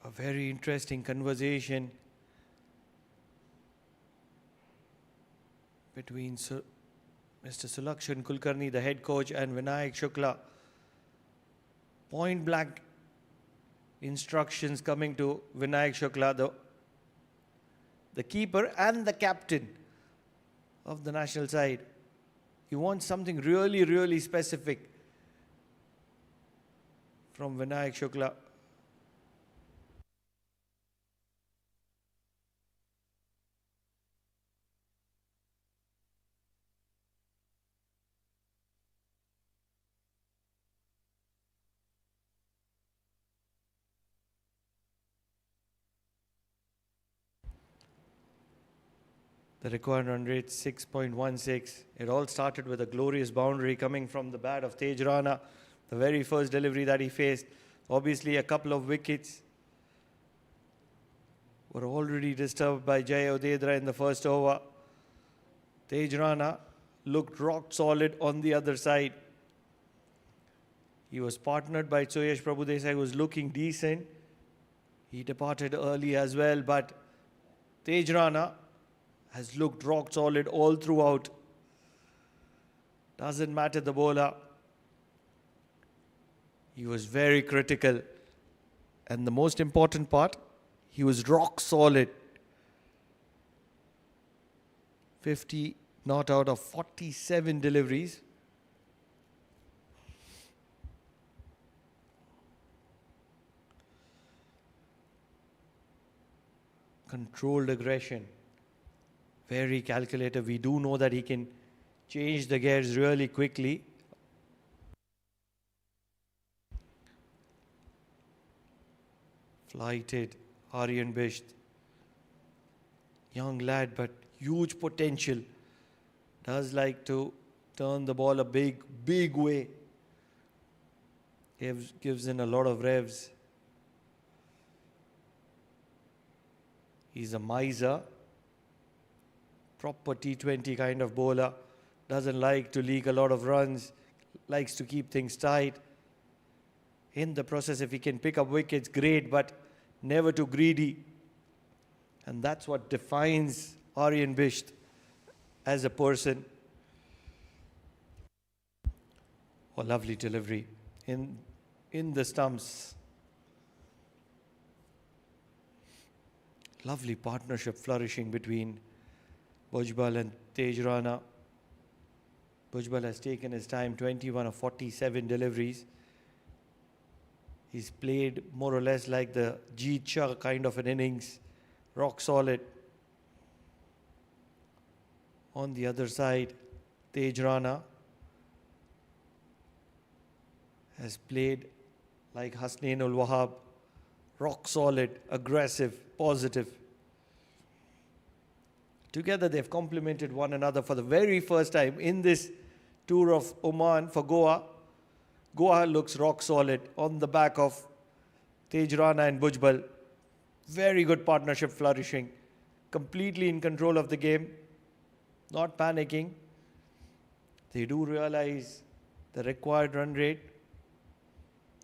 A very interesting conversation between Mr. Sulakshan Kulkarni, the head coach, and Vinayak Shukla. Point blank instructions coming to Vinayak Shukla, the keeper and the captain of the national side. You want something really, really specific from Vinayak Shukla. The required run rate 6.16. It all started with a glorious boundary coming from the bat of Tej Rana, the very first delivery that he faced. Obviously, a couple of wickets were already disturbed by Jay Odedra in the first over. Tej Rana looked rock solid on the other side. He was partnered by Suyash Prabhudesai, who was looking decent. He departed early as well, but Tej Rana has looked rock solid all throughout. Doesn't matter the bowler. He was very critical. And the most important part, he was rock solid. 50 not out of 47 deliveries. Controlled aggression. Very calculated. We do know that he can change the gears really quickly. Flighted Aryan Bisht. Young lad, but huge potential. Does like to turn the ball a big way. Gives in a lot of revs. He's a miser. Proper T20 kind of bowler. Doesn't like to leak a lot of runs. Likes to keep things tight. In the process, if he can pick up wickets, great, but never too greedy. And that's what defines Aryan Bisht as a person. Oh, lovely delivery in the stumps. Lovely partnership flourishing between Bhujbal and Tej Rana. Bhujbal has taken his time, 21 of 47 deliveries. He's played more or less like the Jeet Shah kind of an innings, rock solid. On the other side, Tej Rana has played like Hasnain ul Wahab, rock solid, aggressive, positive. Together they've complemented one another for the very first time in this tour of Oman for Goa. Goa looks rock solid on the back of Tej Rana and Bhujbal. Very good partnership flourishing. Completely in control of the game. Not panicking. They do realize the required run rate.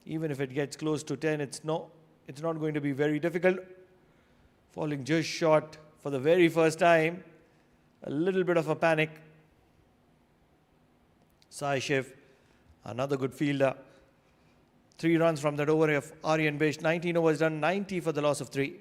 Even if it gets close to 10, it's not going to be very difficult. Falling just short for the very first time. A little bit of a panic. Sai Shiv, another good fielder. 3 runs from that over of Aryan Bisht. 19 overs done, 90 for the loss of 3.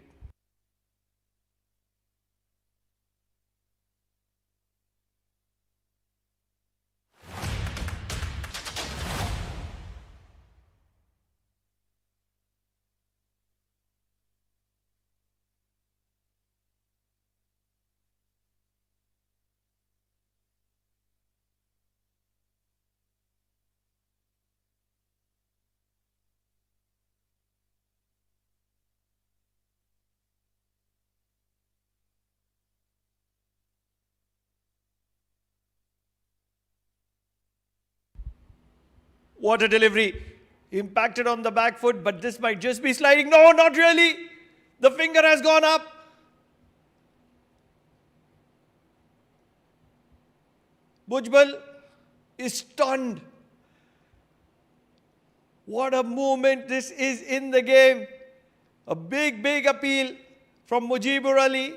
What a delivery. Impacted on the back foot, but this might just be sliding. No, not really. The finger has gone up. Bhujbal is stunned. What a moment this is in the game. A big appeal from Mujibur Ali.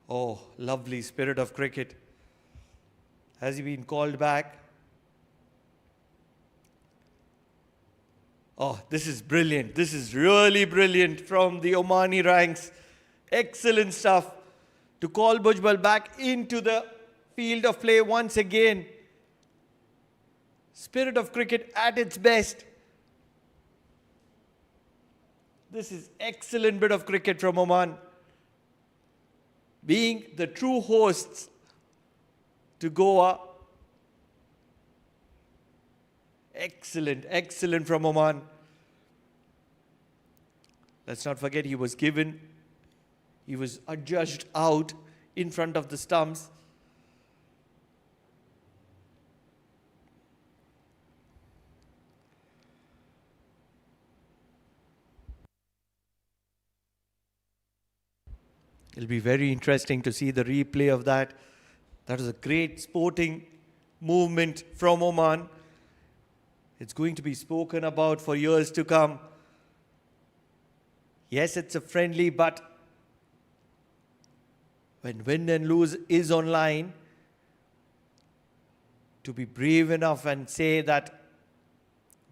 Oh, lovely spirit of cricket. Has he been called back? Oh, this is brilliant. This is really brilliant from the Omani ranks. Excellent stuff to call Bhujbal back into the field of play once again. Spirit of cricket at its best. This is excellent bit of cricket from Oman. Being the true hosts to Goa. Excellent, excellent from Oman. Let's not forget he was adjudged out in front of the stumps. It'll be very interesting to see the replay of that. That was a great sporting movement from Oman. It's going to be spoken about for years to come. Yes, it's a friendly, but when win and lose is online, to be brave enough and say that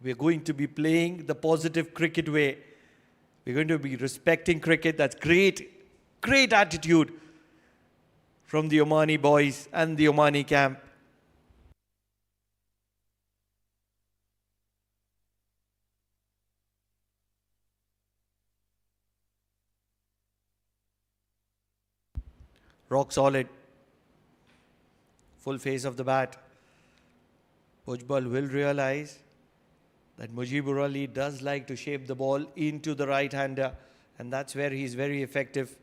we're going to be playing the positive cricket way. We're going to be respecting cricket. That's great. Great attitude from the Omani boys and the Omani camp. Rock solid. Full face of the bat. Bhujbal will realize that Mujibur Ali does like to shape the ball into the right-hander, and that's where he's very effective.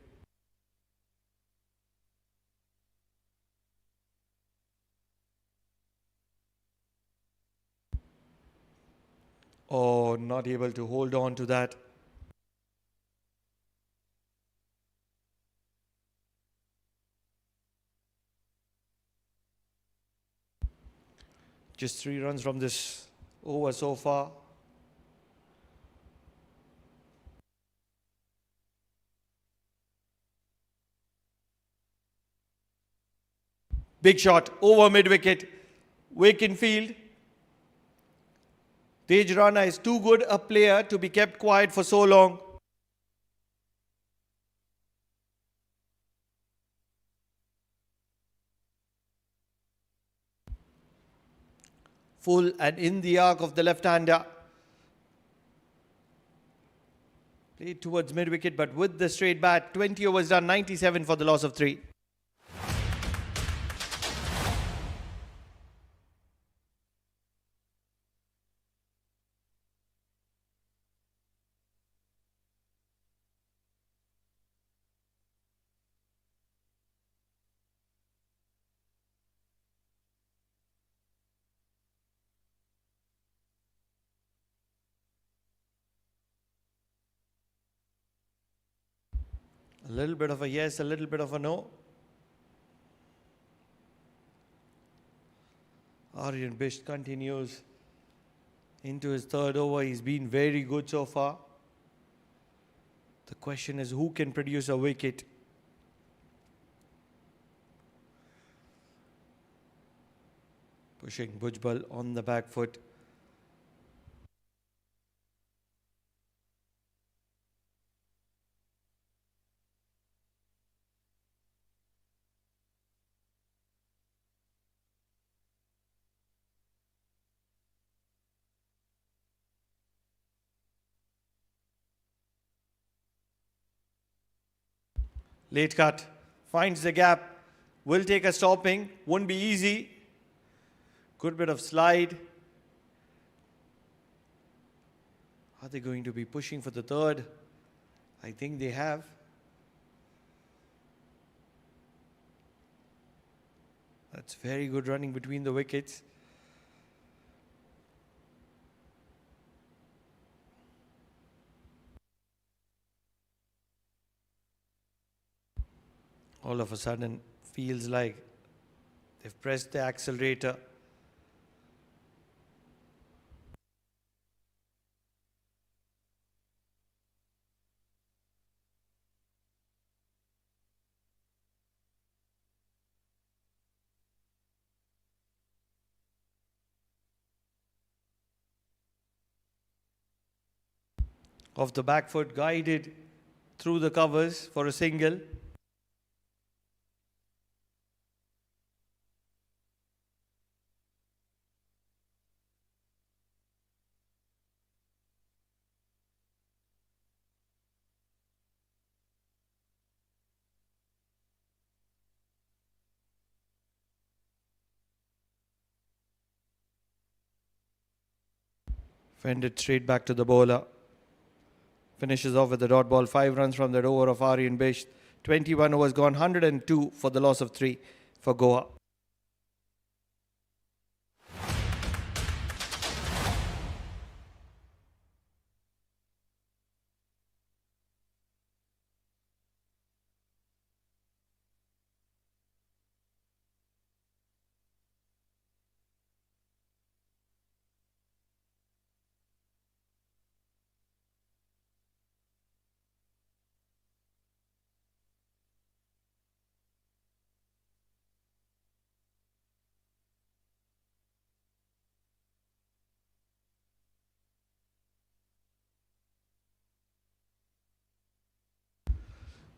Oh, not able to hold on to that. Just 3 runs from this over so far. Big shot over mid-wicket. Vacant field. Tej Rana is too good a player to be kept quiet for so long. Full and in the arc of the left-hander. Played towards mid-wicket, but with the straight bat. 20 overs done, 97 for the loss of 3. A little bit of a yes, a little bit of a no. Aryan Bisht continues into his 3rd over. He's been very good so far. The question is who can produce a wicket? Pushing Bhujbal on the back foot. Late cut, finds the gap, will take a stopping, won't be easy. Good bit of slide. Are they going to be pushing for the 3rd? I think they have. That's very good running between the wickets. All of a sudden feels like they've pressed the accelerator. Off the back foot, guided through the covers for a single. Fended straight back to the bowler. Finishes off with the dot ball. 5 runs from that over of Aryan Bisht. 21 overs gone. 102 for the loss of 3 for Goa.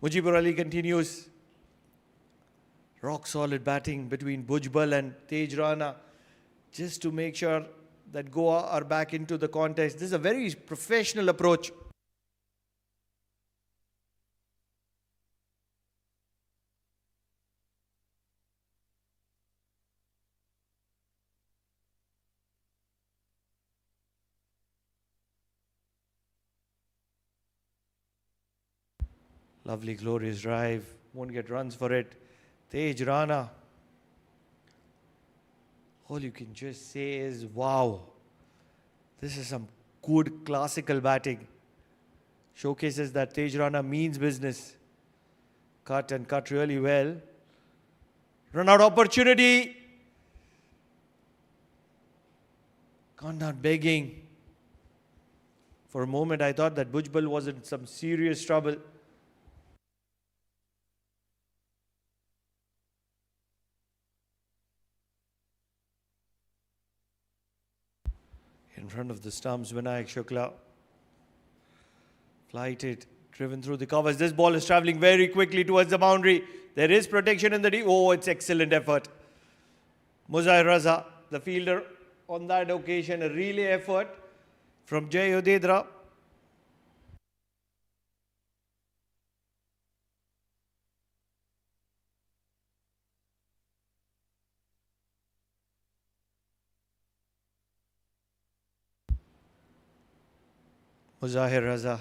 Mujibur Ali continues. Rock solid batting between Bhujbal and Tej Rana just to make sure that Goa are back into the contest. This is a very professional approach. Lovely, glorious drive. Won't get runs for it. Tej Rana. All you can just say is, wow. This is some good classical batting. Showcases that Tej Rana means business. Cut and cut really well. Run out opportunity. Gone down begging. For a moment I thought that Bhujbal was in some serious trouble. In front of the stumps, Vinayak Shukla. Flighted, driven through the covers. This ball is travelling very quickly towards the boundary. There is protection in the deep. Oh, it's excellent effort. Muzahir Raza, the fielder on that occasion, a relay effort from Jay Udedra. Muzahir Raza,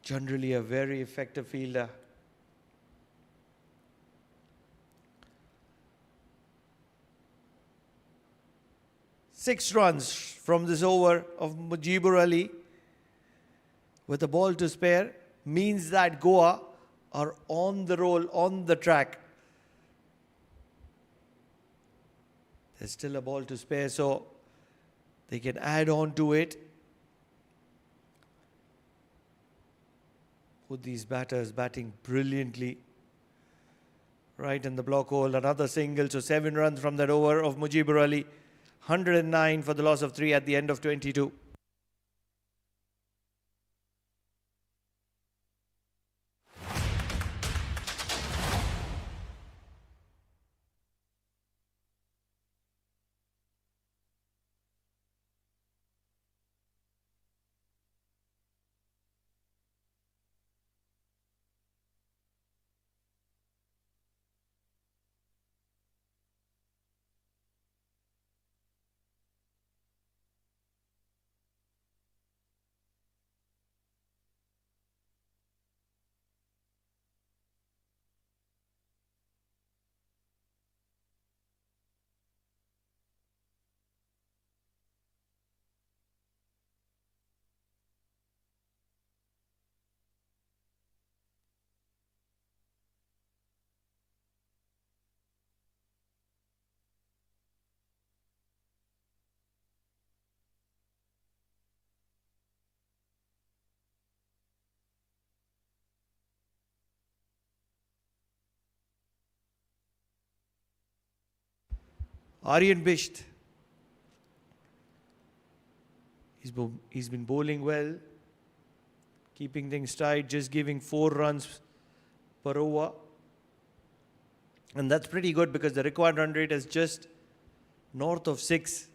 generally a very effective fielder. Six runs from this over of Mujibur Ali with a ball to spare means that Goa are on the roll, on the track. There's still a ball to spare, so they can add on to it. With these batters batting brilliantly. Right in the block hole, another single, so 7 runs from that over of Mujibur Ali. 109 for the loss of 3 at the end of 22. Aryan Bisht. He's been bowling well, keeping things tight, just giving 4 runs per over. And that's pretty good because the required run rate is just north of 6.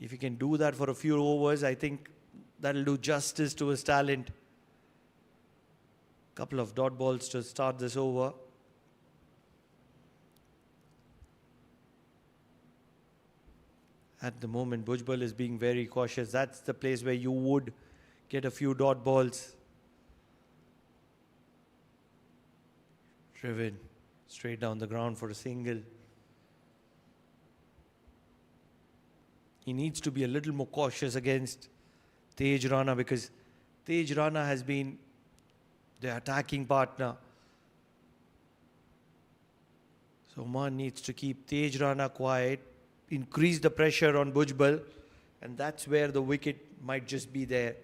If he can do that for a few overs, I think that'll do justice to his talent. Couple of dot balls to start this over. At the moment, Bhujbal is being very cautious. That's the place where you would get a few dot balls. Driven straight down the ground for a single. He needs to be a little more cautious against Tej Rana because Tej Rana has been the attacking partner. So Oman needs to keep Tej Rana quiet, increase the pressure on Bhujbal, and that's where the wicket might just be there.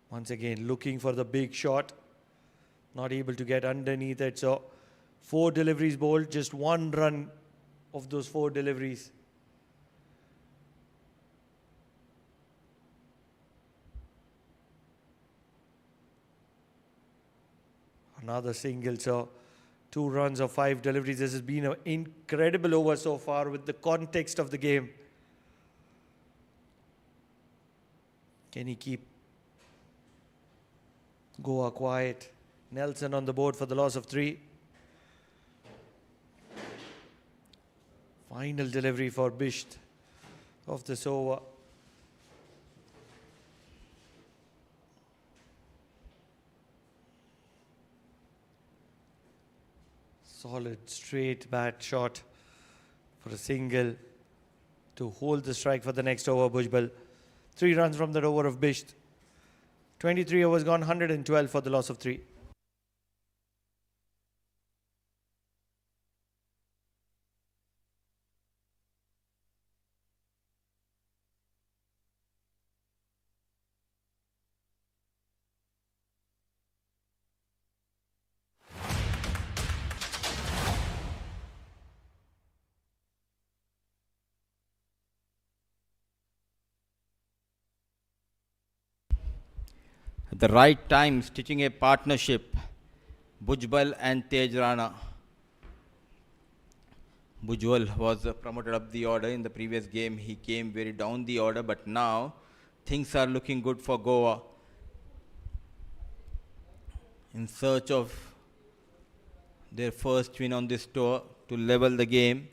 Once again, looking for the big shot, not able to get underneath it. So 4 deliveries bowled, just 1 run of those 4 deliveries. Another single, so 2 runs of 5 deliveries. This has been an incredible over so far with the context of the game. Can he keep Goa quiet? Nelson on the board for the loss of 3. Final delivery for Bisht of this over. Solid straight bat shot for a single to hold the strike for the next over. Bhujbal 3 runs from that over of Bisht. 23 overs gone, 112 for the loss of 3. At the right time, stitching a partnership, Bhujbal and Tej Rana. Bhujbal was promoted up the order. In the previous game, he came very down the order, but now things are looking good for Goa. In search of their first win on this tour to level the game.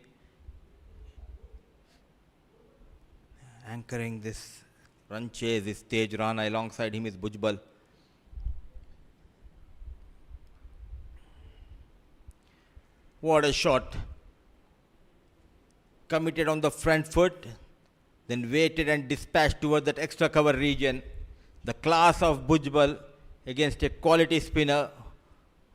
Anchoring this run chase is Tej Rana, alongside him is Bhujbal. What a shot. Committed on the front foot, then waited and dispatched toward that extra cover region. The class of Bhujbal against a quality spinner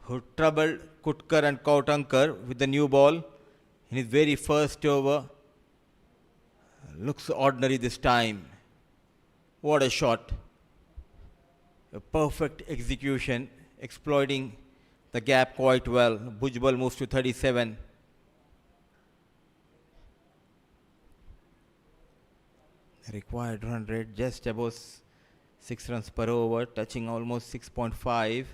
who troubled Kutkar and Kautankar with the new ball in his very first over. Looks ordinary this time. What a shot. A perfect execution, exploiting the gap quite well. Bhujbal moves to 37. Required run rate just above 6 runs per over, touching almost 6.5.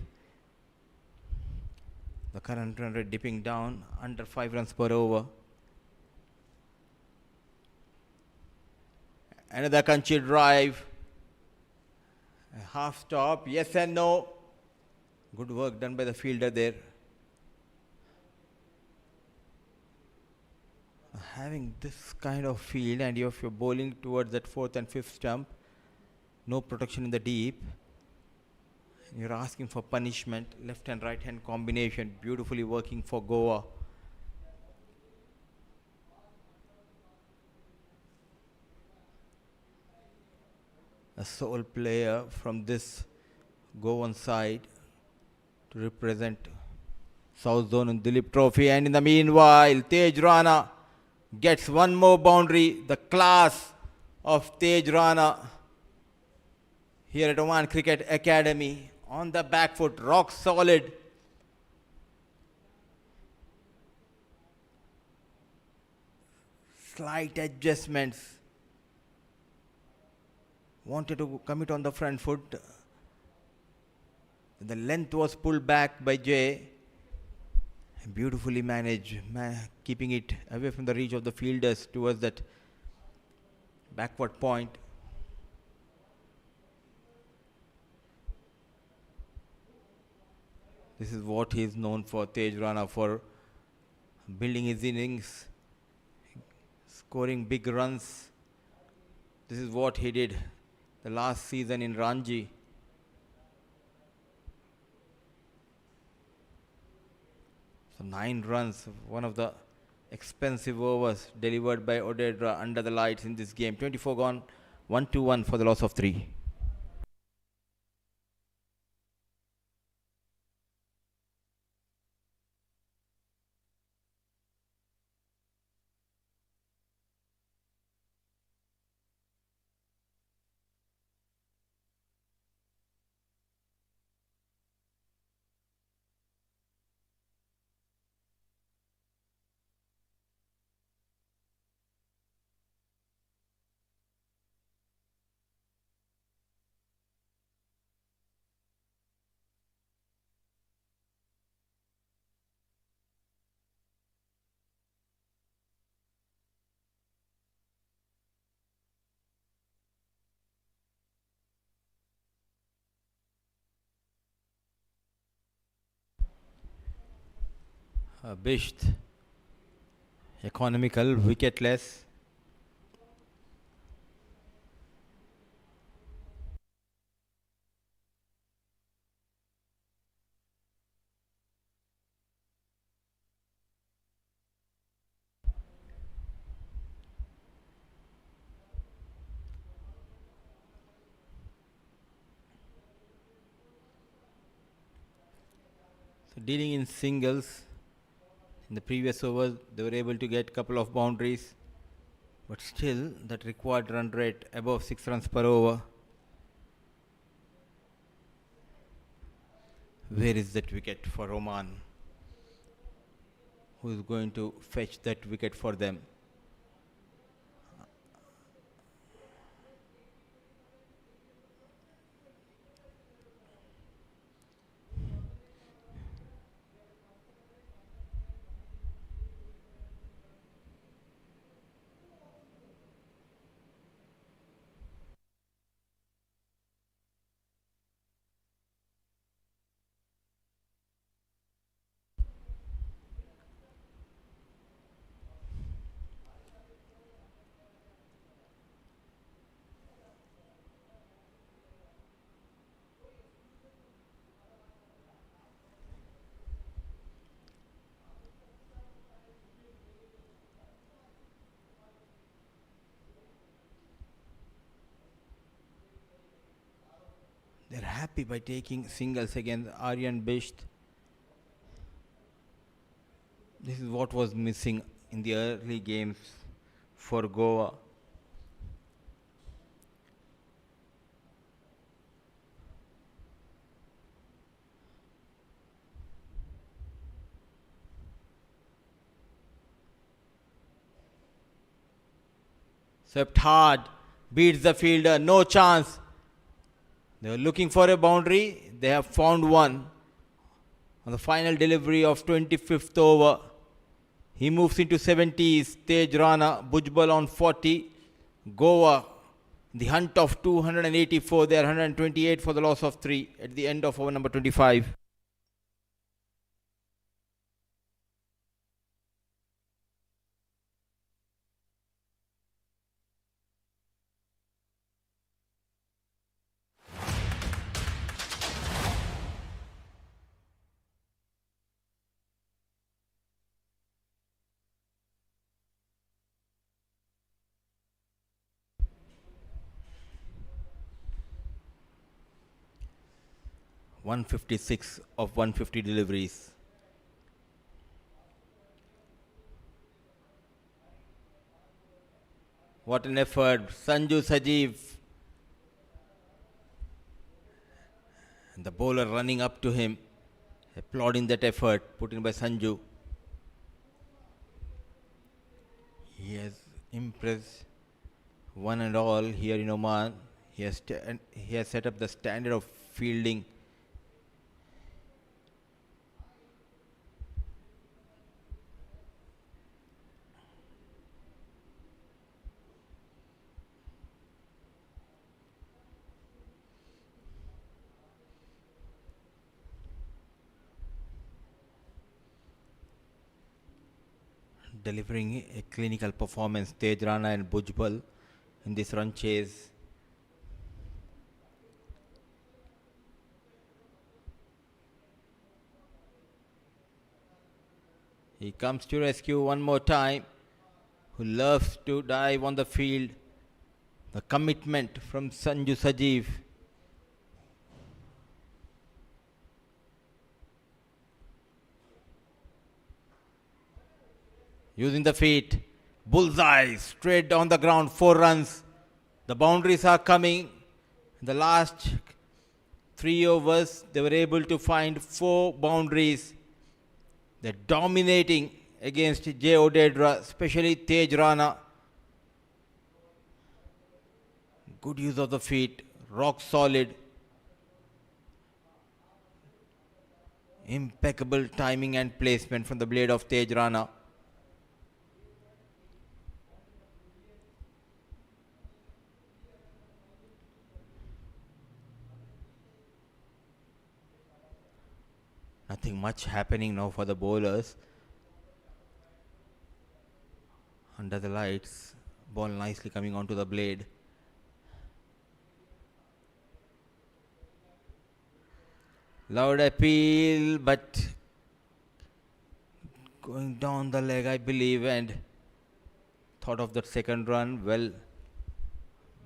The current run rate dipping down under 5 runs per over. Another Kanchi drive. A half stop, yes and no. Good work done by the fielder there. Having this kind of field, and if you're bowling towards that 4th and 5th stump, no protection in the deep, you're asking for punishment. Left and right hand combination beautifully working for Goa. A sole player from this Goan side to represent South Zone and Dilip Trophy. And in the meanwhile, Tej Rana gets one more boundary. The class of Tej Rana here at Oman Cricket Academy. On the back foot, rock solid. Slight adjustments wanted to commit on the front foot. The length was pulled back by Jay. Beautifully managed, keeping it away from the reach of the fielders towards that backward point. This is what he is known for, Tej Rana, for building his innings, scoring big runs. This is what he did the last season in Ranji. So 9 runs, one of the expensive overs delivered by Odedra under the lights in this game. 24 gone, 1-1 for the loss of 3. Bisht, economical, wicketless. So dealing in singles. In the previous overs, they were able to get a couple of boundaries, but still that required run rate above 6 runs per over. Where is that wicket for Oman? Who is going to fetch that wicket for them? They're happy by taking singles against Aryan Bisht. This is what was missing in the early games for Goa. Swept hard, beats the fielder, no chance. They were looking for a boundary, they have found one. On the final delivery of 25th over, he moves into 70s, Tej Rana, Bhujbal on 40. Goa, the hunt of 284, they are 128 for the loss of 3 at the end of over number 25. (156 of 150 deliveries). What an effort, Sanju Sajeev. And the bowler running up to him, applauding that effort put in by Sanju. He has impressed one and all here in Oman. He has set up the standard of fielding. Delivering a clinical performance, Tej Rana and Bhujbal in this run chase. He comes to rescue one more time. Who loves to dive on the field. The commitment from Sanju Sajeev. Using the feet. Bullseye. Straight on the ground. 4 runs. The boundaries are coming. In the last 3 overs, they were able to find 4 boundaries. They're dominating against J. Odedra, especially Tej Rana. Good use of the feet, rock solid. Impeccable timing and placement from the blade of Tej Rana. Nothing much happening now for the bowlers. Under the lights, ball nicely coming onto the blade. Loud appeal, but going down the leg, I believe, and thought of that second run, well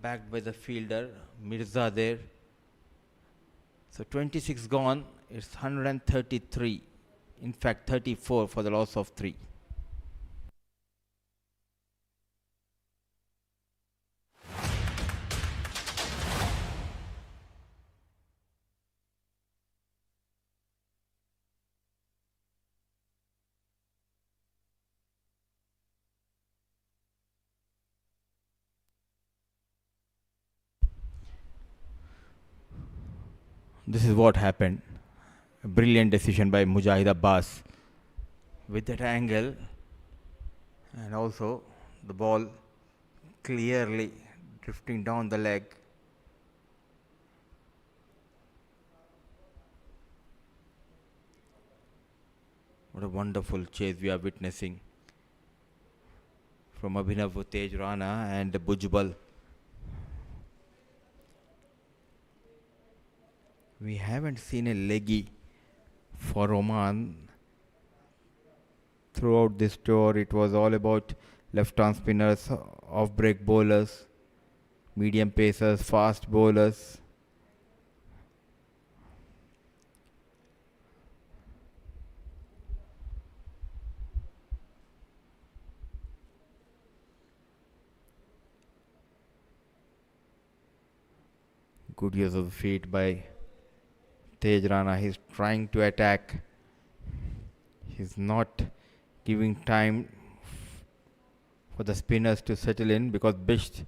backed by the fielder, Mirza there. So 26 gone, it's 133, in fact 34 for the loss of 3. This is what happened. A brilliant decision by Mujahid Abbas with that angle, and also the ball clearly drifting down the leg. What a wonderful chase we are witnessing from Abhinav Tej Rana and Bhujbal. We haven't seen a leggy for Oman throughout this tour. It was all about left-arm spinners, off-break bowlers, medium pacers, fast bowlers. Good use of the feet by Tej Rana. He's trying to attack. He's not giving time for the spinners to settle in, because Bisht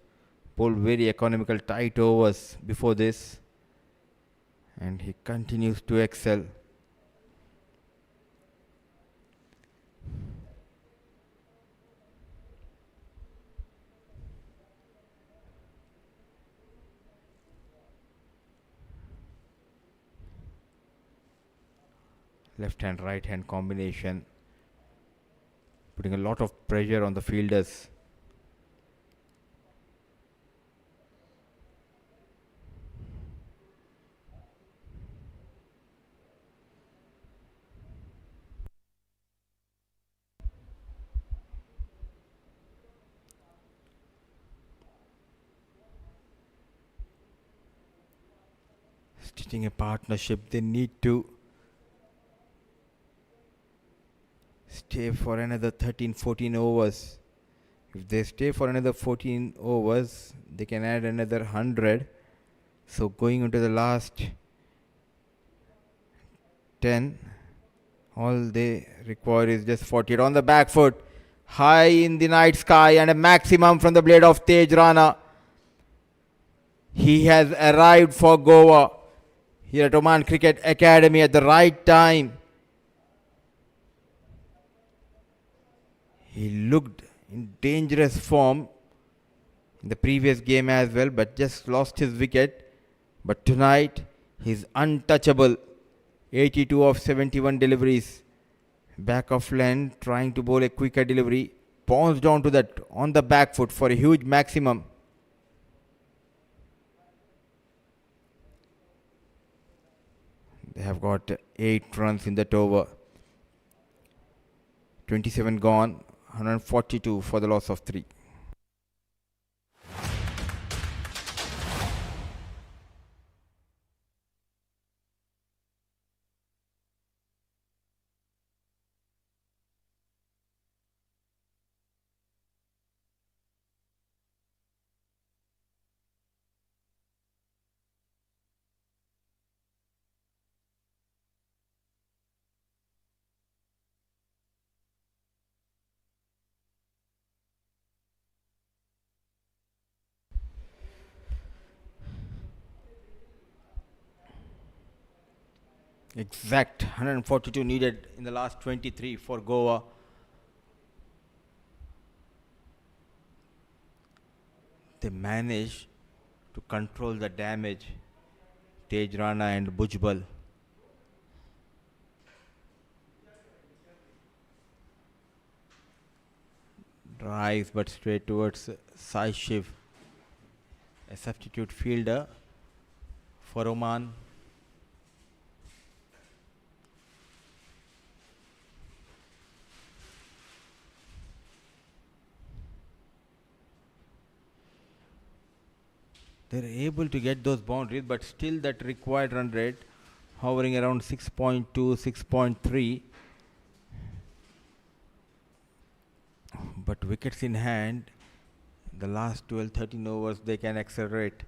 pulled very economical tight overs before this, and he continues to excel. Left hand, right hand combination, putting a lot of pressure on the fielders. Stitching a partnership, they need to stay for another 13-14 overs. If they stay for another 14 overs, they can add another 100. So going into the last 10, all they require is just 40 on the back foot, high in the night sky, and a maximum from the blade of Tej Rana. He has arrived for Goa here at Oman Cricket Academy at the right time. He looked in dangerous form in the previous game as well, but just lost his wicket. But tonight, he's untouchable. 82 of 71 deliveries. Back of length, trying to bowl a quicker delivery. Bounced onto that on the back foot for a huge maximum. They have got 8 runs in that over. 27 gone, 142 for the loss of 3. Exact 142 needed in the last 23 for Goa. They managed to control the damage. Tej Rana and Bhujbal. Drives but straight towards Sai Shiv, a substitute fielder for Oman. They're able to get those boundaries, but still that required run rate hovering around 6.2, 6.3. But wickets in hand, the last 12, 13 overs, they can accelerate.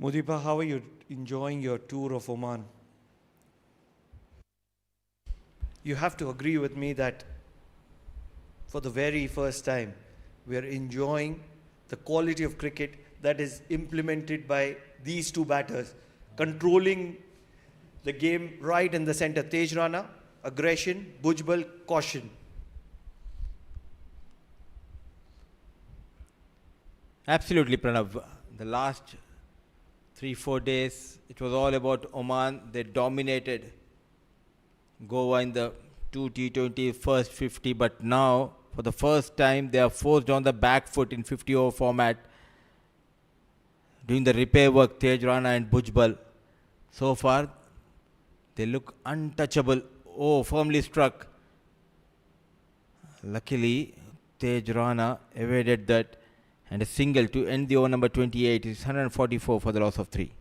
Mudipa, how are you enjoying your tour of Oman? You have to agree with me that for the very first time, we are enjoying the quality of cricket that is implemented by these two batters, controlling the game right in the center. Tej Rana, aggression; Bhujbal, caution. Absolutely, Pranav. The last 3-4 days, it was all about Oman. They dominated Goa in the 2 T20 first 50, but now, for the first time, they are forced on the back foot in 50-over format, doing the repair work, Tej Rana and Bhujbal. So far, they look untouchable. Oh, firmly struck. Luckily, Tej Rana evaded that, and a single to end the over number 28 is 144 for the loss of 3.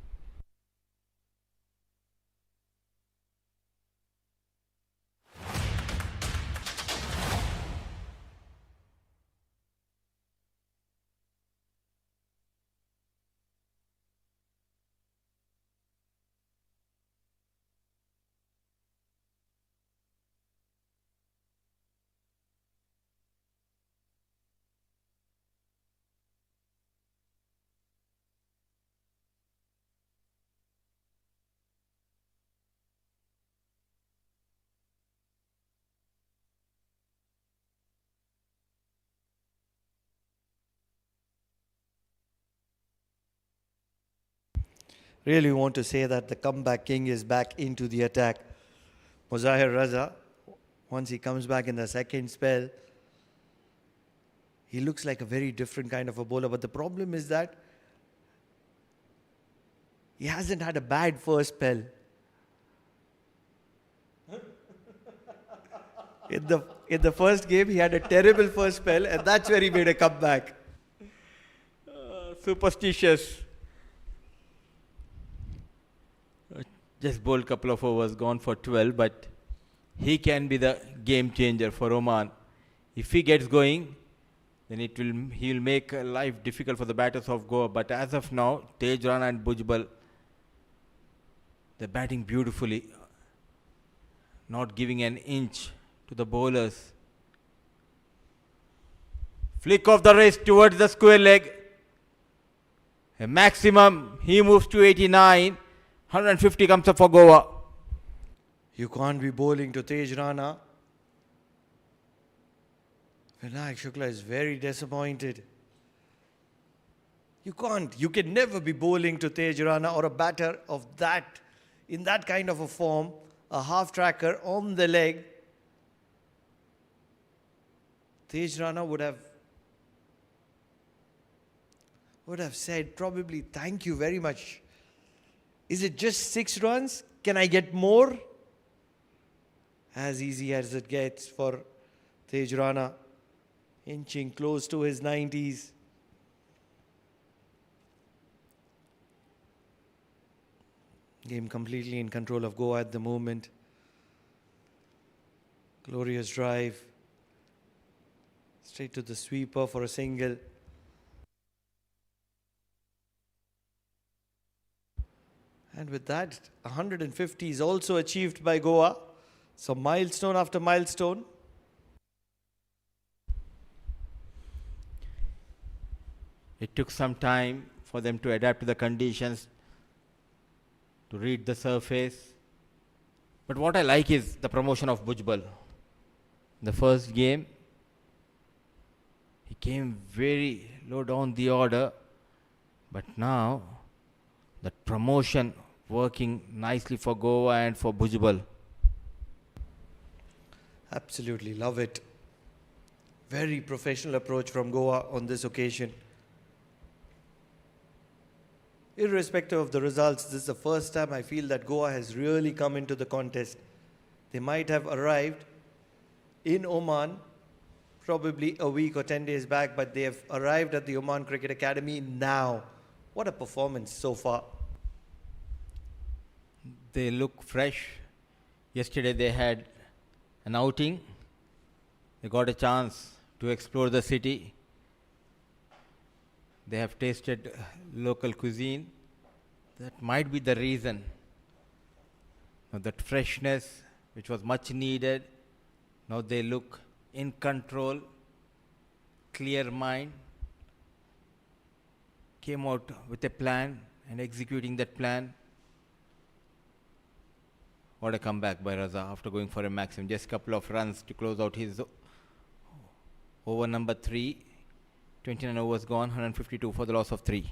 Really want to say that the comeback king is back into the attack. Muzahir Raza, once he comes back in the second spell, he looks like a very different kind of a bowler. But the problem is that he hasn't had a bad first spell. In the first game, he had a terrible first spell, and that's where he made a comeback. Superstitious. Just bowled couple of overs, gone for 12, but he can be the game changer for Oman. If he gets going, then he will make life difficult for the batters of Goa. But as of now, Tej Rana and Bhujbal, they're batting beautifully, not giving an inch to the bowlers. Flick of the wrist towards the square leg. A maximum, he moves to 89. 150 comes up for Goa. You can't be bowling to Tej Rana. Vinayak Shukla is very disappointed. You can't. You can never be bowling to Tej Rana or a batter of that, in that kind of a form, a half tracker on the leg. Tej Rana would have said probably, thank you very much. Is it just 6 runs? Can I get more? As easy as it gets for Tej Rana, inching close to his 90s. Game completely in control of Goa at the moment. Glorious drive. Straight to the sweeper for a single. And with that, 150 is also achieved by Goa. So milestone after milestone. It took some time for them to adapt to the conditions, to read the surface. But what I like is the promotion of Bhujbal. The first game, he came very low down the order. But now, that promotion working nicely for Goa and for Bhujbal. Absolutely love it. Very professional approach from Goa on this occasion. Irrespective of the results, this is the first time I feel that Goa has really come into the contest. They might have arrived in Oman probably a week or 10 days back, but they have arrived at the Oman Cricket Academy now. What a performance so far. They look fresh. Yesterday they had an outing. They got a chance to explore the city. They have tasted local cuisine. That might be the reason. Now that freshness, which was much needed, now they look in control, clear mind, came out with a plan and executing that plan. What a comeback by Raza after going for a maximum. Just a couple of runs to close out his over number 3. 29 overs gone, 152 for the loss of 3.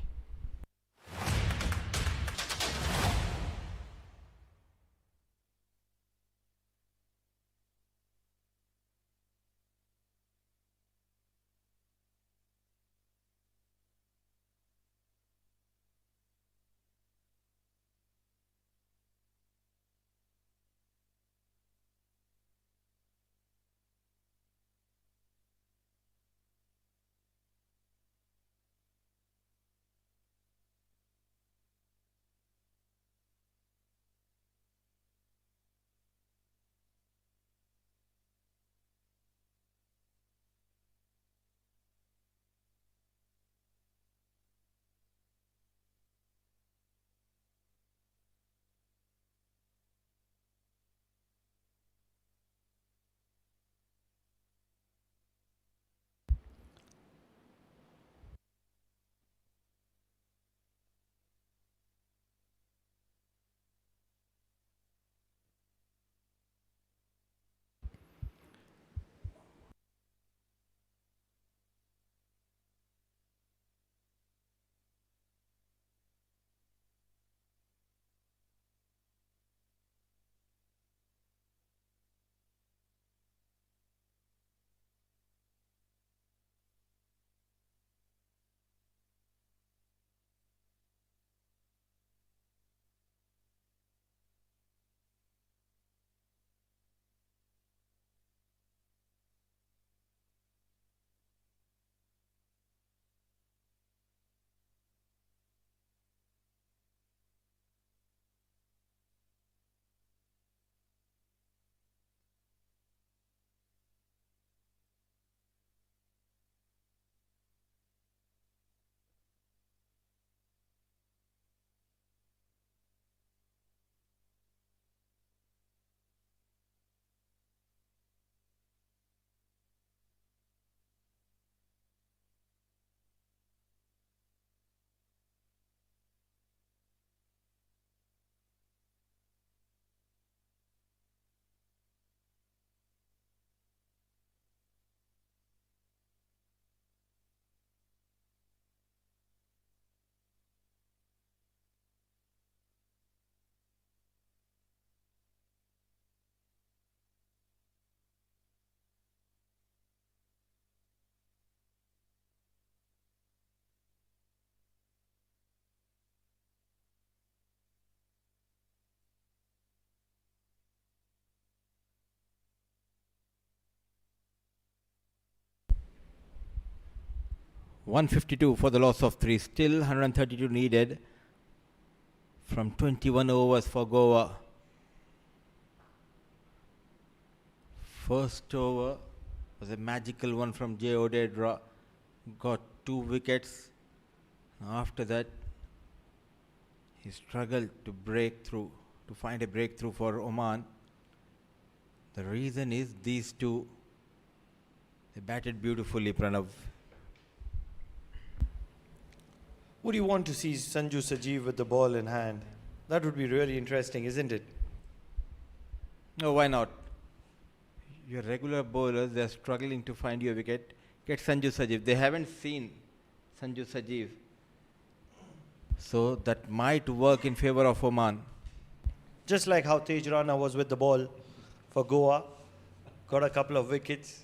152 for the loss of 3. Still 132 needed from 21 overs for Goa. First over was a magical one from J. Odedra. Got 2 wickets. After that, he struggled to break through, to find a breakthrough for Oman. The reason is these two, they batted beautifully, Pranav. Would you want to see Sanju Sajeev with the ball in hand? That would be really interesting, isn't it? No, why not? Your regular bowlers, they are struggling to find your wicket. Get Sanju Sajeev. They haven't seen Sanju Sajeev. So that might work in favor of Oman. Just like how Tej Rana was with the ball for Goa. Got a couple of wickets.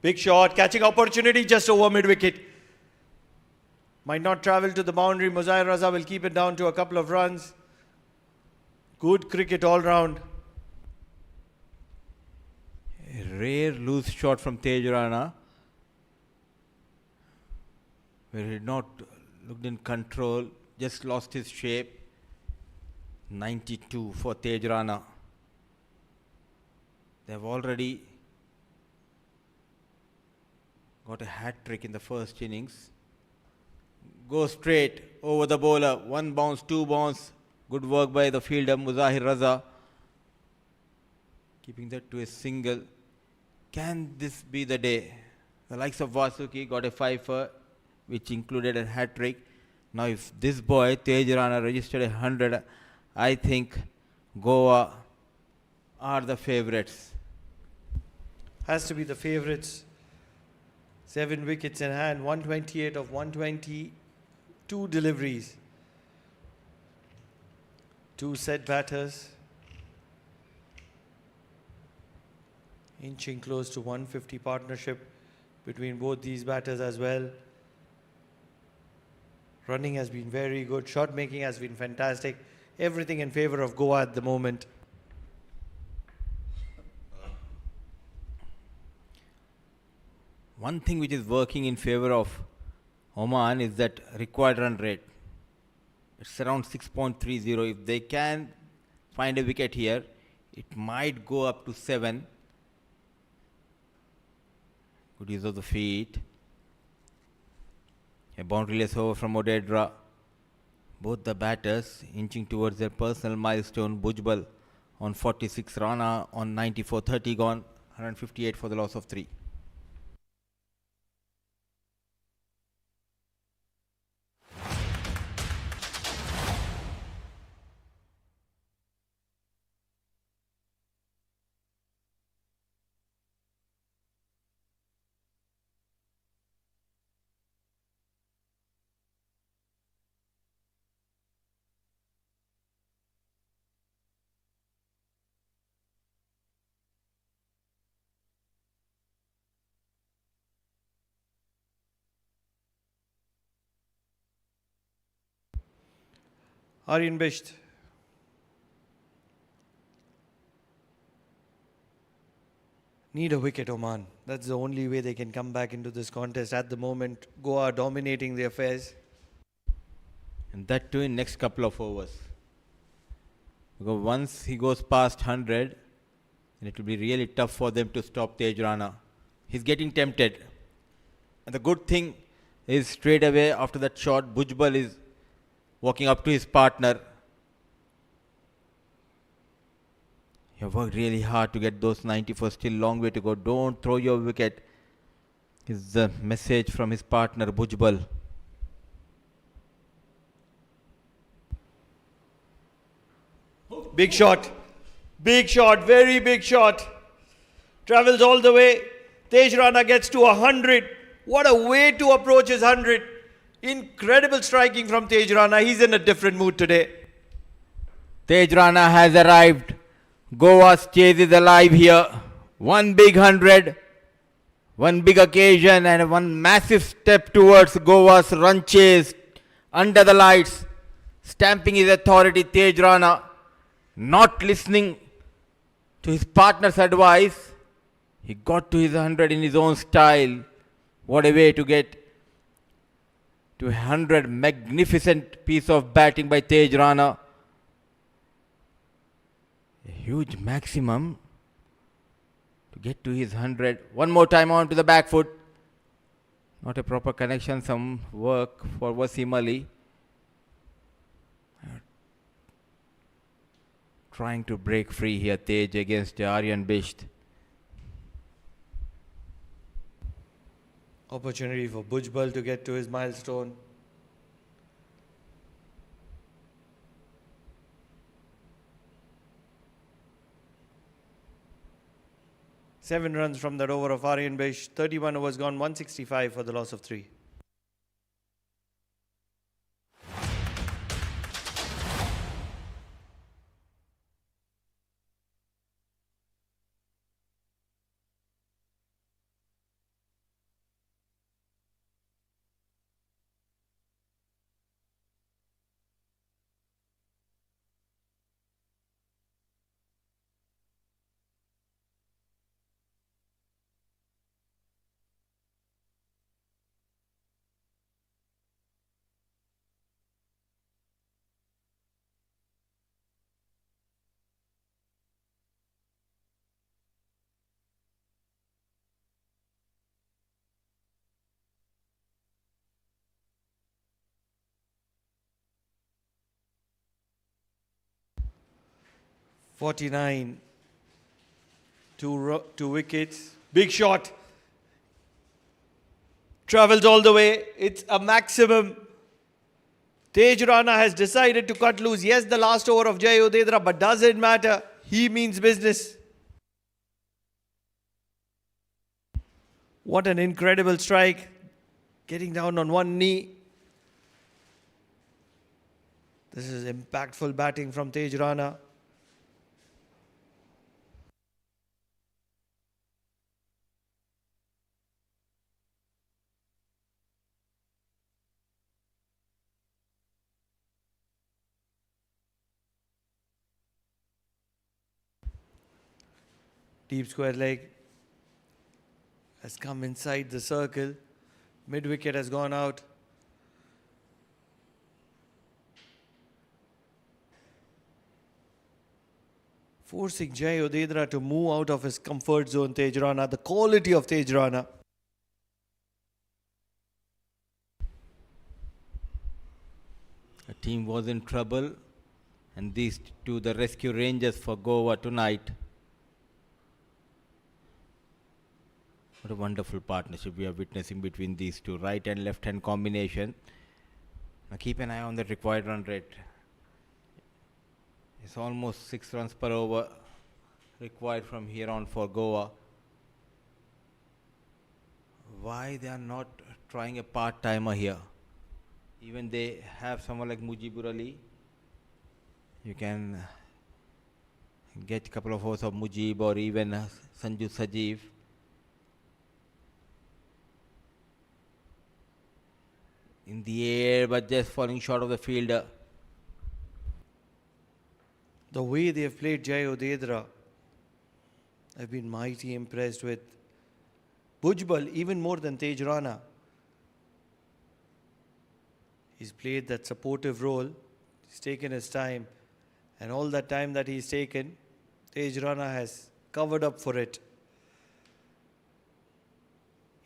Big shot, catching opportunity just over mid-wicket. Might not travel to the boundary. Muzair Raza will keep it down to a couple of runs. Good cricket all round. A rare loose shot from Tej Rana, where he had not looked in control, just lost his shape. 92 for Tej Rana. They have already got a hat-trick in the first innings. Go straight over the bowler. 1 bounce, 2 bounce. Good work by the fielder Muzahir Raza. Keeping that to a single. Can this be the day? The likes of Vasuki got a 5 which included a hat-trick. Now if this boy, Tej Rana, registered 100, I think Goa are the favourites. Has to be the favourites. 7 wickets in hand, 128 of 122 deliveries. 2 set batters. Inching close to 150 partnership between both these batters as well. Running has been very good. Shot making has been fantastic. Everything in favour of Goa at the moment. One thing which is working in favour of Oman is that required run rate. It's around 6.30. If they can find a wicket here, it might go up to 7. Good use of the feet. A boundaryless over from Odedra. Both the batters inching towards their personal milestone. Bhujbal on 46, Rana on 94, 30 gone, 158 for the loss of 3. Aryan Bisht. Need a wicket, Oman. That's the only way they can come back into this contest. At the moment, Goa dominating the affairs. And that too in next couple of overs. Because once he goes past 100, then it will be really tough for them to stop Tej Rana. He's getting tempted. And the good thing is straight away after that shot, Bhujbal is walking up to his partner. You have worked really hard to get those 94, still long way to go. Don't throw your wicket. Is the message from his partner Bhujbal. Big shot. Big shot. Very big shot. Travels all the way. Tej Rana gets to 100. What a way to approach his 100. Incredible striking from Tej Rana. He's in a different mood today. Tej Rana has arrived. Goa's chase is alive here. One big 100, one big occasion, and one massive step towards Goa's run chase under the lights. Stamping his authority, Tej Rana, not listening to his partner's advice. He got to his 100 in his own style. What a way to get to 100. Magnificent piece of batting by Tej Rana. A huge maximum to get to his 100. One more time on to the back foot. Not a proper connection, some work for Wasim Ali. Trying to break free here, Tej against Aryan Bisht. Opportunity for Bhujbal to get to his milestone. Seven runs from that over of Aryan Bish. 31 overs gone, 165 for the loss of 3. .49, two wickets. Big shot. Travels all the way. It's a maximum. Tej Rana has decided to cut loose. Yes, the last over of Jai Udedra, but doesn't matter. He means business. What an incredible strike. Getting down on one knee. This is impactful batting from Tej Rana. Deep square leg has come inside the circle. Mid wicket has gone out. Forcing Jai Udedra to move out of his comfort zone, Tej Rana. The quality of Tej Rana. The team was in trouble, and these two, the rescue rangers for Goa tonight. What a wonderful partnership we are witnessing between these two, right and left hand combination. Now keep an eye on the required run rate. It's almost 6 runs per over required from here on for Goa. Why they are not trying a part-timer here? Even they have someone like Mujibur Ali. You can get a couple of overs of Mujib or even Sanju Sajeev. In the air, but just falling short of the fielder. The way they have played Jai Udedra, I've been mighty impressed with. Bhujbal, even more than Tej Rana. He's played that supportive role. He's taken his time. And all that time that he's taken, Tej Rana has covered up for it.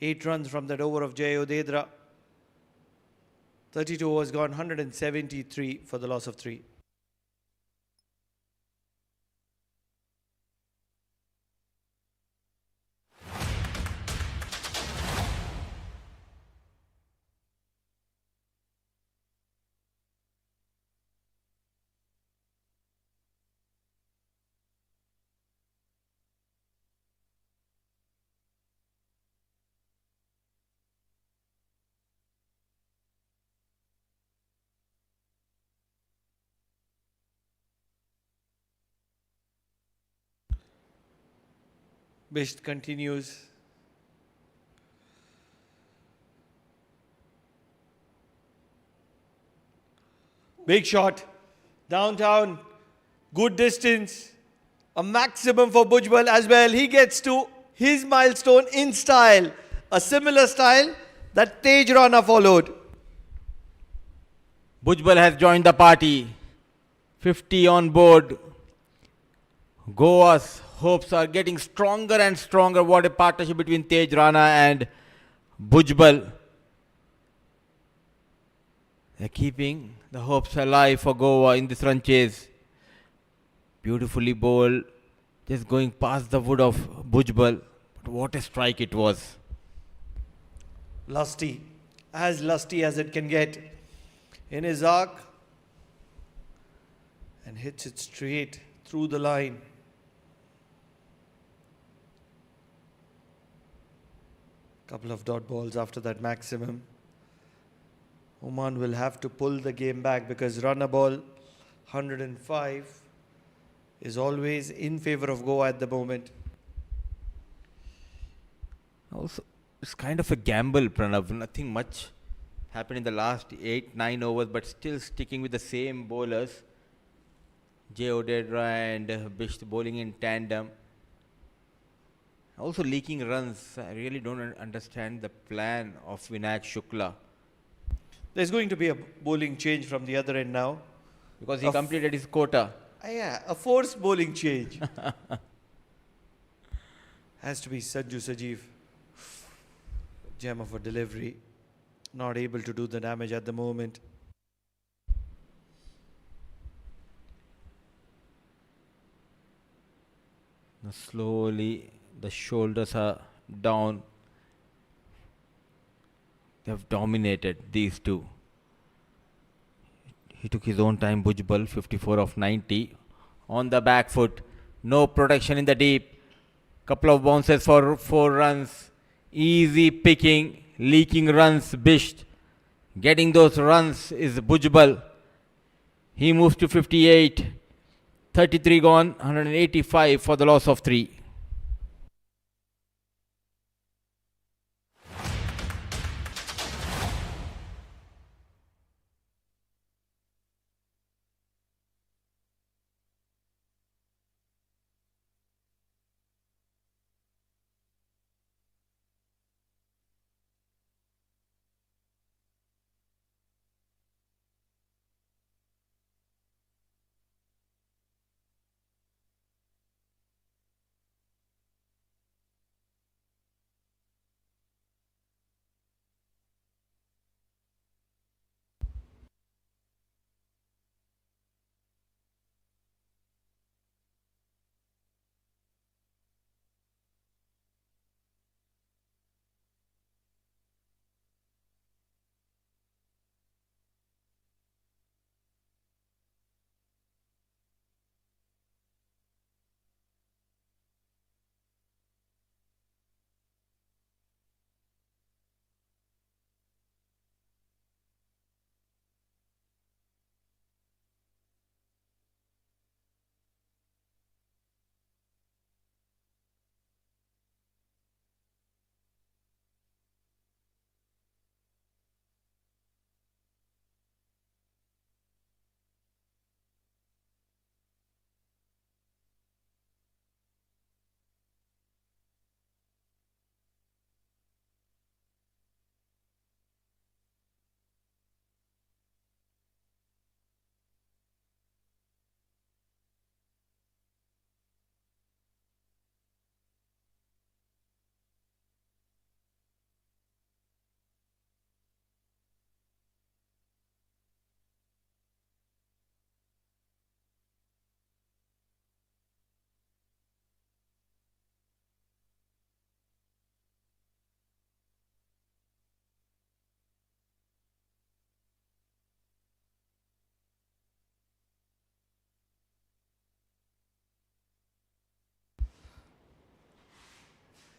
8 runs from that over of Jai Udedra. 32 overs gone, 173 for the loss of 3. Bisht continues. Big shot. Downtown. Good distance. A maximum for Bhujbal as well. He gets to his milestone in style. A similar style that Tej Rana followed. Bhujbal has joined the party. 50 on board. Goa's hopes are getting stronger and stronger. What a partnership between Tej Rana and Bhujbal. They're keeping the hopes alive for Goa in this run chase. Beautifully bowled. Just going past the wood of Bhujbal. But what a strike it was. Lusty as it can get in his arc, and hits it straight through the line. Couple of dot balls after that maximum. Oman will have to pull the game back because run a ball 105 is always in favor of Goa at the moment. Also, it's kind of a gamble, Pranav. Nothing much happened in the last 8-9 overs, but still sticking with the same bowlers. J. Odedra and Bisht bowling in tandem. Also leaking runs. I really don't understand the plan of Vinayak Shukla. There's going to be a bowling change from the other end now. Because he completed his quota. Yeah, a forced bowling change. Has to be Sanju Sajeev. Gem of a delivery. Not able to do the damage at the moment. Now slowly the shoulders are down. They have dominated these two. He took his own time, Bhujbal, 54 of 90. On the back foot. No protection in the deep. Couple of bounces for 4 runs. Easy picking. Leaking runs, Bisht. Getting those runs is Bhujbal. He moves to 58. 33 gone, 185 for the loss of 3.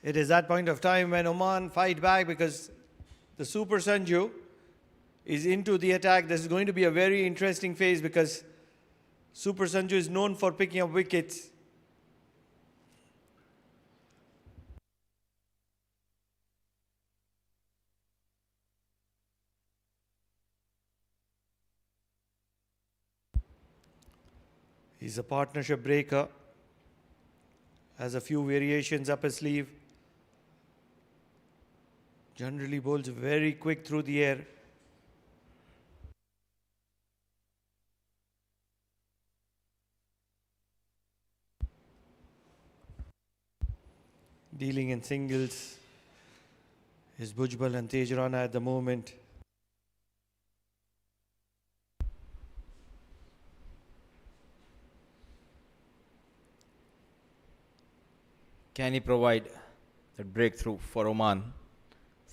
It is that point of time when Oman fight back because the Super Sanju is into the attack. This is going to be a very interesting phase because Super Sanju is known for picking up wickets. He's a partnership breaker. Has a few variations up his sleeve. Generally bowls very quick through the air. Dealing in singles is Bhujbal and Tej Rana at the moment. Can he provide that breakthrough for Oman?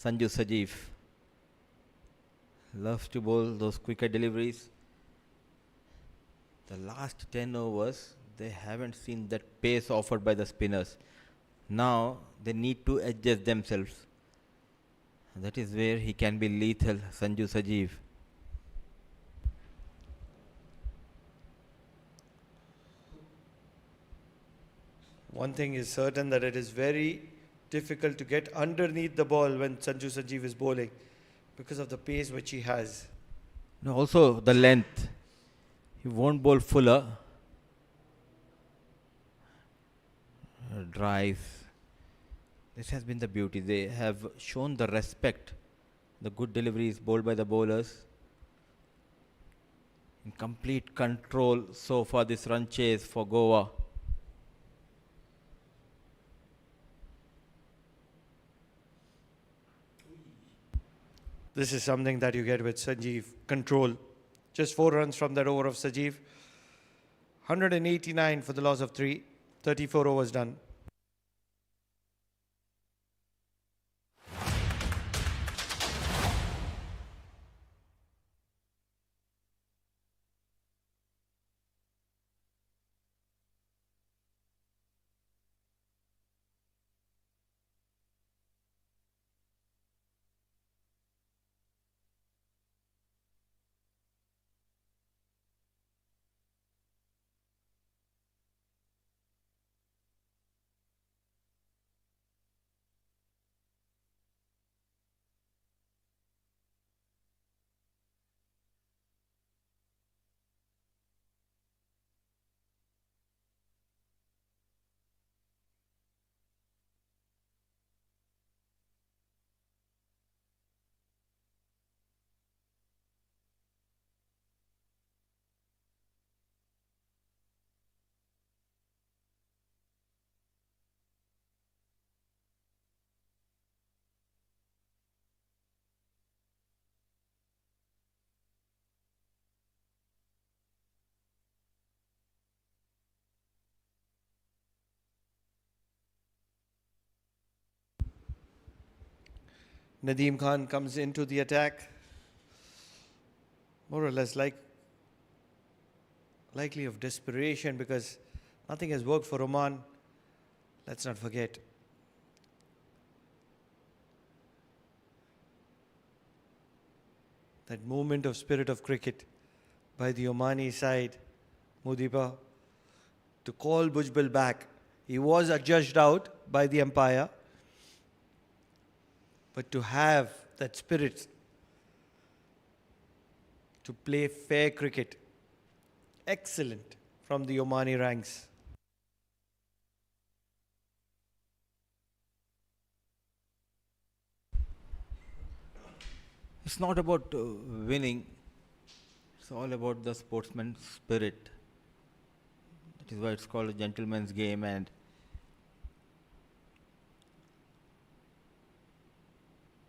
Sanju Sajeev loves to bowl those quicker deliveries. The last 10 overs, they haven't seen that pace offered by the spinners. Now they need to adjust themselves. That is where he can be lethal, Sanju Sajeev. One thing is certain, that it is very difficult to get underneath the ball when Sanju Sajeev is bowling because of the pace which he has. No, also the length. He won't bowl fuller. Drives. This has been the beauty. They have shown the respect. The good deliveries bowled by the bowlers. In complete control so far this run chase for Goa. This is something that you get with Sajeev. Control. Just 4 runs from that over of Sajeev. 189 for the loss of 3. 34 overs done. Nadeem Khan comes into the attack. More or less likely of desperation, because nothing has worked for Oman. Let's not forget. That moment of spirit of cricket by the Omani side, Mudiba, to call Bhujbal back. He was adjudged out by the umpire. But to have that spirit to play fair cricket, excellent from the Omani ranks. It's not about winning. It's all about the sportsman spirit. That is why it's called a gentleman's game. And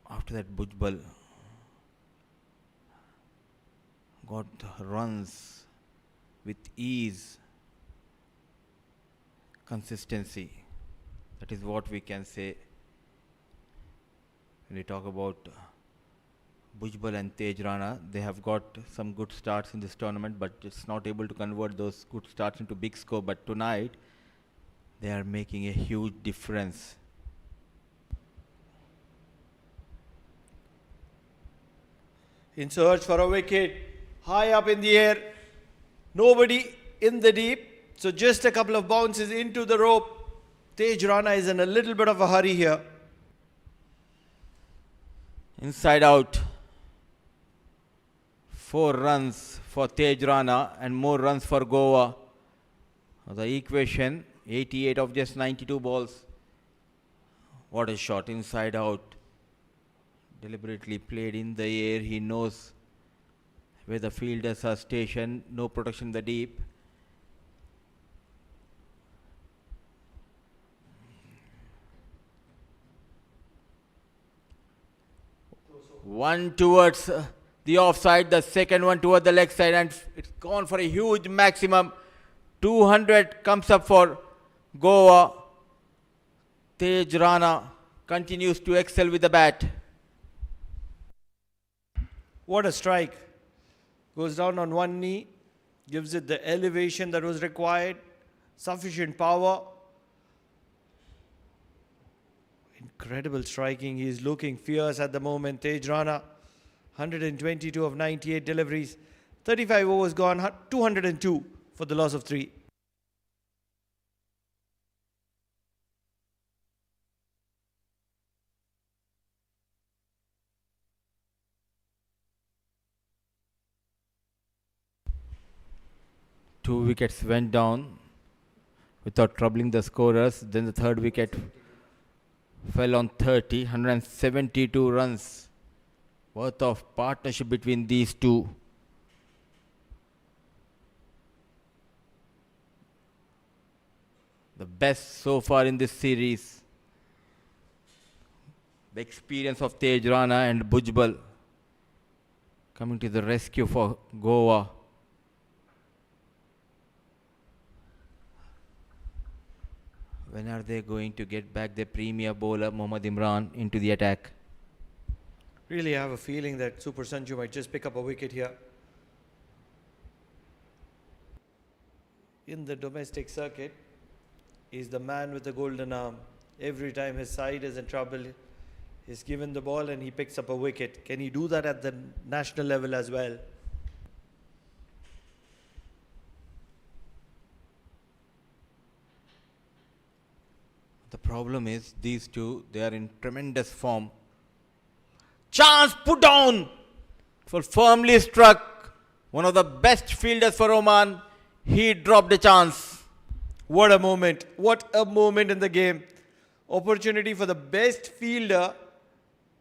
after that, Bhujbal got runs with ease, consistency. That is what we can say when we talk about Bhujbal and Tej Rana. They have got some good starts in this tournament, but it's not able to convert those good starts into big score. But tonight, they are making a huge difference. In search for a wicket, high up in the air, nobody in the deep, so just a couple of bounces into the rope. Tej Rana is in a little bit of a hurry here. Inside out. 4 runs for Tej Rana and more runs for Goa. The equation, 88 of just 92 balls. What a shot, inside out. Deliberately played in the air. He knows where the fielders are stationed. No protection in the deep. One towards the offside, the second one toward the leg side, and it's gone for a huge maximum. 200 comes up for Goa. Tej Rana continues to excel with the bat. What a strike. Goes down on one knee, gives it the elevation that was required, sufficient power. Incredible striking. He is looking fierce at the moment. Tej Rana, 122 of 98 deliveries, 35 overs gone, 202 for the loss of 3. Two wickets went down without troubling the scorers. Then the third wicket fell on 30, 172 runs worth of partnership between these two. The best so far in this series. The experience of Tej Rana and Bhujbal coming to the rescue for Goa. When are they going to get back their premier bowler Mohammad Imran into the attack? Really, I have a feeling that Super Sanju might just pick up a wicket here. In the domestic circuit, he's the man with the golden arm. Every time his side is in trouble, he's given the ball and he picks up a wicket. Can he do that at the national level as well? The problem is these two, they are in tremendous form. Chance put down for firmly struck. One of the best fielders for Oman. He dropped a chance. What a moment. What a moment in the game. Opportunity for the best fielder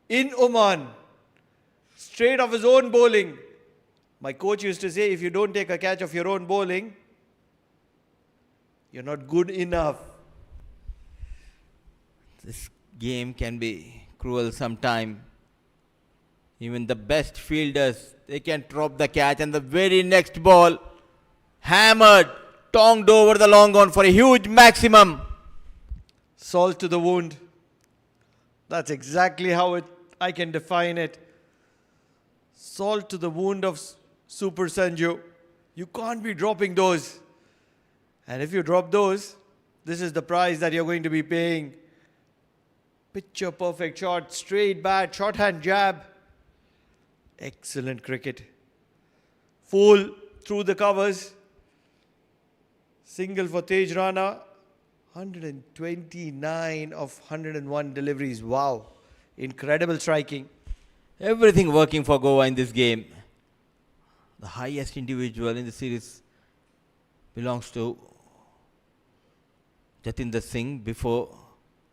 in Oman. Straight off his own bowling. My coach used to say, if you don't take a catch of your own bowling, you're not good enough. This game can be cruel sometime. Even the best fielders, they can drop the catch, and the very next ball, hammered, tonged over the long on for a huge maximum. Salt to the wound. That's exactly how I can define it. Salt to the wound of Super Sanju. You can't be dropping those. And if you drop those, this is the price that you're going to be paying. Picture perfect shot, straight bat, short hand jab. Excellent cricket. Full through the covers. Single for Tej Rana. 129 of 101 deliveries. Wow. Incredible striking. Everything working for Goa in this game. The highest individual in the series belongs to Jatinder Singh before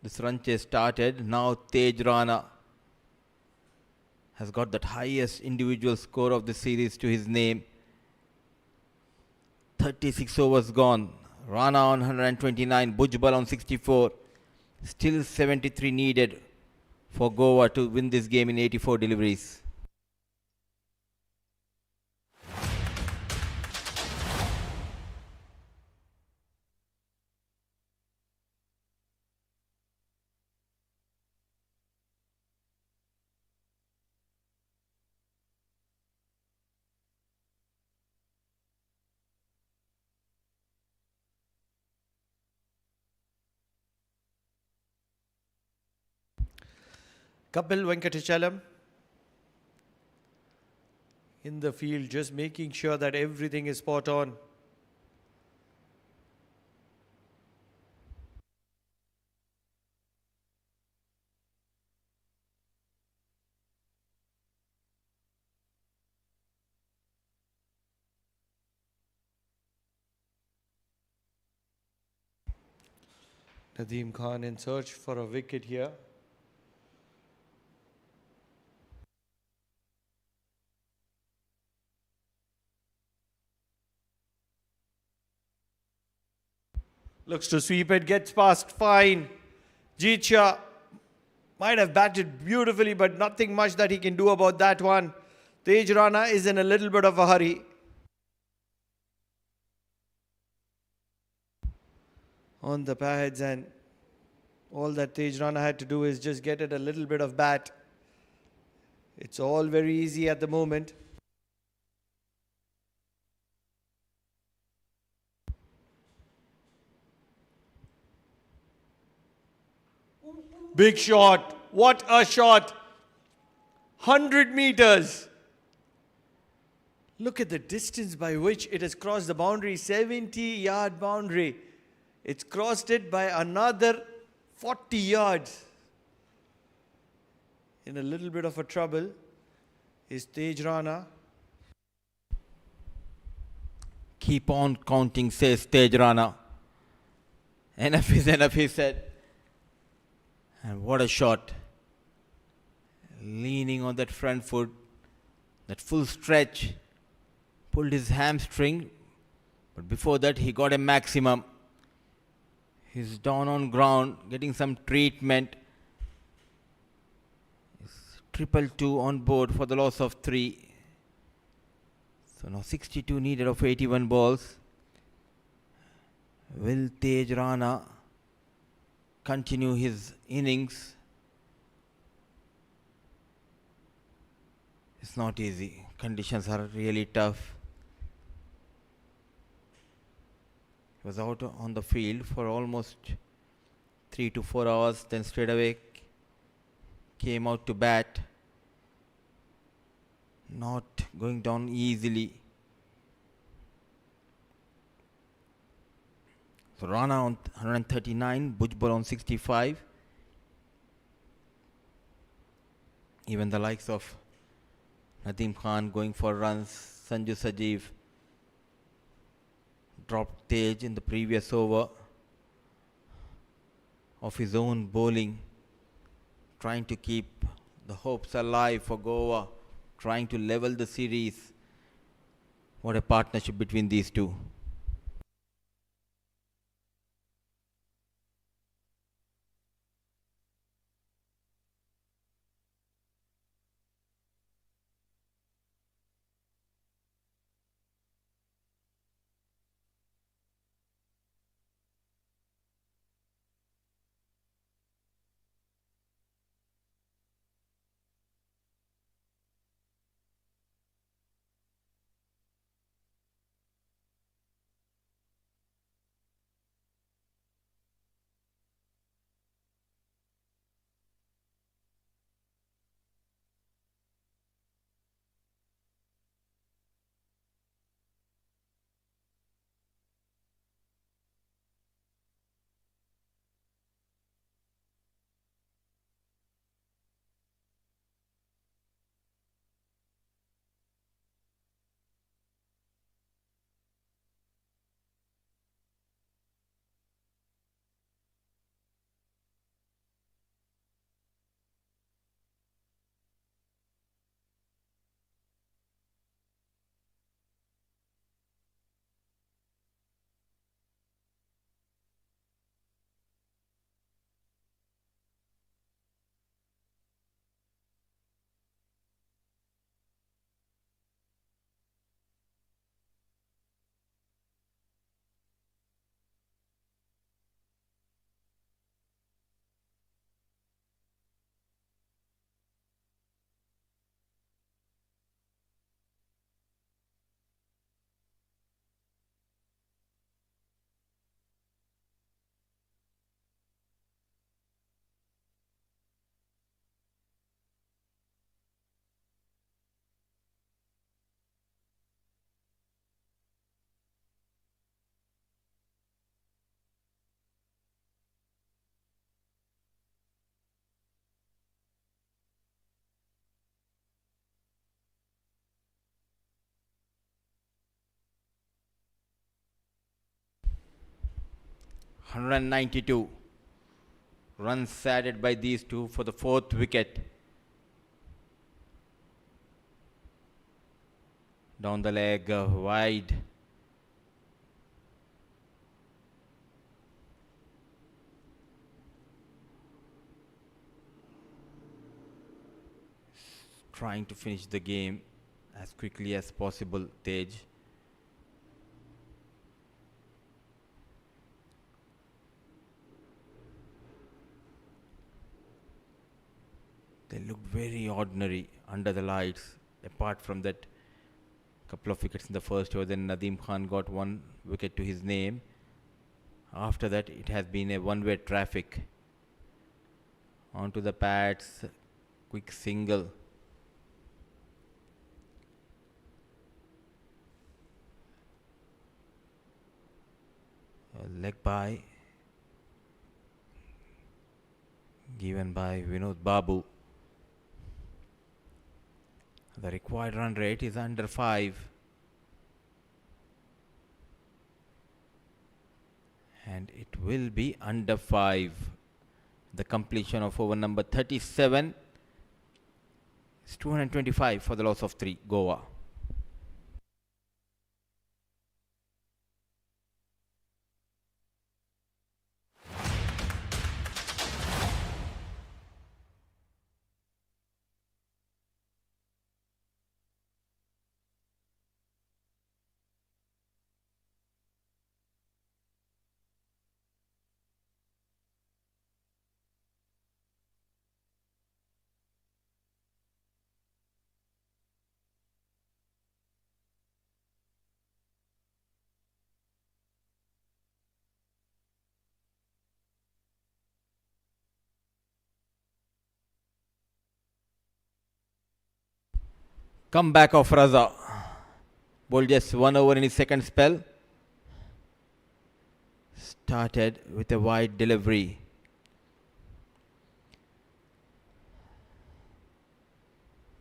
this run chase started. Now Tej Rana has got that highest individual score of the series to his name. 36 overs gone. Rana on 129, Bhujbal on 64. Still 73 needed for Goa to win this game in 84 deliveries. Kapil Venkatachalam in the field, just making sure that everything is spot on. Nadeem Khan in search for a wicket here. Looks to sweep it, gets past, fine. Jeet Shah Might have batted beautifully, but nothing much that he can do about that one. Tej Rana is in a little bit of a hurry. On the pads, and all that Tej Rana had to do is just get it a little bit of bat. It's all very easy at the moment. Big shot. What a shot. 100 meters. Look at the distance by which it has crossed the boundary, 70-yard boundary. It's crossed it by another 40 yards. In a little bit of a trouble is Tej Rana. Keep on counting, says Tej Rana. Enough is enough, he said. And what a shot. Leaning on that front foot, that full stretch, pulled his hamstring, but before that he got a maximum. He's down on ground, getting some treatment. It's 2-2 on board for the loss of 3. So now 62 needed of 81 balls. Will Tej Rana continue his innings? It's not easy. Conditions are really tough. He was out on the field for almost 3 to 4 hours, then straight away came out to bat. Not going down easily. So Rana on 139, Bhujbal on 65. Even the likes of Nadeem Khan going for runs, Sanju Sajeev dropped Tej in the previous over of his own bowling, trying to keep the hopes alive for Goa, trying to level the series. What a partnership between these two. (192) runs added by these two for the 4th wicket. Down the leg, wide. trying to finish the game as quickly as possible, Tej. They looked very ordinary under the lights, apart from that couple of wickets in the first over. Then Nadeem Khan got one wicket to his name. After that, it has been a one-way traffic. Onto the pads, quick single. A leg by given by Vinod Babu. The required run rate is under 5. And it will be under 5. The completion of over number 37 is 225 for the loss of 3, Goa. Comeback of Raza. Bowled just 1 over in his second spell. Started with a wide delivery.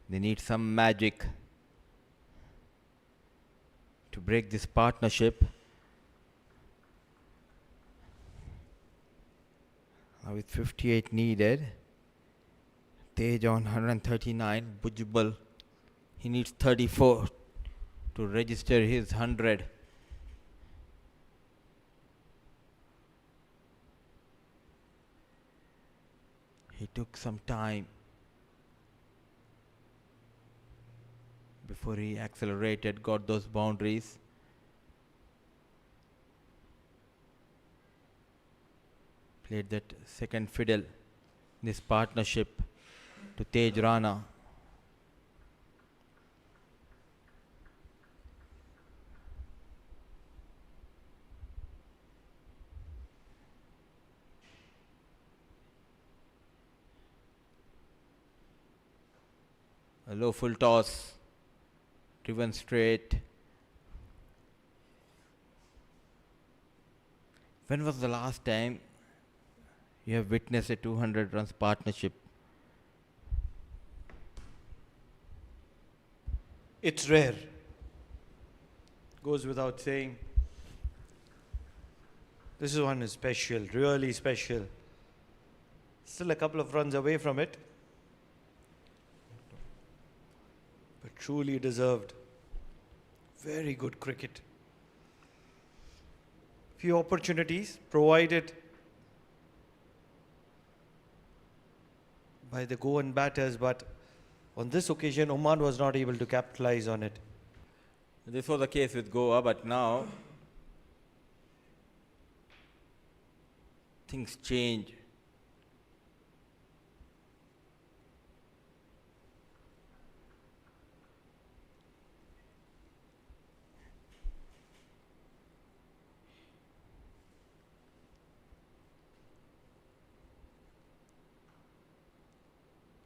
They need some magic to break this partnership. Now with 58 needed. Tej on 139. Bujbal, he needs 34 to register his 100. He took some time before he accelerated, got those boundaries. Played that second fiddle, this partnership to Tej Rana. A low full toss, driven straight. When was the last time you have witnessed a 200 runs partnership? It's rare. Goes without saying. This one is special, really special. Still a couple of runs away from it. But truly deserved. Very good cricket. Few opportunities provided by the Goan batters, but on this occasion, Oman was not able to capitalize on it. This was the case with Goa, but now things change.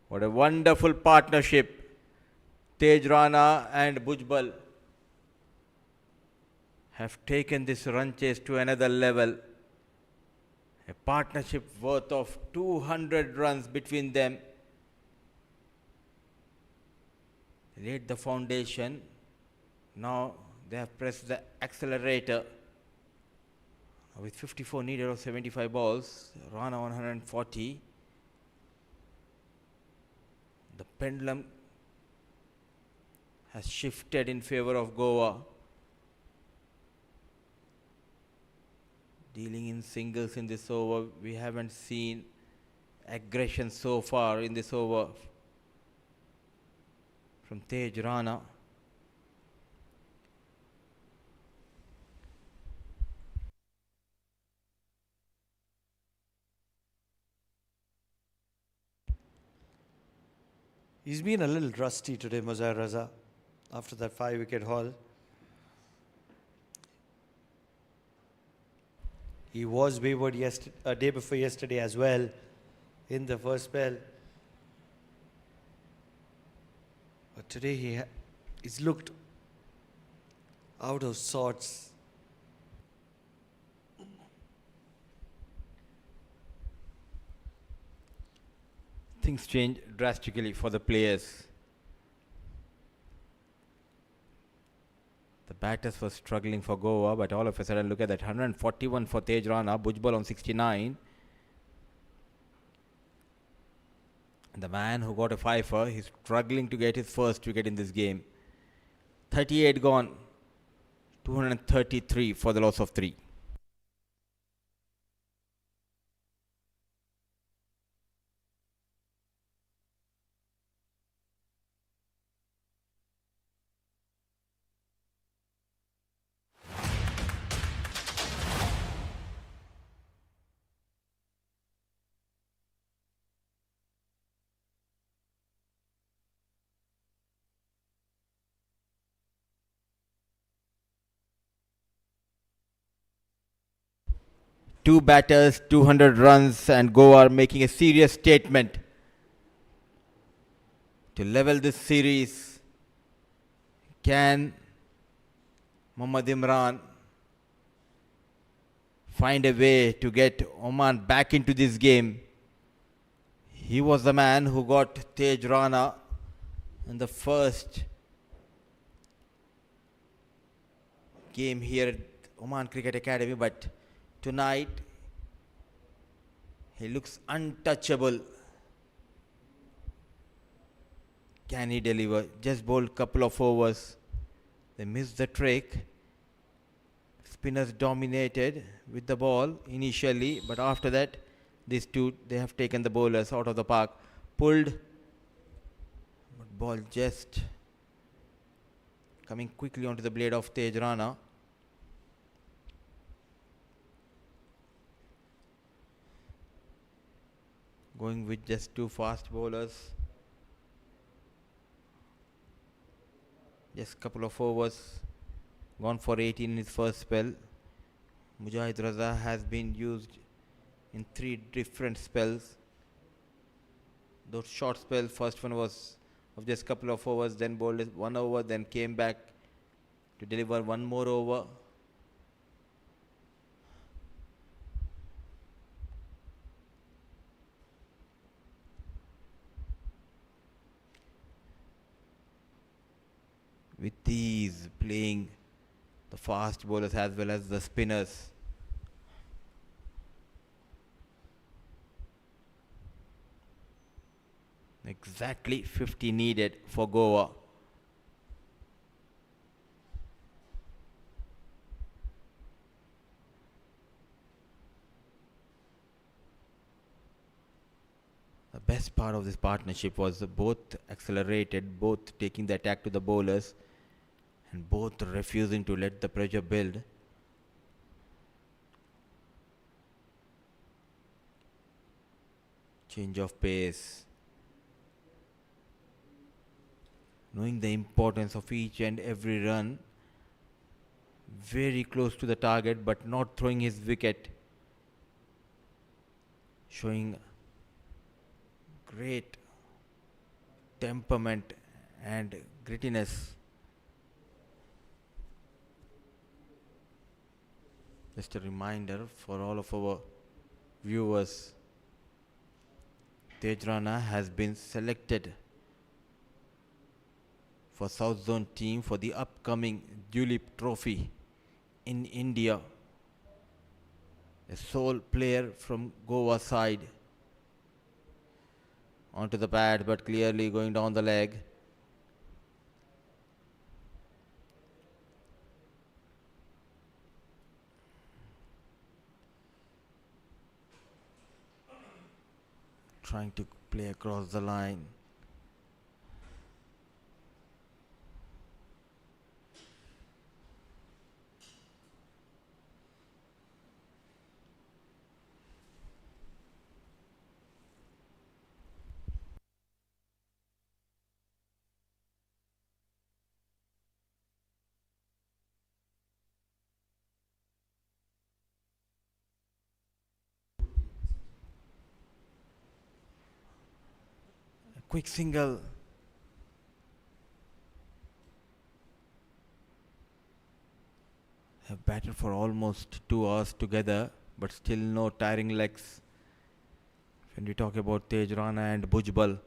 What a wonderful partnership. Tej Rana and Bujbal have taken this run chase to another level. A partnership worth of 200 runs between them. They laid the foundation. Now they have pressed the accelerator. With 54 needed of 75 balls, Rana 140. The pendulum has shifted in favor of Goa. Dealing in singles in this over. We haven't seen aggression so far in this over. from Tej Rana. He's been a little rusty today, Muzair Raza, after that 5-wicket haul. He was wayward day before yesterday as well in the first spell. But today he's looked out of sorts. Things change drastically for the players. The batters were struggling for Goa, but all of a sudden, look at that, 141 for Tej Rana, Bhujbal on 69. And the man who got a fifer, he's struggling to get his first wicket in this game. 38 gone, 233 for the loss of 3. Two batters, 200 runs, and Goa are making a serious statement to level this series. Can Mohammad Imran find a way to get Oman back into this game? He was the man who got Tej Rana in the first game here at Oman Cricket Academy, but tonight he looks untouchable. Can he deliver? Just bowled couple of overs. They missed the trick. Spinners dominated with the ball initially, but after that, these two, they have taken the bowlers out of the park. Pulled, but ball just coming quickly onto the blade of Tej Rana. Going with just two fast bowlers. Just couple of overs. Gone for 18 in his first spell. Mujahid Raza has been used in 3 different spells. Those short spells, first one was of just couple of overs, then bowled 1 over, then came back to deliver 1 more over. With these playing the fast bowlers as well as the spinners. Exactly 50 needed for Goa. The best part of this partnership was both accelerated, both taking the attack to the bowlers, and both refusing to let the pressure build. Change of pace. Knowing the importance of each and every run. Very close to the target, but not throwing his wicket. Showing great temperament and grittiness. Just a reminder for all of our viewers, Tej Rana has been selected for South Zone team for the upcoming Dulip Trophy in India. A sole player from Goa side. Onto the pad, but clearly going down the leg. Trying to play across the line. quick single. Have batted for almost 2 hours together, but still no tiring legs. When we talk about Tej Rana and Bhujbal,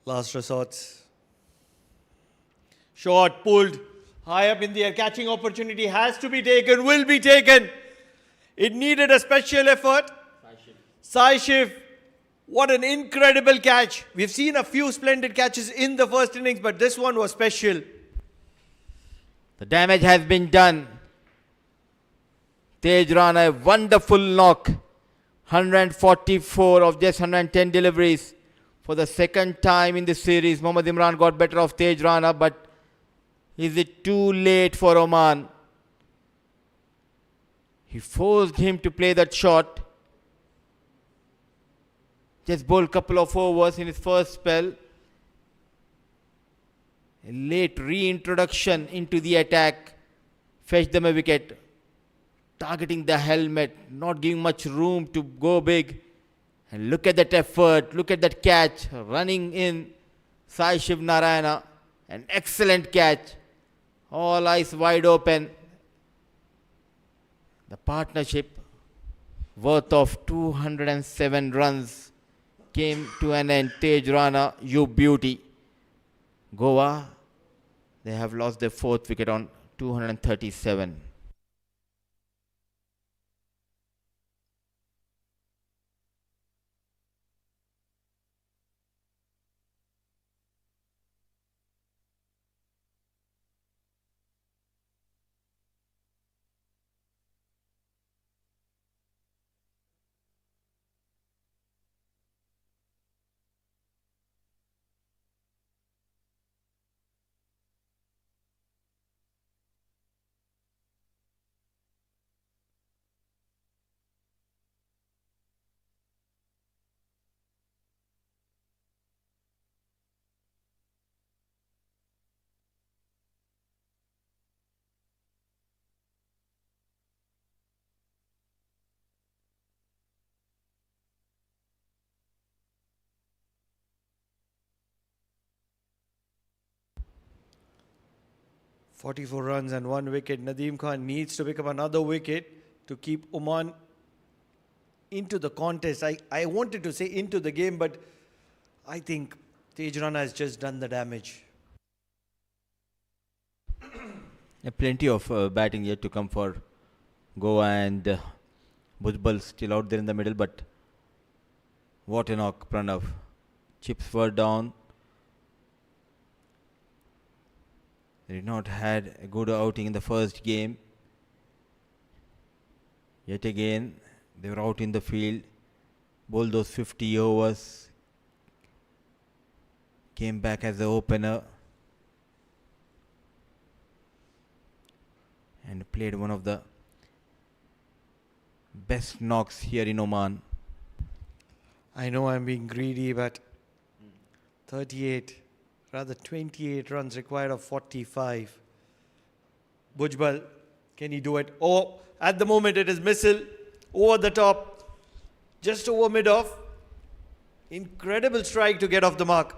Last resort. Shot pulled high up in the air. Catching opportunity has to be taken, will be taken. It needed a special effort. Sai Shiv, what an incredible catch. We've seen a few splendid catches in the first innings, but this one was special. the damage has been done. Tej Rana, a wonderful knock. 144 of just 110 deliveries. For the second time in this series, Mohammad Imran got better of Tej Rana, but is it too late for Oman? He forced him to play that shot. Just bowled a couple of overs in his first spell. A late reintroduction into the attack fetched them a wicket. Targeting the helmet, not giving much room to go big. And look at that effort, look at that catch, running in Sai Shiv Narayana. An excellent catch. All eyes wide open. The partnership worth of 207 runs came to an end. Tej Rana, you beauty. Goa, they have lost their fourth wicket on 237. "44 runs and 1 wicket. Nadeem Khan needs to pick up another wicket to keep Oman into the contest. I wanted to say into the game, but I think Tej Rana has just done the damage. Plenty of batting yet to come for Goa, and Bhujbal still out there in the middle, but what a knock, Pranav. Chips were down. They did not had a good outing in the first game. Yet again, they were out in the field. Bowled those 50 overs. Came back as the opener. And played one of the best knocks here in Oman. I know I'm being greedy, but 28 runs required of 45. Bhujbal, can he do it? Oh, at the moment it is missile over the top, just over mid-off. Incredible strike to get off the mark.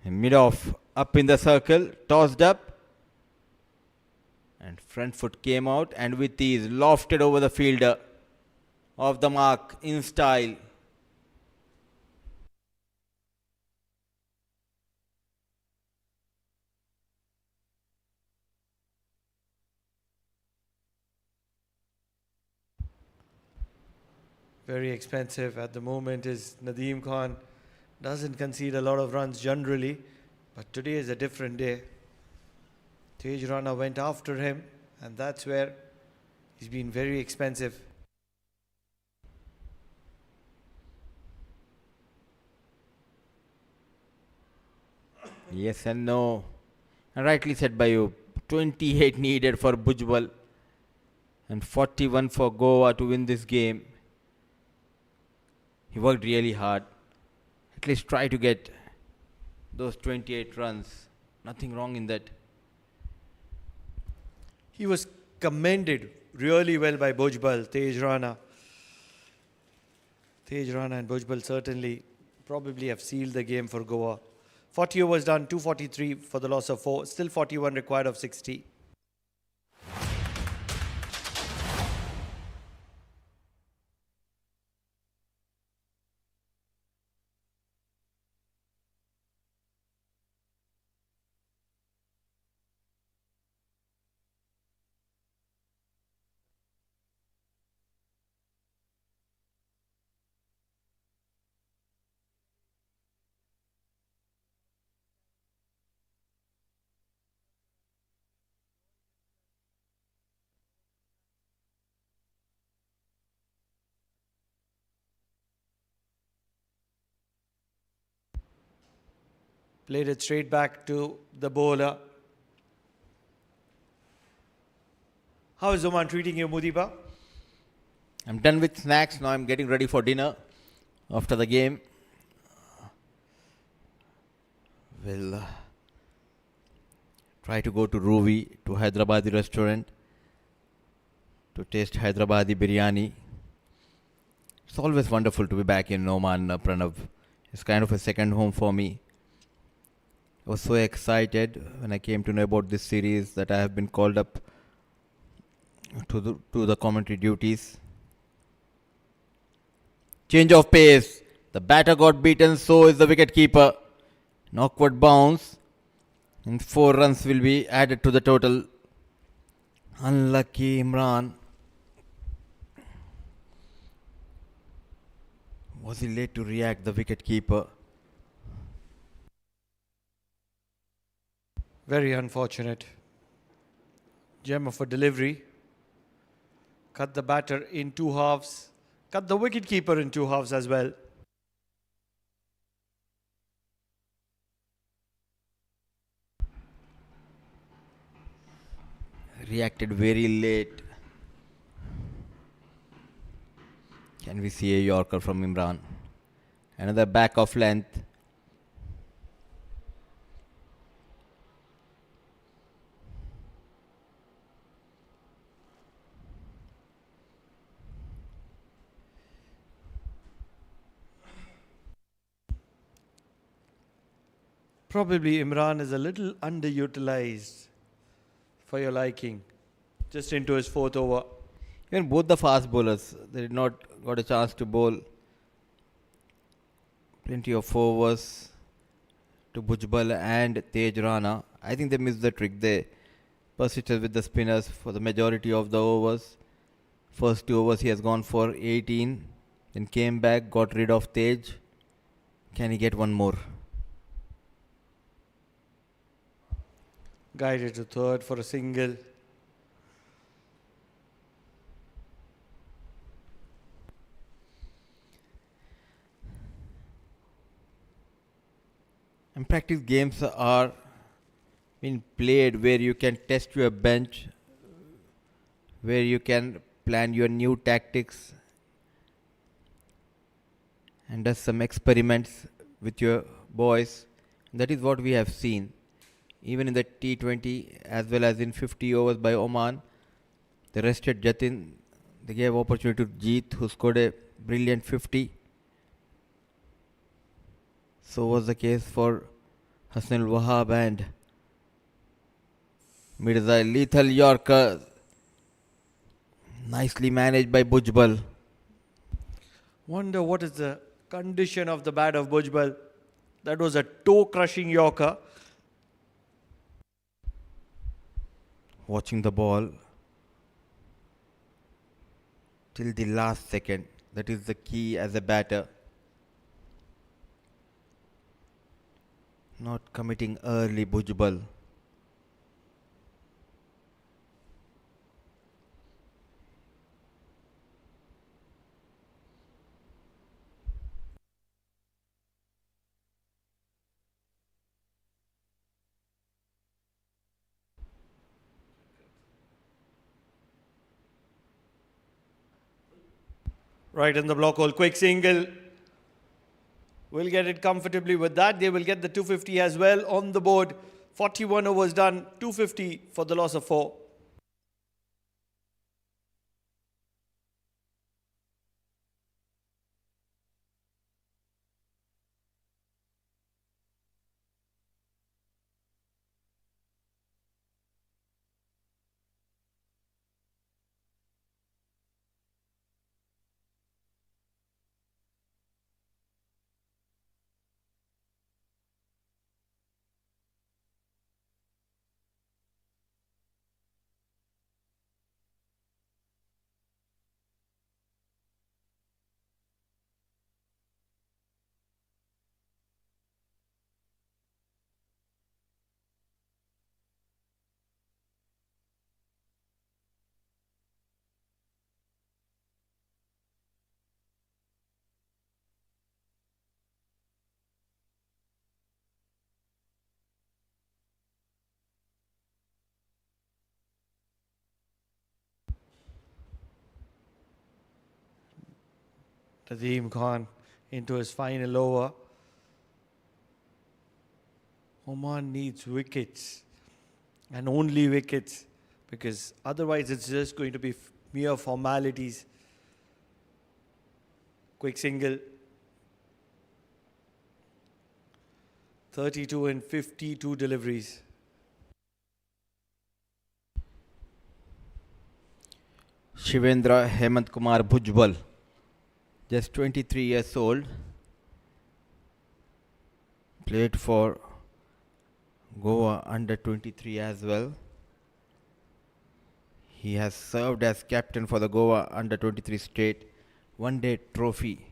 Mid-off, up in the circle, tossed up. And front foot came out and with ease lofted over the fielder. Off the mark, in style. Very expensive at the moment is Nadeem Khan. Doesn't concede a lot of runs generally, but today is a different day. Tej Rana went after him, and that's where he's been very expensive. Yes and no. And rightly said by you. 28 needed for Bhujbal and 41 for Goa to win this game. He worked really hard. At least try to get those 28 runs. Nothing wrong in that. He was commended really well by Bhujbal, Tej Rana. Tej Rana and Bhujbal certainly probably have sealed the game for Goa. 40 overs done, 243 for the loss of 4. Still 41 required of 60. Played it straight back to the bowler. How is Oman treating you, Mudiba? I'm done with snacks. Now I'm getting ready for dinner after the game. We'll try to go to Ruvi, to Hyderabadi restaurant, to taste Hyderabadi biryani. It's always wonderful to be back in Oman, Pranav. It's kind of a second home for me. I was so excited when I came to know about this series that I have been called up to the commentary duties. Change of pace. The batter got beaten, so is the wicketkeeper. An awkward bounce. And 4 runs will be added to the total. Unlucky Imran. Was he late to react, the wicketkeeper? Very unfortunate. Gem of a delivery. Cut the batter in 2 halves. Cut the wicketkeeper in 2 halves as well. Reacted very late. Can we see a Yorker from Imran? Another back of length. Probably Imran is a little underutilized for your liking. Just into his 4th over. Even both the fast bowlers, they did not got a chance to bowl. Plenty of overs to Bhujbal and Tej Rana. I think they missed the trick. They persisted with the spinners for the majority of the overs. First 2 overs he has gone for 18. Then came back, got rid of Tej. Can he get one more? Guided to 3rd for a single. And practice games are being played where you can test your bench, where you can plan your new tactics and do some experiments with your boys. That is what we have seen. Even in the T20 as well as in 50 overs by Oman, they rested Jatin. They gave opportunity to Jeet, who scored a brilliant 50. So was the case for Hassan al-Wahab and Mirza. Lethal Yorker. Nicely managed by Bhujbal. Wonder what is the condition of the bat of Bhujbal. That was a toe-crushing Yorker. Watching the ball till the last second. That is the key as a batter. Not committing early, Bhujbal. Right in the block hole. Quick single. Will get it comfortably with that. They will get the 250 as well on the board. 41 overs done. 250 for the loss of 4. Nadeem Khan into his final over. Oman needs wickets and only wickets, because otherwise it's just going to be mere formalities. Quick single. 32 and 52 deliveries. Shivendra Hemant Kumar Bhujbal, just 23 years old, played for Goa under 23 as well. He has served as captain for the Goa under 23 state one day trophy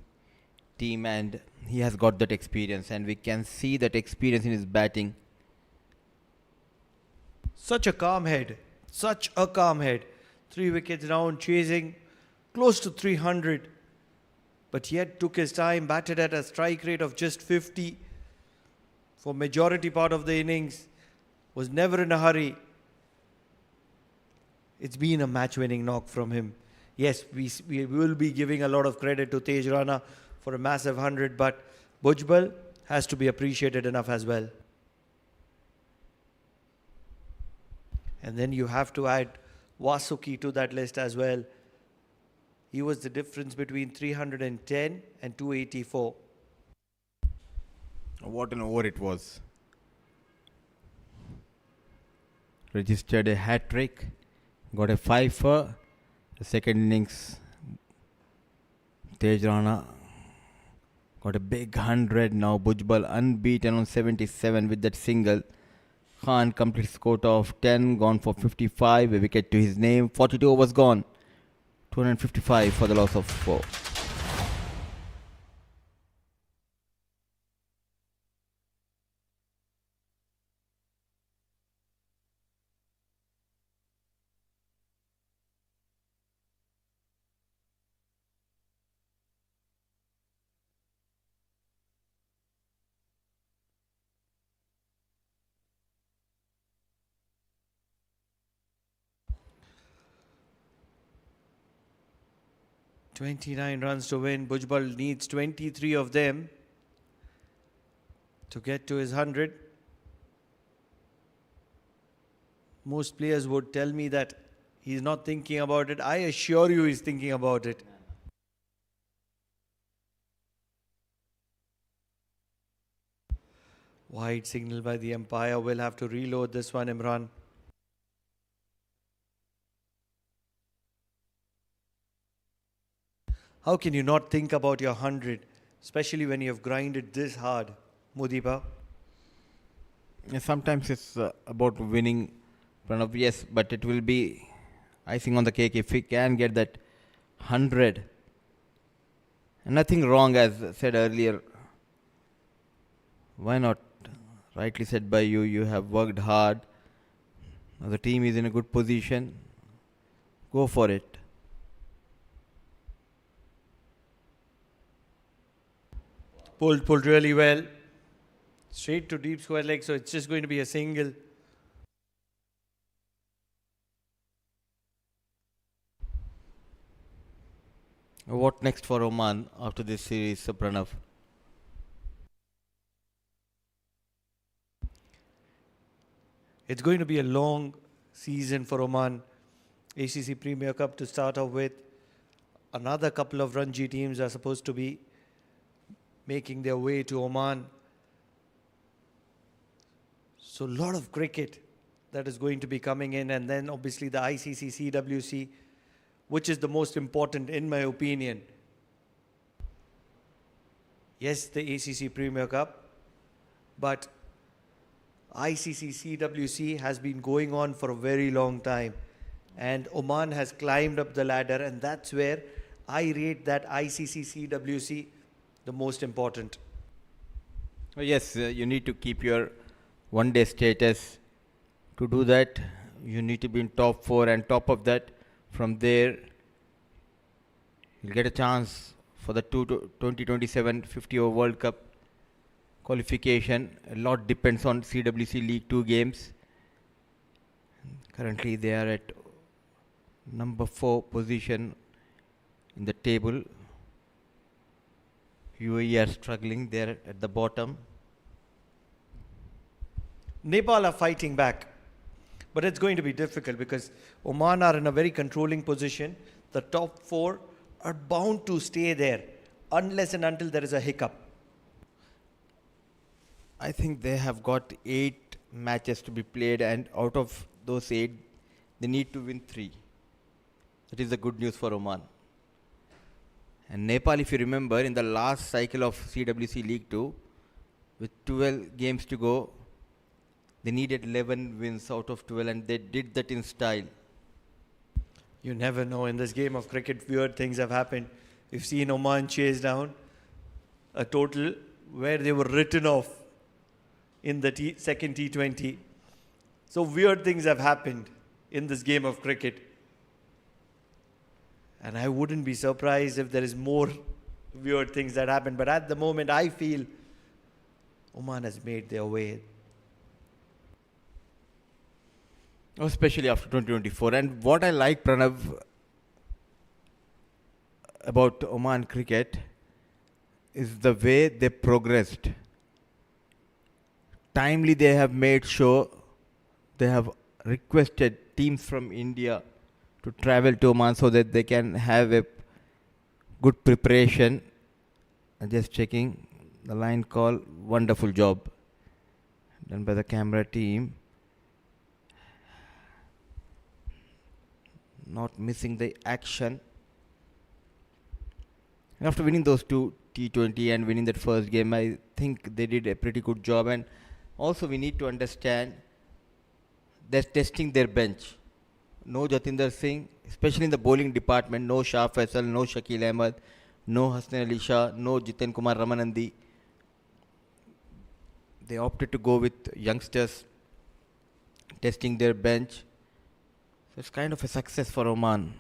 team, and he has got that experience, and we can see that experience in his batting. Such a calm head. Such a calm head. 3 wickets down, chasing close to 300. But yet took his time, batted at a strike rate of just 50 for majority part of the innings. Was never in a hurry. It's been a match-winning knock from him. Yes, we will be giving a lot of credit to Tej Rana for a massive 100, but Bhujbal has to be appreciated enough as well. And then you have to add Vasuki to that list as well. He was the difference between 310 and 284. What an over it was. Registered a hat trick, got a 5 for the second innings. Tej Rana got a big 100. Now Bhujbal unbeaten on 77 with that single. Khan completes quota of 10, gone for 55, a wicket to his name. 42 overs gone, 255 for the loss of 4. "29 runs to win. Bhujbal needs 23 of them to get to his 100. Most players would tell me that he's not thinking about it. I assure you he's thinking about it. Wide signal by the umpire. We'll have to reload this one, Imran. How can you not think about your 100, especially when you have grinded this hard, Mudipa? Sometimes it's about winning, Pranav, yes, but it will be icing on the cake if we can get that 100. And nothing wrong, as said earlier. Why not? Rightly said by you, you have worked hard. Now the team is in a good position. Go for it. Pulled really well. Straight to deep square leg, so it's just going to be a single. What next for Oman after this series, Pranav? It's going to be a long season for Oman. ACC Premier Cup to start off with. Another couple of Ranji teams are supposed to be making their way to Oman. So a lot of cricket that is going to be coming in, and then obviously the ICC CWC, which is the most important in my opinion. Yes, the ACC Premier Cup, but ICC CWC has been going on for a very long time, and Oman has climbed up the ladder, and that's where I rate that ICC CWC the most important. Yes, you need to keep your one-day status. To do that, you need to be in top four, and top of that, from there, you'll get a chance for the 2027 50-over World Cup qualification. A lot depends on CWC League 2 games. Currently, they are at number 4 position in the table. UAE are struggling there at the bottom. Nepal are fighting back, but it's going to be difficult because Oman are in a very controlling position. The top four are bound to stay there unless and until there is a hiccup. I think they have got 8 matches to be played, and out of those 8, they need to win 3. That is the good news for Oman. And Nepal, if you remember, in the last cycle of CWC League 2, with 12 games to go, they needed 11 wins out of 12, and they did that in style. You never know. In this game of cricket, weird things have happened. We've seen Oman chase down a total where they were written off in the second T20. So weird things have happened in this game of cricket. And I wouldn't be surprised if there is more weird things that happen. But at the moment, I feel Oman has made their way. Especially after 2024. And what I like, Pranav, about Oman cricket is the way they progressed. Timely, they have made sure they have requested teams from India to travel to Oman so that they can have a good preparation. Just checking the line call. Wonderful job done by the camera team. Not missing the action. And after winning those 2 T20 and winning that first game, I think they did a pretty good job. And also we need to understand they're testing their bench. No Jatinder Singh, especially in the bowling department. No Shah Faisal, no Shakil Ahmed, no Hassan Ali Shah, no Jiten Kumar Ramanandi. They opted to go with youngsters testing their bench. So it's kind of a success for Oman.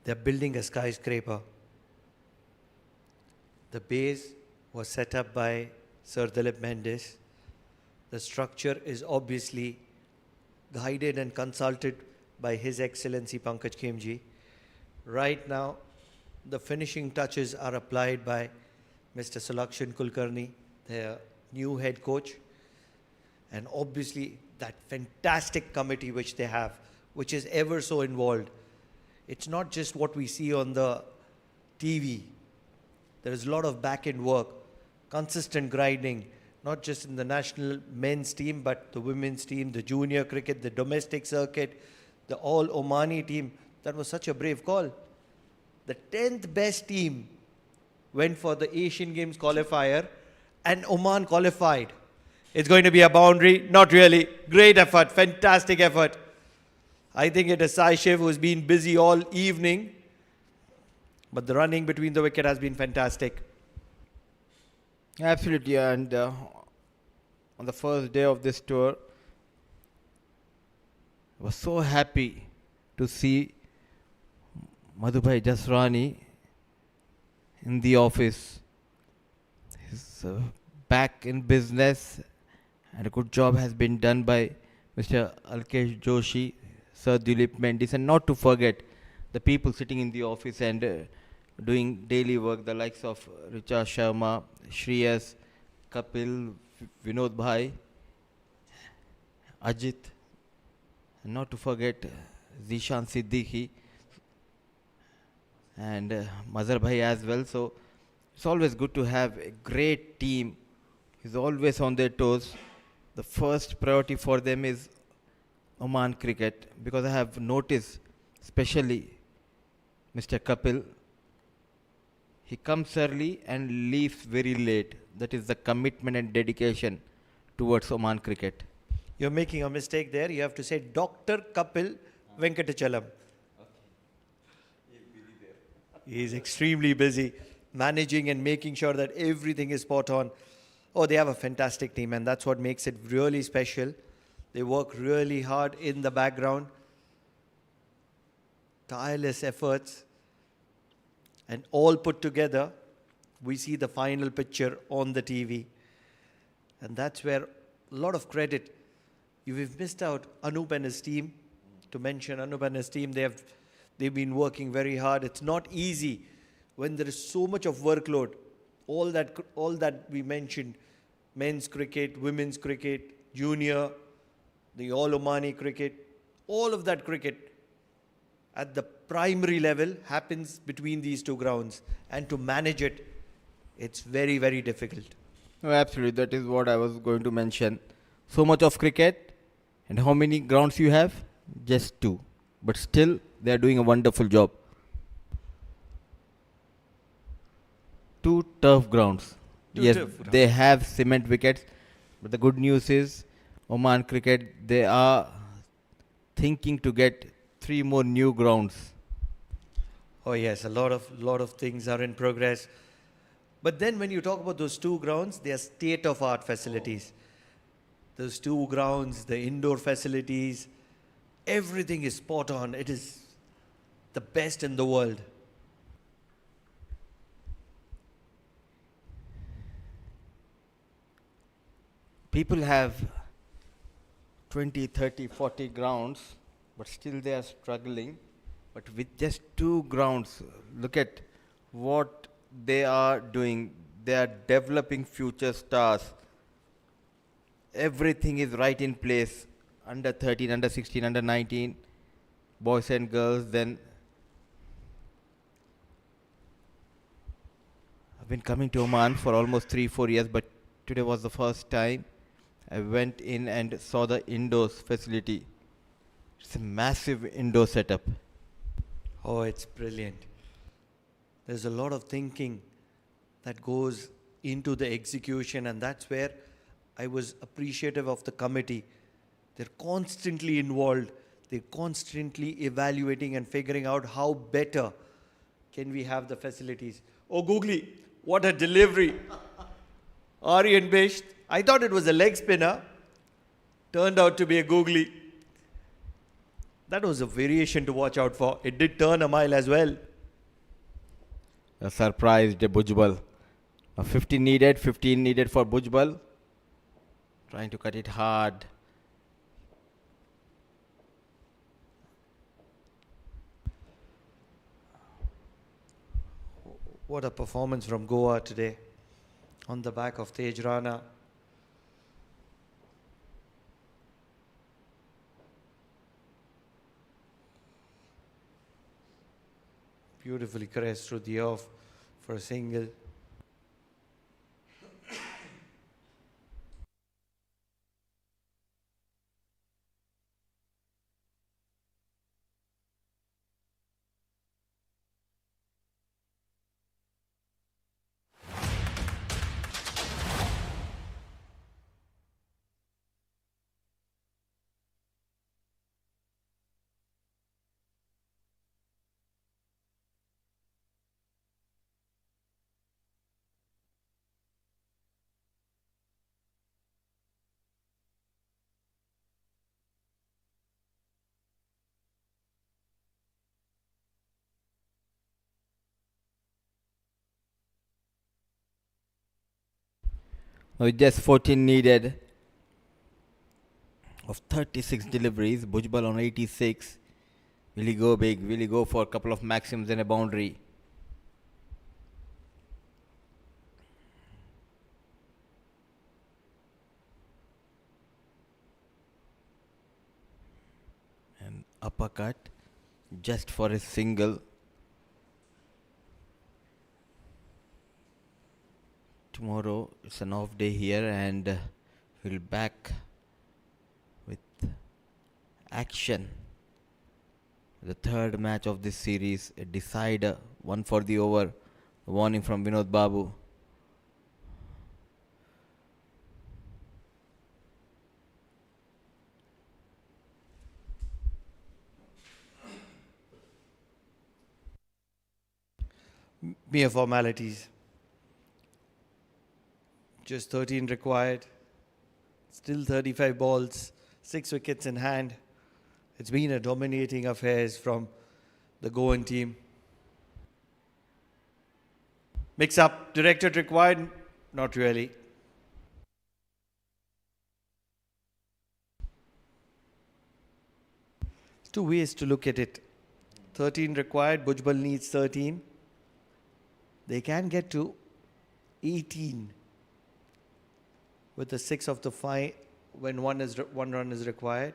They're building a skyscraper. The base was set up by Sir Dilip Mendes. The structure is obviously guided and consulted by His Excellency Pankaj Khemji. Right now, the finishing touches are applied by Mr. Sulakshan Kulkarni, their new head coach. And obviously, that fantastic committee which they have, which is ever so involved. It's not just what we see on the TV. There is a lot of back-end work, consistent grinding, not just in the national men's team, but the women's team, the junior cricket, the domestic circuit, the all Omani team. That was such a brave call. The 10th best team went for the Asian Games qualifier, and Oman qualified. It's going to be a boundary. Not really. Great effort. Fantastic effort. I think it is Sai Shiv who's been busy all evening. But the running between the wicket has been fantastic. Absolutely. And on the first day of this tour, I was so happy to see Madhubhai Jasrani in the office. He's back in business, and a good job has been done by Mr. Alkesh Joshi, Sir Dilip Mendis, and not to forget the people sitting in the office and doing daily work, the likes of Richa Sharma, Shreyas, Kapil, Vinod Bhai, Ajit, and not to forget Zishan Siddiqui and Mazhar Bhai as well. So it's always good to have a great team who's always on their toes. The first priority for them is Oman cricket, because I have noticed, especially Mr. Kapil, he comes early and leaves very late. That is the commitment and dedication towards Oman cricket. You're making a mistake there. You have to say Dr. Kapil Venkatachalam. He is extremely busy managing and making sure that everything is spot on. Oh, they have a fantastic team, and that's what makes it really special. They work really hard in the background, tireless efforts, and all put together, we see the final picture on the TV. And that's where a lot of credit. You've missed out Anup and his team. To mention Anup and his team, they've been working very hard. It's not easy when there is so much of workload. All that we mentioned, men's cricket, women's cricket, junior, the all Omani cricket, all of that cricket at the primary level happens between these two grounds. And to manage it, it's very, very difficult. No, absolutely, that is what I was going to mention. So much of cricket, and how many grounds you have? Just two. But still, they are doing a wonderful job. Two turf grounds. Yes, they have cement wickets, but the good news is Oman cricket, they are thinking to get 3 more new grounds. Oh yes, a lot of things are in progress. But then when you talk about those two grounds, they are state-of-art facilities. Those two grounds, the indoor facilities, everything is spot on. It is the best in the world. People have 20, 30, 40 grounds, but still they are struggling. But with just two grounds, look at what they are doing. They are developing future stars. Everything is right in place. Under 13, under 16, under 19, boys and girls. Then I've been coming to Oman for almost 3-4 years, but today was the first time I went in and saw the indoors facility. It's a massive indoor setup. Oh, it's brilliant. There's a lot of thinking that goes into the execution, and that's where I was appreciative of the committee. They're constantly involved. They're constantly evaluating and figuring out how better can we have the facilities. Oh, Googly, what a delivery. Aryan Bisht. I thought it was a leg spinner. Turned out to be a Googly. That was a variation to watch out for. It did turn a mile as well. A surprised Bujbal. 15 needed for Bujbal. Trying to cut it hard. What a performance from Goa today on the back of Tej Rana. Beautifully caressed through the off for a single. With just 14 needed, of 36 deliveries. Bhujbal on 86. Will he go big? Will he go for a couple of maxims and a boundary? And uppercut just for a single. Tomorrow it's an off day here, and we'll back with action. The third match of this series, a decider, one for the over. A warning from Vinod Babu. Mere formalities. Just 13 required. Still 35 balls, 6 wickets in hand. It's been a dominating affairs from the Goan team. Mix up, directed required? Not really. There's two ways to look at it. 13 required, Bhujbal needs 13. They can get to 18 with the 6 of the 5 when one run is required.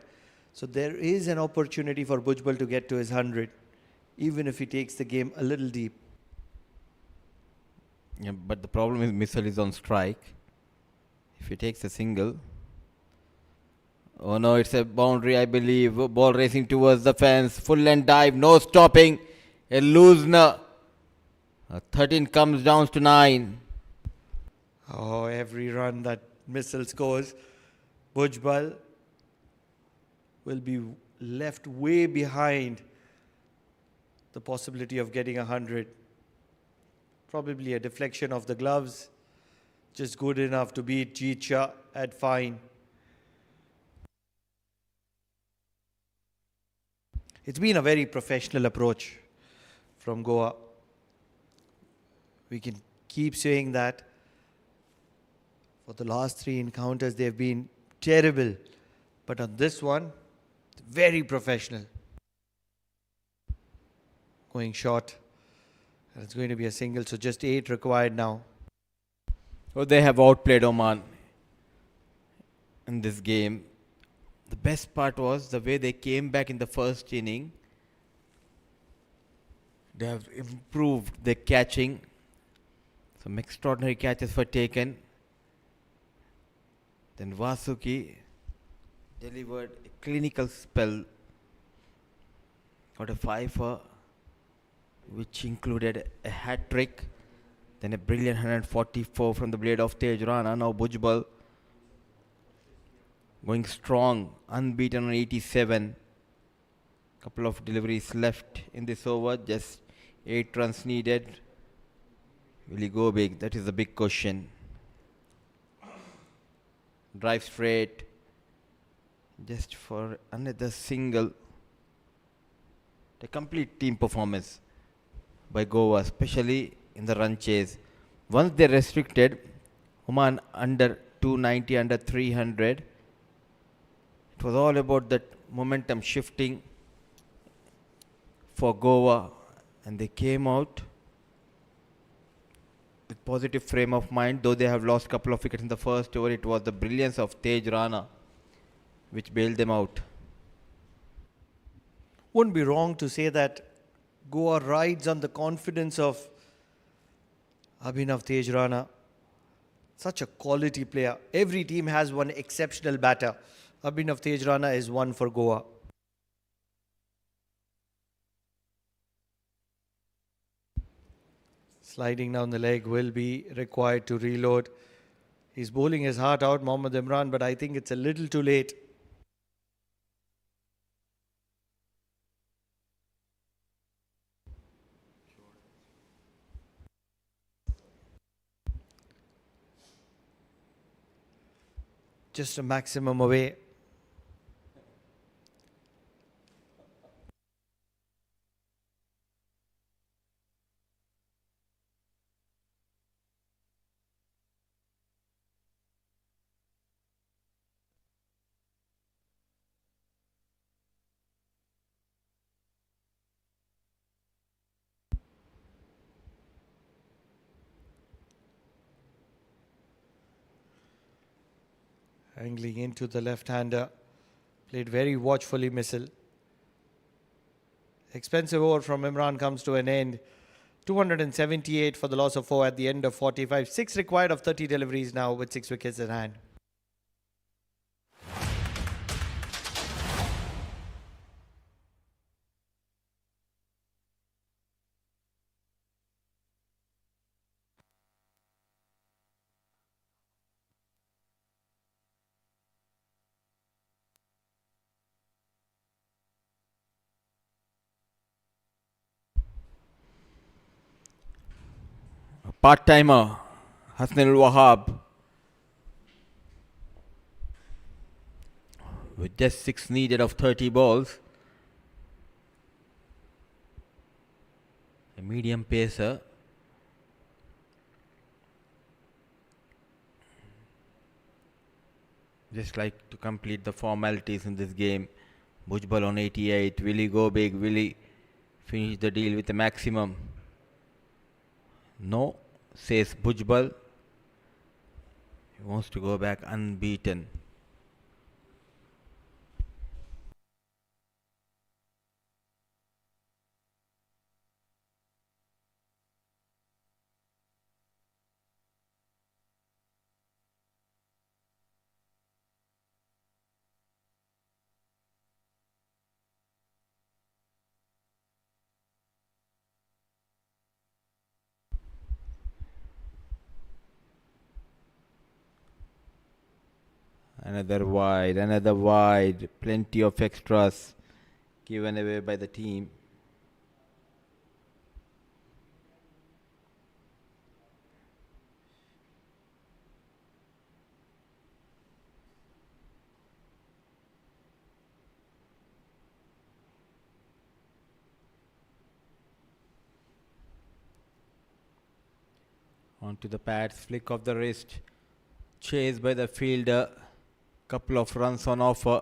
So there is an opportunity for Bhujbal to get to his 100, even if he takes the game a little deep. Yeah, but the problem is Missile is on strike. If he takes a single. Oh no, it's a boundary, I believe. Ball racing towards the fence. Full length dive, no stopping. A loosener. 13 comes down to 9. Oh, every run that Missile scores, Bhujbal will be left way behind the possibility of getting 100. Probably a deflection of the gloves, just good enough to beat Jeet Shah at fine. It's been a very professional approach from Goa. We can keep saying that. For the last 3 encounters, they've been terrible. But on this one, very professional. Going short. And it's going to be a single, so just 8 required now. Oh, they have outplayed Oman in this game. The best part was the way they came back in the first inning. They have improved their catching. Some extraordinary catches were taken. Then Vasuki delivered a clinical spell. Got a 5 which included a hat trick. Then a brilliant 144 from the blade of Tej Rana. Now Bhujbal going strong, unbeaten on 87. Couple of deliveries left in this over. Just 8 runs needed. Will he go big? That is the big question. Drive straight. Just for another single. A complete team performance by Goa, especially in the run chase. Once they restricted Oman under 290, under 300, it was all about that momentum shifting for Goa, and they came out with positive frame of mind. Though they have lost a couple of wickets in the first over, it was the brilliance of Tej Rana which bailed them out. Wouldn't be wrong to say that Goa rides on the confidence of Abhinav Tej Rana. Such a quality player. Every team has one exceptional batter. Abhinav Tej Rana is one for Goa. Sliding down the leg will be required to reload. He's bowling his heart out, Mohammad Imran, but I think it's a little too late. Just a maximum away. Angling into the left-hander. Played very watchfully, Missile. Expensive over from Imran comes to an end. 278 for the loss of 4 at the end of 45. 6 required of 30 deliveries now with 6 wickets in hand. Part-timer Hasnul Wahab with just 6 needed of 30 balls. A medium pacer. Just like to complete the formalities in this game. Bhujbal on 88. Will he go big? Will he finish the deal with a maximum? No, says Bhujbal. He wants to go back unbeaten. Another wide, plenty of extras given away by the team. Onto the pads, flick of the wrist, chased by the fielder. Couple of runs on offer.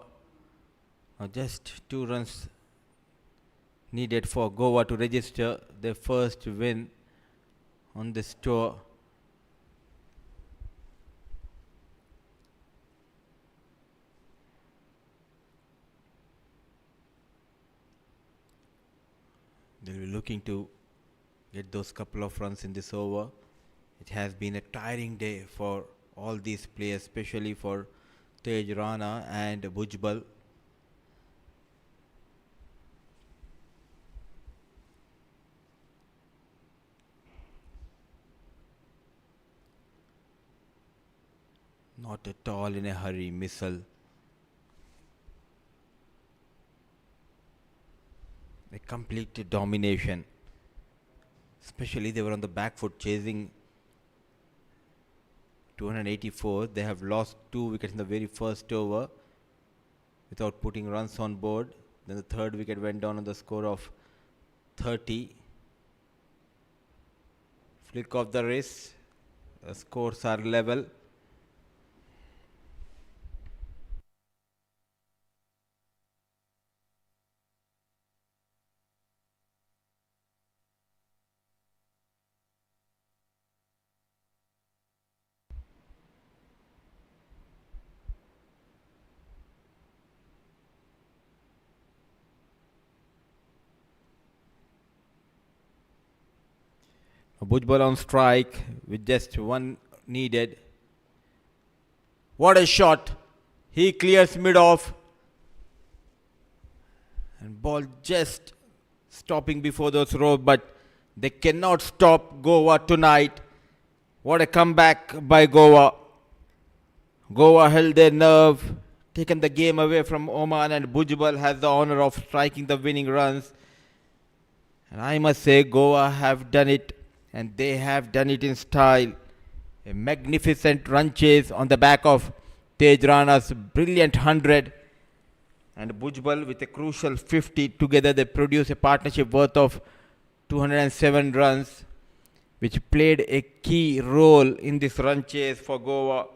Just 2 runs needed for Goa to register their first win on this tour. They'll be looking to get those couple of runs in this over. It has been a tiring day for all these players, especially for Tej Rana and Bhujbal. Not at all in a hurry, Missile. A complete domination. Especially they were on the back foot chasing 284. They have lost 2 wickets in the very first over without putting runs on board. Then the third wicket went down on the score of 30. Flick of the wrist. The scores are level. Bhujbal on strike with just 1 needed. What a shot! He clears mid-off. And ball just stopping before those ropes, but they cannot stop Goa tonight. What a comeback by Goa. Goa held their nerve, taken the game away from Oman, and Bhujbal has the honor of striking the winning runs. And I must say, Goa have done it. And they have done it in style. A magnificent run chase on the back of Tej Rana's brilliant 100. And Bhujbal with a crucial 50. Together they produce a partnership worth of 207 runs, which played a key role in this run chase for Goa.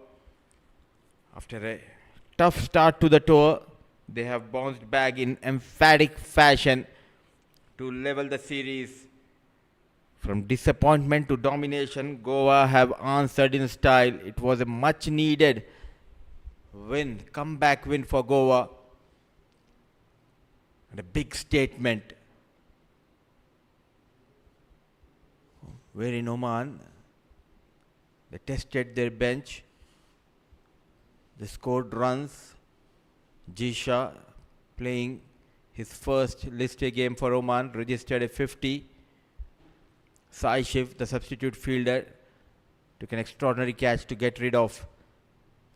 After a tough start to the tour, they have bounced back in emphatic fashion to level the series. From disappointment to domination, Goa have answered in style. It was a much needed win, comeback win for Goa. And a big statement. Where in Oman, they tested their bench. They scored runs. Jisha playing his first list A game for Oman, registered a 50. Sai Shiv, the substitute fielder, took an extraordinary catch to get rid of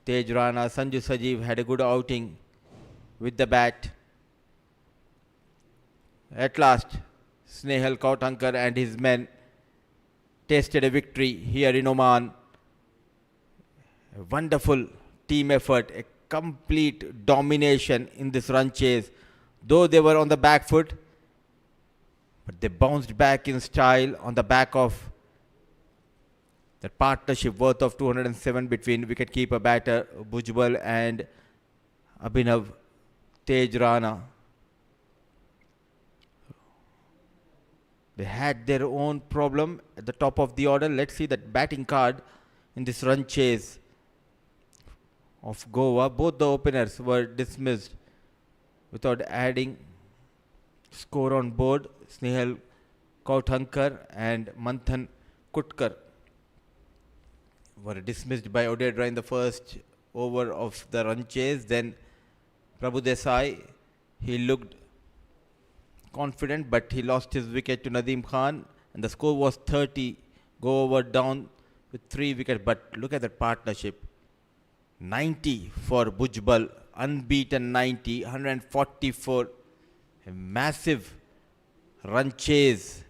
Tej Rana. Sanju Sajeev had a good outing with the bat. At last, Snehal Kautankar and his men tasted a victory here in Oman. A wonderful team effort, a complete domination in this run chase. Though they were on the back foot, but they bounced back in style on the back of that partnership worth of 207 between wicketkeeper batter Bhujbal and Abhinav Tej Rana. They had their own problem at the top of the order. Let's see that batting card in this run chase of Goa. Both the openers were dismissed without adding score on board. Snehal Kautankar and Manthan Kutkar were dismissed by Odedra in the first over of the run chase. Then Prabhu Desai, he looked confident, but he lost his wicket to Nadeem Khan, and the score was 30. Goa were down with 3 wickets, but look at that partnership. 90 for Bhujbal, unbeaten 90, 144. A massive run chase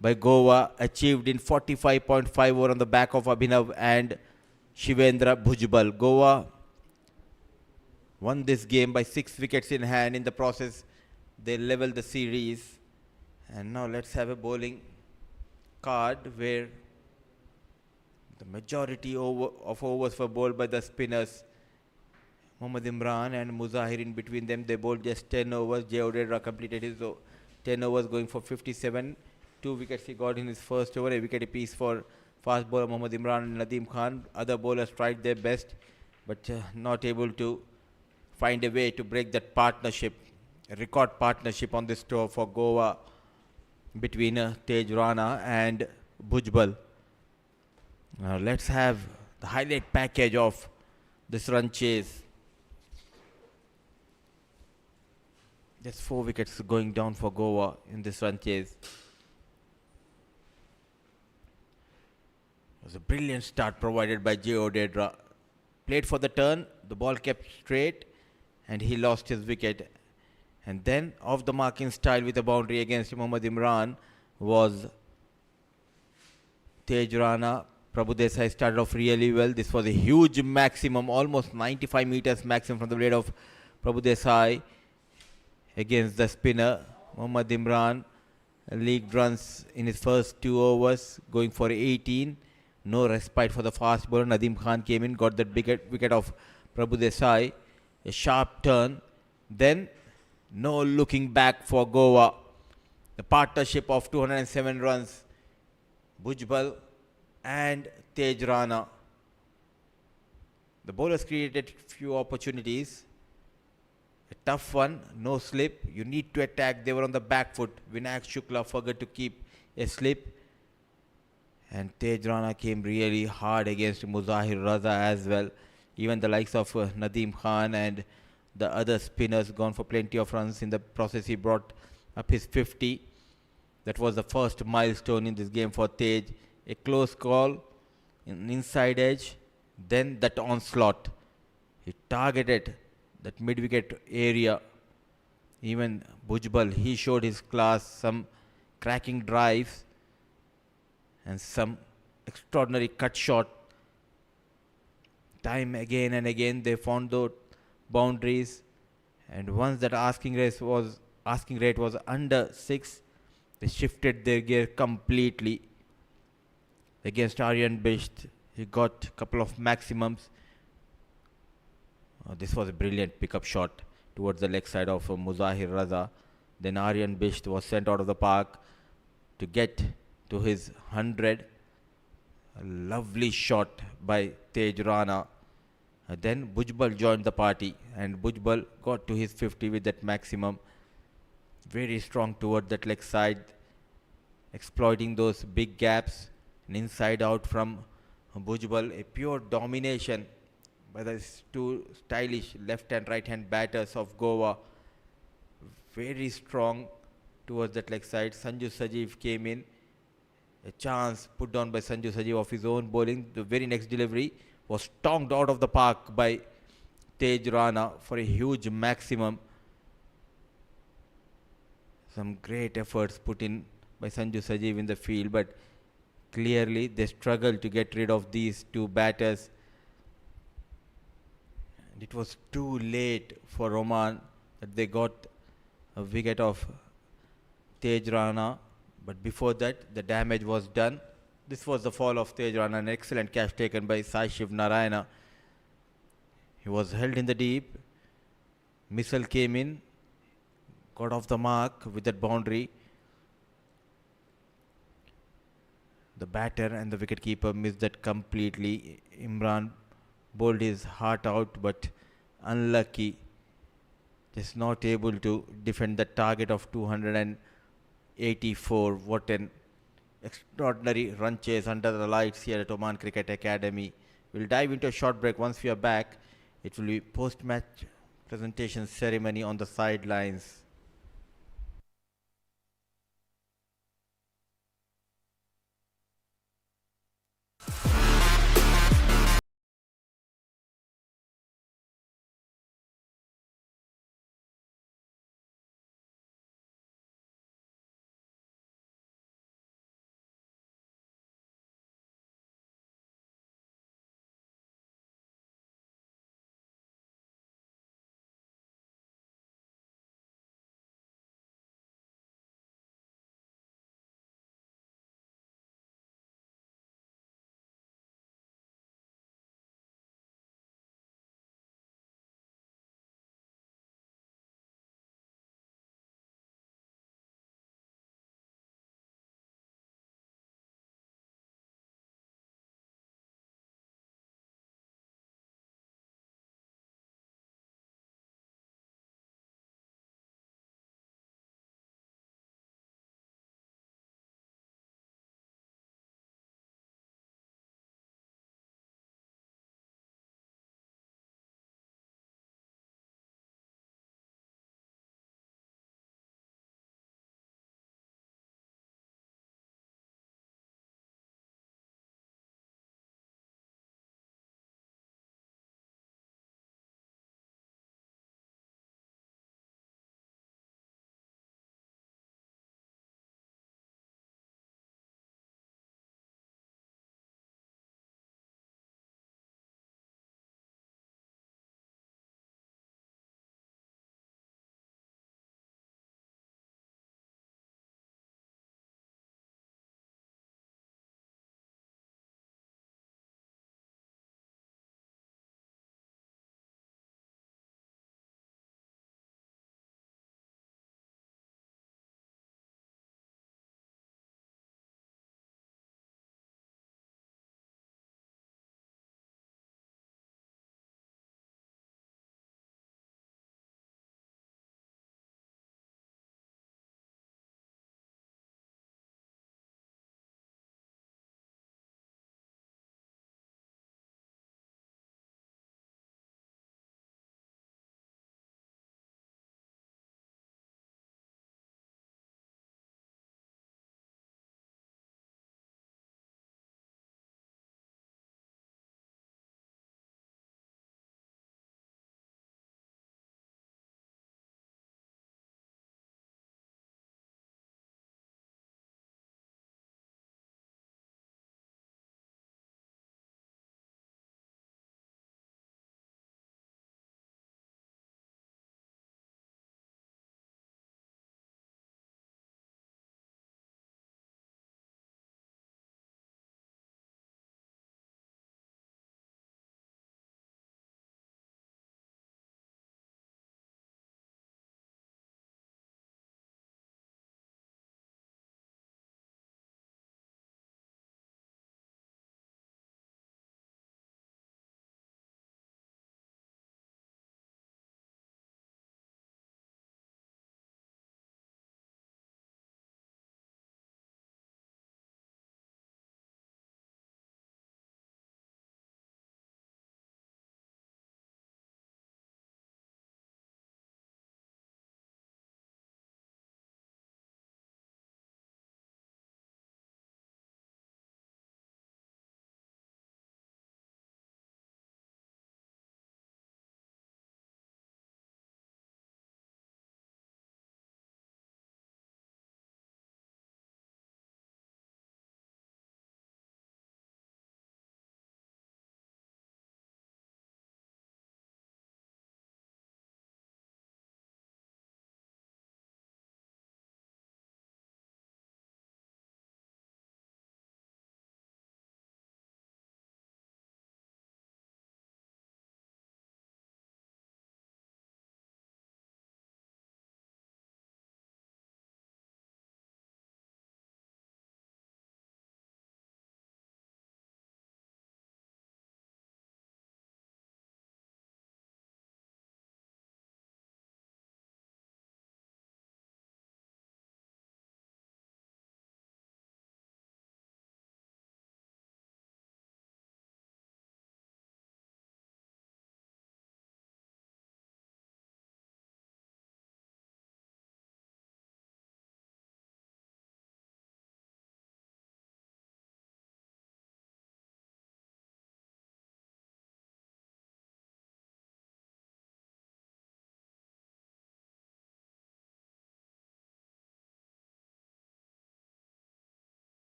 by Goa, achieved in 45.5 over on the back of Abhinav and Shivendra Bhujbal. Goa won this game by 6 wickets in hand. In the process, they leveled the series. And now let's have a bowling card where the majority of overs were bowled by the spinners. Mohammad Imran and Muzahir, in between them, they bowled just 10 overs. Jay Odedra completed his 10 overs, going for 57. 2 wickets he got in his first over, a wicket apiece for fast bowler Mohammad Imran and Nadeem Khan. Other bowlers tried their best, but not able to find a way to break that partnership, a record partnership on this tour for Goa between Tej Rana and Bhujbal. Now let's have the highlight package of this run chase. Just 4 wickets going down for Goa in this run chase. It was a brilliant start provided by Jay Odedra. Played for the turn, the ball kept straight, and he lost his wicket. And then off the mark in style with a boundary against Mohammad Imran was Tej Rana. Prabhu Desai started off really well. This was a huge maximum, almost 95 meters maximum from the blade of Prabhu Desai against the spinner Mohammad Imran. League runs in his first 2 overs, going for 18. No respite for the fast bowler. Nadeem Khan came in, got that wicket of Prabhu Desai. A sharp turn. Then no looking back for Goa. The partnership of 207 runs. Bhujbal and Tej Rana. The bowlers created few opportunities. A tough one, no slip. You need to attack. They were on the back foot. Vinayak Shukla forgot to keep a slip. And Tej Rana came really hard against Muzahir Raza as well. Even the likes of Nadeem Khan and the other spinners gone for plenty of runs. In the process, he brought up his 50. That was the first milestone in this game for Tej. A close call, an inside edge, then that onslaught. He targeted that mid-wicket area. Even Bhujbal, he showed his class, some cracking drives and some extraordinary cut shot. Time again and again they found those boundaries, and once that asking rate was under 6, they shifted their gear completely. Against Aryan Bisht, he got a couple of maximums. This was a brilliant pickup shot towards the leg side of Muzahir Raza. Then Aryan Bisht was sent out of the park to get to his 100. A lovely shot by Tej Rana. Then Bhujbal joined the party, and Bhujbal got to his 50 with that maximum. Very strong toward that leg side, exploiting those big gaps. And inside out from Bhujbal, a pure domination by the two stylish left and right hand batters of Goa. Very strong towards that leg side. Sanju Sajeev came in. A chance put down by Sanju Sajeev of his own bowling. The very next delivery was tongued out of the park by Tej Rana for a huge maximum. Some great efforts put in by Sanju Sajeev in the field, but clearly they struggled to get rid of these two batters. And it was too late for Oman that they got a wicket of Tej Rana, but before that the damage was done. This was the fall of Tej Rana, an excellent catch taken by Sai Shiv Narayana. He was held in the deep. Missile came in, got off the mark with that boundary. The batter and the wicketkeeper missed that completely. Imran bowled his heart out, but unlucky. Just not able to defend the target of 284. What an extraordinary run chase under the lights here at Oman Cricket Academy. We'll dive into a short break. Once we are back, it will be post-match presentation ceremony on the sidelines.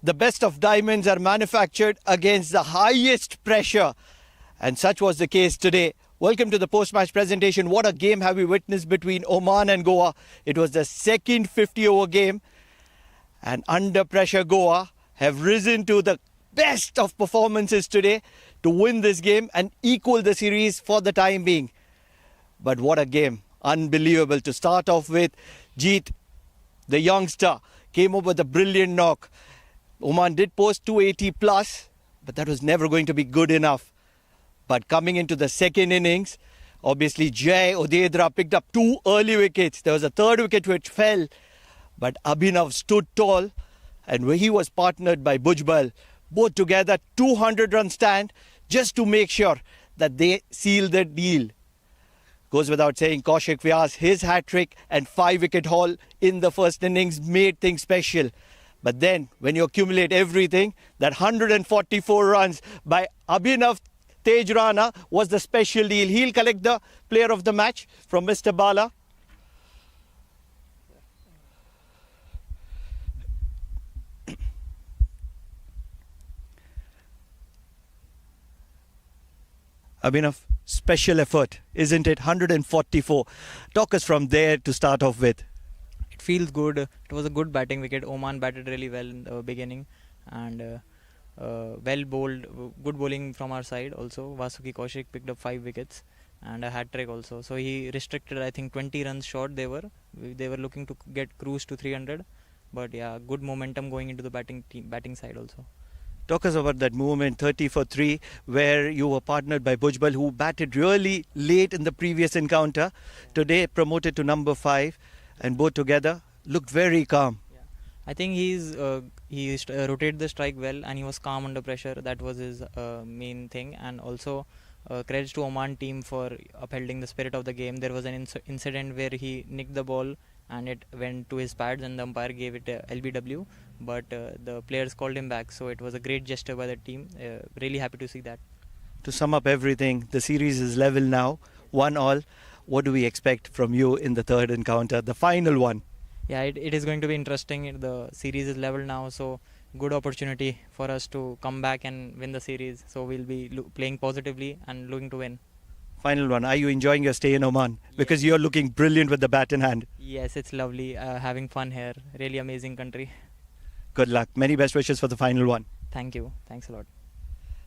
the best of diamonds are manufactured against the highest pressure. And such was the case today. Welcome to the post-match presentation. What a game have we witnessed between Oman and Goa. It was the second 50-over game. And under pressure, Goa have risen to the best of performances today to win this game and equal the series for the time being. But what a game. Unbelievable. To start off with, Jeet, the youngster, came up with a brilliant knock. Oman did post 280 plus, but that was never going to be good enough. But coming into the second innings, obviously Jay Odedra picked up 2 early wickets. There was a third wicket which fell, but Abhinav stood tall, and he was partnered by Bhujbal. Both together, 200-run stand, just to make sure that they seal the deal. Goes without saying, Kaushik Vyas, his hat-trick and 5-wicket haul in the first innings made things special. But then, when you accumulate everything, that 144 runs by Abhinav Tej Rana was the special deal. He'll collect the player of the match from Mr. Bala. Abhinav, special effort, isn't it? 144. Talk us from there to start off with. It feels good. It was a good batting wicket. Oman batted really well in the beginning, and well bowled, good bowling from our side also. Vasuki Kaushik picked up 5 wickets and a hat trick also. So he restricted, I think 20 runs short they were looking to get cruise to 300, but yeah, good momentum going into the batting side also. Talk us about that movement, 30 for 3, where you were partnered by Bhujbal, who batted really late in the previous encounter. Today promoted to number 5, and both together looked very calm. I think he rotated the strike well, and he was calm under pressure. That was his main thing. And also credits to Oman team for upholding the spirit of the game. There was an incident where he nicked the ball and it went to his pads, and the umpire gave it LBW, but the players called him back. So it was a great gesture by the team. Really happy to see that. To sum up everything, the series is level now, 1-1. What do we expect from you in the third encounter, the final one? Yeah, it is going to be interesting. The series is level now, so good opportunity for us to come back and win the series. So we'll be playing positively and looking to win. Final one, are you enjoying your stay in Oman? Because you're looking brilliant with the bat in hand. Yes, it's lovely. Having fun here. Really amazing country. Good luck. Many best wishes for the final one. Thank you. Thanks a lot.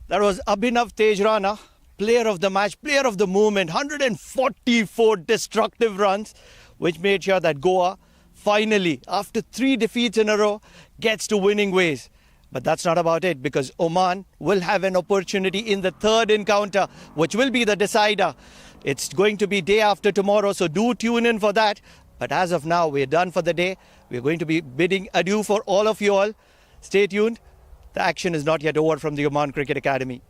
That was Abhinav Tej Rana, player of the match, player of the movement. 144 destructive runs, which made sure that Goa finally, after 3 defeats in a row, gets to winning ways. But that's not about it, because Oman will have an opportunity in the third encounter, which will be the decider. It's going to be day after tomorrow, so do tune in for that. But as of now, we're done for the day. We're going to be bidding adieu for all of you all. Stay tuned. The action is not yet over from the Oman Cricket Academy.